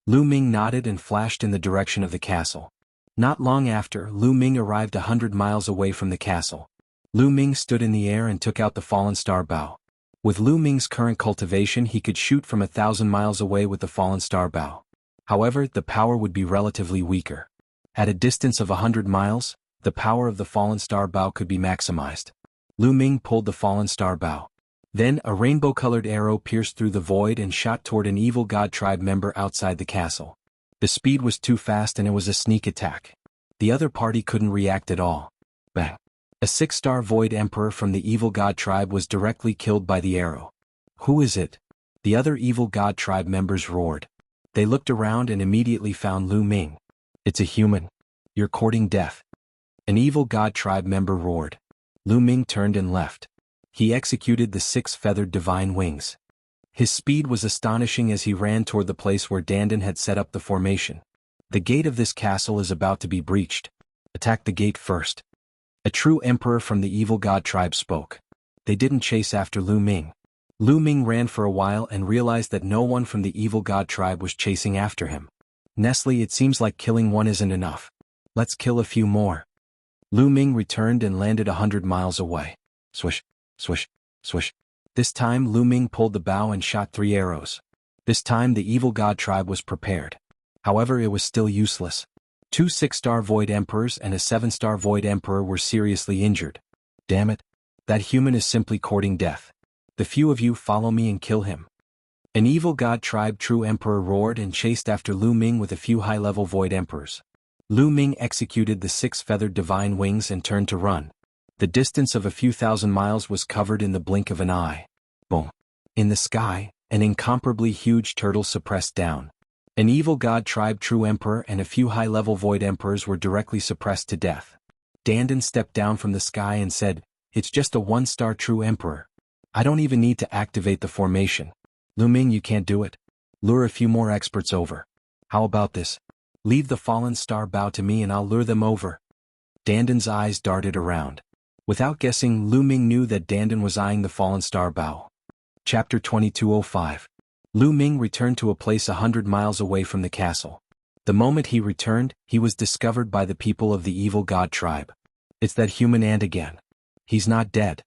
S1: Lu Ming nodded and flashed in the direction of the castle. Not long after, Lu Ming arrived 100 miles away from the castle. Lu Ming stood in the air and took out the fallen star bow. With Lu Ming's current cultivation, he could shoot from 1,000 miles away with the fallen star bow. However, the power would be relatively weaker. At a distance of 100 miles, the power of the fallen star bow could be maximized. Lu Ming pulled the fallen star bow. Then, a rainbow-colored arrow pierced through the void and shot toward an evil god tribe member outside the castle. The speed was too fast and it was a sneak attack. The other party couldn't react at all. Bang! A 6-star void emperor from the evil god tribe was directly killed by the arrow. Who is it? The other evil god tribe members roared. They looked around and immediately found Lu Ming. It's a human. You're courting death. An evil god tribe member roared. Lu Ming turned and left. He executed the 6 feathered divine wings. His speed was astonishing as he ran toward the place where Dandan had set up the formation. The gate of this castle is about to be breached. Attack the gate first. A true emperor from the evil god tribe spoke. They didn't chase after Lu Ming. Lu Ming ran for a while and realized that no one from the evil god tribe was chasing after him. Nestle, it seems like killing one isn't enough. Let's kill a few more. Lu Ming returned and landed 100 miles away. Swish, swish, swish. This time Lu Ming pulled the bow and shot 3 arrows. This time the evil god tribe was prepared. However, it was still useless. 2 6-star void emperors and a 7-star void emperor were seriously injured. Damn it. That human is simply courting death. The few of you follow me and kill him. An evil god tribe true emperor roared and chased after Lu Ming with a few high-level void emperors. Lu Ming executed the 6 feathered divine wings and turned to run. The distance of a few thousand miles was covered in the blink of an eye. Boom. In the sky, an incomparably huge turtle suppressed down. An evil god tribe true emperor and a few high-level void emperors were directly suppressed to death. Dandan stepped down from the sky and said, "It's just a 1-star true emperor. I don't even need to activate the formation. Lu Ming, you can't do it. Lure a few more experts over. How about this? Leave the fallen star bow to me and I'll lure them over." Dandan's eyes darted around. Without guessing, Lu Ming knew that Dandan was eyeing the fallen star bow. Chapter 2205. Lu Ming returned to a place 100 miles away from the castle. The moment he returned, he was discovered by the people of the evil god tribe. It's that human ant again. He's not dead.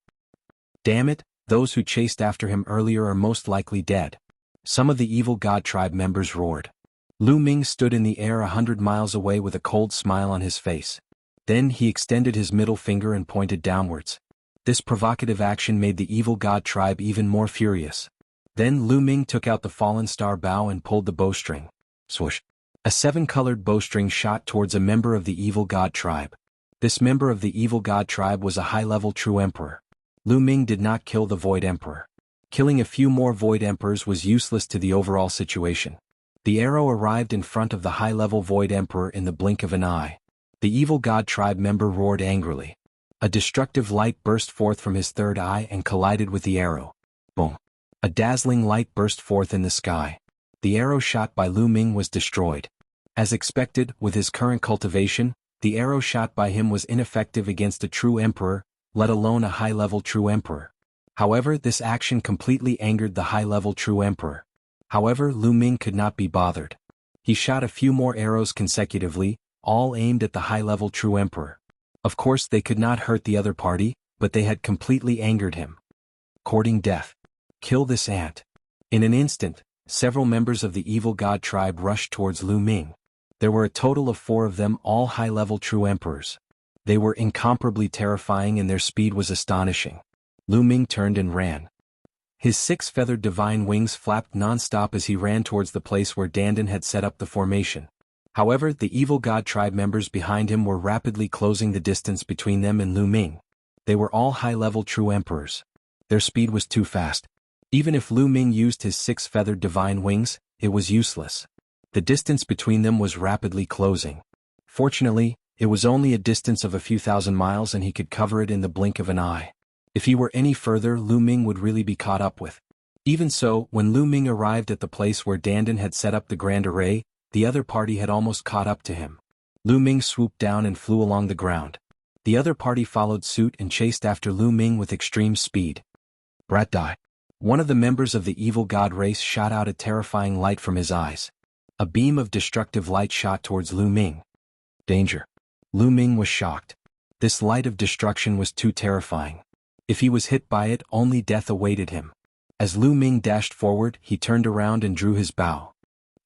S1: Damn it, those who chased after him earlier are most likely dead. Some of the evil god tribe members roared. Lu Ming stood in the air 100 miles away with a cold smile on his face. Then he extended his middle finger and pointed downwards. This provocative action made the evil god tribe even more furious. Then Lu Ming took out the fallen star bow and pulled the bowstring. Swoosh. A 7-colored bowstring shot towards a member of the evil god tribe. This member of the evil god tribe was a high-level true emperor. Lu Ming did not kill the void emperor. Killing a few more void emperors was useless to the overall situation. The arrow arrived in front of the high-level void emperor in the blink of an eye. The evil god tribe member roared angrily. A destructive light burst forth from his third eye and collided with the arrow. Boom. A dazzling light burst forth in the sky. The arrow shot by Lu Ming was destroyed. As expected, with his current cultivation, the arrow shot by him was ineffective against a true emperor, let alone a high-level true emperor. However, this action completely angered the high-level true emperor. However, Lu Ming could not be bothered. He shot a few more arrows consecutively, all aimed at the high-level true emperor. Of course they could not hurt the other party, but they had completely angered him. Courting death. Kill this ant. In an instant, several members of the evil god tribe rushed towards Lu Ming. There were a total of 4 of them, all high-level true emperors. They were incomparably terrifying and their speed was astonishing. Lu Ming turned and ran. His 6-feathered divine wings flapped non-stop as he ran towards the place where Dandan had set up the formation. However, the evil god tribe members behind him were rapidly closing the distance between them and Lu Ming. They were all high-level true emperors. Their speed was too fast. Even if Lu Ming used his 6-feathered divine wings, it was useless. The distance between them was rapidly closing. Fortunately, it was only a distance of a few thousand miles and he could cover it in the blink of an eye. If he were any further, Lu Ming would really be caught up with. Even so, when Lu Ming arrived at the place where Dandan had set up the grand array, the other party had almost caught up to him. Lu Ming swooped down and flew along the ground. The other party followed suit and chased after Lu Ming with extreme speed. Brat die. One of the members of the evil god race shot out a terrifying light from his eyes. A beam of destructive light shot towards Lu Ming. Danger. Lu Ming was shocked. This light of destruction was too terrifying. If he was hit by it, only death awaited him. As Lu Ming dashed forward, he turned around and drew his bow.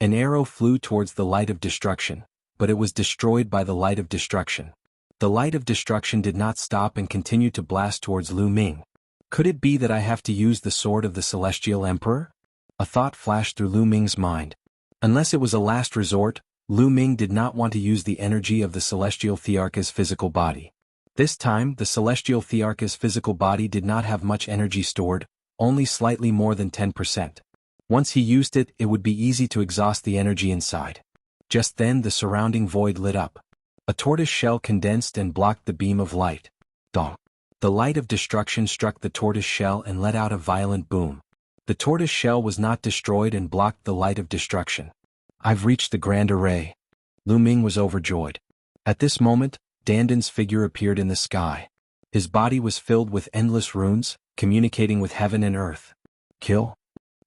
S1: An arrow flew towards the light of destruction, but it was destroyed by the light of destruction. The light of destruction did not stop and continued to blast towards Lu Ming. Could it be that I have to use the sword of the Celestial Emperor? A thought flashed through Lu Ming's mind. Unless it was a last resort, Lu Ming did not want to use the energy of the Celestial Thearch's physical body. This time, the Celestial Thearch's physical body did not have much energy stored, only slightly more than 10%. Once he used it, it would be easy to exhaust the energy inside. Just then the surrounding void lit up. A tortoise shell condensed and blocked the beam of light. Dong. The light of destruction struck the tortoise shell and let out a violent boom. The tortoise shell was not destroyed and blocked the light of destruction. I've reached the grand array. Lu Ming was overjoyed. At this moment, Dandan's figure appeared in the sky. His body was filled with endless runes, communicating with heaven and earth. Kill?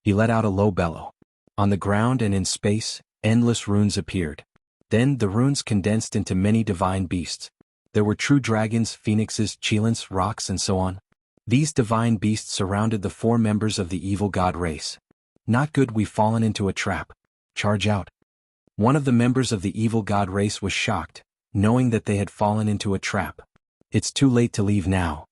S1: He let out a low bellow. On the ground and in space, endless runes appeared. Then the runes condensed into many divine beasts. There were true dragons, phoenixes, cheilants, rocks and so on. These divine beasts surrounded the 4 members of the evil god race. Not good, we've fallen into a trap. Charge out. One of the members of the evil god race was shocked, knowing that they had fallen into a trap. It's too late to leave now.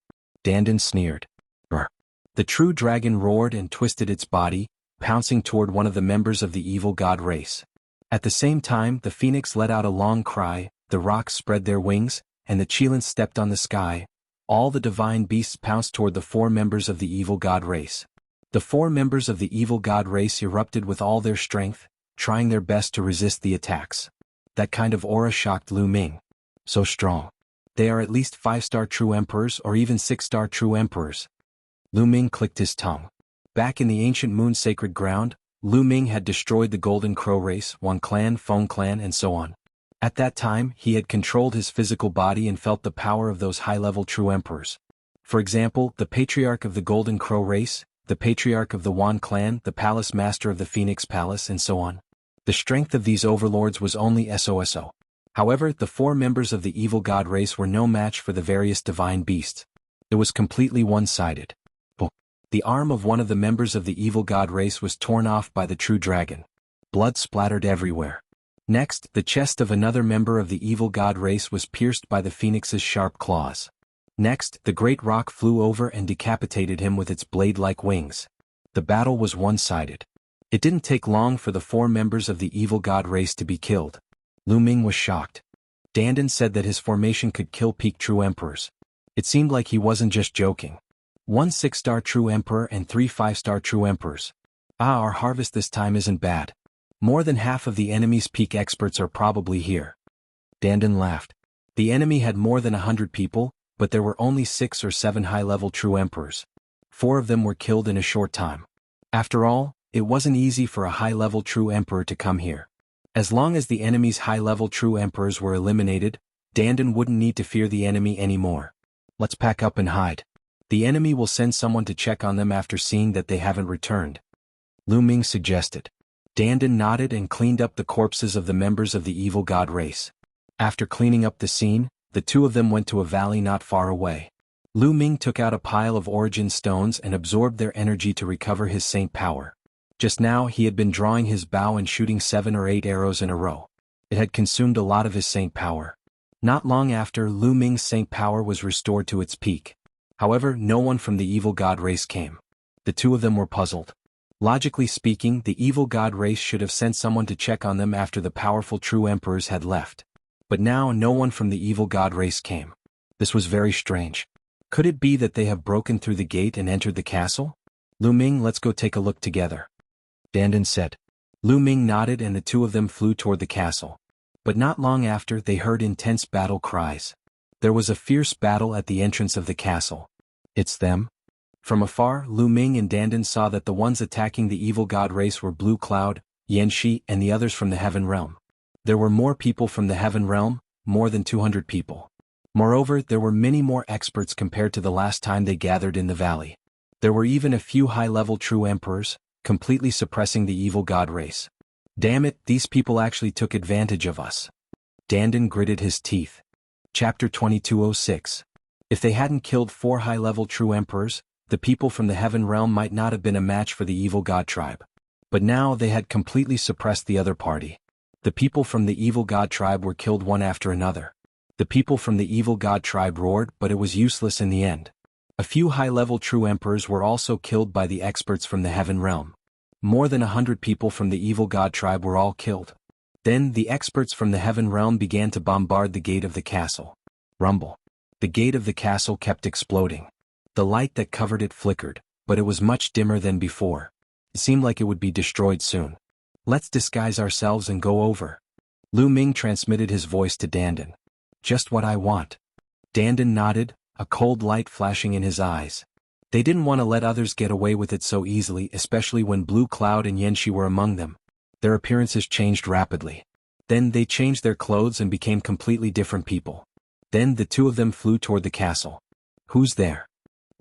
S1: Dandan sneered. Brr. The true dragon roared and twisted its body, pouncing toward one of the members of the evil god race. At the same time, the phoenix let out a long cry, the rocks spread their wings, and the cheilants stepped on the sky. All the divine beasts pounced toward the 4 members of the evil god race. The 4 members of the evil god race erupted with all their strength, trying their best to resist the attacks. That kind of aura shocked Lu Ming. So strong. They are at least 5-star true emperors or even 6-star true emperors. Lu Ming clicked his tongue. Back in the ancient moon sacred ground, Lu Ming had destroyed the Golden Crow race, One Clan, Feng Clan and so on. At that time, he had controlled his physical body and felt the power of those high-level true emperors. For example, the Patriarch of the Golden Crow race, the Patriarch of the Wan Clan, the Palace Master of the Phoenix Palace and so on. The strength of these overlords was only SOSO. However, the 4 members of the evil god race were no match for the various divine beasts. It was completely one-sided. The arm of one of the members of the evil god race was torn off by the true dragon. Blood splattered everywhere. Next, the chest of another member of the evil god race was pierced by the phoenix's sharp claws. Next, the great rock flew over and decapitated him with its blade-like wings. The battle was one-sided. It didn't take long for the 4 members of the evil god race to be killed. Lu Ming was shocked. Dandan said that his formation could kill peak true emperors. It seemed like he wasn't just joking. 1 6-star true emperor and 3 5-star true emperors. Our harvest this time isn't bad. More than half of the enemy's peak experts are probably here. Dandan laughed. The enemy had more than 100 people, but there were only 6 or 7 high-level true emperors. 4 of them were killed in a short time. After all, it wasn't easy for a high-level true emperor to come here. As long as the enemy's high-level true emperors were eliminated, Dandan wouldn't need to fear the enemy anymore. Let's pack up and hide. The enemy will send someone to check on them after seeing that they haven't returned, Lu Ming suggested. Dandan nodded and cleaned up the corpses of the members of the evil god race. After cleaning up the scene, the two of them went to a valley not far away. Lu Ming took out a pile of origin stones and absorbed their energy to recover his saint power. Just now he had been drawing his bow and shooting 7 or 8 arrows in a row. It had consumed a lot of his saint power. Not long after, Lu Ming's saint power was restored to its peak. However, no one from the evil god race came. The two of them were puzzled. Logically speaking, the evil god race should have sent someone to check on them after the powerful true emperors had left. But now no one from the evil god race came. This was very strange. Could it be that they have broken through the gate and entered the castle? Lu Ming, let's go take a look together, Dandan said. Lu Ming nodded and the two of them flew toward the castle. But not long after, they heard intense battle cries. There was a fierce battle at the entrance of the castle. It's them? From afar, Lu Ming and Dandan saw that the ones attacking the evil god race were Blue Cloud, Yanxi, and the others from the Heaven Realm. There were more people from the Heaven Realm, more than 200 people. Moreover, there were many more experts compared to the last time they gathered in the valley. There were even a few high-level true emperors, completely suppressing the evil god race. Damn it, these people actually took advantage of us. Dandan gritted his teeth. Chapter 2206. If they hadn't killed 4 high-level true emperors, the people from the Heaven Realm might not have been a match for the evil god tribe. But now they had completely suppressed the other party. The people from the evil god tribe were killed one after another. The people from the evil god tribe roared, but it was useless in the end. A few high-level true emperors were also killed by the experts from the Heaven Realm. More than 100 people from the evil god tribe were all killed. Then the experts from the Heaven Realm began to bombard the gate of the castle. Rumble. The gate of the castle kept exploding. The light that covered it flickered, but it was much dimmer than before. It seemed like it would be destroyed soon. Let's disguise ourselves and go over. Lu Ming transmitted his voice to Dandan. Just what I want. Dandan nodded, a cold light flashing in his eyes. They didn't want to let others get away with it so easily, especially when Blue Cloud and Yanxi were among them. Their appearances changed rapidly. Then they changed their clothes and became completely different people. Then the two of them flew toward the castle. Who's there?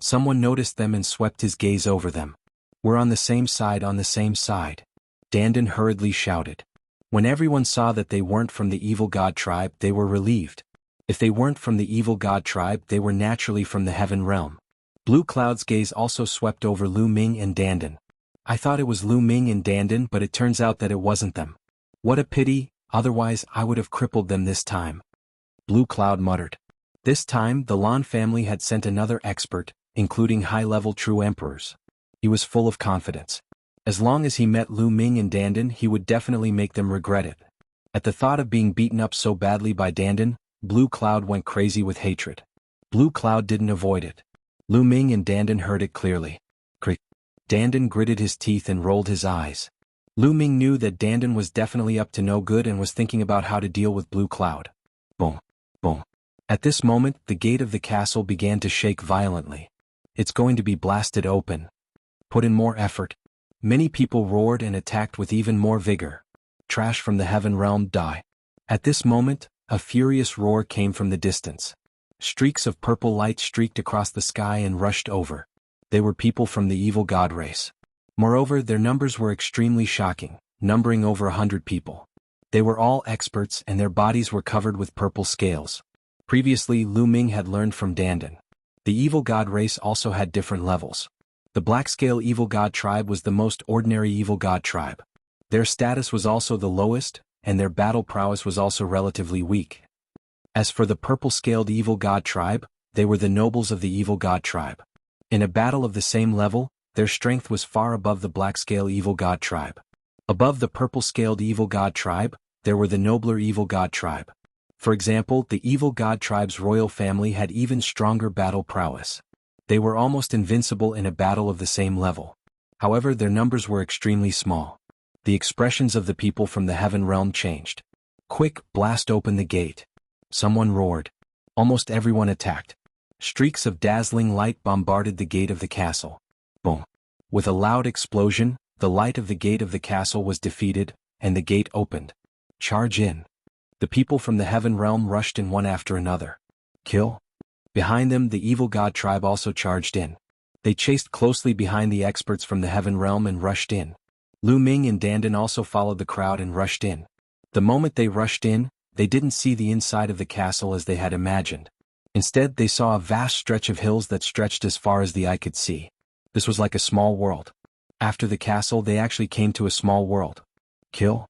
S1: Someone noticed them and swept his gaze over them. We're on the same side, on the same side. Dandan hurriedly shouted. When everyone saw that they weren't from the evil god tribe, they were relieved. If they weren't from the evil god tribe, they were naturally from the Heaven Realm. Blue Cloud's gaze also swept over Lu Ming and Dandan. I thought it was Lu Ming and Dandan, but it turns out that it wasn't them. What a pity, otherwise I would have crippled them this time. Blue Cloud muttered. This time, the Lan family had sent another expert, including high-level true emperors. He was full of confidence. As long as he met Lu Ming and Dandan, he would definitely make them regret it. At the thought of being beaten up so badly by Dandan, Blue Cloud went crazy with hatred. Blue Cloud didn't avoid it. Lu Ming and Dandan heard it clearly. Creak. Dandan gritted his teeth and rolled his eyes. Lu Ming knew that Dandan was definitely up to no good and was thinking about how to deal with Blue Cloud. Boom. Boom. At this moment, the gate of the castle began to shake violently. It's going to be blasted open. Put in more effort. Many people roared and attacked with even more vigor. Trash from the Heaven Realm, die. At this moment, a furious roar came from the distance. Streaks of purple light streaked across the sky and rushed over. They were people from the evil god race. Moreover, their numbers were extremely shocking, numbering over 100 people. They were all experts and their bodies were covered with purple scales. Previously, Lu Ming had learned from Dandan. The evil god race also had different levels. The black-scale evil god tribe was the most ordinary evil god tribe. Their status was also the lowest, and their battle prowess was also relatively weak. As for the purple-scaled evil god tribe, they were the nobles of the evil god tribe. In a battle of the same level, their strength was far above the black-scale evil god tribe. Above the purple-scaled evil god tribe, there were the nobler evil god tribe. For example, the evil god tribe's royal family had even stronger battle prowess. They were almost invincible in a battle of the same level. However, their numbers were extremely small. The expressions of the people from the Heaven Realm changed. Quick, blast open the gate. Someone roared. Almost everyone attacked. Streaks of dazzling light bombarded the gate of the castle. Boom. With a loud explosion, the light of the gate of the castle was defeated, and the gate opened. charge in. The people from the heaven realm rushed in one after another. Kill. Behind them the evil god tribe also charged in. They chased closely behind the experts from the heaven realm and rushed in. Lu Ming and Dandan also followed the crowd and rushed in. The moment they rushed in, they didn't see the inside of the castle as they had imagined. Instead, they saw a vast stretch of hills that stretched as far as the eye could see. This was like a small world. After the castle, they actually came to a small world. Kill.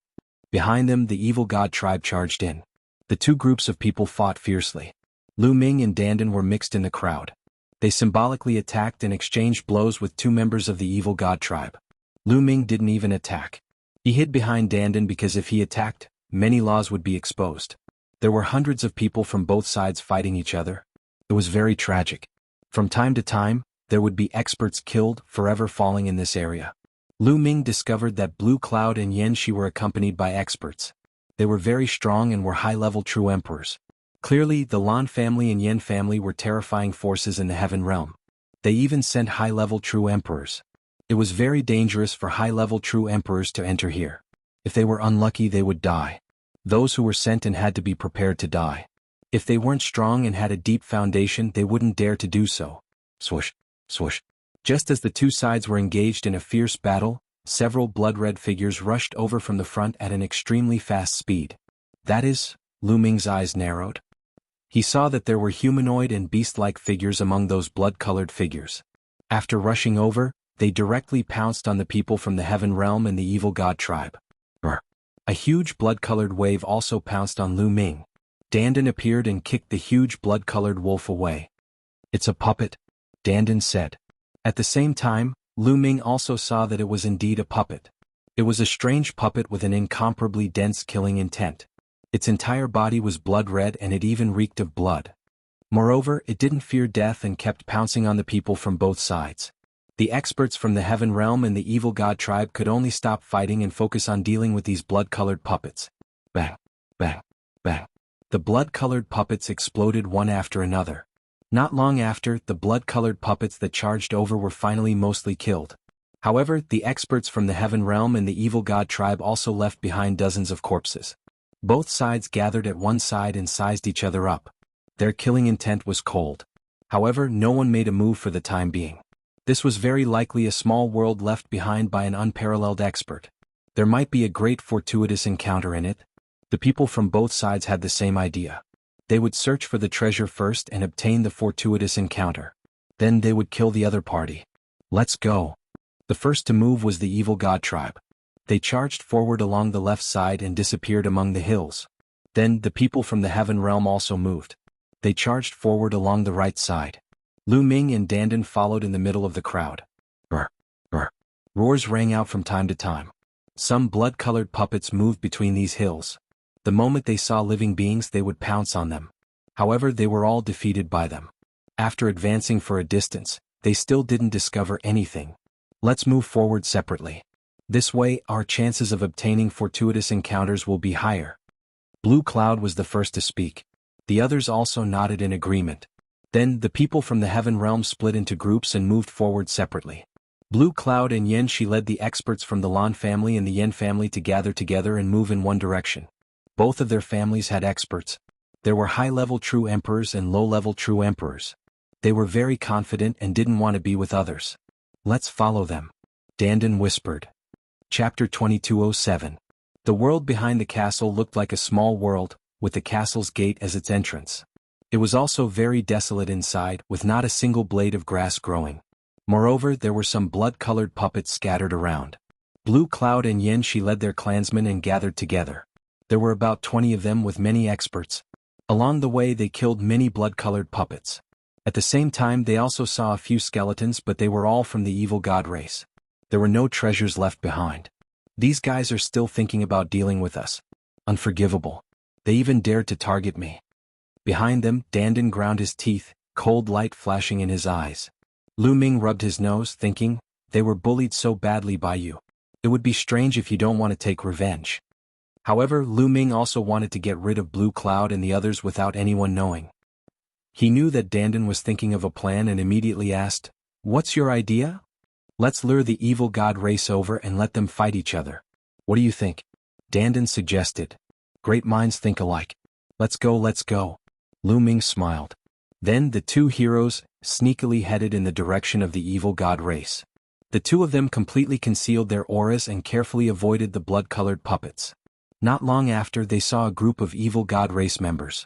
S1: Behind them, the evil god tribe charged in. The two groups of people fought fiercely. Lu Ming and Dandan were mixed in the crowd. They symbolically attacked and exchanged blows with two members of the evil god tribe. Lu Ming didn't even attack. He hid behind Dandan because if he attacked, many laws would be exposed. There were hundreds of people from both sides fighting each other. It was very tragic. From time to time, there would be experts killed, forever falling in this area. Lu Ming discovered that Blue Cloud and Yan Shi were accompanied by experts. They were very strong and were high-level true emperors. Clearly, the Lan family and Yan family were terrifying forces in the heaven realm. They even sent high-level true emperors. It was very dangerous for high-level true emperors to enter here. If they were unlucky, they would die. Those who were sent in had to be prepared to die. If they weren't strong and had a deep foundation, they wouldn't dare to do so. Swoosh, swoosh. Just as the two sides were engaged in a fierce battle, several blood-red figures rushed over from the front at an extremely fast speed. That is, Lu Ming's eyes narrowed. He saw that there were humanoid and beast-like figures among those blood-colored figures. After rushing over, they directly pounced on the people from the heaven realm and the evil god tribe. A huge blood-colored wave also pounced on Lu Ming. Dandan appeared and kicked the huge blood-colored wolf away. "It's a puppet," Dandan said. At the same time, Lu Ming also saw that it was indeed a puppet. It was a strange puppet with an incomparably dense killing intent. Its entire body was blood-red and it even reeked of blood. Moreover, it didn't fear death and kept pouncing on the people from both sides. The experts from the heaven realm and the evil god tribe could only stop fighting and focus on dealing with these blood-colored puppets. Bang, bang, bang. The blood-colored puppets exploded one after another. Not long after, the blood-colored puppets that charged over were finally mostly killed. However, the experts from the heaven realm and the evil god tribe also left behind dozens of corpses. Both sides gathered at one side and sized each other up. Their killing intent was cold. However, no one made a move for the time being. This was very likely a small world left behind by an unparalleled expert. There might be a great fortuitous encounter in it. The people from both sides had the same idea. They would search for the treasure first and obtain the fortuitous encounter. Then they would kill the other party. Let's go. The first to move was the evil god tribe. They charged forward along the left side and disappeared among the hills. Then the people from the heaven realm also moved. They charged forward along the right side. Lu Ming and Dandan followed in the middle of the crowd. Brr, brr. Roars rang out from time to time. Some blood-colored puppets moved between these hills. The moment they saw living beings, they would pounce on them. However, they were all defeated by them. After advancing for a distance, they still didn't discover anything. Let's move forward separately. This way, our chances of obtaining fortuitous encounters will be higher. Blue Cloud was the first to speak. The others also nodded in agreement. Then, the people from the heaven realm split into groups and moved forward separately. Blue Cloud and Yan Shi led the experts from the Lan family and the Yan family to gather together and move in one direction. Both of their families had experts. There were high-level true emperors and low-level true emperors. They were very confident and didn't want to be with others. Let's follow them, Dandan whispered. Chapter 2207. The world behind the castle looked like a small world, with the castle's gate as its entrance. It was also very desolate inside, with not a single blade of grass growing. Moreover, there were some blood-colored puppets scattered around. Blue Cloud and Yan Shi led their clansmen and gathered together. There were about 20 of them with many experts. Along the way they killed many blood-colored puppets. At the same time they also saw a few skeletons, but they were all from the evil god race. There were no treasures left behind. These guys are still thinking about dealing with us. Unforgivable. They even dared to target me. Behind them, Dandan ground his teeth, cold light flashing in his eyes. Lu Ming rubbed his nose, thinking, they were bullied so badly by you. It would be strange if you don't want to take revenge. However, Lu Ming also wanted to get rid of Blue Cloud and the others without anyone knowing. He knew that Dandan was thinking of a plan and immediately asked, "What's your idea?" "Let's lure the evil god race over and let them fight each other. What do you think?" Dandan suggested. Great minds think alike. Let's go, let's go. Lu Ming smiled. Then the two heroes sneakily headed in the direction of the evil god race. The two of them completely concealed their auras and carefully avoided the blood-colored puppets. Not long after, they saw a group of evil god race members.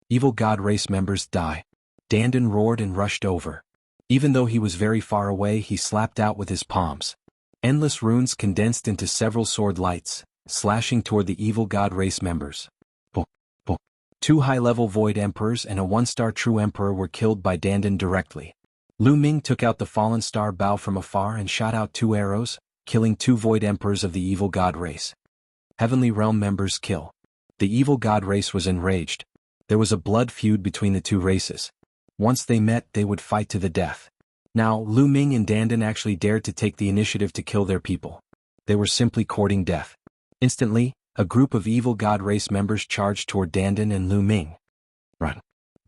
S1: Evil god race members die. Dandan roared and rushed over. Even though he was very far away, he slapped out with his palms. Endless runes condensed into several sword lights, slashing toward the evil god race members. Two high-level Void Emperors and a one-star True Emperor were killed by Dandan directly. Lu Ming took out the Fallen Star bow from afar and shot out 2 arrows, killing 2 Void Emperors of the evil god race. Heavenly Realm members kill. The evil god race was enraged. There was a blood feud between the two races. Once they met, they would fight to the death. Now, Lu Ming and Dandan actually dared to take the initiative to kill their people. They were simply courting death. Instantly, a group of evil god race members charged toward Dandan and Lu Ming. Run!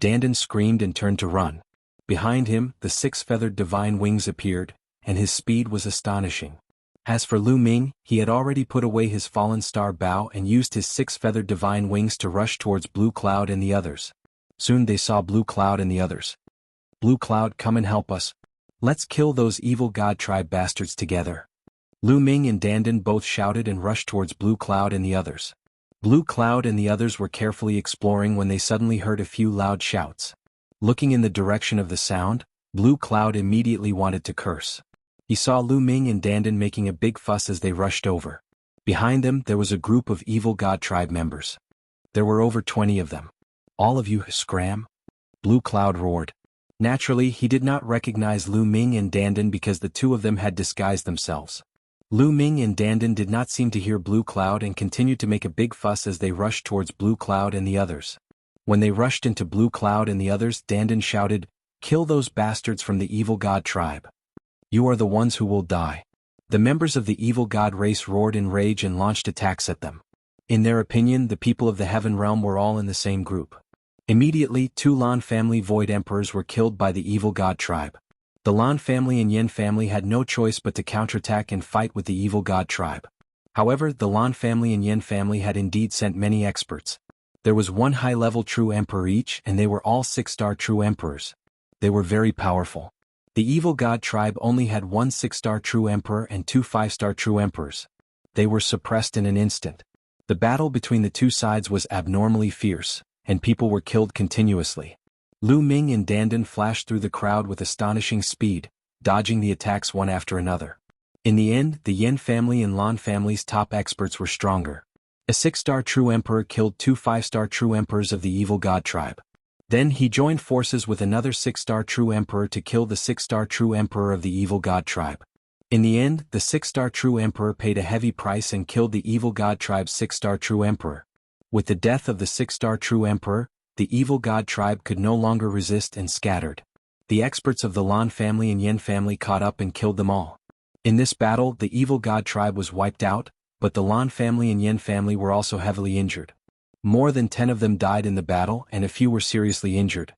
S1: Dandan screamed and turned to run. Behind him, the 6-feathered divine wings appeared, and his speed was astonishing. As for Lu Ming, he had already put away his fallen star bow and used his 6-feathered divine wings to rush towards Blue Cloud and the others. Soon they saw Blue Cloud and the others. Blue Cloud, come and help us. Let's kill those evil god tribe bastards together. Lu Ming and Dandan both shouted and rushed towards Blue Cloud and the others. Blue Cloud and the others were carefully exploring when they suddenly heard a few loud shouts. Looking in the direction of the sound, Blue Cloud immediately wanted to curse. He saw Lu Ming and Dandan making a big fuss as they rushed over. Behind them, there was a group of evil god tribe members. There were over 20 of them. All of you, scram? Blue Cloud roared. Naturally, he did not recognize Lu Ming and Dandan because the two of them had disguised themselves. Lu Ming and Dandan did not seem to hear Blue Cloud and continued to make a big fuss as they rushed towards Blue Cloud and the others. When they rushed into Blue Cloud and the others, Dandan shouted, "Kill those bastards from the evil god tribe. You are the ones who will die." The members of the evil god race roared in rage and launched attacks at them. In their opinion, the people of the Heaven Realm were all in the same group. Immediately, 2 Lan family Void Emperors were killed by the evil god tribe. The Lan family and Yin family had no choice but to counterattack and fight with the evil god tribe. However, the Lan family and Yin family had indeed sent many experts. There was 1 high-level True Emperor each, and they were all 6-star True Emperors. They were very powerful. The evil god tribe only had 1 6-star True Emperor and 2 5-star True Emperors. They were suppressed in an instant. The battle between the two sides was abnormally fierce, and people were killed continuously. Lu Ming and Dandan flashed through the crowd with astonishing speed, dodging the attacks one after another. In the end, the Yin family and Lan family's top experts were stronger. A 6-star True Emperor killed 2 5-star True Emperors of the evil god tribe. Then he joined forces with another 6-star True Emperor to kill the 6-star True Emperor of the evil god tribe. In the end, the 6-star True Emperor paid a heavy price and killed the evil god tribe's 6-star True Emperor. With the death of the 6-star True Emperor, the evil god tribe could no longer resist and scattered. The experts of the Lan family and Yin family caught up and killed them all. In this battle, the evil god tribe was wiped out, but the Lan family and Yin family were also heavily injured. More than 10 of them died in the battle and a few were seriously injured.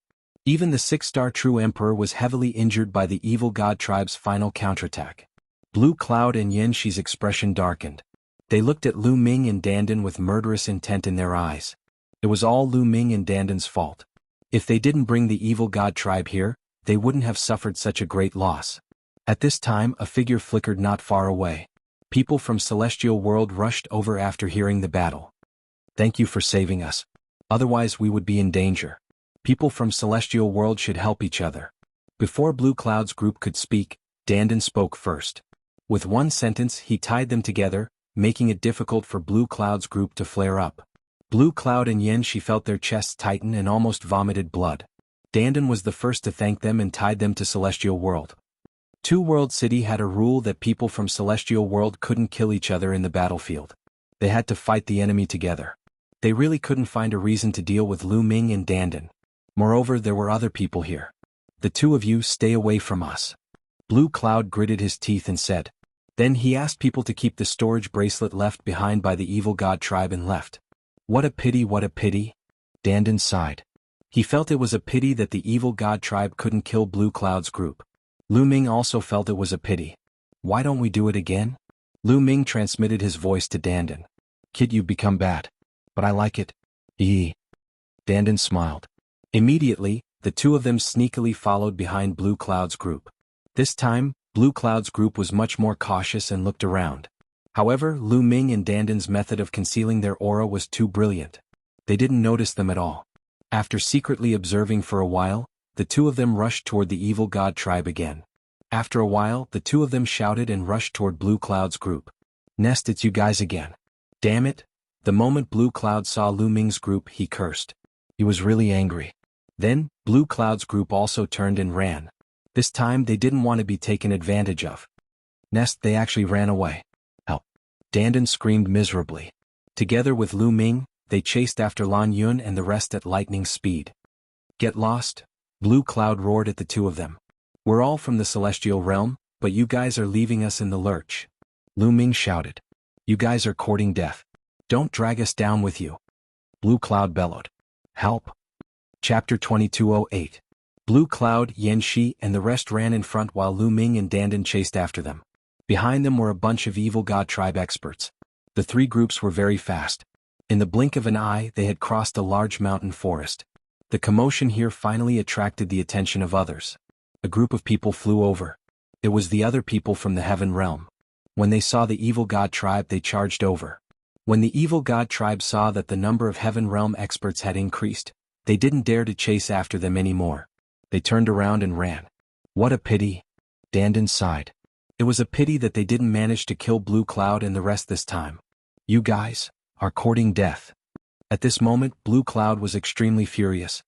S1: Even the 6-star True Emperor was heavily injured by the evil god tribe's final counterattack. Blue Cloud and Yin Shi's expression darkened. They looked at Lu Ming and Dandan with murderous intent in their eyes. It was all Lu Ming and Dandan's fault. If they didn't bring the evil god tribe here, they wouldn't have suffered such a great loss. At this time, a figure flickered not far away. People from Celestial World rushed over after hearing the battle. "Thank you for saving us. Otherwise we would be in danger. People from Celestial World should help each other." Before Blue Cloud's group could speak, Dandan spoke first. With one sentence he tied them together, making it difficult for Blue Cloud's group to flare up. Blue Cloud and Yin Shi felt their chests tighten and almost vomited blood. Dandan was the first to thank them and tied them to Celestial World. Two World City had a rule that people from Celestial World couldn't kill each other in the battlefield. They had to fight the enemy together. They really couldn't find a reason to deal with Lu Ming and Dandan. Moreover, there were other people here. "The two of you stay away from us." Blue Cloud gritted his teeth and said. Then he asked people to keep the storage bracelet left behind by the evil god tribe and left. "What a pity, what a pity." Dandan sighed. He felt it was a pity that the evil god tribe couldn't kill Blue Cloud's group. Lu Ming also felt it was a pity. "Why don't we do it again?" Lu Ming transmitted his voice to Dandan. "Kid, you become bad. but I like it. Eee. Dandan smiled. Immediately, the two of them sneakily followed behind Blue Cloud's group. This time, Blue Cloud's group was much more cautious and looked around. However, Lu Ming and Dandan's method of concealing their aura was too brilliant. They didn't notice them at all. After secretly observing for a while, the two of them rushed toward the evil god tribe again. After a while, the two of them shouted and rushed toward Blue Cloud's group. Nest, it's you guys again. Damn it. The moment Blue Cloud saw Lu Ming's group, he cursed. He was really angry. Then, Blue Cloud's group also turned and ran. This time they didn't want to be taken advantage of. Nest, they actually ran away. Help. Dandan screamed miserably. Together with Lu Ming, they chased after Lan Yun and the rest at lightning speed. Get lost? Blue Cloud roared at the two of them. We're all from the celestial realm, but you guys are leaving us in the lurch. Lu Ming shouted. You guys are courting death. Don't drag us down with you. Blue Cloud bellowed. Help. Chapter 2208. Blue Cloud, Yanxi, and the rest ran in front while Lu Ming and Dandan chased after them. Behind them were a bunch of evil god tribe experts. The three groups were very fast. In the blink of an eye, they had crossed a large mountain forest. The commotion here finally attracted the attention of others. A group of people flew over. It was the other people from the heaven realm. When they saw the evil god tribe, they charged over. When the evil god tribe saw that the number of heaven realm experts had increased, they didn't dare to chase after them anymore. They turned around and ran. What a pity. Dandan sighed. It was a pity that they didn't manage to kill Blue Cloud and the rest this time. You guys are courting death. At this moment, Blue Cloud was extremely furious.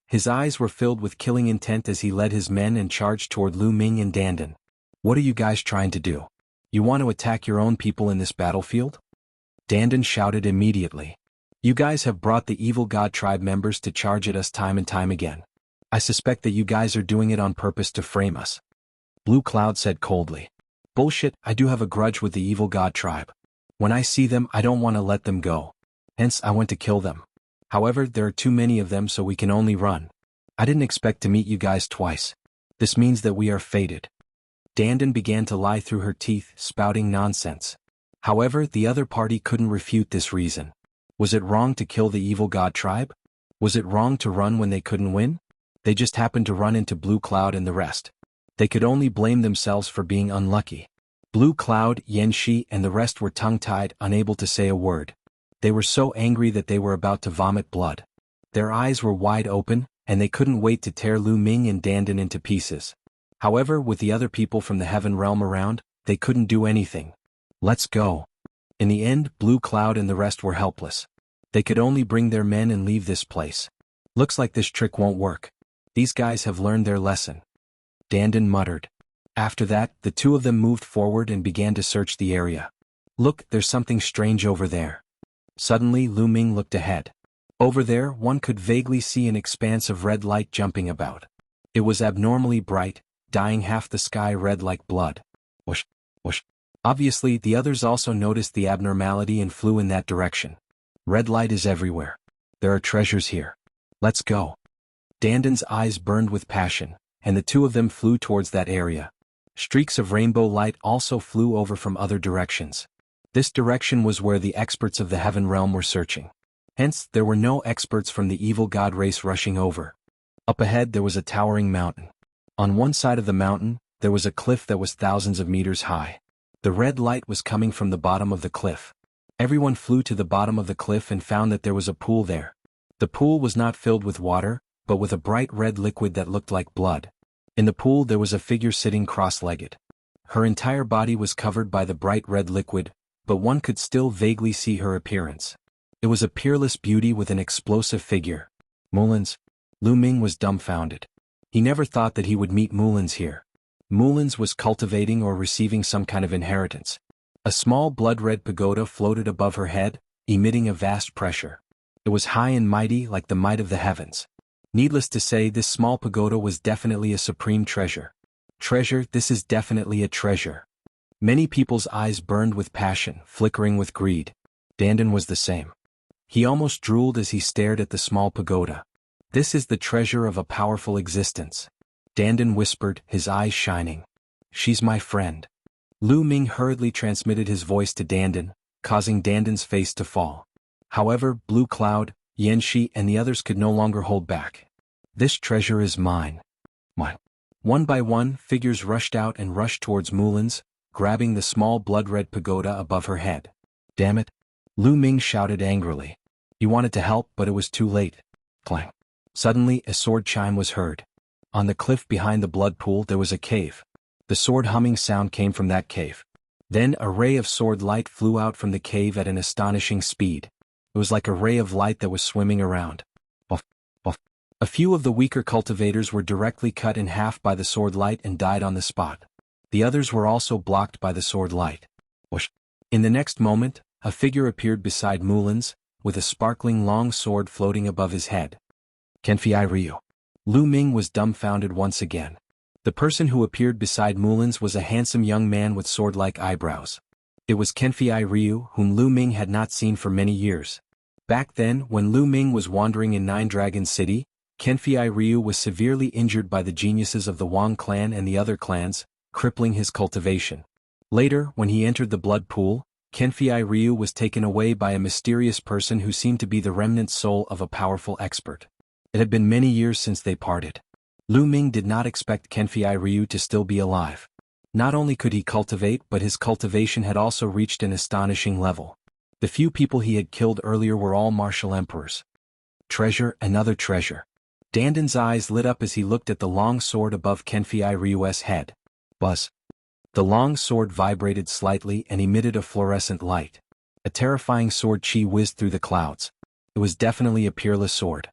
S1: His eyes were filled with killing intent as he led his men and charged toward Lu Ming and Dandan. What are you guys trying to do? You want to attack your own people in this battlefield? Dandan shouted immediately. You guys have brought the evil god tribe members to charge at us time and time again. I suspect that you guys are doing it on purpose to frame us. Blue Cloud said coldly. Bullshit, I do have a grudge with the evil god tribe. When I see them, I don't want to let them go. Hence, I went to kill them. However, there are too many of them, so we can only run. I didn't expect to meet you guys twice. This means that we are fated. Dandan began to lie through her teeth, spouting nonsense. However, the other party couldn't refute this reason. Was it wrong to kill the evil god tribe? Was it wrong to run when they couldn't win? They just happened to run into Blue Cloud and the rest. They could only blame themselves for being unlucky. Blue Cloud, Yanxi, and the rest were tongue-tied, unable to say a word. They were so angry that they were about to vomit blood. Their eyes were wide open, and they couldn't wait to tear Lu Ming and Dandan into pieces. However, with the other people from the heaven realm around, they couldn't do anything. Let's go. In the end, Blue Cloud and the rest were helpless. They could only bring their men and leave this place. Looks like this trick won't work. These guys have learned their lesson. Dandan muttered. After that, the two of them moved forward and began to search the area. Look, there's something strange over there. Suddenly, Lu Ming looked ahead. Over there, one could vaguely see an expanse of red light jumping about. It was abnormally bright, dyeing half the sky red like blood. Whoosh, whoosh. Obviously, the others also noticed the abnormality and flew in that direction. Red light is everywhere. There are treasures here. Let's go. Dandan's eyes burned with passion, and the two of them flew towards that area. Streaks of rainbow light also flew over from other directions. This direction was where the experts of the heaven realm were searching. Hence, there were no experts from the evil god race rushing over. Up ahead there was a towering mountain. On one side of the mountain, there was a cliff that was thousands of meters high. The red light was coming from the bottom of the cliff. Everyone flew to the bottom of the cliff and found that there was a pool there. The pool was not filled with water, but with a bright red liquid that looked like blood. In the pool there was a figure sitting cross-legged. Her entire body was covered by the bright red liquid, but one could still vaguely see her appearance. It was a peerless beauty with an explosive figure. Mullins. Lu Ming was dumbfounded. He never thought that he would meet Mullins here. Mullins was cultivating or receiving some kind of inheritance. A small blood-red pagoda floated above her head, emitting a vast pressure. It was high and mighty like the might of the heavens. Needless to say, this small pagoda was definitely a supreme treasure. Treasure, this is definitely a treasure. Many people's eyes burned with passion, flickering with greed. Dandan was the same. He almost drooled as he stared at the small pagoda. This is the treasure of a powerful existence. Dandan whispered, his eyes shining. She's my friend. Lu Ming hurriedly transmitted his voice to Dandan, causing Dandan's face to fall. However, Blue Cloud, Yanxi and the others could no longer hold back. This treasure is mine. Mine. One by one, figures rushed out and rushed towards Mulan's, grabbing the small blood-red pagoda above her head. Damn it! Lu Ming shouted angrily. He wanted to help, but it was too late. Clang. Suddenly, a sword chime was heard. On the cliff behind the blood pool there was a cave. The sword humming sound came from that cave. Then a ray of sword light flew out from the cave at an astonishing speed. It was like a ray of light that was swimming around. Buff, buff. A few of the weaker cultivators were directly cut in half by the sword light and died on the spot. The others were also blocked by the sword light. Whoosh. In the next moment, a figure appeared beside Mulan's, with a sparkling long sword floating above his head. Kenfei Ryu. Lu Ming was dumbfounded once again. The person who appeared beside Mulan's was a handsome young man with sword-like eyebrows. It was Kenfei Ryu, whom Lu Ming had not seen for many years. Back then, when Lu Ming was wandering in Nine Dragon City, Kenfei Ryu was severely injured by the geniuses of the Wang clan and the other clans, crippling his cultivation. Later, when he entered the blood pool, Kenfei Ryu was taken away by a mysterious person who seemed to be the remnant soul of a powerful expert. It had been many years since they parted. Lu Ming did not expect Kenfei Ryu to still be alive. Not only could he cultivate, but his cultivation had also reached an astonishing level. The few people he had killed earlier were all martial emperors. Treasure, another treasure. Dandan's eyes lit up as he looked at the long sword above Kenfei Ryu's head. Buzz. The long sword vibrated slightly and emitted a fluorescent light. A terrifying sword chi whizzed through the clouds. It was definitely a peerless sword.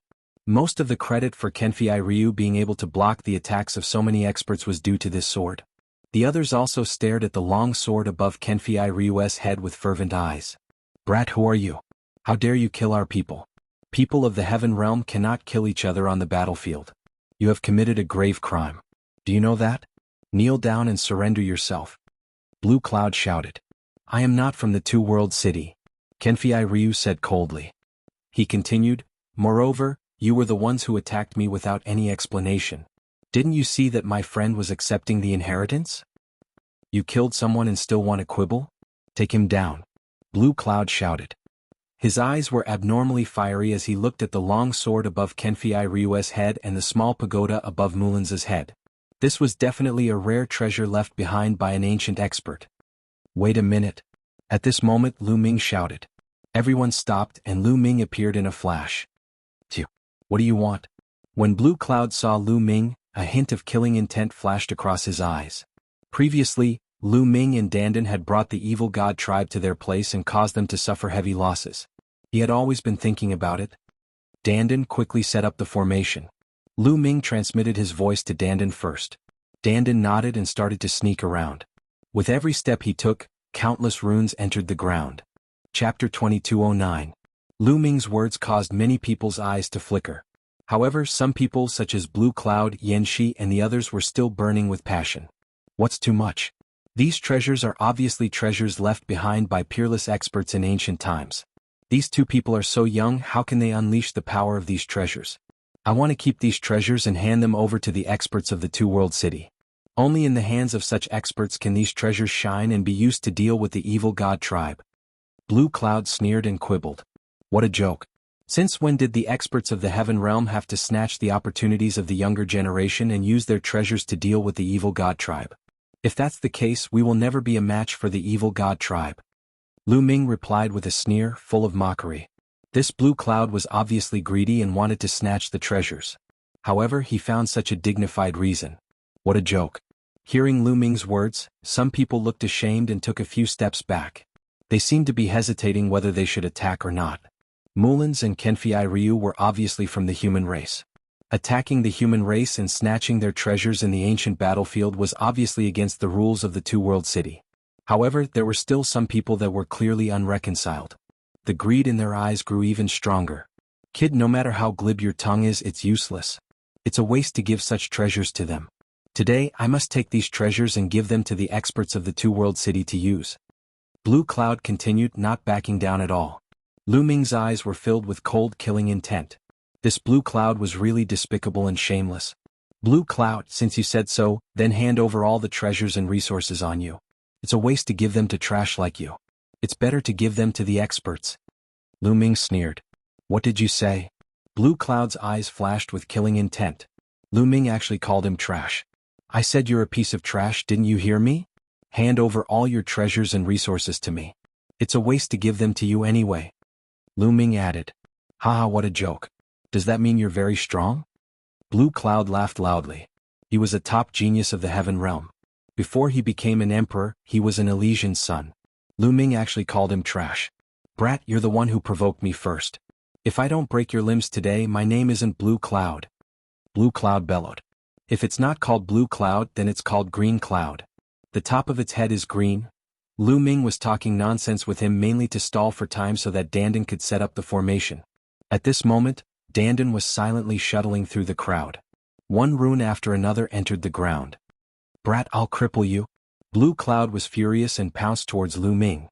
S1: Most of the credit for Kenfei Ryu being able to block the attacks of so many experts was due to this sword. The others also stared at the long sword above Kenfei Ryu's head with fervent eyes. Brat, who are you? How dare you kill our people? People of the Heaven Realm cannot kill each other on the battlefield. You have committed a grave crime. Do you know that? Kneel down and surrender yourself. Blue Cloud shouted. I am not from the Two-World City, Kenfei Ryu said coldly. He continued, moreover, you were the ones who attacked me without any explanation. Didn't you see that my friend was accepting the inheritance? You killed someone and still want to quibble? Take him down. Blue Cloud shouted. His eyes were abnormally fiery as he looked at the long sword above Kenfei Ryu's head and the small pagoda above Mulan's head. This was definitely a rare treasure left behind by an ancient expert. Wait a minute. At this moment Lu Ming shouted. Everyone stopped and Lu Ming appeared in a flash. Phew. What do you want? When Blue Cloud saw Lu Ming, a hint of killing intent flashed across his eyes. Previously, Lu Ming and Dandan had brought the evil god tribe to their place and caused them to suffer heavy losses. He had always been thinking about it. Dandan quickly set up the formation. Lu Ming transmitted his voice to Dandan first. Dandan nodded and started to sneak around. With every step he took, countless runes entered the ground. Chapter 2209. Lu Ming's words caused many people's eyes to flicker. However, some people such as Blue Cloud, Yanxi and the others were still burning with passion. What's too much? These treasures are obviously treasures left behind by peerless experts in ancient times. These two people are so young, how can they unleash the power of these treasures? I want to keep these treasures and hand them over to the experts of the Two-World City. Only in the hands of such experts can these treasures shine and be used to deal with the evil god tribe. Blue Cloud sneered and quibbled. What a joke. Since when did the experts of the Heaven Realm have to snatch the opportunities of the younger generation and use their treasures to deal with the evil god tribe? If that's the case, we will never be a match for the evil god tribe. Lu Ming replied with a sneer, full of mockery. This Blue Cloud was obviously greedy and wanted to snatch the treasures. However, he found such a dignified reason. What a joke. Hearing Lu Ming's words, some people looked ashamed and took a few steps back. They seemed to be hesitating whether they should attack or not. Mulan's and Kenfei Ryu were obviously from the human race. Attacking the human race and snatching their treasures in the ancient battlefield was obviously against the rules of the Two-World City. However, there were still some people that were clearly unreconciled. The greed in their eyes grew even stronger. Kid, no matter how glib your tongue is, it's useless. It's a waste to give such treasures to them. Today, I must take these treasures and give them to the experts of the Two-World City to use. Blue Cloud continued, not backing down at all. Lu Ming's eyes were filled with cold, killing intent. This Blue Cloud was really despicable and shameless. Blue Cloud, since you said so, then hand over all the treasures and resources on you. It's a waste to give them to trash like you. It's better to give them to the experts. Lu Ming sneered. What did you say? Blue Cloud's eyes flashed with killing intent. Lu Ming actually called him trash. I said you're a piece of trash, didn't you hear me? Hand over all your treasures and resources to me. It's a waste to give them to you anyway. Lu Ming added. Haha, what a joke. Does that mean you're very strong? Blue Cloud laughed loudly. He was a top genius of the Heaven Realm. Before he became an emperor, he was an Elysian's son. Lu Ming actually called him trash. Brat, you're the one who provoked me first. If I don't break your limbs today, my name isn't Blue Cloud. Blue Cloud bellowed. If it's not called Blue Cloud, then it's called Green Cloud. The top of its head is green. Lu Ming was talking nonsense with him mainly to stall for time so that Dandan could set up the formation. At this moment, Dandan was silently shuttling through the crowd. One rune after another entered the ground. Brat, I'll cripple you. Blue Cloud was furious and pounced towards Lu Ming.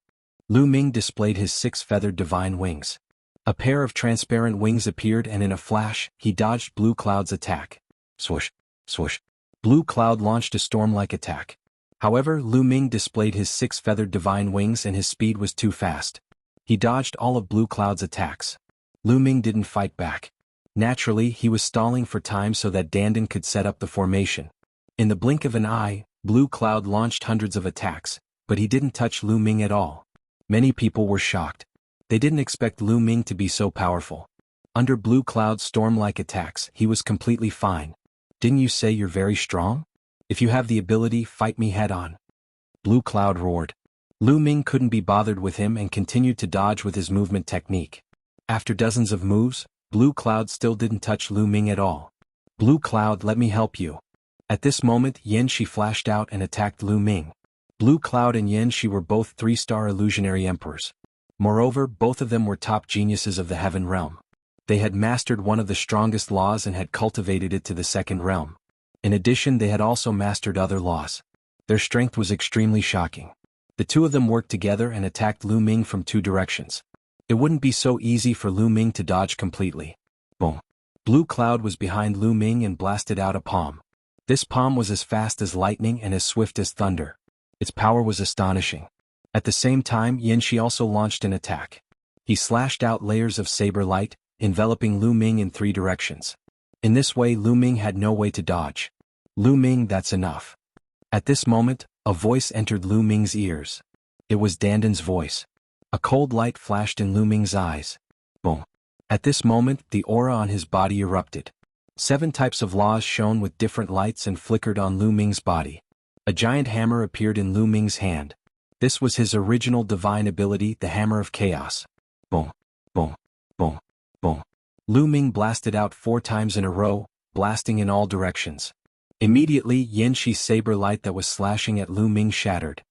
S1: Lu Ming displayed his 6-feathered divine wings. A pair of transparent wings appeared and in a flash, he dodged Blue Cloud's attack. Swoosh, swoosh. Blue Cloud launched a storm-like attack. However, Lu Ming displayed his 6-feathered divine wings and his speed was too fast. He dodged all of Blue Cloud's attacks. Lu Ming didn't fight back. Naturally, he was stalling for time so that Dandan could set up the formation. In the blink of an eye, Blue Cloud launched hundreds of attacks, but he didn't touch Lu Ming at all. Many people were shocked. They didn't expect Lu Ming to be so powerful. Under Blue Cloud's storm-like attacks, he was completely fine. Didn't you say you're very strong? If you have the ability, fight me head-on. Blue Cloud roared. Lu Ming couldn't be bothered with him and continued to dodge with his movement technique. After dozens of moves, Blue Cloud still didn't touch Lu Ming at all. Blue Cloud, let me help you. At this moment, Yanxi flashed out and attacked Lu Ming. Blue Cloud and Yanxi were both 3-star illusionary emperors. Moreover, both of them were top geniuses of the Heaven Realm. They had mastered one of the strongest laws and had cultivated it to the second realm. In addition, they had also mastered other laws. Their strength was extremely shocking. The two of them worked together and attacked Lu Ming from 2 directions. It wouldn't be so easy for Lu Ming to dodge completely. Boom. Blue Cloud was behind Lu Ming and blasted out a palm. This palm was as fast as lightning and as swift as thunder. Its power was astonishing. At the same time, Yanxi also launched an attack. He slashed out layers of saber light, enveloping Lu Ming in 3 directions. In this way, Lu Ming had no way to dodge. Lu Ming, that's enough. At this moment, a voice entered Lu Ming's ears. It was Dandan's voice. A cold light flashed in Lu Ming's eyes. Boom. At this moment, the aura on his body erupted. 7 types of laws shone with different lights and flickered on Lu Ming's body. A giant hammer appeared in Lu Ming's hand. This was his original divine ability, the Hammer of Chaos. Boom, boom, boom, boom. Lu Ming blasted out 4 times in a row, blasting in all directions. Immediately, Yanxi's saber light that was slashing at Lu Ming shattered.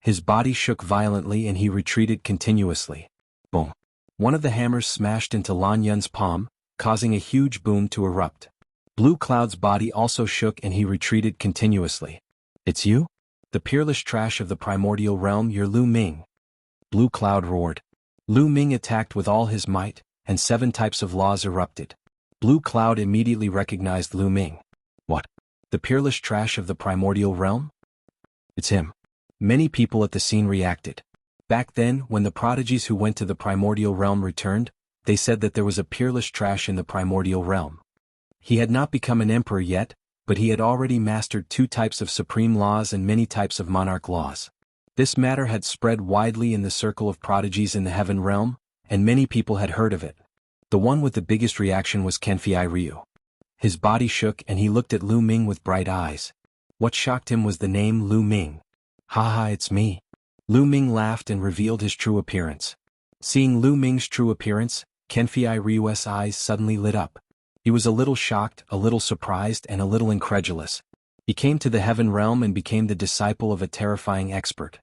S1: His body shook violently and he retreated continuously. Boom. One of the hammers smashed into Lan Yun's palm, causing a huge boom to erupt. Blue Cloud's body also shook and he retreated continuously. It's you? The peerless trash of the primordial realm, you're Lu Ming. Blue Cloud roared. Lu Ming attacked with all his might, and 7 types of laws erupted. Blue Cloud immediately recognized Lu Ming. What? The peerless trash of the primordial realm? It's him. Many people at the scene reacted. Back then, when the prodigies who went to the primordial realm returned, they said that there was a peerless trash in the primordial realm. He had not become an emperor yet, but he had already mastered 2 types of supreme laws and many types of monarch laws. This matter had spread widely in the circle of prodigies in the Heaven Realm, and many people had heard of it. The one with the biggest reaction was Kenfei Ryu. His body shook and he looked at Lu Ming with bright eyes. What shocked him was the name Lu Ming. Haha, it's me. Lu Ming laughed and revealed his true appearance. Seeing Lu Ming's true appearance, Kenfei Ryu's eyes suddenly lit up. He was a little shocked, a little surprised, and a little incredulous. He came to the Heaven Realm and became the disciple of a terrifying expert.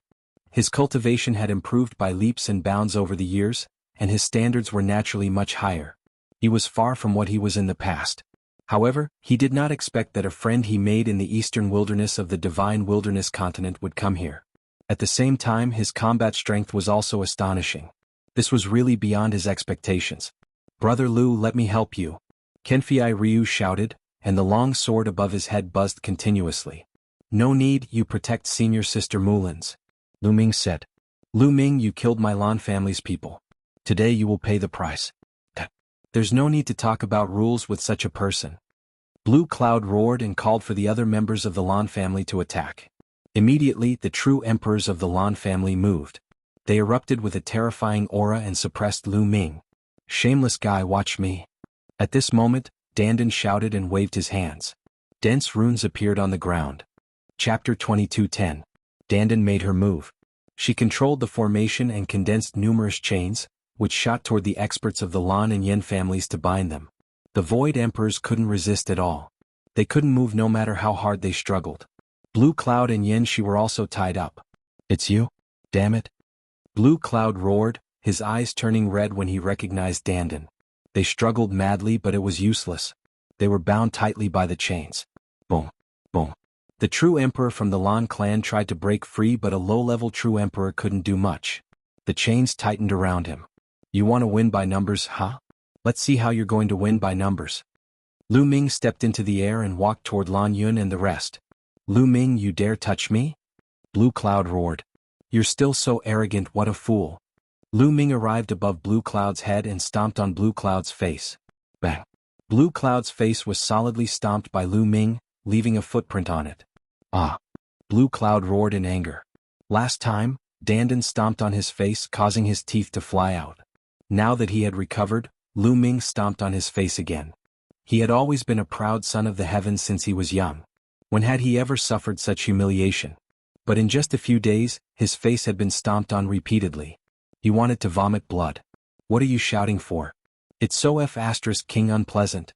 S1: His cultivation had improved by leaps and bounds over the years, and his standards were naturally much higher. He was far from what he was in the past. However, he did not expect that a friend he made in the eastern wilderness of the divine wilderness continent would come here. At the same time, his combat strength was also astonishing. This was really beyond his expectations. Brother Lu, let me help you. Kenfei Ryu shouted, and the long sword above his head buzzed continuously. No need, you protect senior sister Mulin's. Lu Ming said. Lu Ming, you killed my Lan family's people. Today you will pay the price. There's no need to talk about rules with such a person. Blue Cloud roared and called for the other members of the Lan family to attack. Immediately, the true emperors of the Lan family moved. They erupted with a terrifying aura and suppressed Lu Ming. Shameless guy, watch me. At this moment, Dandan shouted and waved his hands. Dense runes appeared on the ground. Chapter 22:10. Dandan made her move. She controlled the formation and condensed numerous chains, which shot toward the experts of the Lan and Yen families to bind them. The Void Emperors couldn't resist at all. They couldn't move no matter how hard they struggled. Blue Cloud and Yen Shi were also tied up. It's you? Damn it. Blue Cloud roared, his eyes turning red when he recognized Dandan. They struggled madly, but it was useless. They were bound tightly by the chains. Boom. Boom. The true emperor from the Lan clan tried to break free, but a low-level true emperor couldn't do much. The chains tightened around him. You want to win by numbers, huh? Let's see how you're going to win by numbers. Lu Ming stepped into the air and walked toward Lan Yun and the rest. Lu Ming, you dare touch me? Blue Cloud roared. You're still so arrogant, what a fool. Lu Ming arrived above Blue Cloud's head and stomped on Blue Cloud's face. Bang. Blue Cloud's face was solidly stomped by Lu Ming, leaving a footprint on it. Ah. Blue Cloud roared in anger. Last time, Dandan stomped on his face, causing his teeth to fly out. Now that he had recovered, Lu Ming stomped on his face again. He had always been a proud son of the heavens since he was young. When had he ever suffered such humiliation? But in just a few days, his face had been stomped on repeatedly. He wanted to vomit blood. What are you shouting for? It's so King unpleasant.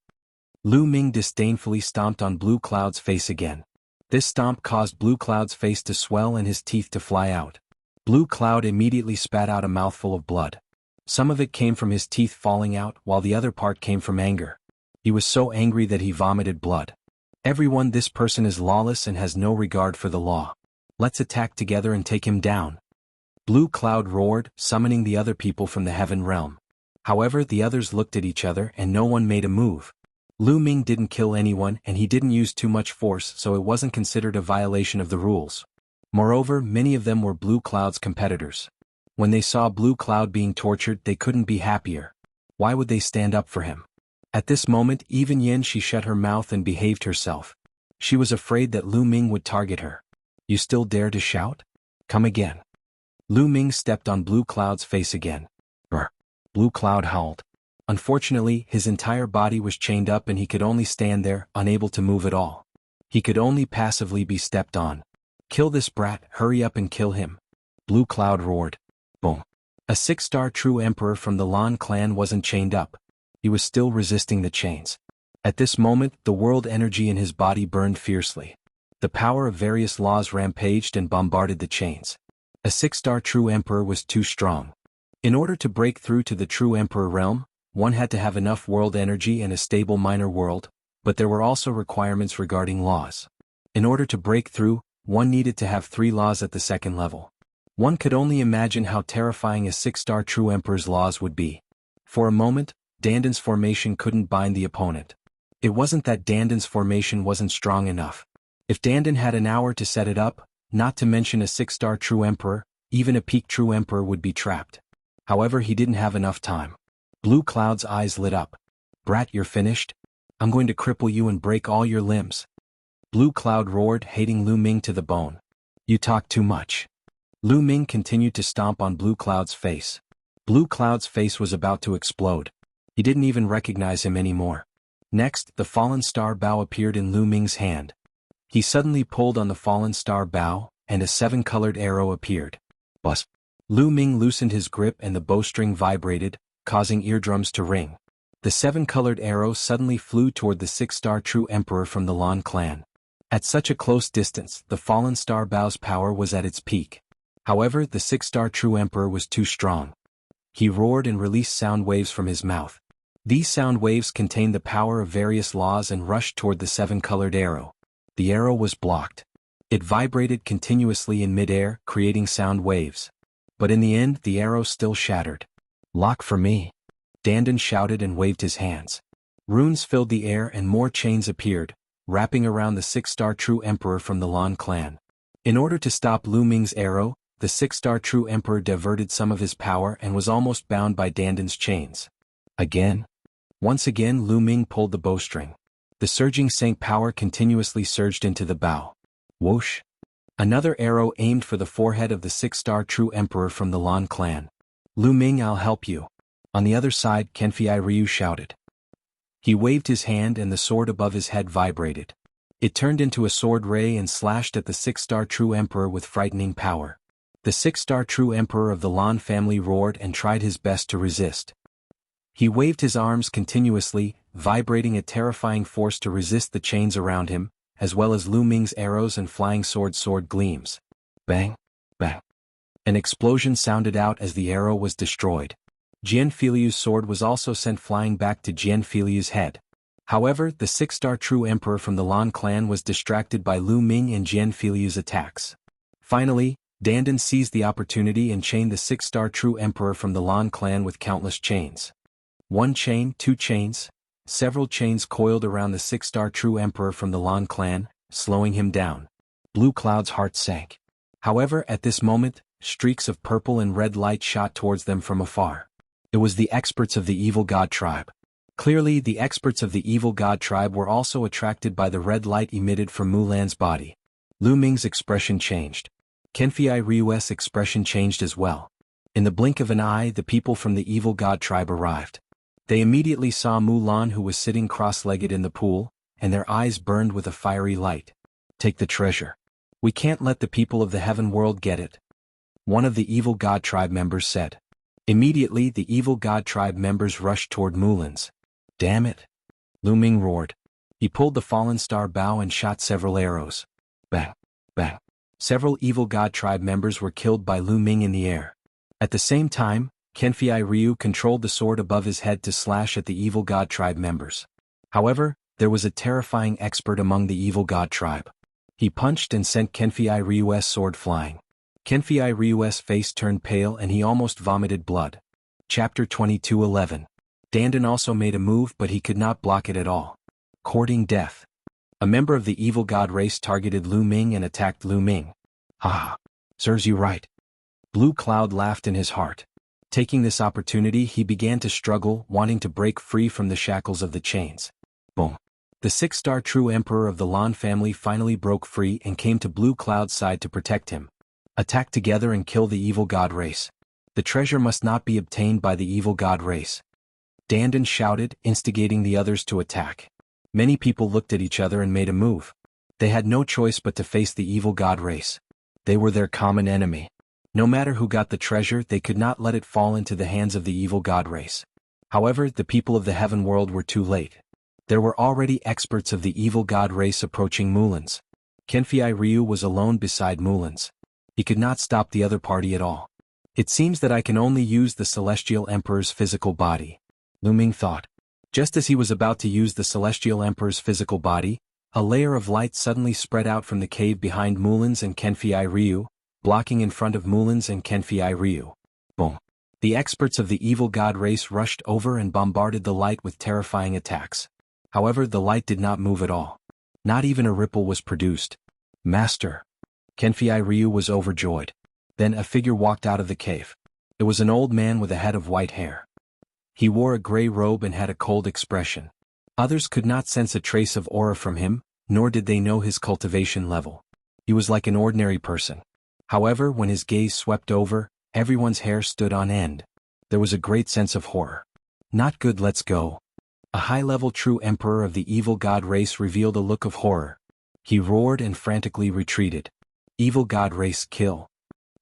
S1: Lu Ming disdainfully stomped on Blue Cloud's face again. This stomp caused Blue Cloud's face to swell and his teeth to fly out. Blue Cloud immediately spat out a mouthful of blood. Some of it came from his teeth falling out, while the other part came from anger. He was so angry that he vomited blood. Everyone, this person is lawless and has no regard for the law. Let's attack together and take him down. Blue Cloud roared, summoning the other people from the heaven realm. However, the others looked at each other and no one made a move. Lu Ming didn't kill anyone and he didn't use too much force, so it wasn't considered a violation of the rules. Moreover, many of them were Blue Cloud's competitors. When they saw Blue Cloud being tortured, they couldn't be happier. Why would they stand up for him? At this moment, even Yen Shi shut her mouth and behaved herself. She was afraid that Lu Ming would target her. You still dare to shout? Come again. Lu Ming stepped on Blue Cloud's face again. Brr. Blue Cloud howled. Unfortunately, his entire body was chained up and he could only stand there, unable to move at all. He could only passively be stepped on. Kill this brat, hurry up and kill him. Blue Cloud roared. Boom. A 6-star true emperor from the Lan clan wasn't chained up. He was still resisting the chains. At this moment, the world energy in his body burned fiercely. The power of various laws rampaged and bombarded the chains. A 6-star true emperor was too strong. In order to break through to the true emperor realm, one had to have enough world energy and a stable minor world, but there were also requirements regarding laws. In order to break through, one needed to have 3 laws at the second level. One could only imagine how terrifying a 6-star true emperor's laws would be. For a moment, Dandan's formation couldn't bind the opponent. It wasn't that Dandan's formation wasn't strong enough. If Dandan had an hour to set it up, not to mention a 6-star true emperor, even a peak true emperor would be trapped. However, he didn't have enough time. Blue Cloud's eyes lit up. Brat, you're finished? I'm going to cripple you and break all your limbs. Blue Cloud roared, hating Lu Ming to the bone. You talk too much. Lu Ming continued to stomp on Blue Cloud's face. Blue Cloud's face was about to explode. He didn't even recognize him anymore. Next, the fallen star bow appeared in Lu Ming's hand. He suddenly pulled on the fallen star bow, and a 7-colored arrow appeared. Buzz. Lu Ming loosened his grip and the bowstring vibrated, causing eardrums to ring. The 7-colored arrow suddenly flew toward the 6-star true emperor from the Lan clan. At such a close distance, the fallen star bow's power was at its peak. However, the 6-star true emperor was too strong. He roared and released sound waves from his mouth. These sound waves contained the power of various laws and rushed toward the 7-colored arrow. The arrow was blocked. It vibrated continuously in midair, creating sound waves. But in the end, the arrow still shattered. Lock for me. Dandan shouted and waved his hands. Runes filled the air and more chains appeared, wrapping around the 6-star true emperor from the Lan clan. In order to stop Lu Ming's arrow, the six-star true emperor diverted some of his power and was almost bound by Dandan's chains. Again? Once again Lu Ming pulled the bowstring. The surging Sank power continuously surged into the bow. Whoosh! Another arrow aimed for the forehead of the six-star true emperor from the Lan clan. Lu Ming, I'll help you. On the other side, Kenfei Ryu shouted. He waved his hand and the sword above his head vibrated. It turned into a sword ray and slashed at the six-star true emperor with frightening power. The six-star true emperor of the Lan family roared and tried his best to resist. He waved his arms continuously, vibrating a terrifying force to resist the chains around him, as well as Lu Ming's arrows and flying sword gleams. Bang! Bang! An explosion sounded out as the arrow was destroyed. Jian Filiu's sword was also sent flying back to Jian Filiu's head. However, the six-star true emperor from the Lan clan was distracted by Lu Ming and Jian Filiu's attacks. Finally, Dandan seized the opportunity and chained the six-star true emperor from the Lan clan with countless chains. One chain, two chains, several chains coiled around the six-star true emperor from the Lan clan, slowing him down. Blue Cloud's heart sank. However, at this moment, streaks of purple and red light shot towards them from afar. It was the experts of the evil god tribe. Clearly, the experts of the evil god tribe were also attracted by the red light emitted from Mulan's body. Lu Ming's expression changed. Kenfei Ryu's expression changed as well. In the blink of an eye, the people from the evil god tribe arrived. They immediately saw Mulan, who was sitting cross-legged in the pool, and their eyes burned with a fiery light. Take the treasure. We can't let the people of the heaven world get it. One of the evil god tribe members said. Immediately, the evil god tribe members rushed toward Mulan's. Damn it! Lu Ming roared. He pulled the fallen star bow and shot several arrows. Bang! Bang! Several evil god tribe members were killed by Lu Ming in the air. At the same time, Kenfei Ryu controlled the sword above his head to slash at the evil god tribe members. However, there was a terrifying expert among the evil god tribe. He punched and sent Kenfei Ryu's sword flying. Kenfei Ryu's face turned pale and he almost vomited blood. Chapter 22:11. Dandan also made a move, but he could not block it at all. Courting death. A member of the evil god race targeted Lu Ming and attacked Lu Ming. Ha! Serves you right. Blue Cloud laughed in his heart. Taking this opportunity, he began to struggle, wanting to break free from the shackles of the chains. Boom! The six-star true emperor of the Lan family finally broke free and came to Blue Cloud's side to protect him. Attack together and kill the evil god race. The treasure must not be obtained by the evil god race. Dandan shouted, instigating the others to attack. Many people looked at each other and made a move. They had no choice but to face the evil god race. They were their common enemy. No matter who got the treasure, they could not let it fall into the hands of the evil god race. However, the people of the heaven world were too late. There were already experts of the evil god race approaching Mulan's. Kenfei Ryu was alone beside Mulan's. He could not stop the other party at all. It seems that I can only use the Celestial Emperor's physical body. Lu Ming thought. Just as he was about to use the Celestial Emperor's physical body, a layer of light suddenly spread out from the cave behind Mulan's and Kenfei Ryu, blocking in front of Mulan's and Kenfei Ryu. Boom! The experts of the evil god race rushed over and bombarded the light with terrifying attacks. However, the light did not move at all. Not even a ripple was produced. Master! Kenfei Ryu was overjoyed. Then a figure walked out of the cave. It was an old man with a head of white hair. He wore a gray robe and had a cold expression. Others could not sense a trace of aura from him, nor did they know his cultivation level. He was like an ordinary person. However, when his gaze swept over, everyone's hair stood on end. There was a great sense of horror. Not good, let's go. A high-level true emperor of the evil god race revealed a look of horror. He roared and frantically retreated. Evil god race, kill.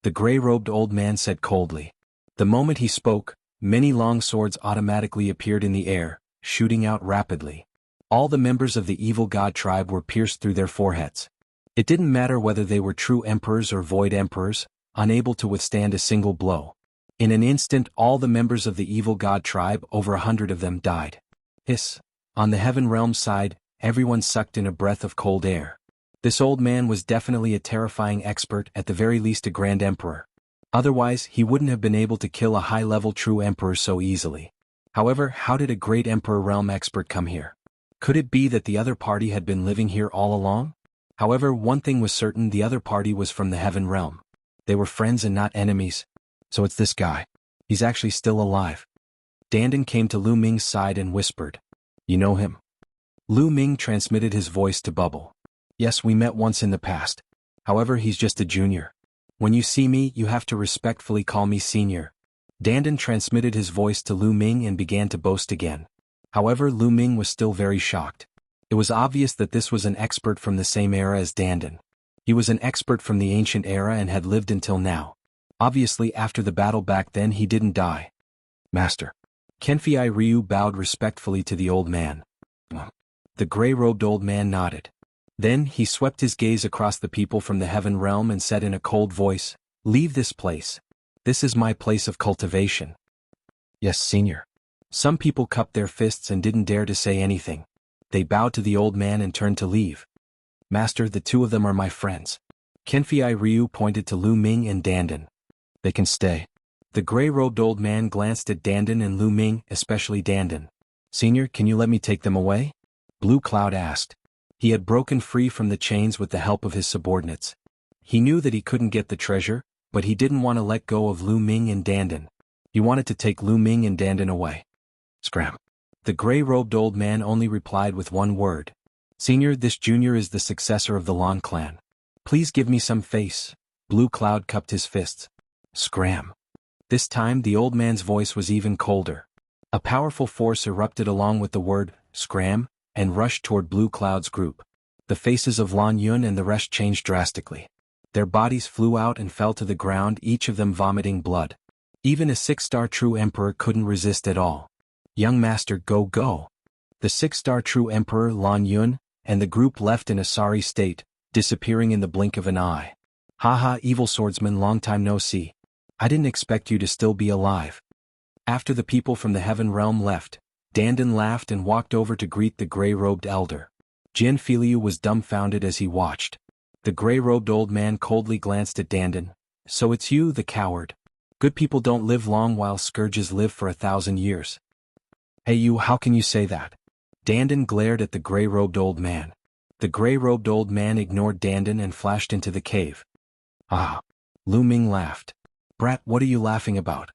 S1: The gray-robed old man said coldly. The moment he spoke, many long swords automatically appeared in the air, shooting out rapidly. All the members of the evil god tribe were pierced through their foreheads. It didn't matter whether they were true emperors or void emperors, unable to withstand a single blow. In an instant, all the members of the evil god tribe, over 100 of them, died. Hiss! On the heaven realm side, everyone sucked in a breath of cold air. This old man was definitely a terrifying expert, at the very least a grand emperor. Otherwise, he wouldn't have been able to kill a high-level true emperor so easily. However, how did a great emperor realm expert come here? Could it be that the other party had been living here all along? However, one thing was certain, the other party was from the heaven realm. They were friends and not enemies. So it's this guy. He's actually still alive. Dandan came to Lu Ming's side and whispered, "You know him?" Lu Ming transmitted his voice to Bubble. "Yes, we met once in the past. However, he's just a junior. When you see me, you have to respectfully call me senior." Dandan transmitted his voice to Lu Ming and began to boast again. However, Lu Ming was still very shocked. It was obvious that this was an expert from the same era as Dandan. He was an expert from the ancient era and had lived until now. Obviously, after the battle back then, he didn't die. "Master." Kenfei Ryu bowed respectfully to the old man. The gray-robed old man nodded. Then he swept his gaze across the people from the heaven realm and said in a cold voice, "Leave this place. This is my place of cultivation." "Yes, senior." Some people cupped their fists and didn't dare to say anything. They bowed to the old man and turned to leave. "Master, the two of them are my friends." Kenfei Ryu pointed to Lu Ming and Dandan. "They can stay." The gray-robed old man glanced at Dandan and Lu Ming, especially Dandan. "Senior, can you let me take them away?" Blue Cloud asked. He had broken free from the chains with the help of his subordinates. He knew that he couldn't get the treasure, but he didn't want to let go of Lu Ming and Dandan. He wanted to take Lu Ming and Dandan away. Scram. The gray-robed old man only replied with one word. "Senior, this junior is the successor of the Lan clan. Please give me some face." Blue Cloud cupped his fists. Scram. This time the old man's voice was even colder. A powerful force erupted along with the word, "Scram," and rushed toward Blue Cloud's group. The faces of Lan Yun and the rest changed drastically. Their bodies flew out and fell to the ground, each of them vomiting blood. Even a 6-star true emperor couldn't resist at all. "Young master, go go." The 6-star true emperor Lan Yun and the group left in a sorry state, disappearing in the blink of an eye. "Haha, evil swordsman, long time no see. I didn't expect you to still be alive." After the people from the heaven realm left, Dandan laughed and walked over to greet the gray-robed elder. Jian Filiu was dumbfounded as he watched. The gray-robed old man coldly glanced at Dandan. "So it's you, the coward. Good people don't live long while scourges live for 1,000 years. Hey you, how can you say that?" Dandan glared at the gray-robed old man. The gray-robed old man ignored Dandan and flashed into the cave. "Ah." Lu Ming laughed. "Brat, what are you laughing about?"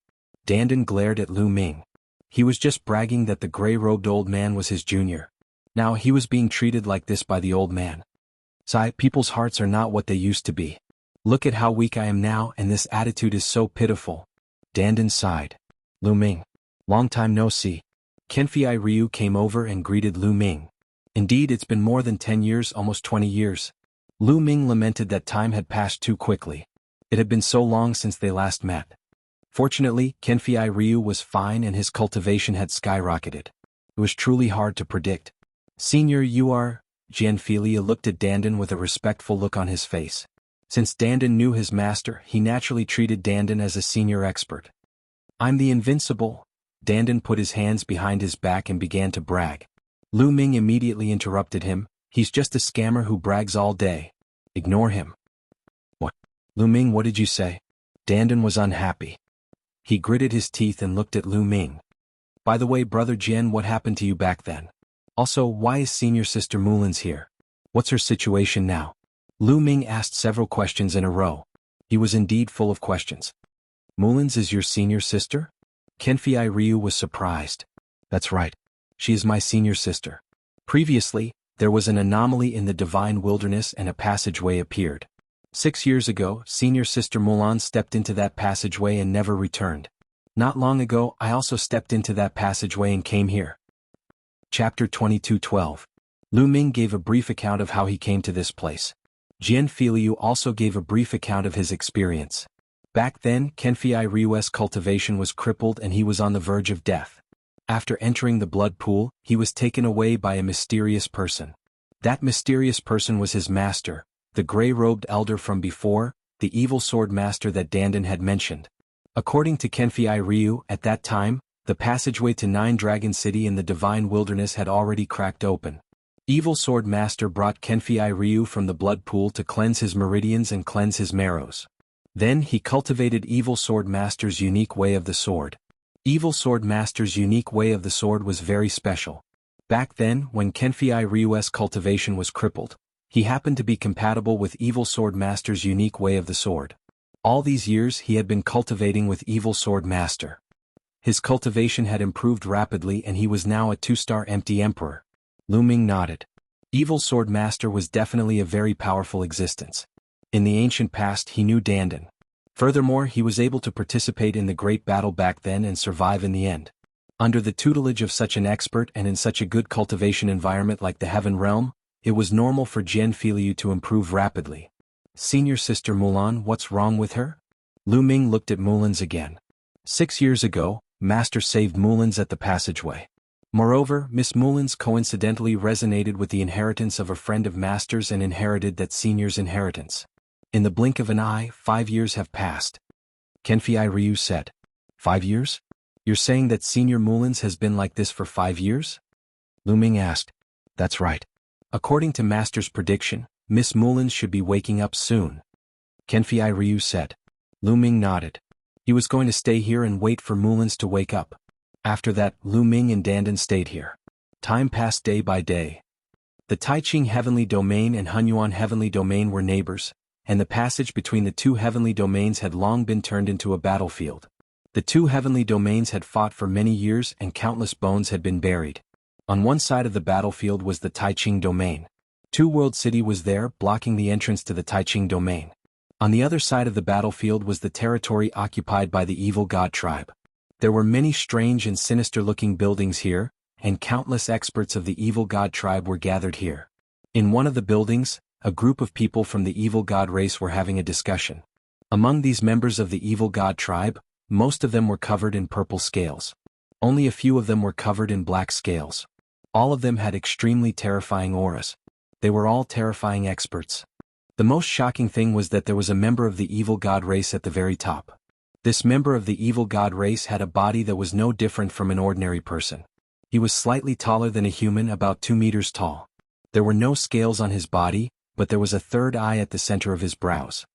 S1: Dandan glared at Lu Ming. He was just bragging that the gray-robed old man was his junior. Now he was being treated like this by the old man. "Sigh, people's hearts are not what they used to be. Look at how weak I am now, and this attitude is so pitiful." Dandan sighed. "Lu Ming. Long time no see." Kenfei Ryu came over and greeted Lu Ming. "Indeed, it's been more than 10 years, almost 20 years. Lu Ming lamented that time had passed too quickly. It had been so long since they last met. Fortunately, Kenfei Ryu was fine and his cultivation had skyrocketed. It was truly hard to predict. "Senior, you are..." Jian Filiu looked at Dandan with a respectful look on his face. Since Dandan knew his master, he naturally treated Dandan as a senior expert. "I'm the invincible." Dandan put his hands behind his back and began to brag. Lu Ming immediately interrupted him. "He's just a scammer who brags all day. Ignore him." "What? Lu Ming, what did you say?" Dandan was unhappy. He gritted his teeth and looked at Lu Ming. "By the way, brother Jian, what happened to you back then? Also, why is senior sister Mulin's here? What's her situation now?" Lu Ming asked several questions in a row. He was indeed full of questions. "Mulin's is your senior sister?" Kenfei Ryu was surprised. "That's right. She is my senior sister." Previously, there was an anomaly in the divine wilderness and a passageway appeared. 6 years ago, senior sister Mulan stepped into that passageway and never returned. Not long ago, I also stepped into that passageway and came here. Chapter 22:12. Lu Ming gave a brief account of how he came to this place. Jian Filiu also gave a brief account of his experience. Back then, Kenfei Ryu's cultivation was crippled and he was on the verge of death. After entering the blood pool, he was taken away by a mysterious person. That mysterious person was his master, the gray-robed elder from before, the evil sword master that Dandan had mentioned. According to Kenfei Ryu, at that time, the passageway to Nine Dragon City in the divine wilderness had already cracked open. Evil sword master brought Kenfei Ryu from the blood pool to cleanse his meridians and cleanse his marrows. Then he cultivated Evil Sword Master's unique way of the sword. Evil Sword Master's unique way of the sword was very special. Back then, when Kenfei Ryu's cultivation was crippled, he happened to be compatible with Evil Sword Master's unique way of the sword. All these years he had been cultivating with Evil Sword Master. His cultivation had improved rapidly and he was now a 2-star empty emperor. Lu Ming nodded. Evil Sword Master was definitely a very powerful existence. In the ancient past he knew Dandan. Furthermore, he was able to participate in the great battle back then and survive in the end. Under the tutelage of such an expert and in such a good cultivation environment like the Heaven Realm, it was normal for Jian Filiu to improve rapidly. Senior Sister Mulan, what's wrong with her? Lu Ming looked at Mulan's again. 6 years ago, Master saved Mulan's at the passageway. Moreover, Miss Mulan's coincidentally resonated with the inheritance of a friend of Master's and inherited that senior's inheritance. In the blink of an eye, 5 years have passed. Kenfei Ryu said. 5 years? You're saying that Senior Mulan's has been like this for 5 years? Lu Ming asked. That's right. According to Master's prediction, Miss Mulan's should be waking up soon. Kenfei Ryu said. Lu Ming nodded. He was going to stay here and wait for Mulan's to wake up. After that, Lu Ming and Dandan stayed here. Time passed day by day. The Taiqing Heavenly Domain and Hunyuan Heavenly Domain were neighbors, and the passage between the two heavenly domains had long been turned into a battlefield. The two heavenly domains had fought for many years and countless bones had been buried. On one side of the battlefield was the Taiqing Domain. Two World City was there, blocking the entrance to the Taiqing Domain. On the other side of the battlefield was the territory occupied by the Evil God tribe. There were many strange and sinister-looking buildings here, and countless experts of the Evil God tribe were gathered here. In one of the buildings, a group of people from the Evil God race were having a discussion. Among these members of the Evil God tribe, most of them were covered in purple scales. Only a few of them were covered in black scales. All of them had extremely terrifying auras. They were all terrifying experts. The most shocking thing was that there was a member of the Evil God race at the very top. This member of the Evil God race had a body that was no different from an ordinary person. He was slightly taller than a human, about 2 meters tall. There were no scales on his body, but there was a third eye at the center of his brows.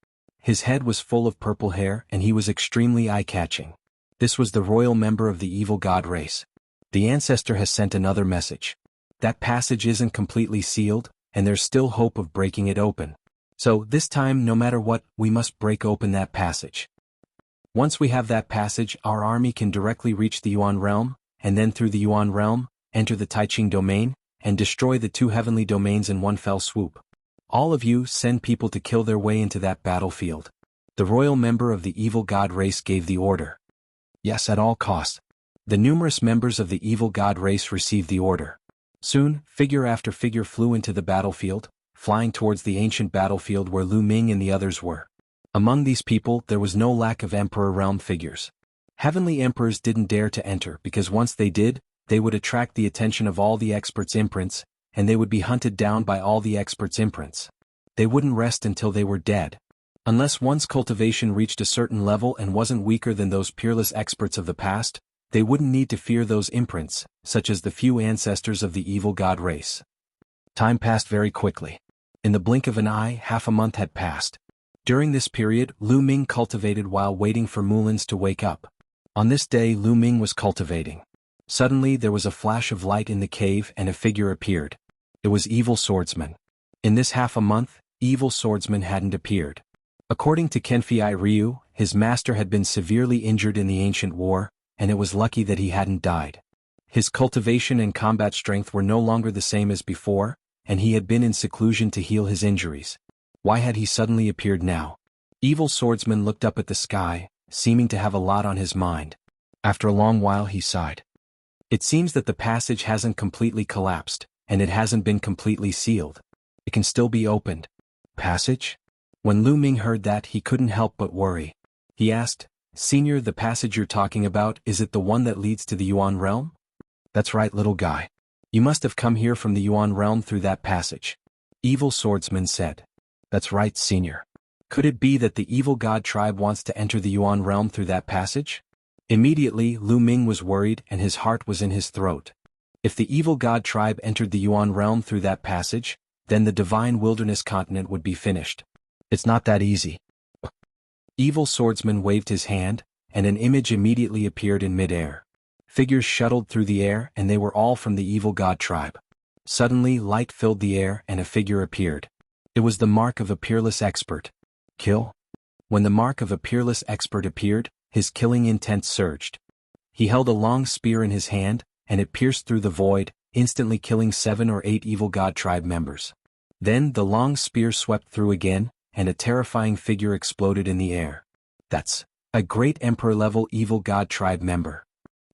S1: His head was full of purple hair and he was extremely eye-catching. This was the royal member of the Evil God race. The ancestor has sent another message. That passage isn't completely sealed, and there's still hope of breaking it open. So, this time, no matter what, we must break open that passage. Once we have that passage, our army can directly reach the Yuan realm, and then through the Yuan realm, enter the Taiqing domain, and destroy the two heavenly domains in one fell swoop. All of you send people to kill their way into that battlefield. The royal member of the Evil God race gave the order. Yes, at all costs. The numerous members of the Evil God race received the order. Soon, figure after figure flew into the battlefield, flying towards the ancient battlefield where Lu Ming and the others were. Among these people, there was no lack of Emperor realm figures. Heavenly emperors didn't dare to enter because once they did, they would attract the attention of all the experts' imprints, and they would be hunted down by all the experts' imprints. They wouldn't rest until they were dead. Unless one's cultivation reached a certain level and wasn't weaker than those peerless experts of the past, they wouldn't need to fear those imprints, such as the few ancestors of the Evil God race. Time passed very quickly. In the blink of an eye, half a month had passed. During this period, Lu Ming cultivated while waiting for Mulan's to wake up. On this day, Lu Ming was cultivating. Suddenly there was a flash of light in the cave and a figure appeared. It was Evil Swordsman. In this half a month, Evil Swordsman hadn't appeared. According to Kenfei Ryu, his master had been severely injured in the ancient war, and it was lucky that he hadn't died. His cultivation and combat strength were no longer the same as before, and he had been in seclusion to heal his injuries. Why had he suddenly appeared now? Evil Swordsman looked up at the sky, seeming to have a lot on his mind. After a long while he sighed. It seems that the passage hasn't completely collapsed, and it hasn't been completely sealed. It can still be opened. Passage? When Lu Ming heard that, he couldn't help but worry. He asked, Senior, the passage you're talking about, is it the one that leads to the Yuan realm? That's right, little guy. You must have come here from the Yuan realm through that passage. Evil Swordsman said. That's right, Senior. Could it be that the Evil God tribe wants to enter the Yuan realm through that passage? Immediately, Lu Ming was worried and his heart was in his throat. If the Evil God tribe entered the Yuan realm through that passage, then the Divine Wilderness continent would be finished. It's not that easy. Evil Swordsman waved his hand, and an image immediately appeared in mid-air. Figures shuttled through the air and they were all from the Evil God tribe. Suddenly, light filled the air and a figure appeared. It was the mark of a peerless expert. Kill? When the mark of a peerless expert appeared, his killing intent surged. He held a long spear in his hand, and it pierced through the void, instantly killing 7 or 8 evil god tribe members. Then the long spear swept through again, and a terrifying figure exploded in the air. That's a great emperor-level evil god tribe member.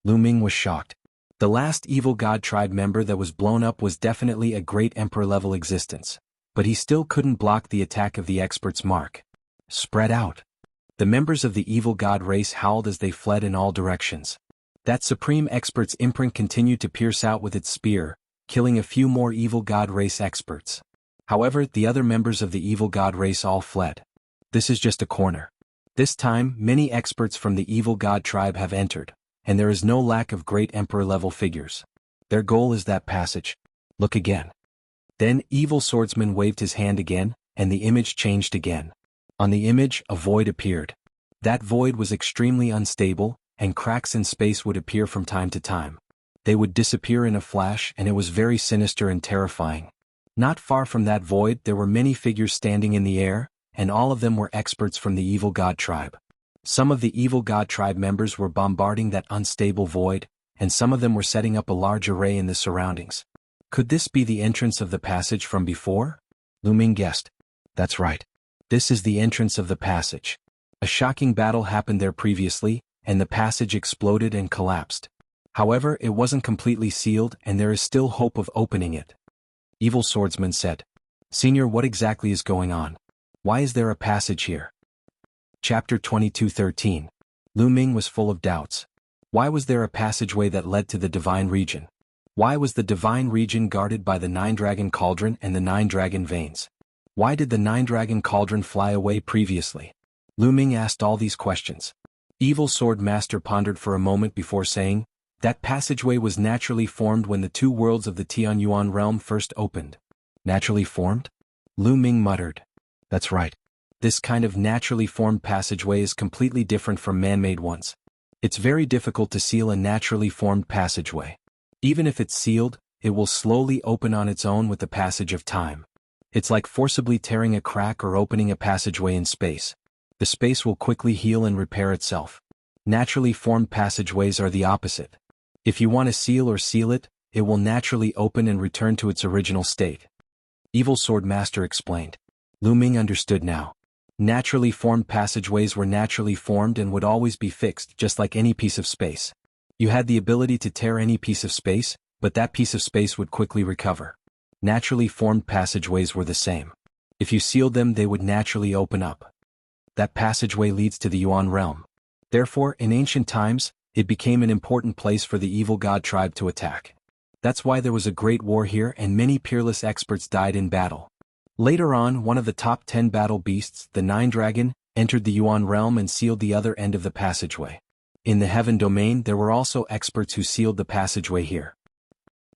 S1: Lu Ming was shocked. The last evil god tribe member that was blown up was definitely a great emperor-level existence, but he still couldn't block the attack of the expert's mark. Spread out. The members of the evil god race howled as they fled in all directions. That supreme expert's imprint continued to pierce out with its spear, killing a few more evil god race experts. However, the other members of the evil god race all fled. This is just a corner. This time, many experts from the evil god tribe have entered, and there is no lack of great emperor-level figures. Their goal is that passage. Look again. Then evil swordsman waved his hand again, and the image changed again. On the image, a void appeared. That void was extremely unstable, and cracks in space would appear from time to time. They would disappear in a flash, and it was very sinister and terrifying. Not far from that void there were many figures standing in the air, and all of them were experts from the evil god tribe. Some of the evil god tribe members were bombarding that unstable void, and some of them were setting up a large array in the surroundings. Could this be the entrance of the passage from before? Lu Ming guessed. That's right. This is the entrance of the passage. A shocking battle happened there previously, and the passage exploded and collapsed. However, it wasn't completely sealed and there is still hope of opening it. Evil swordsman said. Senior, what exactly is going on? Why is there a passage here? Chapter 22:13. Lu Ming was full of doubts. Why was there a passageway that led to the divine region? Why was the divine region guarded by the 9-dragon cauldron and the 9-dragon veins? Why did the 9-dragon cauldron fly away previously? Lu Ming asked all these questions. Evil Sword Master pondered for a moment before saying, that passageway was naturally formed when the 2 worlds of the Tianyuan realm first opened. Naturally formed? Lu Ming muttered. That's right. This kind of naturally formed passageway is completely different from man-made ones. It's very difficult to seal a naturally formed passageway. Even if it's sealed, it will slowly open on its own with the passage of time. It's like forcibly tearing a crack or opening a passageway in space. The space will quickly heal and repair itself. Naturally formed passageways are the opposite. If you want to seal it, it will naturally open and return to its original state. Evil Sword Master explained. Lu Ming understood now. Naturally formed passageways were naturally formed and would always be fixed just like any piece of space. You had the ability to tear any piece of space, but that piece of space would quickly recover. Naturally formed passageways were the same. If you sealed them, they would naturally open up. That passageway leads to the Yuan realm. Therefore, in ancient times, it became an important place for the evil god tribe to attack. That's why there was a great war here and many peerless experts died in battle. Later on, one of the top 10 battle beasts, the 9-dragon, entered the Yuan realm and sealed the other end of the passageway. In the heaven domain there were also experts who sealed the passageway here.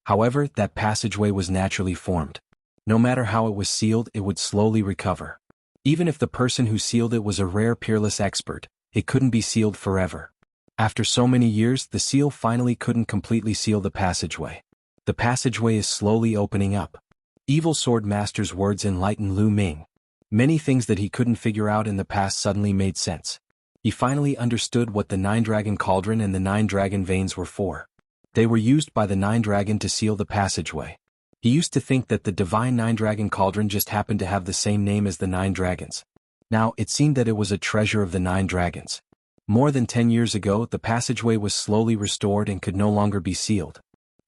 S1: However, that passageway was naturally formed. No matter how it was sealed, it would slowly recover. Even if the person who sealed it was a rare peerless expert, it couldn't be sealed forever. After so many years, the seal finally couldn't completely seal the passageway. The passageway is slowly opening up. Evil Sword Master's words enlightened Lu Ming. Many things that he couldn't figure out in the past suddenly made sense. He finally understood what the 9-dragon cauldron and the 9-dragon veins were for. They were used by the 9-dragon to seal the passageway. He used to think that the divine 9-dragon cauldron just happened to have the same name as the 9 dragons. Now, it seemed that it was a treasure of the 9 dragons. More than 10 years ago, the passageway was slowly restored and could no longer be sealed.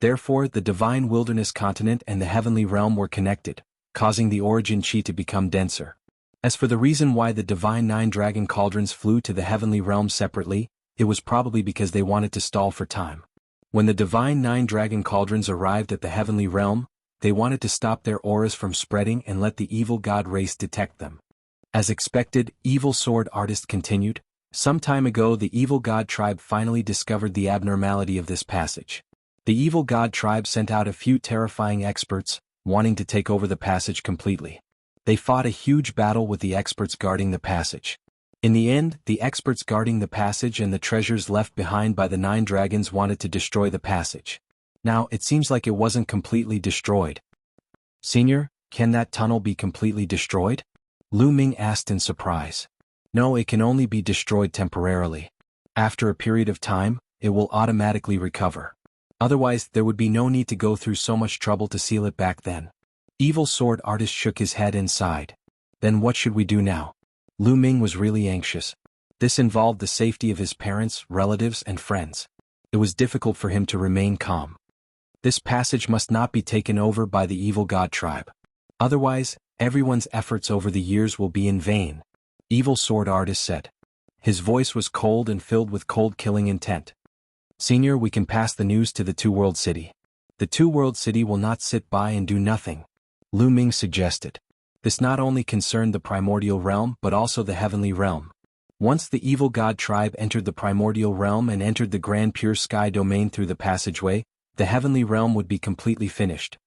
S1: Therefore, the divine wilderness continent and the heavenly realm were connected, causing the origin chi to become denser. As for the reason why the divine 9-dragon cauldrons flew to the heavenly realm separately, it was probably because they wanted to stall for time. When the divine 9-dragon cauldrons arrived at the heavenly realm, they wanted to stop their auras from spreading and let the evil god race detect them. As expected, Evil Sword Artist continued, some time ago the evil god tribe finally discovered the abnormality of this passage. The evil god tribe sent out a few terrifying experts, wanting to take over the passage completely. They fought a huge battle with the experts guarding the passage. In the end, the experts guarding the passage and the treasures left behind by the 9 dragons wanted to destroy the passage. Now, it seems like it wasn't completely destroyed. Senior, can that tunnel be completely destroyed? Lu Ming asked in surprise. No, it can only be destroyed temporarily. After a period of time, it will automatically recover. Otherwise, there would be no need to go through so much trouble to seal it back then. Evil sword artist shook his head and sighed. Then what should we do now? Lu Ming was really anxious. This involved the safety of his parents, relatives, and friends. It was difficult for him to remain calm. This passage must not be taken over by the evil god tribe. Otherwise, everyone's efforts over the years will be in vain, Evil sword artist said. His voice was cold and filled with cold-killing intent. Senior, we can pass the news to the Two-World City. The Two-World City will not sit by and do nothing, Lu Ming suggested. This not only concerned the primordial realm but also the heavenly realm. Once the evil god tribe entered the primordial realm and entered the grand pure sky domain through the passageway, the heavenly realm would be completely finished.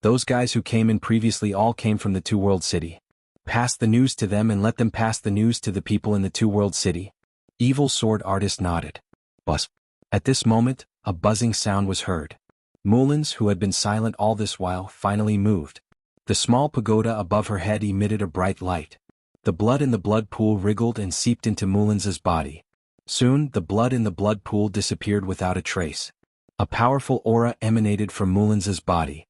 S1: Those guys who came in previously all came from the Two-World City. Pass the news to them and let them pass the news to the people in the Two-World City. Evil sword artist nodded. Buzz. At this moment, a buzzing sound was heard. Mullins, who had been silent all this while, finally moved. The small pagoda above her head emitted a bright light. The blood in the blood pool wriggled and seeped into Mullins's body. Soon, the blood in the blood pool disappeared without a trace. A powerful aura emanated from Mullins's body.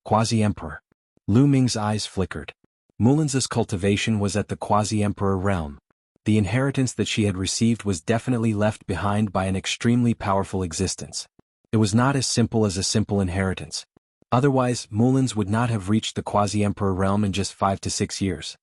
S1: Quasi-Emperor. Lu Ming's eyes flickered. Mullins's cultivation was at the Quasi-Emperor realm. The inheritance that she had received was definitely left behind by an extremely powerful existence. It was not as simple as a simple inheritance. Otherwise, Mullins would not have reached the Quasi-Emperor realm in just 5 to 6 years.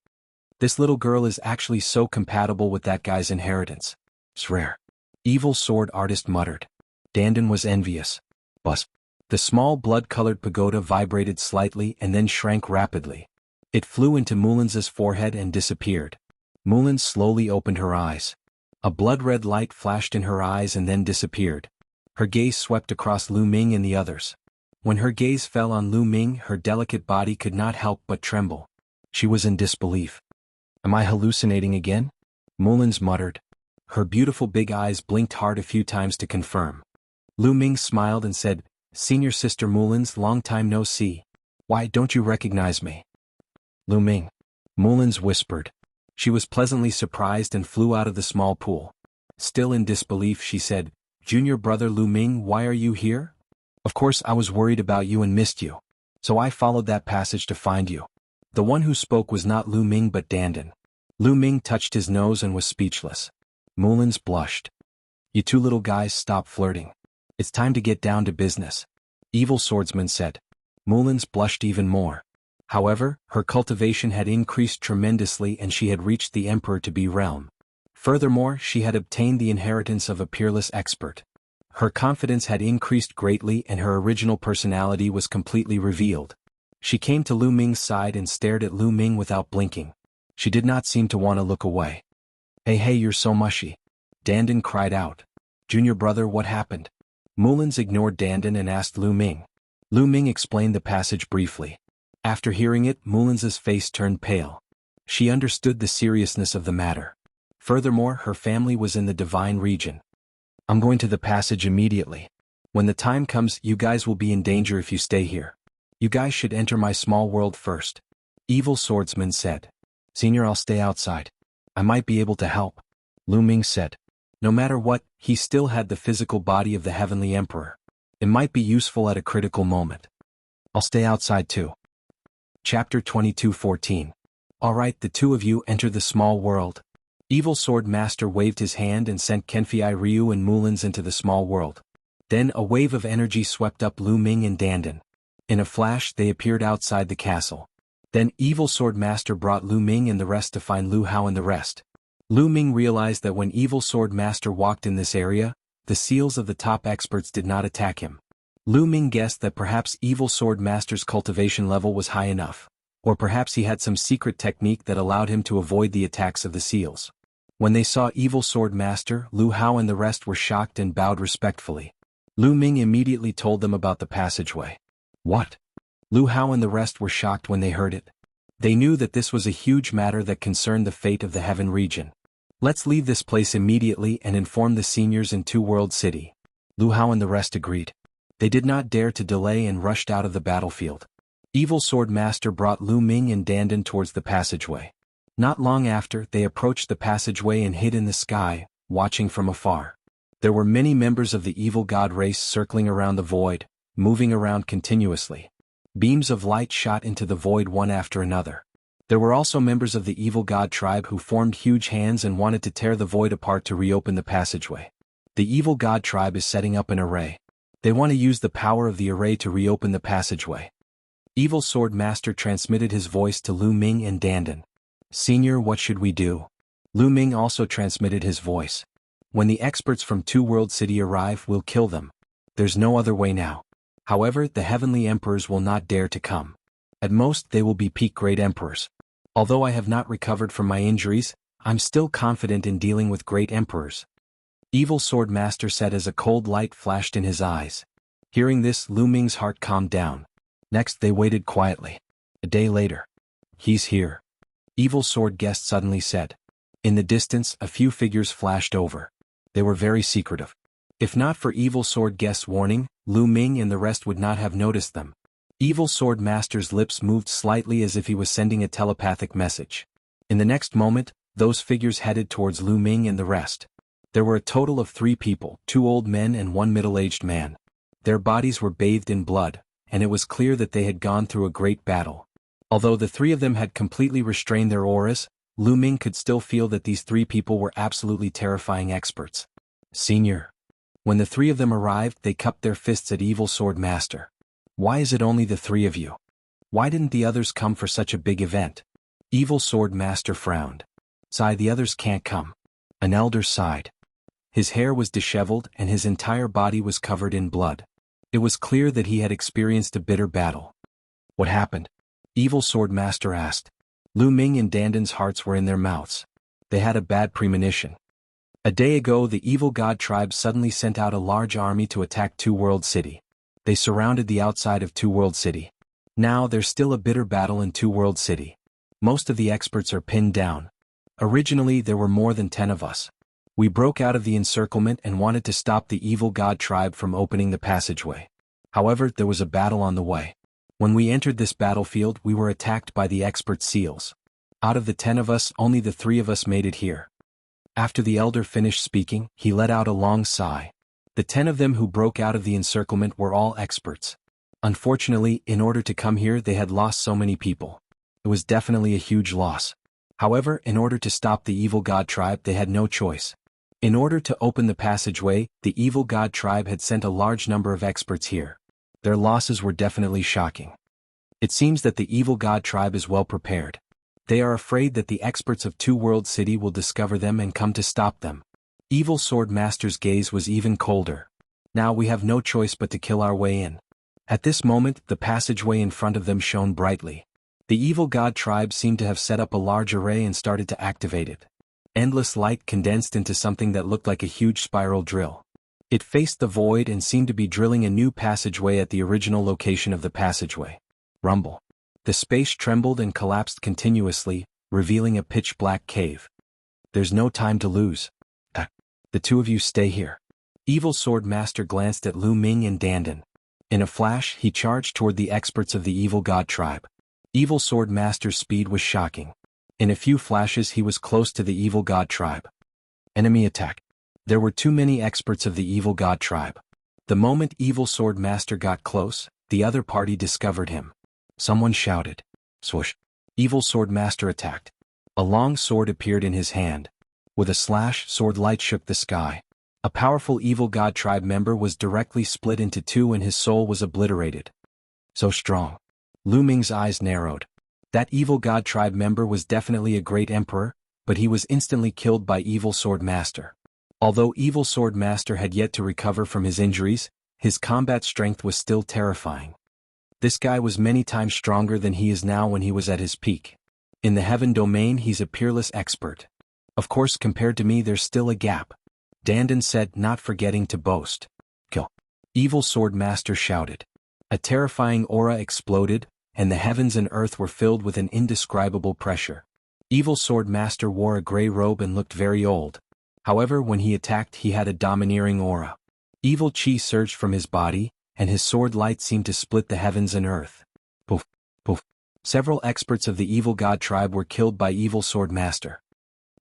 S1: This little girl is actually so compatible with that guy's inheritance. It's rare. Evil sword artist muttered. Dandan was envious. Buzz. The small blood-colored pagoda vibrated slightly and then shrank rapidly. It flew into Mullins's forehead and disappeared. Mullins slowly opened her eyes. A blood-red light flashed in her eyes and then disappeared. Her gaze swept across Lu Ming and the others. When her gaze fell on Lu Ming, her delicate body could not help but tremble. She was in disbelief. Am I hallucinating again? Mullins muttered. Her beautiful big eyes blinked hard a few times to confirm. Lu Ming smiled and said, Senior Sister Mullins, long time no see. Why don't you recognize me? Lu Ming. Mullins whispered. She was pleasantly surprised and flew out of the small pool. Still in disbelief, she said, Junior brother Lu Ming, why are you here? Of course I was worried about you and missed you. So I followed that passage to find you. The one who spoke was not Lu Ming but Dandan. Lu Ming touched his nose and was speechless. Mullins blushed. You two little guys, stop flirting. It's time to get down to business. Evil swordsman said. Mullins blushed even more. However, her cultivation had increased tremendously and she had reached the Emperor-to-be realm. Furthermore, she had obtained the inheritance of a peerless expert. Her confidence had increased greatly and her original personality was completely revealed. She came to Lu Ming's side and stared at Lu Ming without blinking. She did not seem to want to look away. Hey, you're so mushy. Dandan cried out. Junior brother, what happened? Mullins ignored Dandan and asked Lu Ming. Lu Ming explained the passage briefly. After hearing it, Mullins's face turned pale. She understood the seriousness of the matter. Furthermore, her family was in the divine region. I'm going to the passage immediately. When the time comes, you guys will be in danger if you stay here. You guys should enter my small world first. Evil swordsman said. Senior, I'll stay outside. I might be able to help. Lu Ming said. No matter what, he still had the physical body of the Heavenly Emperor. It might be useful at a critical moment. I'll stay outside too. Chapter 22:14. Alright, the two of you enter the small world. Evil Sword Master waved his hand and sent Kenfei Ryu and Mullins into the small world. Then a wave of energy swept up Lu Ming and Dandan. In a flash, they appeared outside the castle. Then Evil Sword Master brought Lu Ming and the rest to find Lu Hao and the rest. Lu Ming realized that when Evil Sword Master walked in this area, the seals of the top experts did not attack him. Lu Ming guessed that perhaps Evil Sword Master's cultivation level was high enough, or perhaps he had some secret technique that allowed him to avoid the attacks of the seals. When they saw Evil Sword Master, Lu Hao and the rest were shocked and bowed respectfully. Lu Ming immediately told them about the passageway. What? Lu Hao and the rest were shocked when they heard it. They knew that this was a huge matter that concerned the fate of the Heaven region. Let's leave this place immediately and inform the seniors in Two-World City. Lu Hao and the rest agreed. They did not dare to delay and rushed out of the battlefield. Evil Sword Master brought Lu Ming and Dandan towards the passageway. Not long after, they approached the passageway and hid in the sky, watching from afar. There were many members of the evil god race circling around the void, moving around continuously. Beams of light shot into the void one after another. There were also members of the evil god tribe who formed huge hands and wanted to tear the void apart to reopen the passageway. The evil god tribe is setting up an array. They want to use the power of the array to reopen the passageway. Evil Sword Master transmitted his voice to Lu Ming and Dandan. Senior, what should we do? Lu Ming also transmitted his voice. When the experts from Two World City arrive, we'll kill them. There's no other way now. However, the heavenly emperors will not dare to come. At most, they will be peak grade emperors. Although I have not recovered from my injuries, I'm still confident in dealing with great emperors. Evil Sword Master said as a cold light flashed in his eyes. Hearing this, Lu Ming's heart calmed down. Next, they waited quietly. A day later. He's here. Evil Sword Guest suddenly said. In the distance, a few figures flashed over. They were very secretive. If not for Evil Sword Guest's warning, Lu Ming and the rest would not have noticed them. Evil Sword Master's lips moved slightly as if he was sending a telepathic message. In the next moment, those figures headed towards Lu Ming and the rest. There were a total of 3 people, 2 old men and 1 middle-aged man. Their bodies were bathed in blood, and it was clear that they had gone through a great battle. Although the 3 of them had completely restrained their auras, Lu Ming could still feel that these 3 people were absolutely terrifying experts. Senior. When the 3 of them arrived, they cupped their fists at Evil Sword Master. Why is it only the 3 of you? Why didn't the others come for such a big event? Evil Sword Master frowned. Sigh, the others can't come. An elder sighed. His hair was disheveled and his entire body was covered in blood. It was clear that he had experienced a bitter battle. What happened? Evil Sword Master asked. Lu Ming and Dandan's hearts were in their mouths. They had a bad premonition. A day ago, the evil god tribe suddenly sent out a large army to attack Two World City. They surrounded the outside of Two World City. Now there's still a bitter battle in Two World City. Most of the experts are pinned down. Originally, there were more than 10 of us. We broke out of the encirclement and wanted to stop the evil god tribe from opening the passageway. However, there was a battle on the way. When we entered this battlefield, we were attacked by the expert seals. Out of the 10 of us, only the 3 of us made it here. After the elder finished speaking, he let out a long sigh. The 10 of them who broke out of the encirclement were all experts. Unfortunately, in order to come here, they had lost so many people. It was definitely a huge loss. However, in order to stop the evil god tribe, they had no choice. In order to open the passageway, the evil god tribe had sent a large number of experts here. Their losses were definitely shocking. It seems that the evil god tribe is well prepared. They are afraid that the experts of Two World City will discover them and come to stop them. Evil Sword Master's gaze was even colder. Now we have no choice but to kill our way in. At this moment, the passageway in front of them shone brightly. The evil god tribe seemed to have set up a large array and started to activate it. Endless light condensed into something that looked like a huge spiral drill. It faced the void and seemed to be drilling a new passageway at the original location of the passageway. Rumble. The space trembled and collapsed continuously, revealing a pitch-black cave. There's no time to lose. The 2 of you stay here. Evil Sword Master glanced at Lu Ming and Dandan. In a flash, he charged toward the experts of the evil god tribe. Evil Sword Master's speed was shocking. In a few flashes, he was close to the evil god tribe. Enemy attack. There were too many experts of the evil god tribe. The moment Evil Sword Master got close, the other party discovered him. Someone shouted. Swoosh. Evil Sword Master attacked. A long sword appeared in his hand. With a slash, sword light shook the sky. A powerful evil god tribe member was directly split into 2 and his soul was obliterated. So strong. Lu Ming's eyes narrowed. That evil god tribe member was definitely a great emperor, but he was instantly killed by Evil Sword Master. Although Evil Sword Master had yet to recover from his injuries, his combat strength was still terrifying. This guy was many times stronger than he is now when he was at his peak. In the heaven domain, he's a peerless expert. Of course, compared to me, there's still a gap. Dandan said, not forgetting to boast. Kill. Evil Sword Master shouted. A terrifying aura exploded, and the heavens and earth were filled with an indescribable pressure. Evil Sword Master wore a gray robe and looked very old. However, when he attacked, he had a domineering aura. Evil chi surged from his body, and his sword light seemed to split the heavens and earth. Poof, poof. Several experts of the evil god tribe were killed by evil sword master.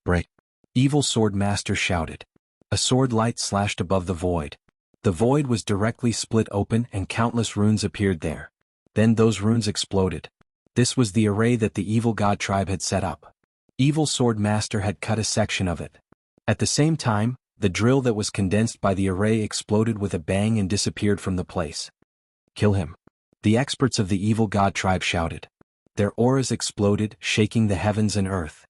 S1: Break. Evil sword master shouted. A sword light slashed above the void. The void was directly split open and countless runes appeared there. Then those runes exploded. This was the array that the evil god tribe had set up. Evil sword master had cut a section of it. At the same time, the drill that was condensed by the array exploded with a bang and disappeared from the place. Kill him. The experts of the evil god tribe shouted. Their auras exploded, shaking the heavens and earth.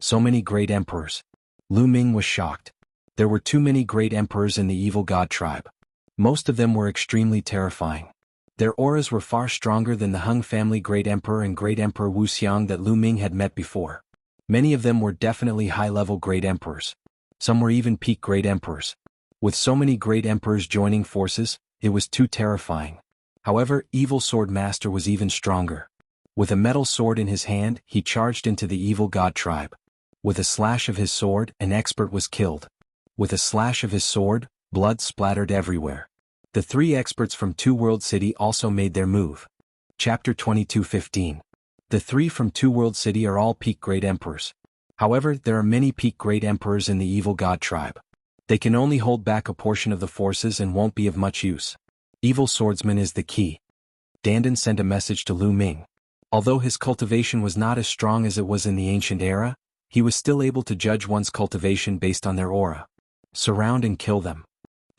S1: So many great emperors. Lu Ming was shocked. There were too many great emperors in the evil god tribe. Most of them were extremely terrifying. Their auras were far stronger than the Hung family great emperor and great emperor Wuxiang that Lu Ming had met before. Many of them were definitely high-level great emperors. Some were even peak great emperors. With so many great emperors joining forces, it was too terrifying. However, evil sword master was even stronger. With a metal sword in his hand, he charged into the evil god tribe. With a slash of his sword, an expert was killed. With a slash of his sword, blood splattered everywhere. The three experts from Two World City also made their move. Chapter 22:15. The three from Two World City are all peak great emperors. However, there are many peak great emperors in the evil god tribe. They can only hold back a portion of the forces and won't be of much use. Evil swordsman is the key. Dandan sent a message to Lu Ming. Although his cultivation was not as strong as it was in the ancient era, he was still able to judge one's cultivation based on their aura. Surround and kill them.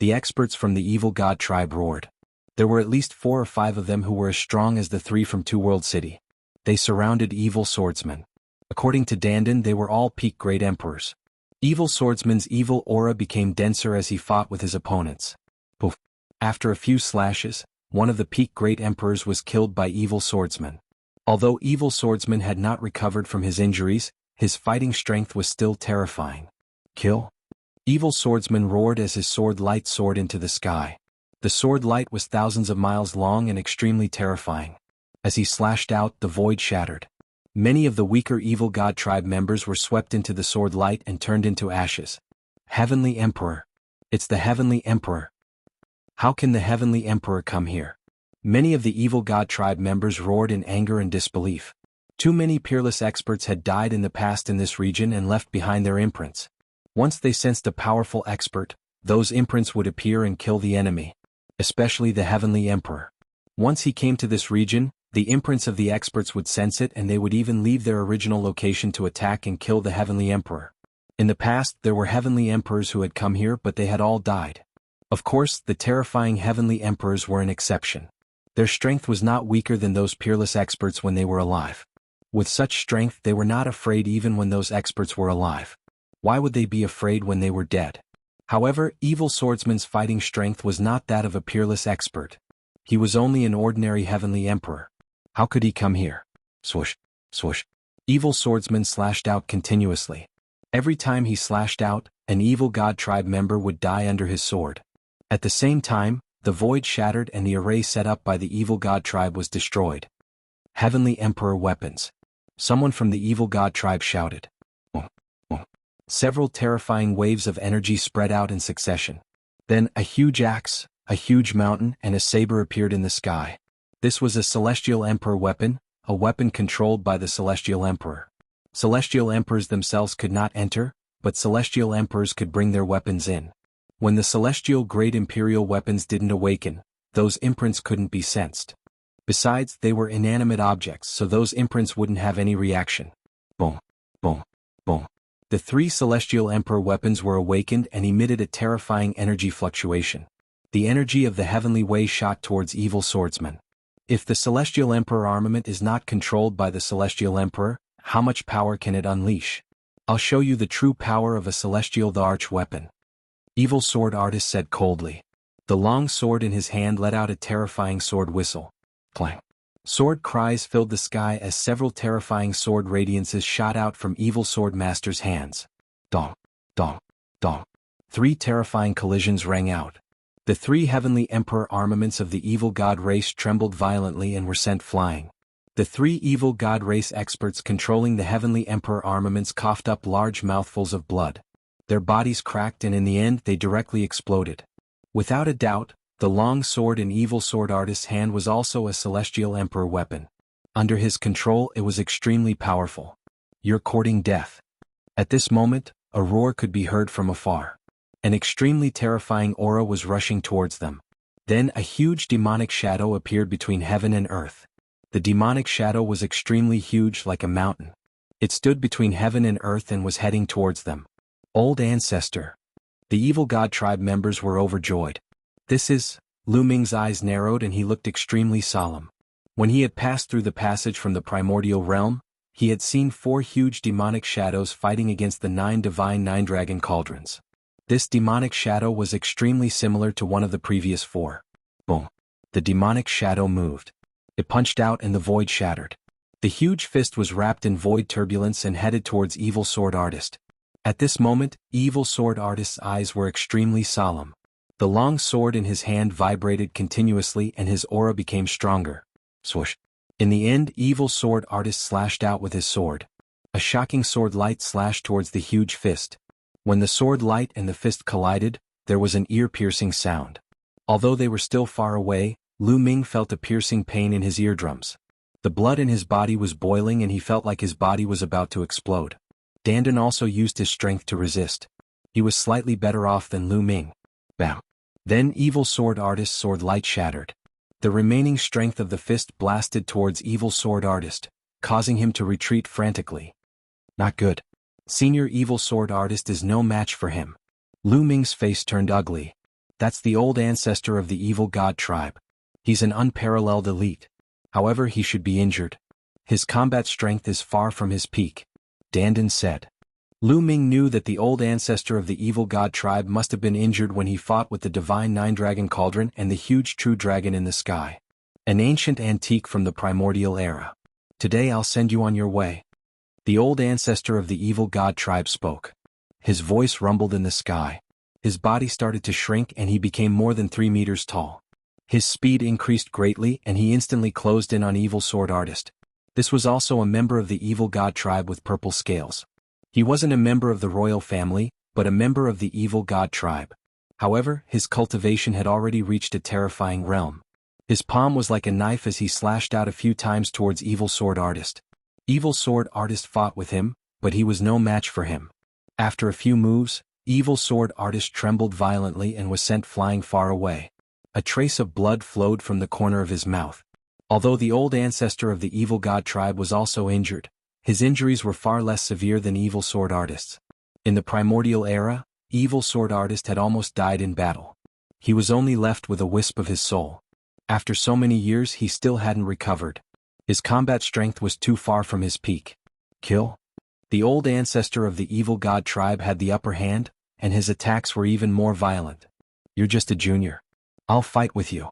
S1: The experts from the evil god tribe roared. There were at least 4 or 5 of them who were as strong as the 3 from Two World City. They surrounded evil swordsmen. According to Dandan, they were all peak great emperors. Evil swordsman's evil aura became denser as he fought with his opponents. Poof. After a few slashes, one of the peak great emperors was killed by evil swordsman. Although evil swordsman had not recovered from his injuries, his fighting strength was still terrifying. Kill. Evil swordsman roared as his sword light soared into the sky. The sword light was thousands of miles long and extremely terrifying. As he slashed out, the void shattered. Many of the weaker evil god tribe members were swept into the sword light and turned into ashes. Heavenly Emperor. It's the Heavenly Emperor. How can the Heavenly Emperor come here? Many of the evil god tribe members roared in anger and disbelief. Too many peerless experts had died in the past in this region and left behind their imprints. Once they sensed a powerful expert, those imprints would appear and kill the enemy, especially the Heavenly Emperor. Once he came to this region, the imprints of the experts would sense it and they would even leave their original location to attack and kill the Heavenly Emperor. In the past, there were Heavenly Emperors who had come here, but they had all died. Of course, the terrifying Heavenly Emperors were an exception. Their strength was not weaker than those peerless experts when they were alive. With such strength, they were not afraid even when those experts were alive. Why would they be afraid when they were dead? However, evil swordsman's fighting strength was not that of a peerless expert. He was only an ordinary Heavenly Emperor. How could he come here? Swoosh, swoosh. Evil swordsman slashed out continuously. Every time he slashed out, an evil god tribe member would die under his sword. At the same time, the void shattered and the array set up by the evil god tribe was destroyed. Heavenly Emperor weapons. Someone from the evil god tribe shouted. Several terrifying waves of energy spread out in succession. Then, a huge axe, a huge mountain, and a saber appeared in the sky. This was a Celestial Emperor weapon, a weapon controlled by the Celestial Emperor. Celestial Emperors themselves could not enter, but Celestial Emperors could bring their weapons in. When the Celestial Great Imperial weapons didn't awaken, those imprints couldn't be sensed. Besides, they were inanimate objects, so those imprints wouldn't have any reaction. Boom, boom, boom. The 3 Celestial Emperor weapons were awakened and emitted a terrifying energy fluctuation. The energy of the heavenly way shot towards evil swordsmen. If the Celestial Emperor armament is not controlled by the Celestial Emperor, how much power can it unleash? I'll show you the true power of a Celestial the Arch weapon. Evil sword artist said coldly. The long sword in his hand let out a terrifying sword whistle. Clang. Sword cries filled the sky as several terrifying sword radiances shot out from evil sword master's hands. Dong, dong, dong. 3 terrifying collisions rang out. The 3 heavenly emperor armaments of the evil god race trembled violently and were sent flying. The 3 evil god race experts controlling the heavenly emperor armaments coughed up large mouthfuls of blood. Their bodies cracked and in the end they directly exploded. Without a doubt, the long sword in evil sword artist's hand was also a Celestial Emperor weapon. Under his control it was extremely powerful. You're courting death. At this moment, a roar could be heard from afar. An extremely terrifying aura was rushing towards them. Then a huge demonic shadow appeared between heaven and earth. The demonic shadow was extremely huge like a mountain. It stood between heaven and earth and was heading towards them. Old Ancestor. The evil god tribe members were overjoyed. This is... Lu Ming's eyes narrowed and he looked extremely solemn. When he had passed through the passage from the primordial realm, he had seen 4 huge demonic shadows fighting against the 9 divine 9-dragon cauldrons. This demonic shadow was extremely similar to one of the previous 4. Boom. The demonic shadow moved. It punched out and the void shattered. The huge fist was wrapped in void turbulence and headed towards Evil Sword Artist. At this moment, Evil Sword Artist's eyes were extremely solemn. The long sword in his hand vibrated continuously and his aura became stronger. Swoosh. In the end, Evil Sword Artist slashed out with his sword. A shocking sword light slashed towards the huge fist. When the sword light and the fist collided, there was an ear-piercing sound. Although they were still far away, Lu Ming felt a piercing pain in his eardrums. The blood in his body was boiling and he felt like his body was about to explode. Dandan also used his strength to resist. He was slightly better off than Lu Ming. Bam. Then Evil Sword Artist's sword light shattered. The remaining strength of the fist blasted towards Evil Sword Artist, causing him to retreat frantically. Not good. Senior Evil Sword Artist is no match for him. Lu Ming's face turned ugly. That's the old ancestor of the evil god tribe. He's an unparalleled elite. However, he should be injured. His combat strength is far from his peak. Dandan said. Lu Ming knew that the old ancestor of the evil god tribe must have been injured when he fought with the divine 9-dragon cauldron and the huge true dragon in the sky. An ancient antique from the primordial era. Today I'll send you on your way. The old ancestor of the evil god tribe spoke. His voice rumbled in the sky. His body started to shrink and he became more than 3 meters tall. His speed increased greatly and he instantly closed in on Evil Sword Artist. This was also a member of the evil god tribe with purple scales. He wasn't a member of the royal family, but a member of the evil god tribe. However, his cultivation had already reached a terrifying realm. His palm was like a knife as he slashed out a few times towards Evil Sword Artist. Evil Sword Artist fought with him, but he was no match for him. After a few moves, Evil Sword Artist trembled violently and was sent flying far away. A trace of blood flowed from the corner of his mouth. Although the old ancestor of the evil god tribe was also injured, his injuries were far less severe than Evil Sword Artist's. In the primordial era, Evil Sword Artist had almost died in battle. He was only left with a wisp of his soul. After so many years he still hadn't recovered. His combat strength was too far from his peak. Kill? The old ancestor of the evil god tribe had the upper hand, and his attacks were even more violent. You're just a junior. I'll fight with you.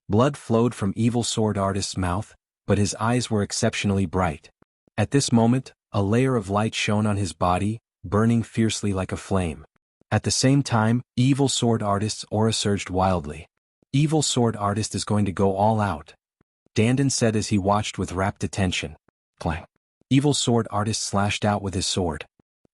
S1: Blood flowed from Evil Sword Artist's mouth, but his eyes were exceptionally bright. At this moment, a layer of light shone on his body, burning fiercely like a flame. At the same time, Evil Sword Artist's aura surged wildly. Evil Sword Artist is going to go all out. Dandan said as he watched with rapt attention. Clang. Evil Sword Artist slashed out with his sword.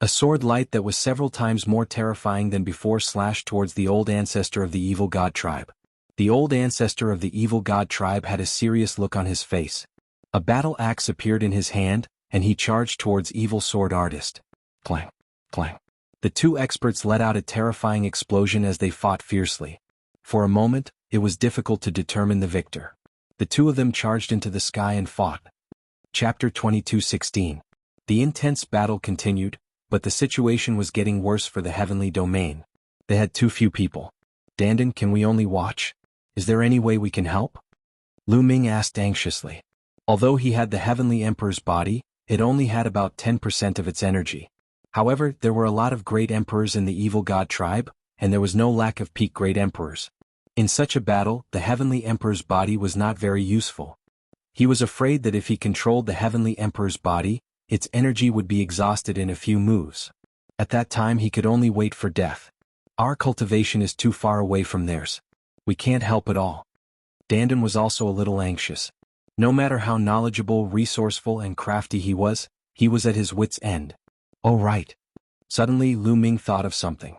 S1: A sword light that was several times more terrifying than before slashed towards the old ancestor of the evil god tribe. The old ancestor of the evil god tribe had a serious look on his face. A battle axe appeared in his hand, and he charged towards Evil Sword Artist. Clang, clang. The two experts let out a terrifying explosion as they fought fiercely. For a moment, it was difficult to determine the victor. The two of them charged into the sky and fought. Chapter 22:16. The intense battle continued, but the situation was getting worse for the heavenly domain. They had too few people. Dandan, can we only watch? Is there any way we can help? Lu Ming asked anxiously. Although he had the heavenly emperor's body, it only had about 10% of its energy. However, there were a lot of great emperors in the evil god tribe, and there was no lack of peak great emperors. In such a battle, the heavenly emperor's body was not very useful. He was afraid that if he controlled the heavenly emperor's body, its energy would be exhausted in a few moves. At that time he could only wait for death. Our cultivation is too far away from theirs. We can't help at all. Dandan was also a little anxious. No matter how knowledgeable, resourceful, and crafty he was at his wit's end. Oh right. Suddenly Lu Ming thought of something.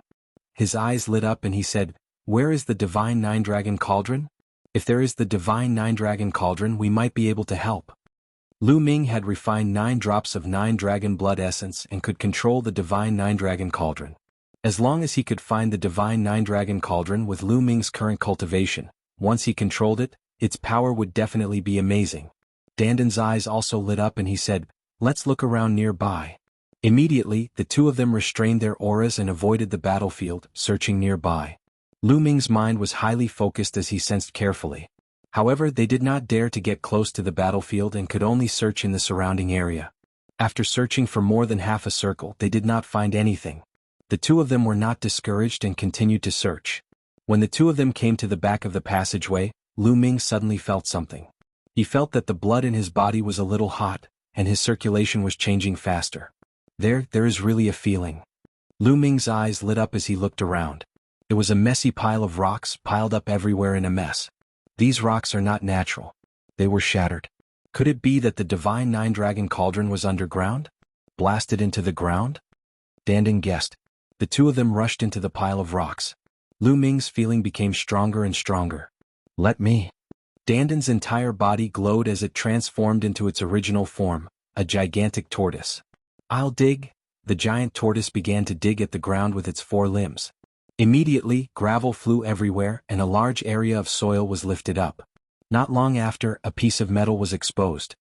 S1: His eyes lit up and he said, "Where is the divine 9-dragon cauldron? If there is the divine 9-dragon cauldron we might be able to help." Lu Ming had refined 9 drops of 9 dragon blood essence and could control the divine 9 dragon cauldron. As long as he could find the divine 9 dragon cauldron with Lu Ming's current cultivation, once he controlled it, its power would definitely be amazing. Danden's eyes also lit up and he said, "Let's look around nearby." Immediately, the two of them restrained their auras and avoided the battlefield, searching nearby. Lu Ming's mind was highly focused as he sensed carefully. However, they did not dare to get close to the battlefield and could only search in the surrounding area. After searching for more than half a circle, they did not find anything. The two of them were not discouraged and continued to search. When the two of them came to the back of the passageway, Lu Ming suddenly felt something. He felt that the blood in his body was a little hot, and his circulation was changing faster. There is really a feeling. Lu Ming's eyes lit up as he looked around. It was a messy pile of rocks piled up everywhere in a mess. These rocks are not natural. They were shattered. Could it be that the divine 9 dragon cauldron was underground? Blasted into the ground? Danden guessed. The two of them rushed into the pile of rocks. Lu Ming's feeling became stronger and stronger. "Let me." Danden's entire body glowed as it transformed into its original form, a gigantic tortoise. "I'll dig." The giant tortoise began to dig at the ground with its 4 limbs. Immediately, gravel flew everywhere and a large area of soil was lifted up. Not long after, a piece of metal was exposed.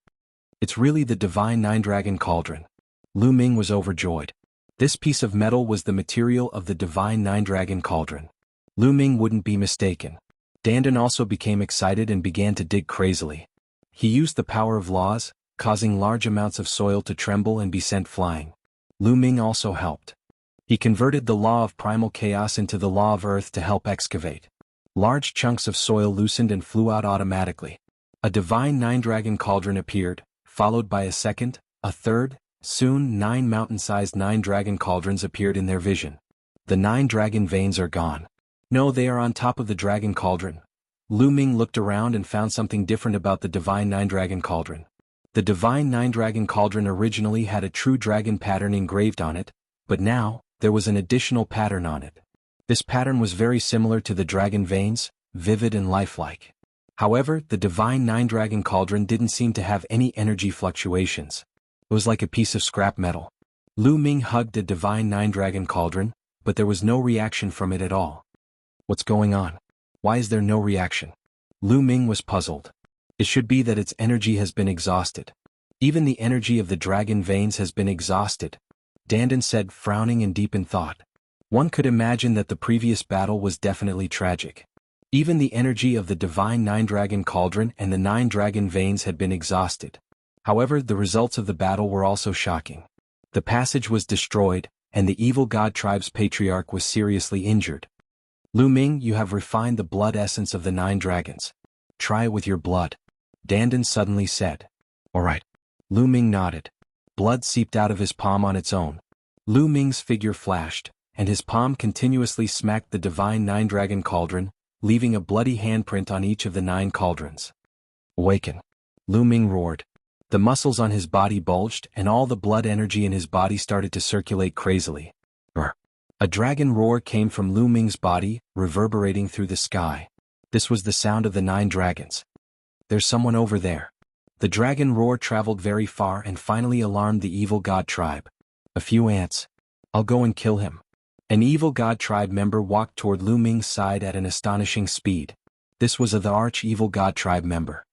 S1: "It's really the divine 9 dragon cauldron." Lu Ming was overjoyed. This piece of metal was the material of the divine 9 dragon cauldron. Lu Ming wouldn't be mistaken. Danden also became excited and began to dig crazily. He used the power of laws, causing large amounts of soil to tremble and be sent flying. Lu Ming also helped. He converted the law of primal chaos into the law of earth to help excavate. Large chunks of soil loosened and flew out automatically. A divine 9 dragon cauldron appeared, followed by a second, a third. Soon 9 mountain-sized 9 dragon cauldrons appeared in their vision. "The 9 dragon veins are gone." "No, they are on top of the dragon cauldron." Lu Ming looked around and found something different about the divine 9 dragon cauldron. The divine 9 dragon cauldron originally had a true dragon pattern engraved on it, but now, there was an additional pattern on it. This pattern was very similar to the dragon veins, vivid and lifelike. However, the divine 9 dragon cauldron didn't seem to have any energy fluctuations. It was like a piece of scrap metal. Lu Ming hugged the divine 9 dragon cauldron, but there was no reaction from it at all. What's going on? Why is there no reaction? Lu Ming was puzzled. It should be that its energy has been exhausted. Even the energy of the dragon veins has been exhausted, Danden said, frowning in deep in thought. One could imagine that the previous battle was definitely tragic. Even the energy of the divine 9 dragon cauldron and the 9 dragon veins had been exhausted. However, the results of the battle were also shocking. The passage was destroyed, and the evil god tribe's patriarch was seriously injured. Lu Ming, you have refined the blood essence of the 9 dragons. Try it with your blood, Danden suddenly said. All right. Lu Ming nodded. Blood seeped out of his palm on its own. Lu Ming's figure flashed, and his palm continuously smacked the divine 9 dragon cauldron, leaving a bloody handprint on each of the 9 cauldrons. Awaken! Lu Ming roared. The muscles on his body bulged and all the blood energy in his body started to circulate crazily. A dragon roar came from Lu Ming's body, reverberating through the sky. This was the sound of the 9 dragons. There's someone over there. The dragon roar traveled very far and finally alarmed the evil god tribe. A few ants. I'll go and kill him. An evil god tribe member walked toward Lu Ming's side at an astonishing speed. This was the arch-evil god tribe member.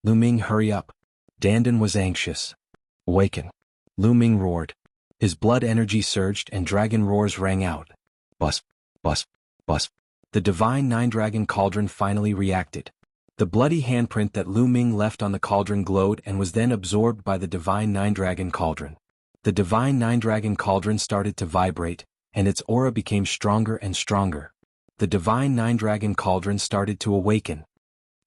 S1: Lu Ming, hurry up. Danden was anxious. Awaken! Lu Ming roared. His blood energy surged and dragon roars rang out. Bus, bus, bus. The divine 9 dragon cauldron finally reacted. The bloody handprint that Lu Ming left on the cauldron glowed and was then absorbed by the divine 9 dragon cauldron. The divine 9 dragon cauldron started to vibrate, and its aura became stronger and stronger. The divine 9 dragon cauldron started to awaken.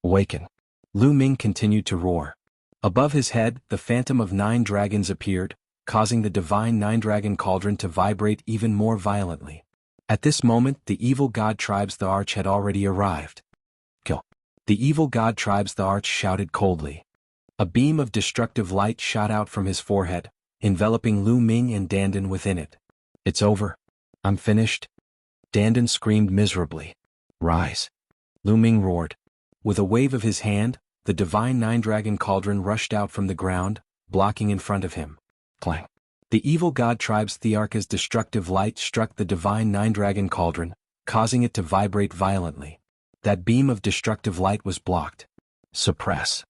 S1: Awaken! Lu Ming continued to roar. Above his head, the phantom of 9 dragons appeared, causing the divine 9 dragon cauldron to vibrate even more violently. At this moment, the evil god tribes the arch had already arrived. Kill! The evil god tribes the arch shouted coldly. A beam of destructive light shot out from his forehead, enveloping Lu Ming and Danden within it. It's over. I'm finished. Danden screamed miserably. Rise! Lu Ming roared. With a wave of his hand, the divine nine-dragon cauldron rushed out from the ground, blocking in front of him. Clang. The evil god tribe's Thearka's destructive light struck the divine nine-dragon cauldron, causing it to vibrate violently. That beam of destructive light was blocked. Suppress.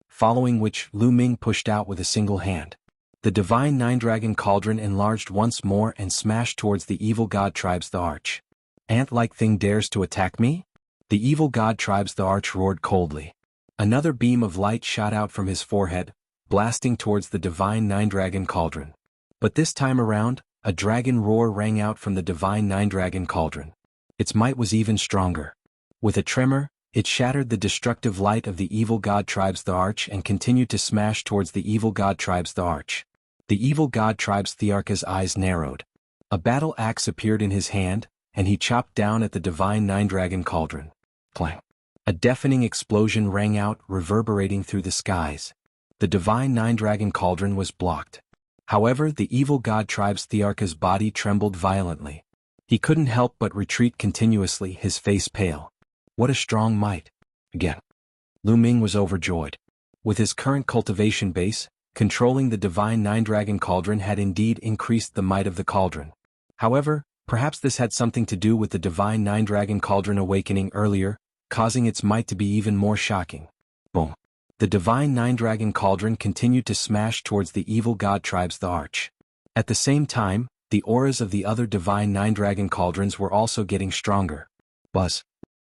S1: Following which, Lu Ming pushed out with a single hand. The divine nine-dragon cauldron enlarged once more and smashed towards the evil god tribe's the arch. Ant-like thing dares to attack me? The evil god tribe's the arch roared coldly. Another beam of light shot out from his forehead, blasting towards the divine nine-dragon cauldron. But this time around, a dragon roar rang out from the divine nine-dragon cauldron. Its might was even stronger. With a tremor, it shattered the destructive light of the evil god tribe's the arch and continued to smash towards the evil god tribe's the arch. The evil god tribe's Thearka's eyes narrowed. A battle axe appeared in his hand, and he chopped down at the divine nine-dragon cauldron. Clang. A deafening explosion rang out, reverberating through the skies. The divine nine-dragon cauldron was blocked. However, the evil god tribe's Thearka's body trembled violently. He couldn't help but retreat continuously, his face pale. What a strong might. Again. Lu Ming was overjoyed. With his current cultivation base, controlling the divine nine-dragon cauldron had indeed increased the might of the cauldron. However, perhaps this had something to do with the divine nine-dragon cauldron awakening earlier, causing its might to be even more shocking. Boom. The divine nine-dragon cauldron continued to smash towards the evil god tribe's the arch. At the same time, the auras of the other divine nine-dragon cauldrons were also getting stronger. Buzz.